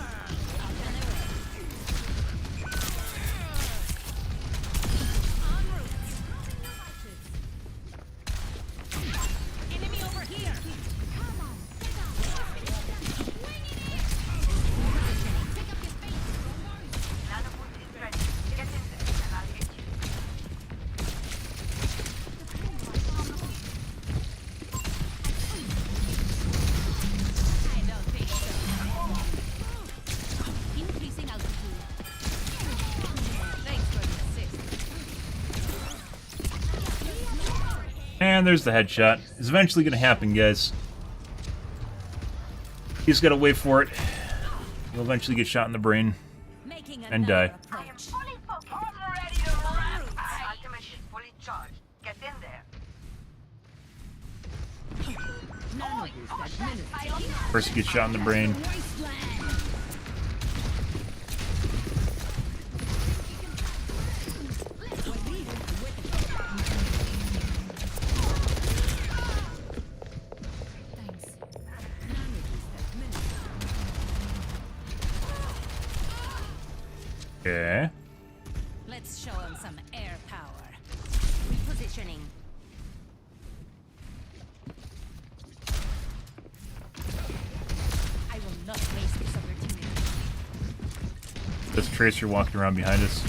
J: And there's the headshot. It's eventually gonna happen, guys. You just gotta wait for it. You'll eventually get shot in the brain and die.
K: I am fully ready to run. Ultimate is fully charged. Get in there.
J: First you get shot in the brain. Okay.
T: Let's show him some air power. Repositioning. I will not waste this opportunity.
J: This Tracer walking around behind us.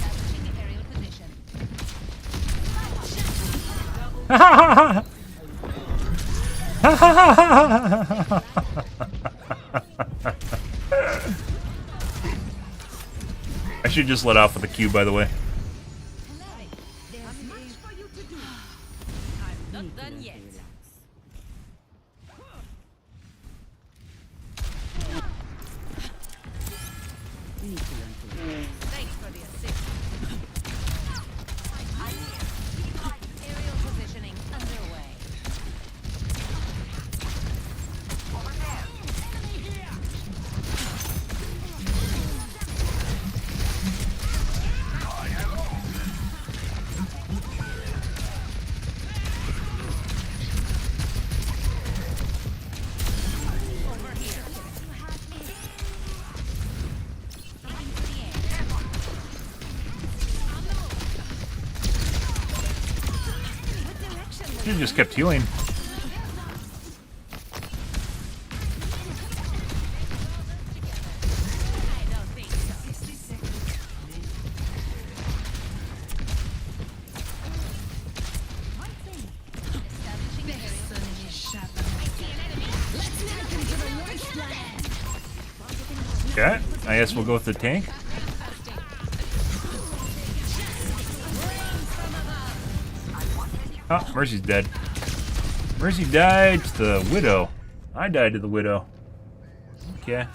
J: I should just let off with a Q, by the way.
T: I'm not done yet. Thanks for the assist. Aerial positioning underway. Over there.
J: You just kept healing. Okay, I guess we'll go with the tank. Oh, Mercy's dead. Mercy died to the Widow. I died to the Widow. Okay.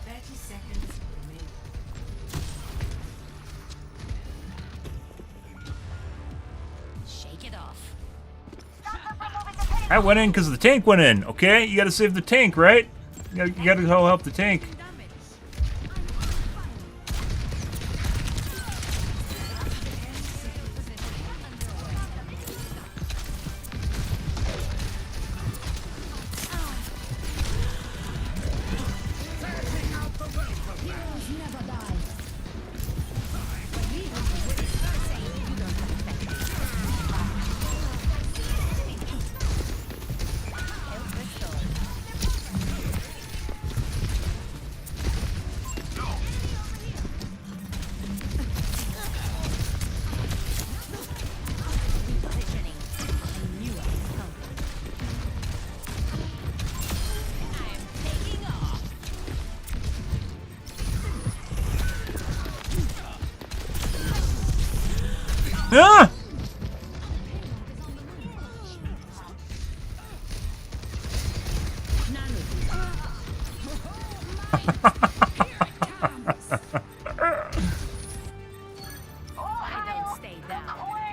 K: 30 seconds remaining.
T: Shake it off.
J: I went in because the tank went in, okay? You gotta save the tank, right? You gotta go help the tank.
A: Ah!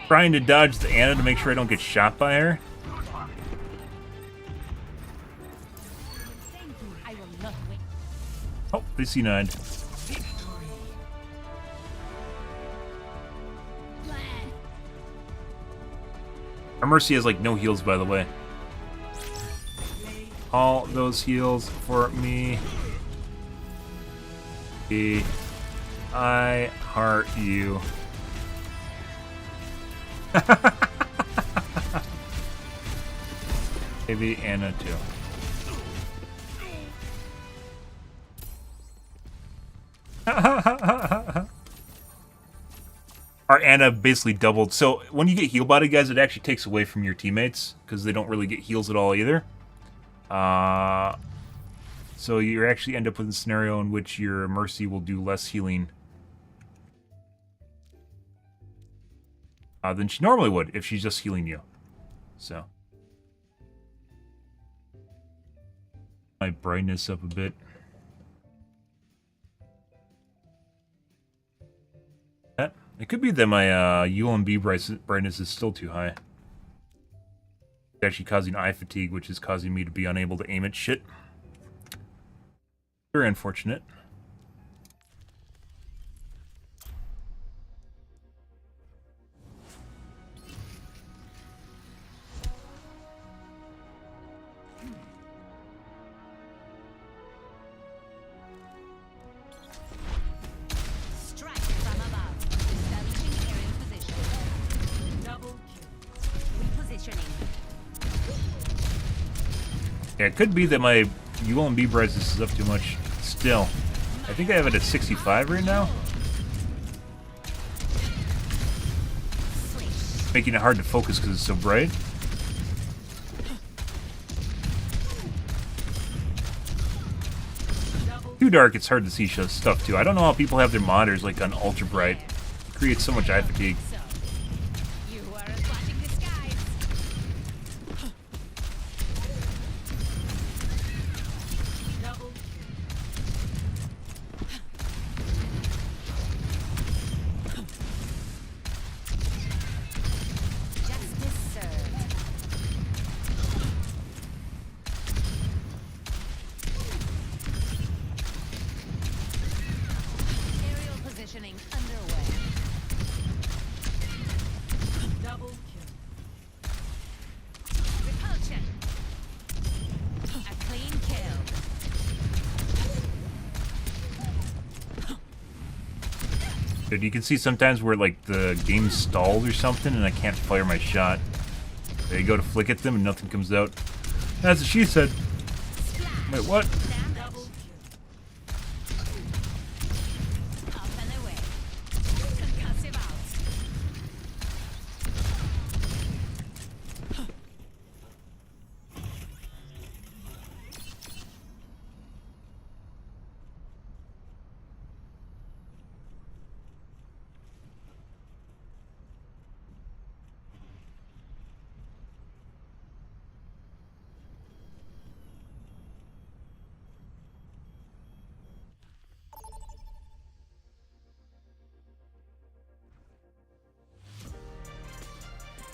A: Trying to dodge the Anna to make sure I don't get shot by her. Oh, they C9'd. Our Mercy has like no heals, by the way. All those heals for me. I heart you. Maybe Anna too. Our Anna basically doubled. So when you get heal body, guys, it actually takes away from your teammates because they don't really get heals at all either. So you actually end up with a scenario in which your Mercy will do less healing than she normally would if she's just healing you. So my brightness up a bit. It could be that my ULMB brightness is still too high. It's actually causing eye fatigue, which is causing me to be unable to aim at shit. Very unfortunate. Yeah, it could be that my ULMB brightness is up too much still. I think I have it at 65 right now. Making it hard to focus because it's so bright. Too dark, it's hard to see stuff too. I don't know how people have their monitors like on ultra bright. It creates so much eye fatigue. Dude, you can see sometimes where like the game's stalled or something and I can't fire my shot. There you go to flick at them and nothing comes out. That's what she said. Wait, what?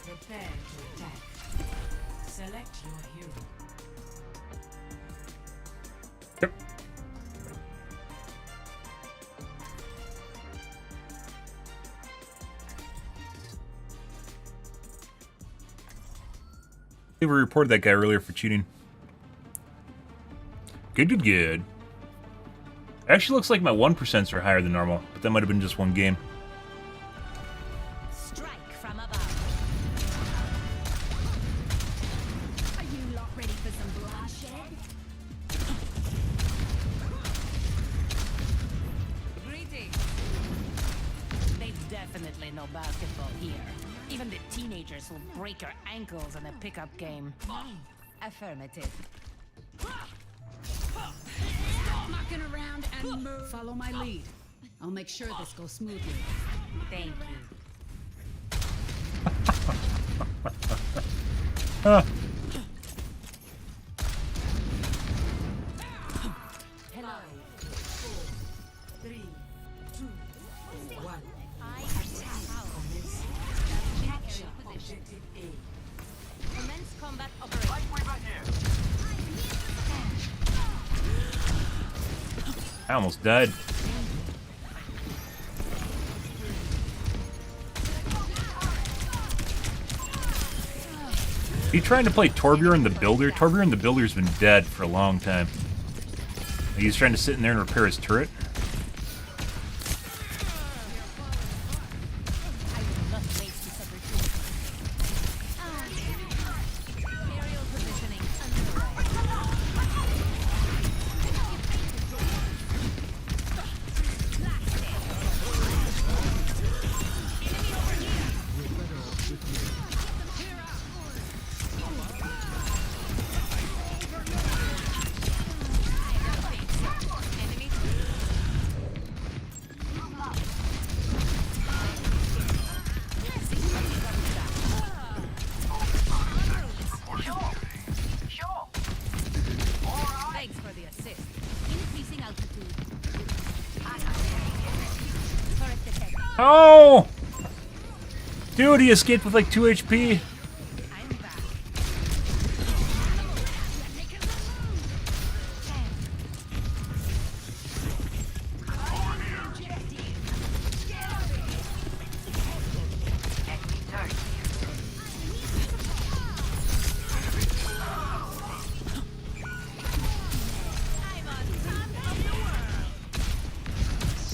O: Prepare to attack. Select your hero.
A: Yep. We reported that guy earlier for cheating. Good. Actually looks like my 1% are higher than normal, but that might have been just one game.
T: Will break your ankles in a pickup game. Affirmative.
O: Stop mucking around and move. Follow my lead. I'll make sure this goes smoothly.
T: Thank you.
J: Huh.
K: Hello. 4, 3, 2, 1. I attack on this. Capture objective A.
T: Commence combat operation.
J: I almost died. Are you trying to play Torbjorn the Builder? Torbjorn the Builder's been dead for a long time. He's trying to sit in there and repair his turret. Oh! Dude, he escaped with like 2 HP.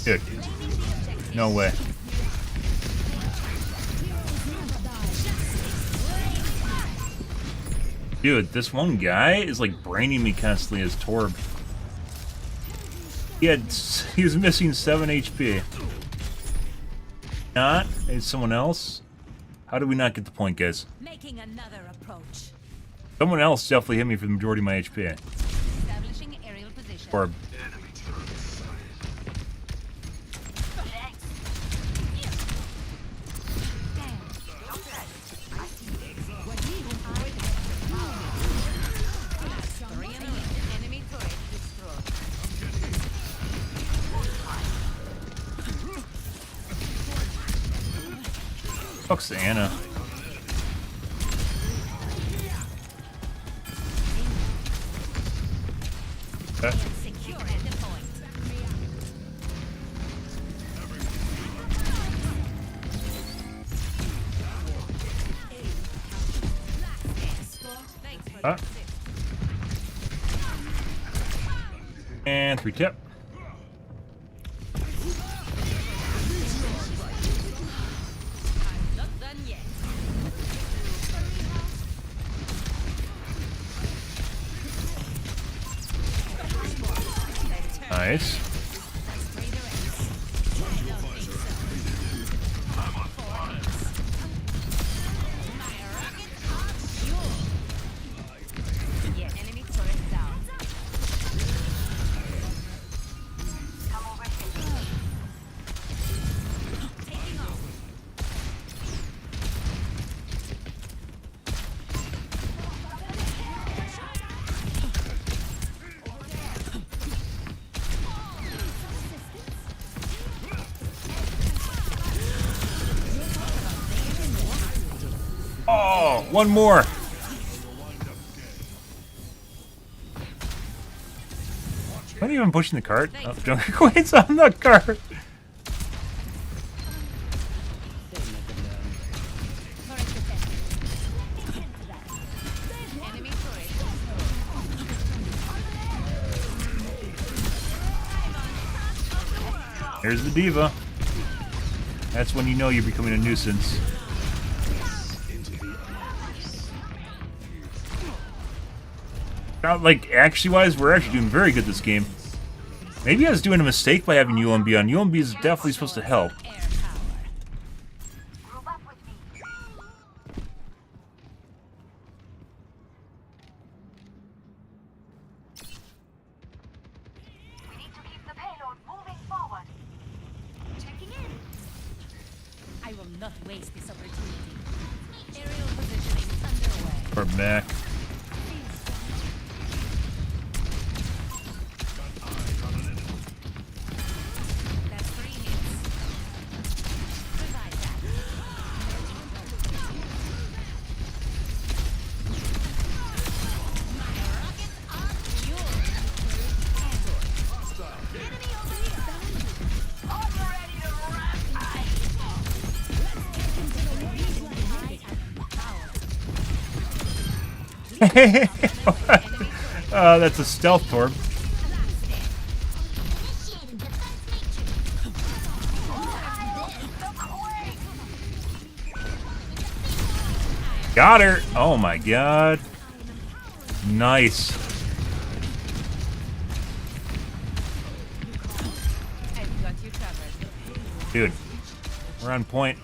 J: Dude, no way. Dude, this one guy is like braining me constantly as Torb. He was missing 7 HP. Not? It's someone else? How did we not get the point, guys?
T: Making another approach.
J: Someone else definitely hit me for the majority of my HP.
T: Establishing aerial position.
J: Torb. Fuck's Anna. Okay. Huh? And 3 tip. Nice. Oh, one more. Am I even pushing the cart? Oh, Junker Queen's on the cart. There's the diva. That's when you know you're becoming a nuisance. Like, actually-wise, we're actually doing very good this game. Maybe I was doing a mistake by having UMB on. UMB is definitely supposed to help.
K: We need to keep the payload moving forward. Checking in. I will not waste this opportunity. Aerial positioning underway.
J: We're back. That's a stealth torp. Got her! Oh my god. Nice. Dude, we're on point.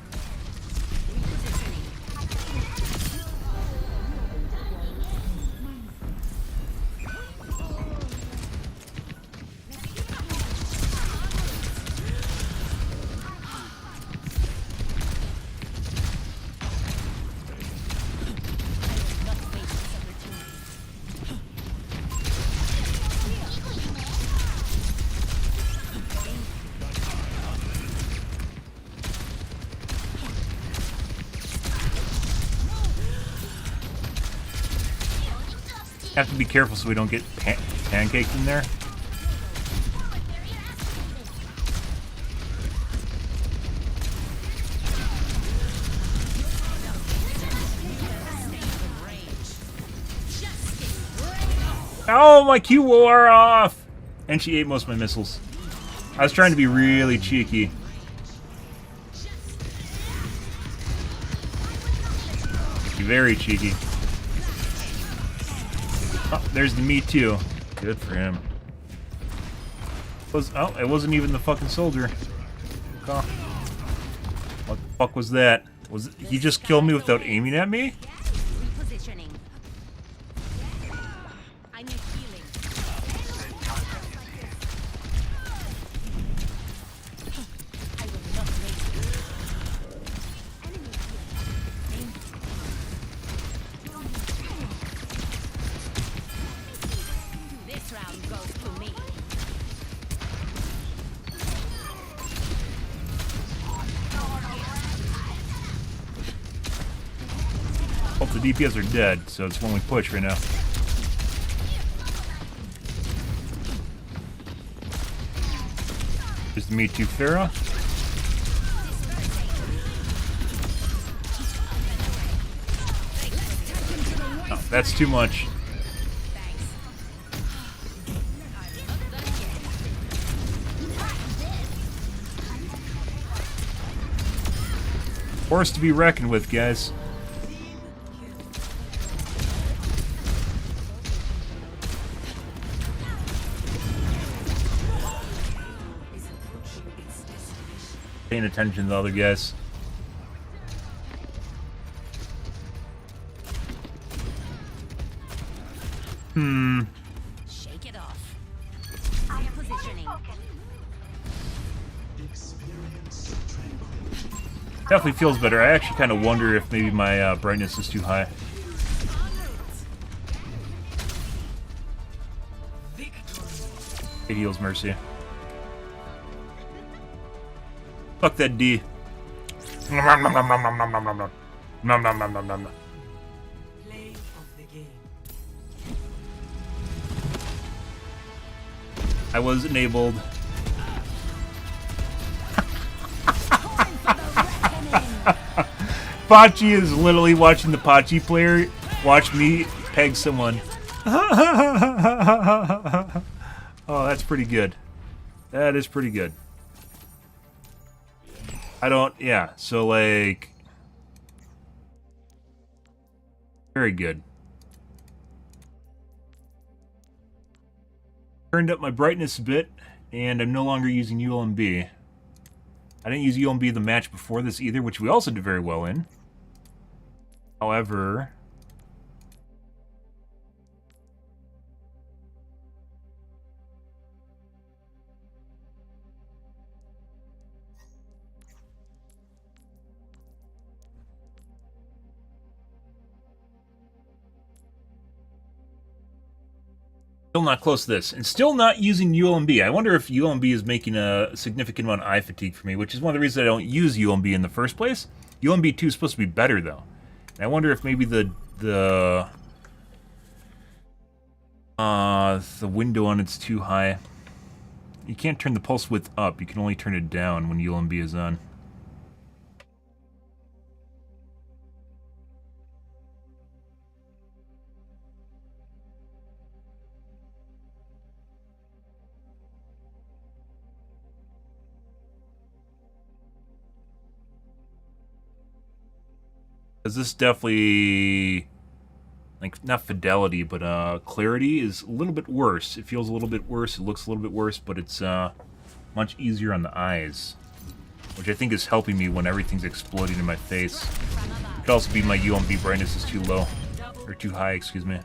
J: Have to be careful so we don't get pancaked in there. Oh, my Q wore off! And she ate most of my missiles. I was trying to be really cheeky. Very cheeky. Oh, there's the Me Too. Good for him. Oh, it wasn't even the fucking soldier. Oh. What the fuck was that? Was he just killed me without aiming at me? Both the DPS are dead, so it's when we push right now. There's the Me Too Pharah. Oh, that's too much. Force to be reckoned with, guys. Paying attention to the other guys.
T: Shake it off. I'm positioning.
J: Definitely feels better. I actually kind of wonder if maybe my brightness is too high. It heals Mercy. Fuck that D. Nom nom nom nom nom nom nom nom nom. Nom nom nom nom nom nom.
R: Play of the game.
J: I was enabled. Pachi is literally watching the Pachi player watch me peg someone. Oh, that's pretty good. That is pretty good. Yeah, so like... Very good. Turned up my brightness a bit, and I'm no longer using ULMB. I didn't use ULMB the match before this either, which we also did very well in. However... Still not close to this, and still not using ULMB. I wonder if ULMB is making a significant amount of eye fatigue for me, which is one of the reasons I don't use ULMB in the first place. ULMB 2 is supposed to be better, though. And I wonder if maybe the window on it's too high. You can't turn the pulse width up. You can only turn it down when ULMB is on. Because this definitely, like, not fidelity, but clarity is a little bit worse. It feels a little bit worse, it looks a little bit worse, but it's much easier on the eyes. Which I think is helping me when everything's exploding in my face. It could also be my UMB brightness is too low. Or too high, excuse me.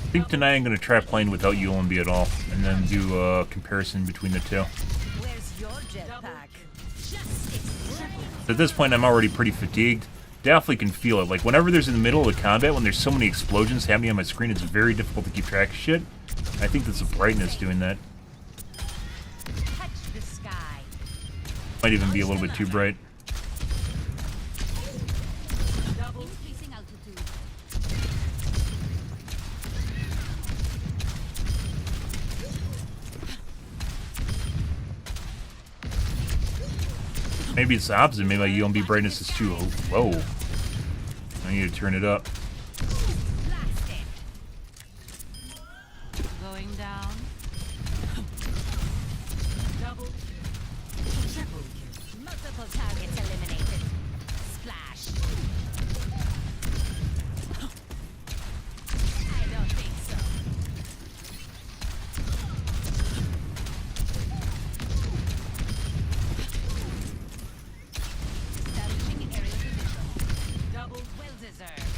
J: I think tonight I'm going to try playing without ULMB at all, and then do a comparison between the two.
T: Where's your jetpack?
J: At this point, I'm already pretty fatigued. Definitely can feel it. Like, whenever there's in the middle of the combat, when there's so many explosions happening on my screen, it's very difficult to keep track of shit. I think that's the brightness doing that.
T: Touch the sky.
J: Might even be a little bit too bright.
T: Increasing altitude.
J: Maybe it's the opposite. Maybe my UMB brightness is too low. I need to turn it up.
T: Going down. Double. Triple. Multiple targets eliminated. Splash. I don't think so. Establishing aerial position. Double well deserved.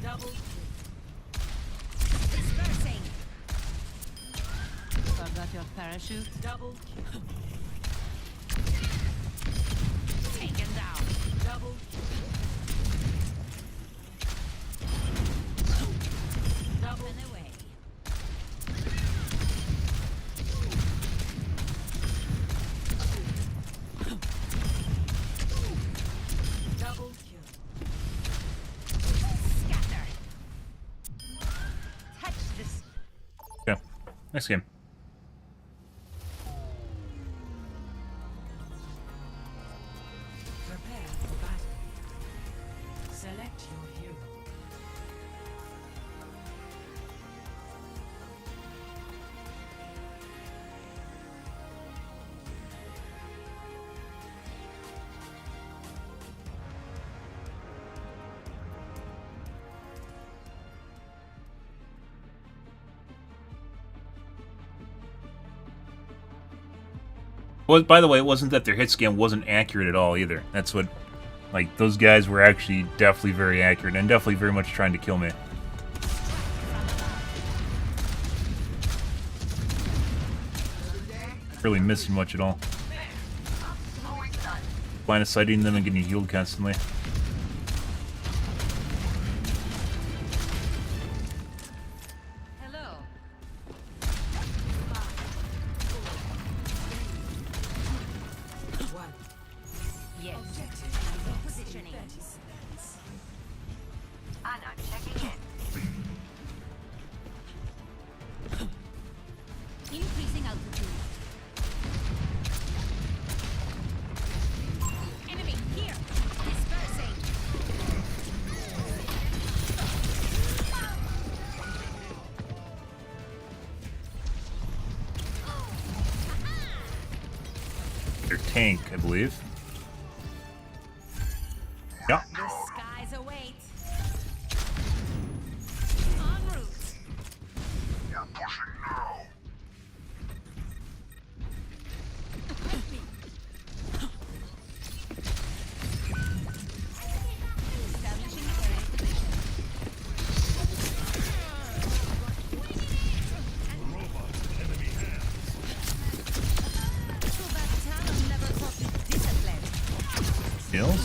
T: Double. Dispersing. Forgot your parachute. Double. Taken down. Double. Double and away. Double kill. Scatter. Touch this.
J: Yeah. Next game.
R: Prepare for battle. Select your hero.
J: Well, by the way, it wasn't that their hit scan wasn't accurate at all either. That's what, like, those guys were actually definitely very accurate and definitely very much trying to kill me. Really missing much at all. Line of sighting them and getting healed constantly.
T: Hello.
R: One.
T: Yes. Positioning.
K: Anna, checking in.
T: Increasing altitude. Enemy here. Dispersing.
J: Their tank, I believe.
A: Yeah.
T: The skies await. En route.
U: We're pushing now.
T: Establishing area position. So that talent never taught you discipline.
A: Skills?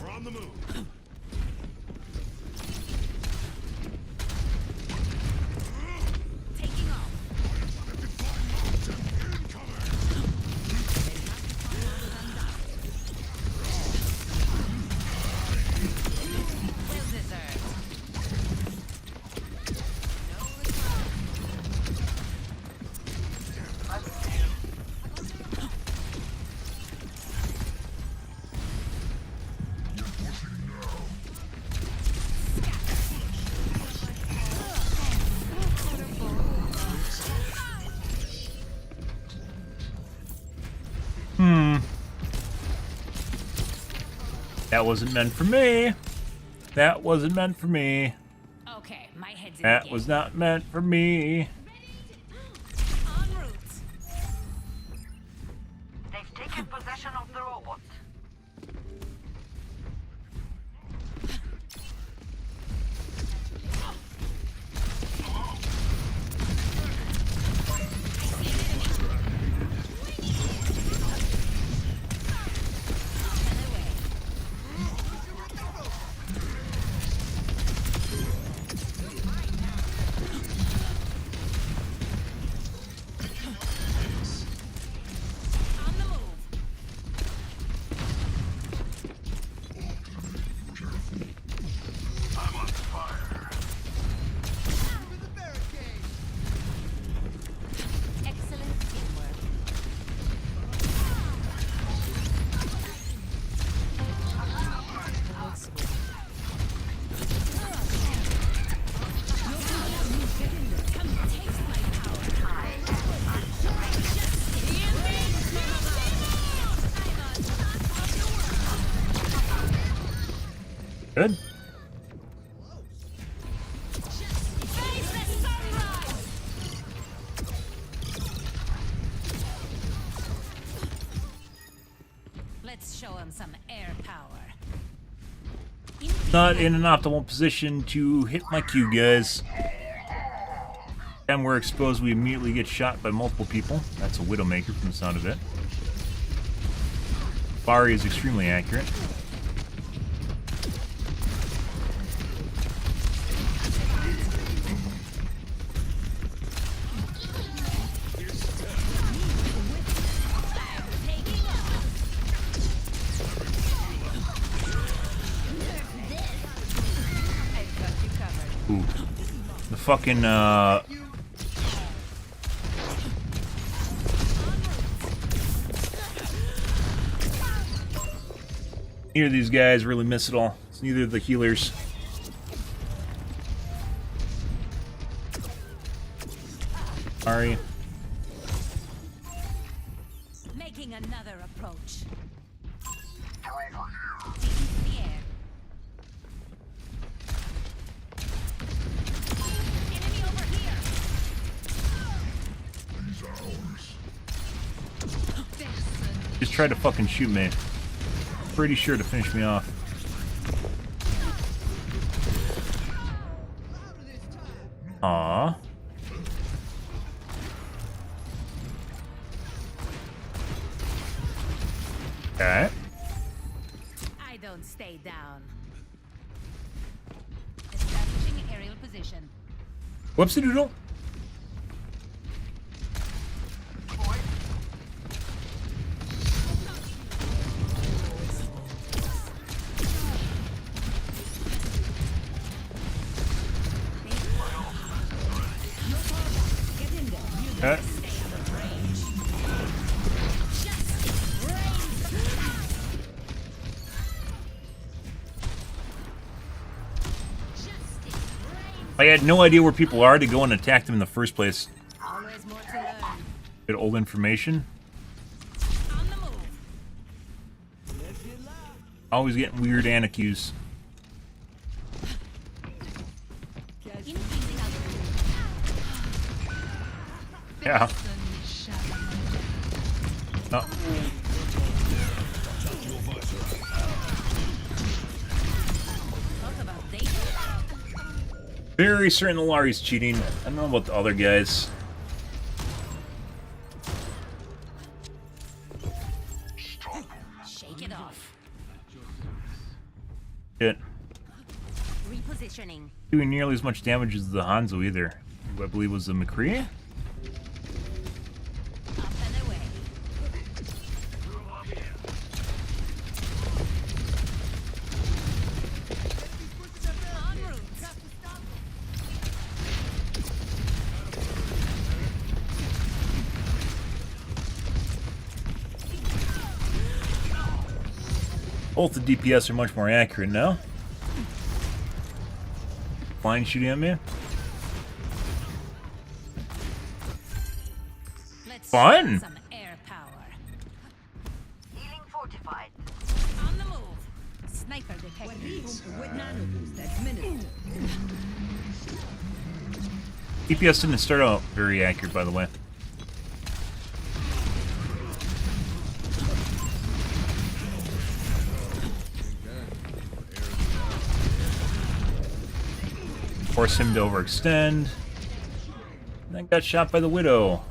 U: We're on the move.
T: Taking off. Well deserved. No response.
A: That wasn't meant for me. That wasn't meant for me.
T: Okay, my head's in the
A: That
T: game.
A: was not meant for me.
T: En route.
K: They've taken possession of the robots.
T: On the move.
U: I'm on fire.
T: Excellent teamwork. Come taste my power.
A: Good.
T: Face the sunrise. Let's show him some air power.
A: Not in an optimal position to hit my Q, guys. And we're exposed, we immediately get shot by multiple people. That's a Widowmaker from the sound of it. Bari is extremely accurate. Ooh. The fucking, neither of these guys really miss at all. It's neither of the healers. Sorry.
T: Making another approach. Enemy over here.
A: Just tried to fucking shoot me. Pretty sure to finish me off. Aww. Okay.
T: I don't stay down. Establishing aerial position.
A: Whoopsie doodle. Okay. I had no idea where people are to go and attack them in the first place.
T: Always more to learn.
J: Get old information. Always getting weird Anacues. Yeah. Oh. Very certain the Lari's cheating. I don't know about the other guys.
T: Shake it off.
J: Shit.
T: Repositioning.
J: Doing nearly as much damage as the Hanzo either. Who I believe was the McCree. Both the DPS are much more accurate now. Flying shooting at me. Fun!
T: Some air power.
K: Healing fortified.
T: On the move. Sniper detected.
J: DPS didn't start out very accurate, by the way. Force him to overextend. And then got shot by the Widow.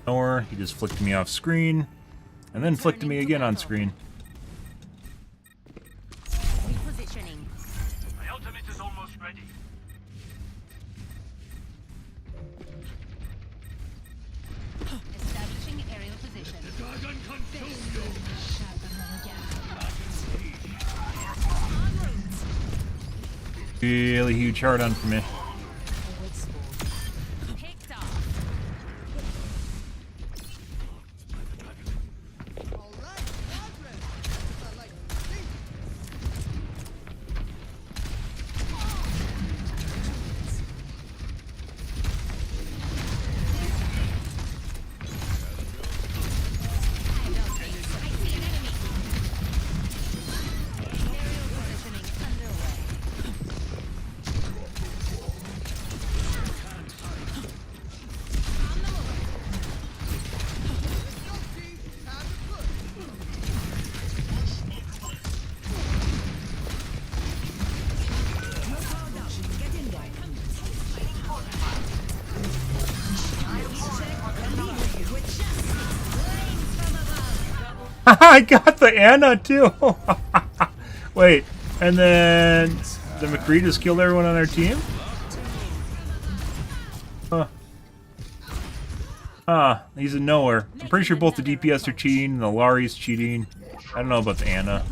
J: Or he just flicked me off screen, and then flicked me again on screen.
T: Repositioning.
U: My ultimate is almost ready.
T: Establishing aerial position.
U: The dragon consumed you.
J: Really huge hard on for me.
T: Picked off.
J: I got the Anna too. Wait, and then the McCree just killed everyone on their team? He's a nowhere. I'm pretty sure both the DPS are cheating and the Lari's cheating. I don't know about the Anna.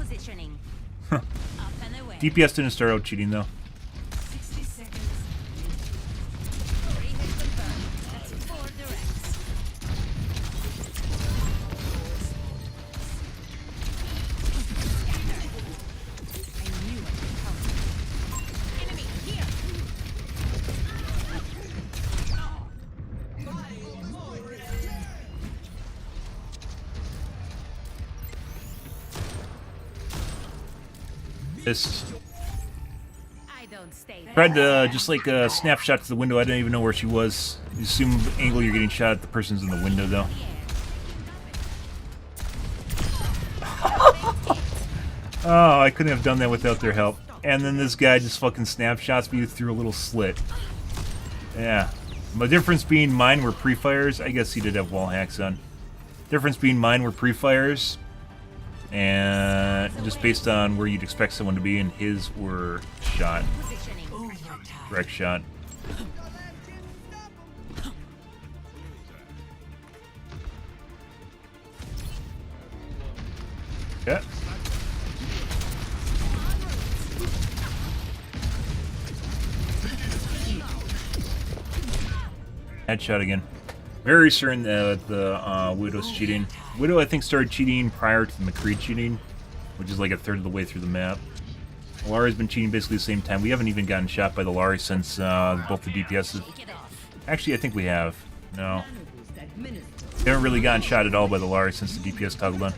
J: DPS didn't start out cheating though.
T: 60 seconds. 3 hits confirmed. That's 4 directs. I knew I could counter. Enemy here.
J: This
T: I don't stay there.
J: tried to just like a snapshot to the window. I didn't even know where she was. You assume the angle you're getting shot at, the person's in the window though. Oh, I couldn't have done that without their help. And then this guy just fucking snapshots me through a little slit. Yeah. The difference being mine were pre-fires. I guess he did have wall hacks on. Difference being mine were pre-fires. And just based on where you'd expect someone to be, and his were shot. Direct shot. Yeah. Headshot again. Very certain that the Widow's cheating. Widow, I think, started cheating prior to the McCree cheating, which is like a third of the way through the map. Lari's been cheating basically the same time. We haven't even gotten shot by the Lari since both the DPSs. Actually, I think we have. No. We haven't really gotten shot at all by the Lari since the DPS toggled on.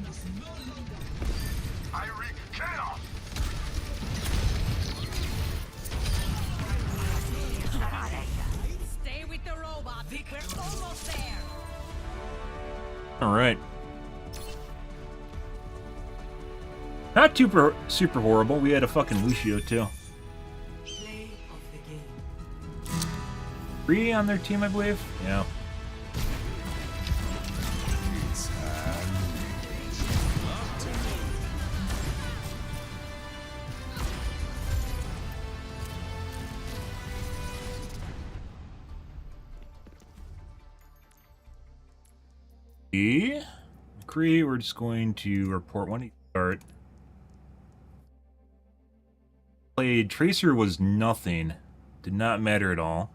T: Stay with the robot. We're almost there.
J: Alright. Not super horrible. We had a fucking Lucio too. 3 on their team, I believe. Yeah. McCree, we're just going to report when he start. Played Tracer was nothing. Did not matter at all.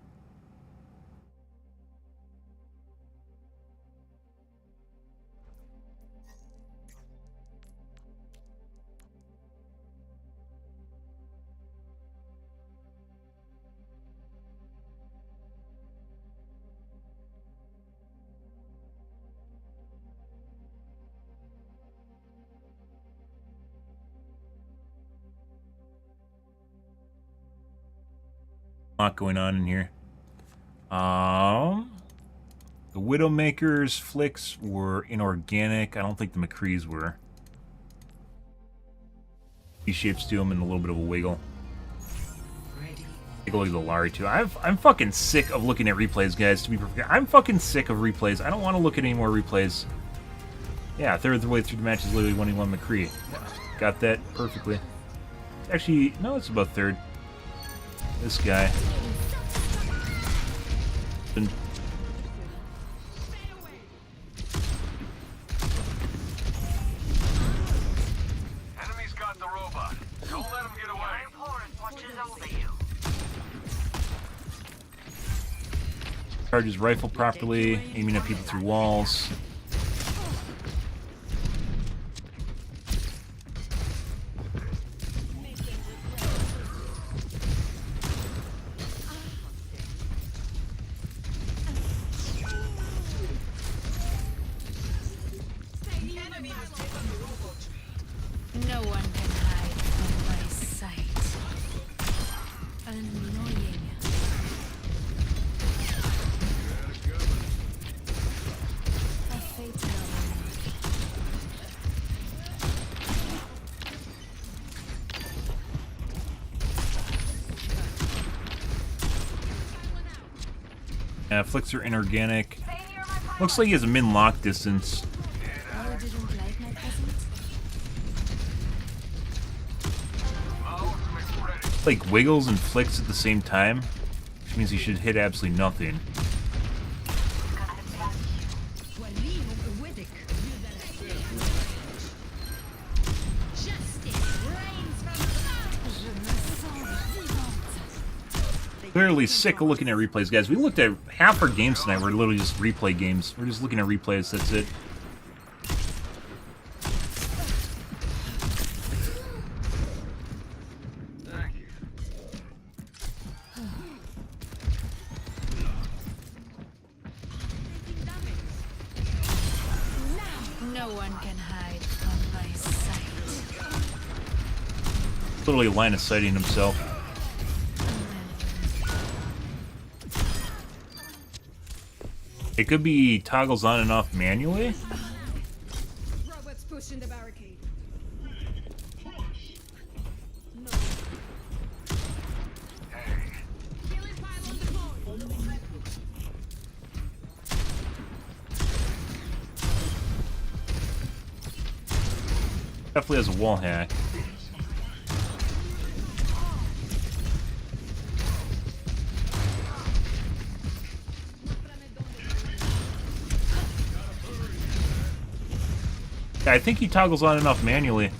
J: Lot going on in here. The Widowmaker's flicks were inorganic. I don't think the McCrees were. D-shapes to them and a little bit of a wiggle. Take a look at the Lari too. I'm fucking sick of looking at replays, guys. To be perfect, I'm fucking sick of replays. I don't want to look at any more replays. Yeah, third of the way through the match is literally 1v1 McCree. Got that perfectly. Actually, no, it's about third. This guy.
U: Enemy's got the robot. Don't let him get away. Watches over you.
J: Charges rifle properly, aiming at people through walls.
C: No one can hide from my sight. Annoying. A fatal.
J: Yeah, flicks are inorganic. Looks like he has a min-lock distance.
C: You didn't like my present?
J: Like wiggles and flicks at the same time, which means he should hit absolutely nothing. Clearly sick of looking at replays, guys. We looked at half our games tonight. We're literally just replay games. We're just looking at replays. That's it.
C: No one can hide from my sight.
J: Literally line of sighting himself. It could be toggles on and off manually.
P: Robots pushing the barricade.
J: Definitely has a wall hack. Yeah, I think he toggles on and off manually.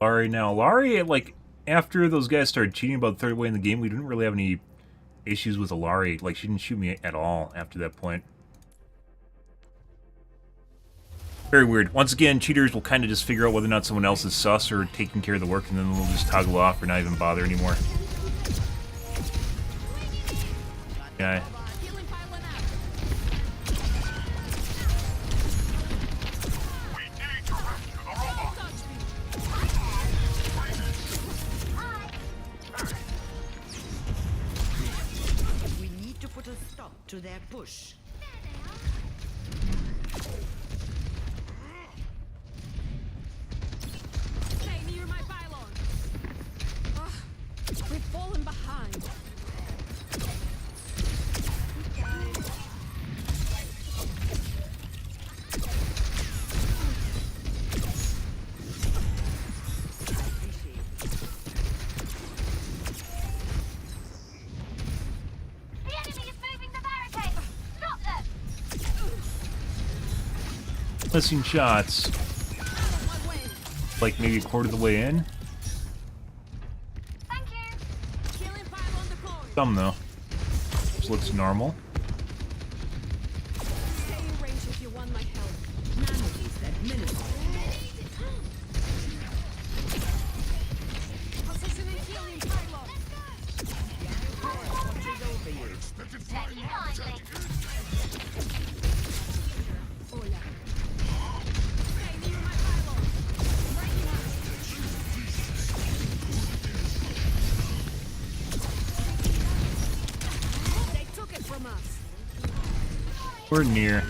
J: Laurie now. Laurie, like, after those guys started cheating about the third way in the game, we didn't really have any issues with Laurie. Like, she didn't shoot me at all after that point. Very weird. Once again, cheaters will kind of just figure out whether or not someone else is sus or taking care of the work, and then they'll just toggle off or not even bother anymore. Yeah.
S: To their push.
P: Stay near my pylon. We've fallen behind.
J: Missing shots. Like maybe a quarter of the way in. Some though. Which looks normal.
P: Stay in range if you want my help. Positioning healing pylon.
J: We're near.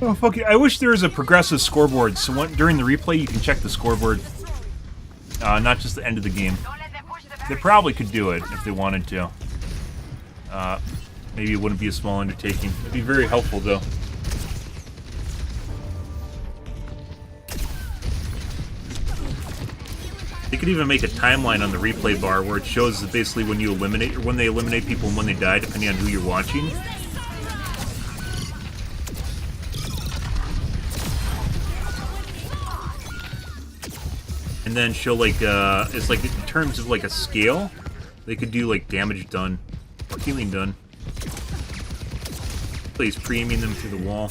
J: Oh fuck it! I wish there was a progressive scoreboard, so during the replay you can check the scoreboard, not just the end of the game. They probably could do it if they wanted to. Maybe it wouldn't be a small undertaking. It'd be very helpful though. You could even make a timeline on the replay bar where it shows that basically when you eliminate, or when they eliminate people and when they die, depending on who you're watching. And then show like, it's like in terms of like a scale, they could do like damage done, or healing done. Please pre-aiming them through the wall.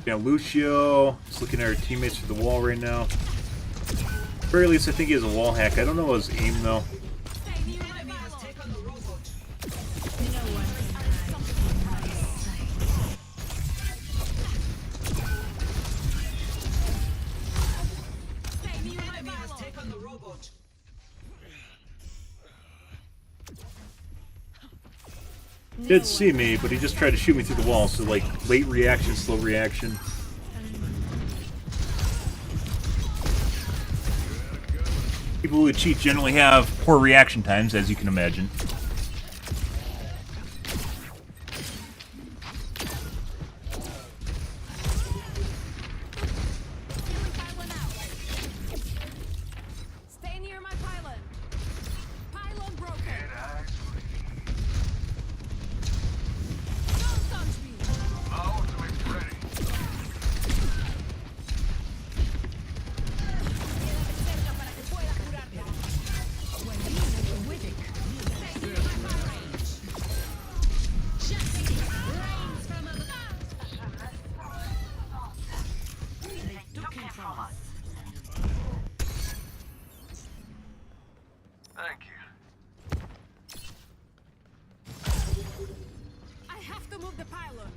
J: Yeah, Lucio is looking at our teammates through the wall right now. At the very least, I think he has a wall hack. I don't know his aim though. Did see me, but he just tried to shoot me through the wall, so like late reaction, slow reaction. People who cheat generally have poor reaction times, as you can imagine.
T: Stay near my pylon. Pylon broken. Don't touch me.
U: Thank you.
T: I have to move the pylon.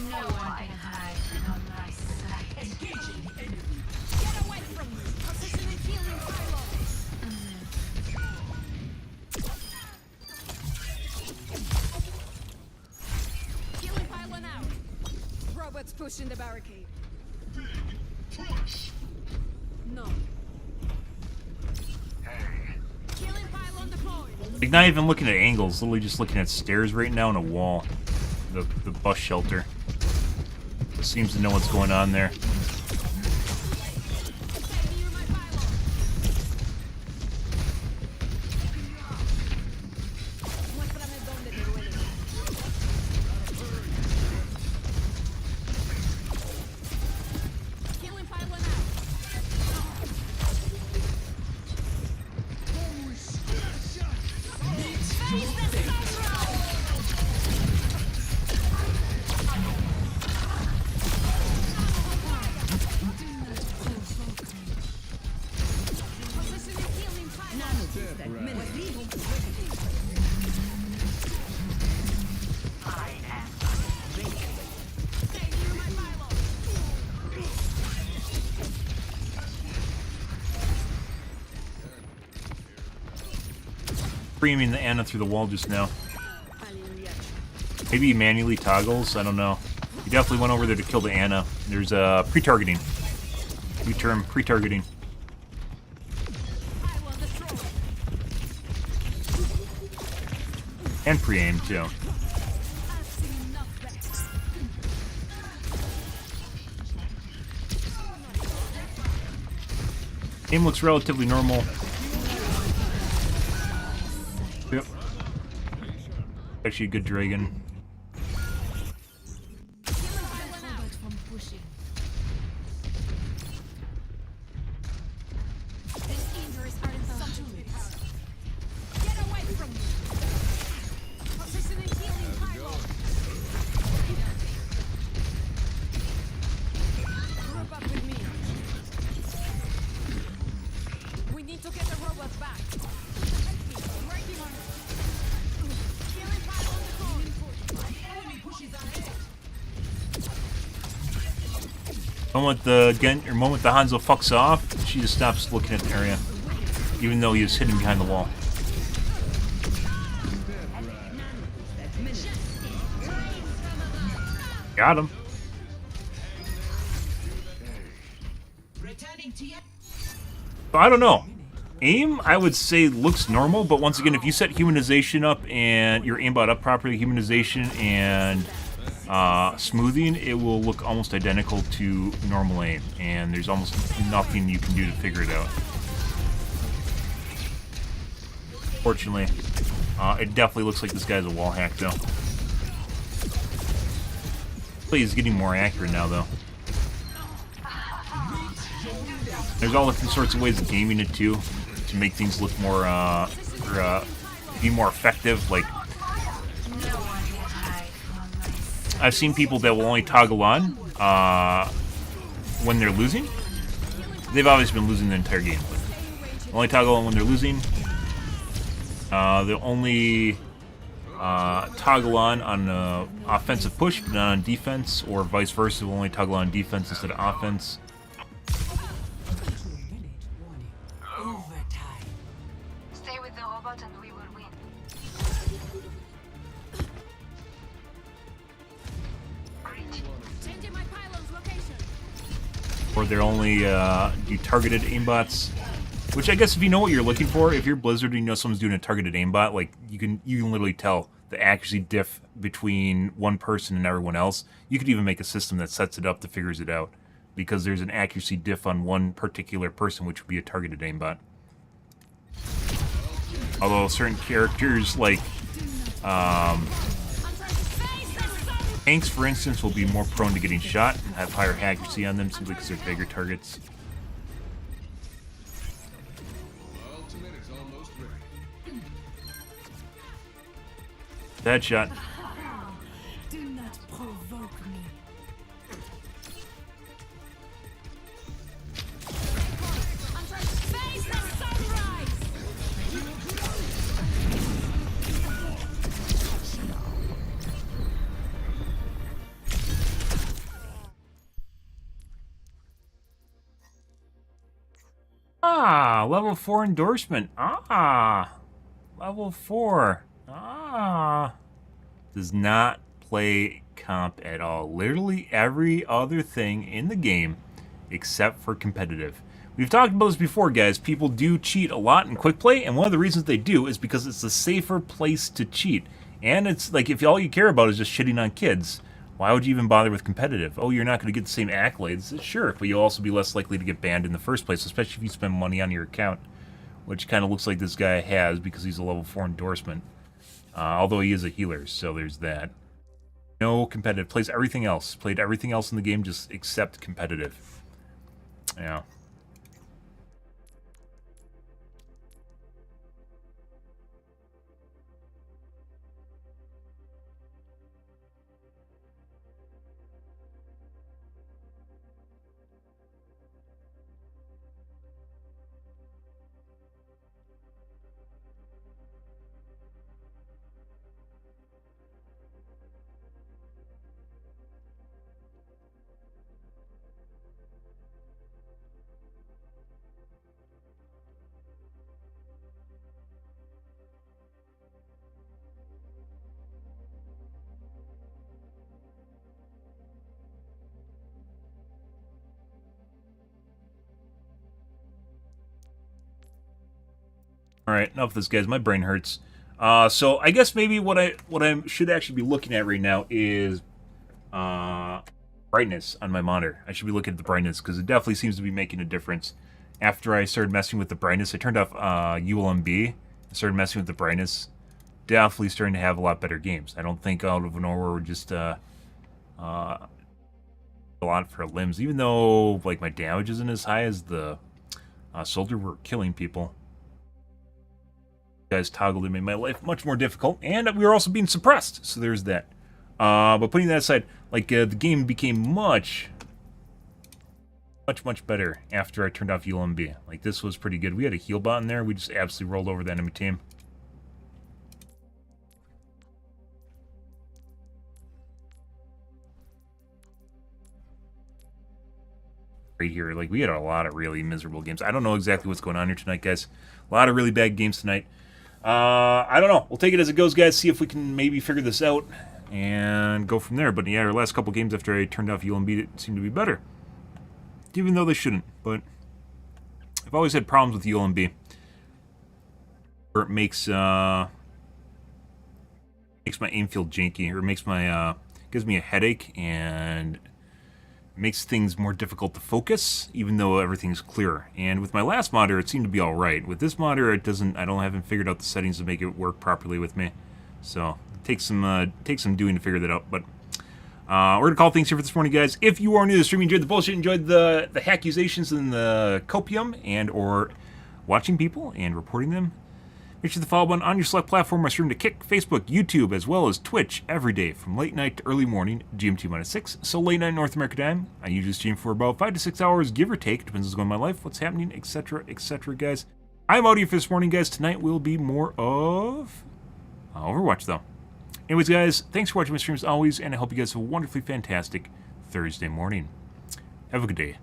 B: No one can hide from my sight.
T: Engaging the enemy. Get away from me. Positioning healing pylon. Healing pylon out. Robots pushing the barricade. No. Healing pylon deployed.
J: Like, not even looking at angles, literally just looking at stairs right now and a wall. The bus shelter. It seems to know what's going on there.
T: Healing pylon out.
J: Screaming the Anna through the wall just now. Maybe he manually toggles, I don't know. He definitely went over there to kill the Anna. There's pre-targeting. New term, pre-targeting. And pre-aim too. Aim looks relatively normal. Yep. Actually a good dragon. The moment the Hanzo fucks off, she just stops looking at the area, even though he is hidden behind the wall. Got him. I don't know. Aim, I would say, looks normal, but once again, if you set humanization up and your aimbot up properly, humanization and smoothing, it will look almost identical to normal aim, and there's almost nothing you can do to figure it out. Fortunately, it definitely looks like this guy's a wall hack, though. He's getting more accurate now, though. There's all different sorts of ways of gaming it, too, to make things look more, be more effective, like I've seen people that will only toggle on when they're losing. They've obviously been losing the entire game. Only toggle on when they're losing. They'll only toggle on offensive push, but not on defense, or vice versa. They'll only toggle on defense instead of offense.
K: Stay with the robot and we will win.
J: or they're only do targeted aimbots. Which I guess if you know what you're looking for, if you're Blizzard and you know someone's doing a targeted aimbot, like you can literally tell the accuracy diff between one person and everyone else. You could even make a system that sets it up that figures it out, because there's an accuracy diff on one particular person, which would be a targeted aimbot. Although certain characters like tanks, for instance, will be more prone to getting shot and have higher accuracy on them simply because they're bigger targets. That shot.
P: Do not provoke me. Face the sunrise.
J: Ah, level 4 endorsement. Ah, level 4. Ah, does not play comp at all. Literally every other thing in the game except for competitive. We've talked about this before, guys. People do cheat a lot in quick play, and one of the reasons they do is because it's a safer place to cheat. And it's like, if all you care about is just shitting on kids, why would you even bother with competitive? Oh, you're not going to get the same accolades. Sure, but you'll also be less likely to get banned in the first place, especially if you spend money on your account, which kind of looks like this guy has because he's a level 4 endorsement. Although he is a healer, so there's that. No competitive. Plays everything else. Played everything else in the game, just except competitive. Yeah. Alright, enough of this, guys. My brain hurts. So I guess maybe what I should actually be looking at right now is brightness on my monitor. I should be looking at the brightness, because it definitely seems to be making a difference. After I started messing with the brightness, I turned off ULMB, started messing with the brightness. Definitely starting to have a lot better games. I don't think out of nowhere we're just a lot for limbs, even though like my damage isn't as high as the soldier. We're killing people. Guys toggled and made my life much more difficult, and we were also being suppressed, so there's that. But putting that aside, like the game became much better after I turned off ULMB. Like, this was pretty good. We had a heal bot in there. We just absolutely rolled over the enemy team. Right here, like, we had a lot of really miserable games. I don't know exactly what's going on here tonight, guys. A lot of really bad games tonight. I don't know. We'll take it as it goes, guys. See if we can maybe figure this out and go from there. But yeah, our last couple games after I turned off ULMB seemed to be better, even though they shouldn't. But I've always had problems with ULMB, where it makes my aim feel janky, or makes my gives me a headache and makes things more difficult to focus, even though everything's clear. And with my last monitor, it seemed to be all right. With this monitor, it doesn't. I haven't figured out the settings to make it work properly with me. So it takes some doing to figure that out. But we're gonna call things here for this morning, guys. If you are new to the stream, enjoyed the bullshit, enjoyed the accusations and the copium, and or watching people and reporting them, make sure to follow button on your select platform. I stream to Kick, Facebook, YouTube, as well as Twitch every day from late night to early morning, GMT-6. So late night North America time. I usually stream for about 5 to 6 hours, give or take. Depends what's going on in my life, what's happening, etc., etc., guys. I'm out here for this morning, guys. Tonight will be more of Overwatch, though. Anyways, guys, thanks for watching my streams as always, and I hope you guys have a wonderfully fantastic Thursday morning. Have a good day.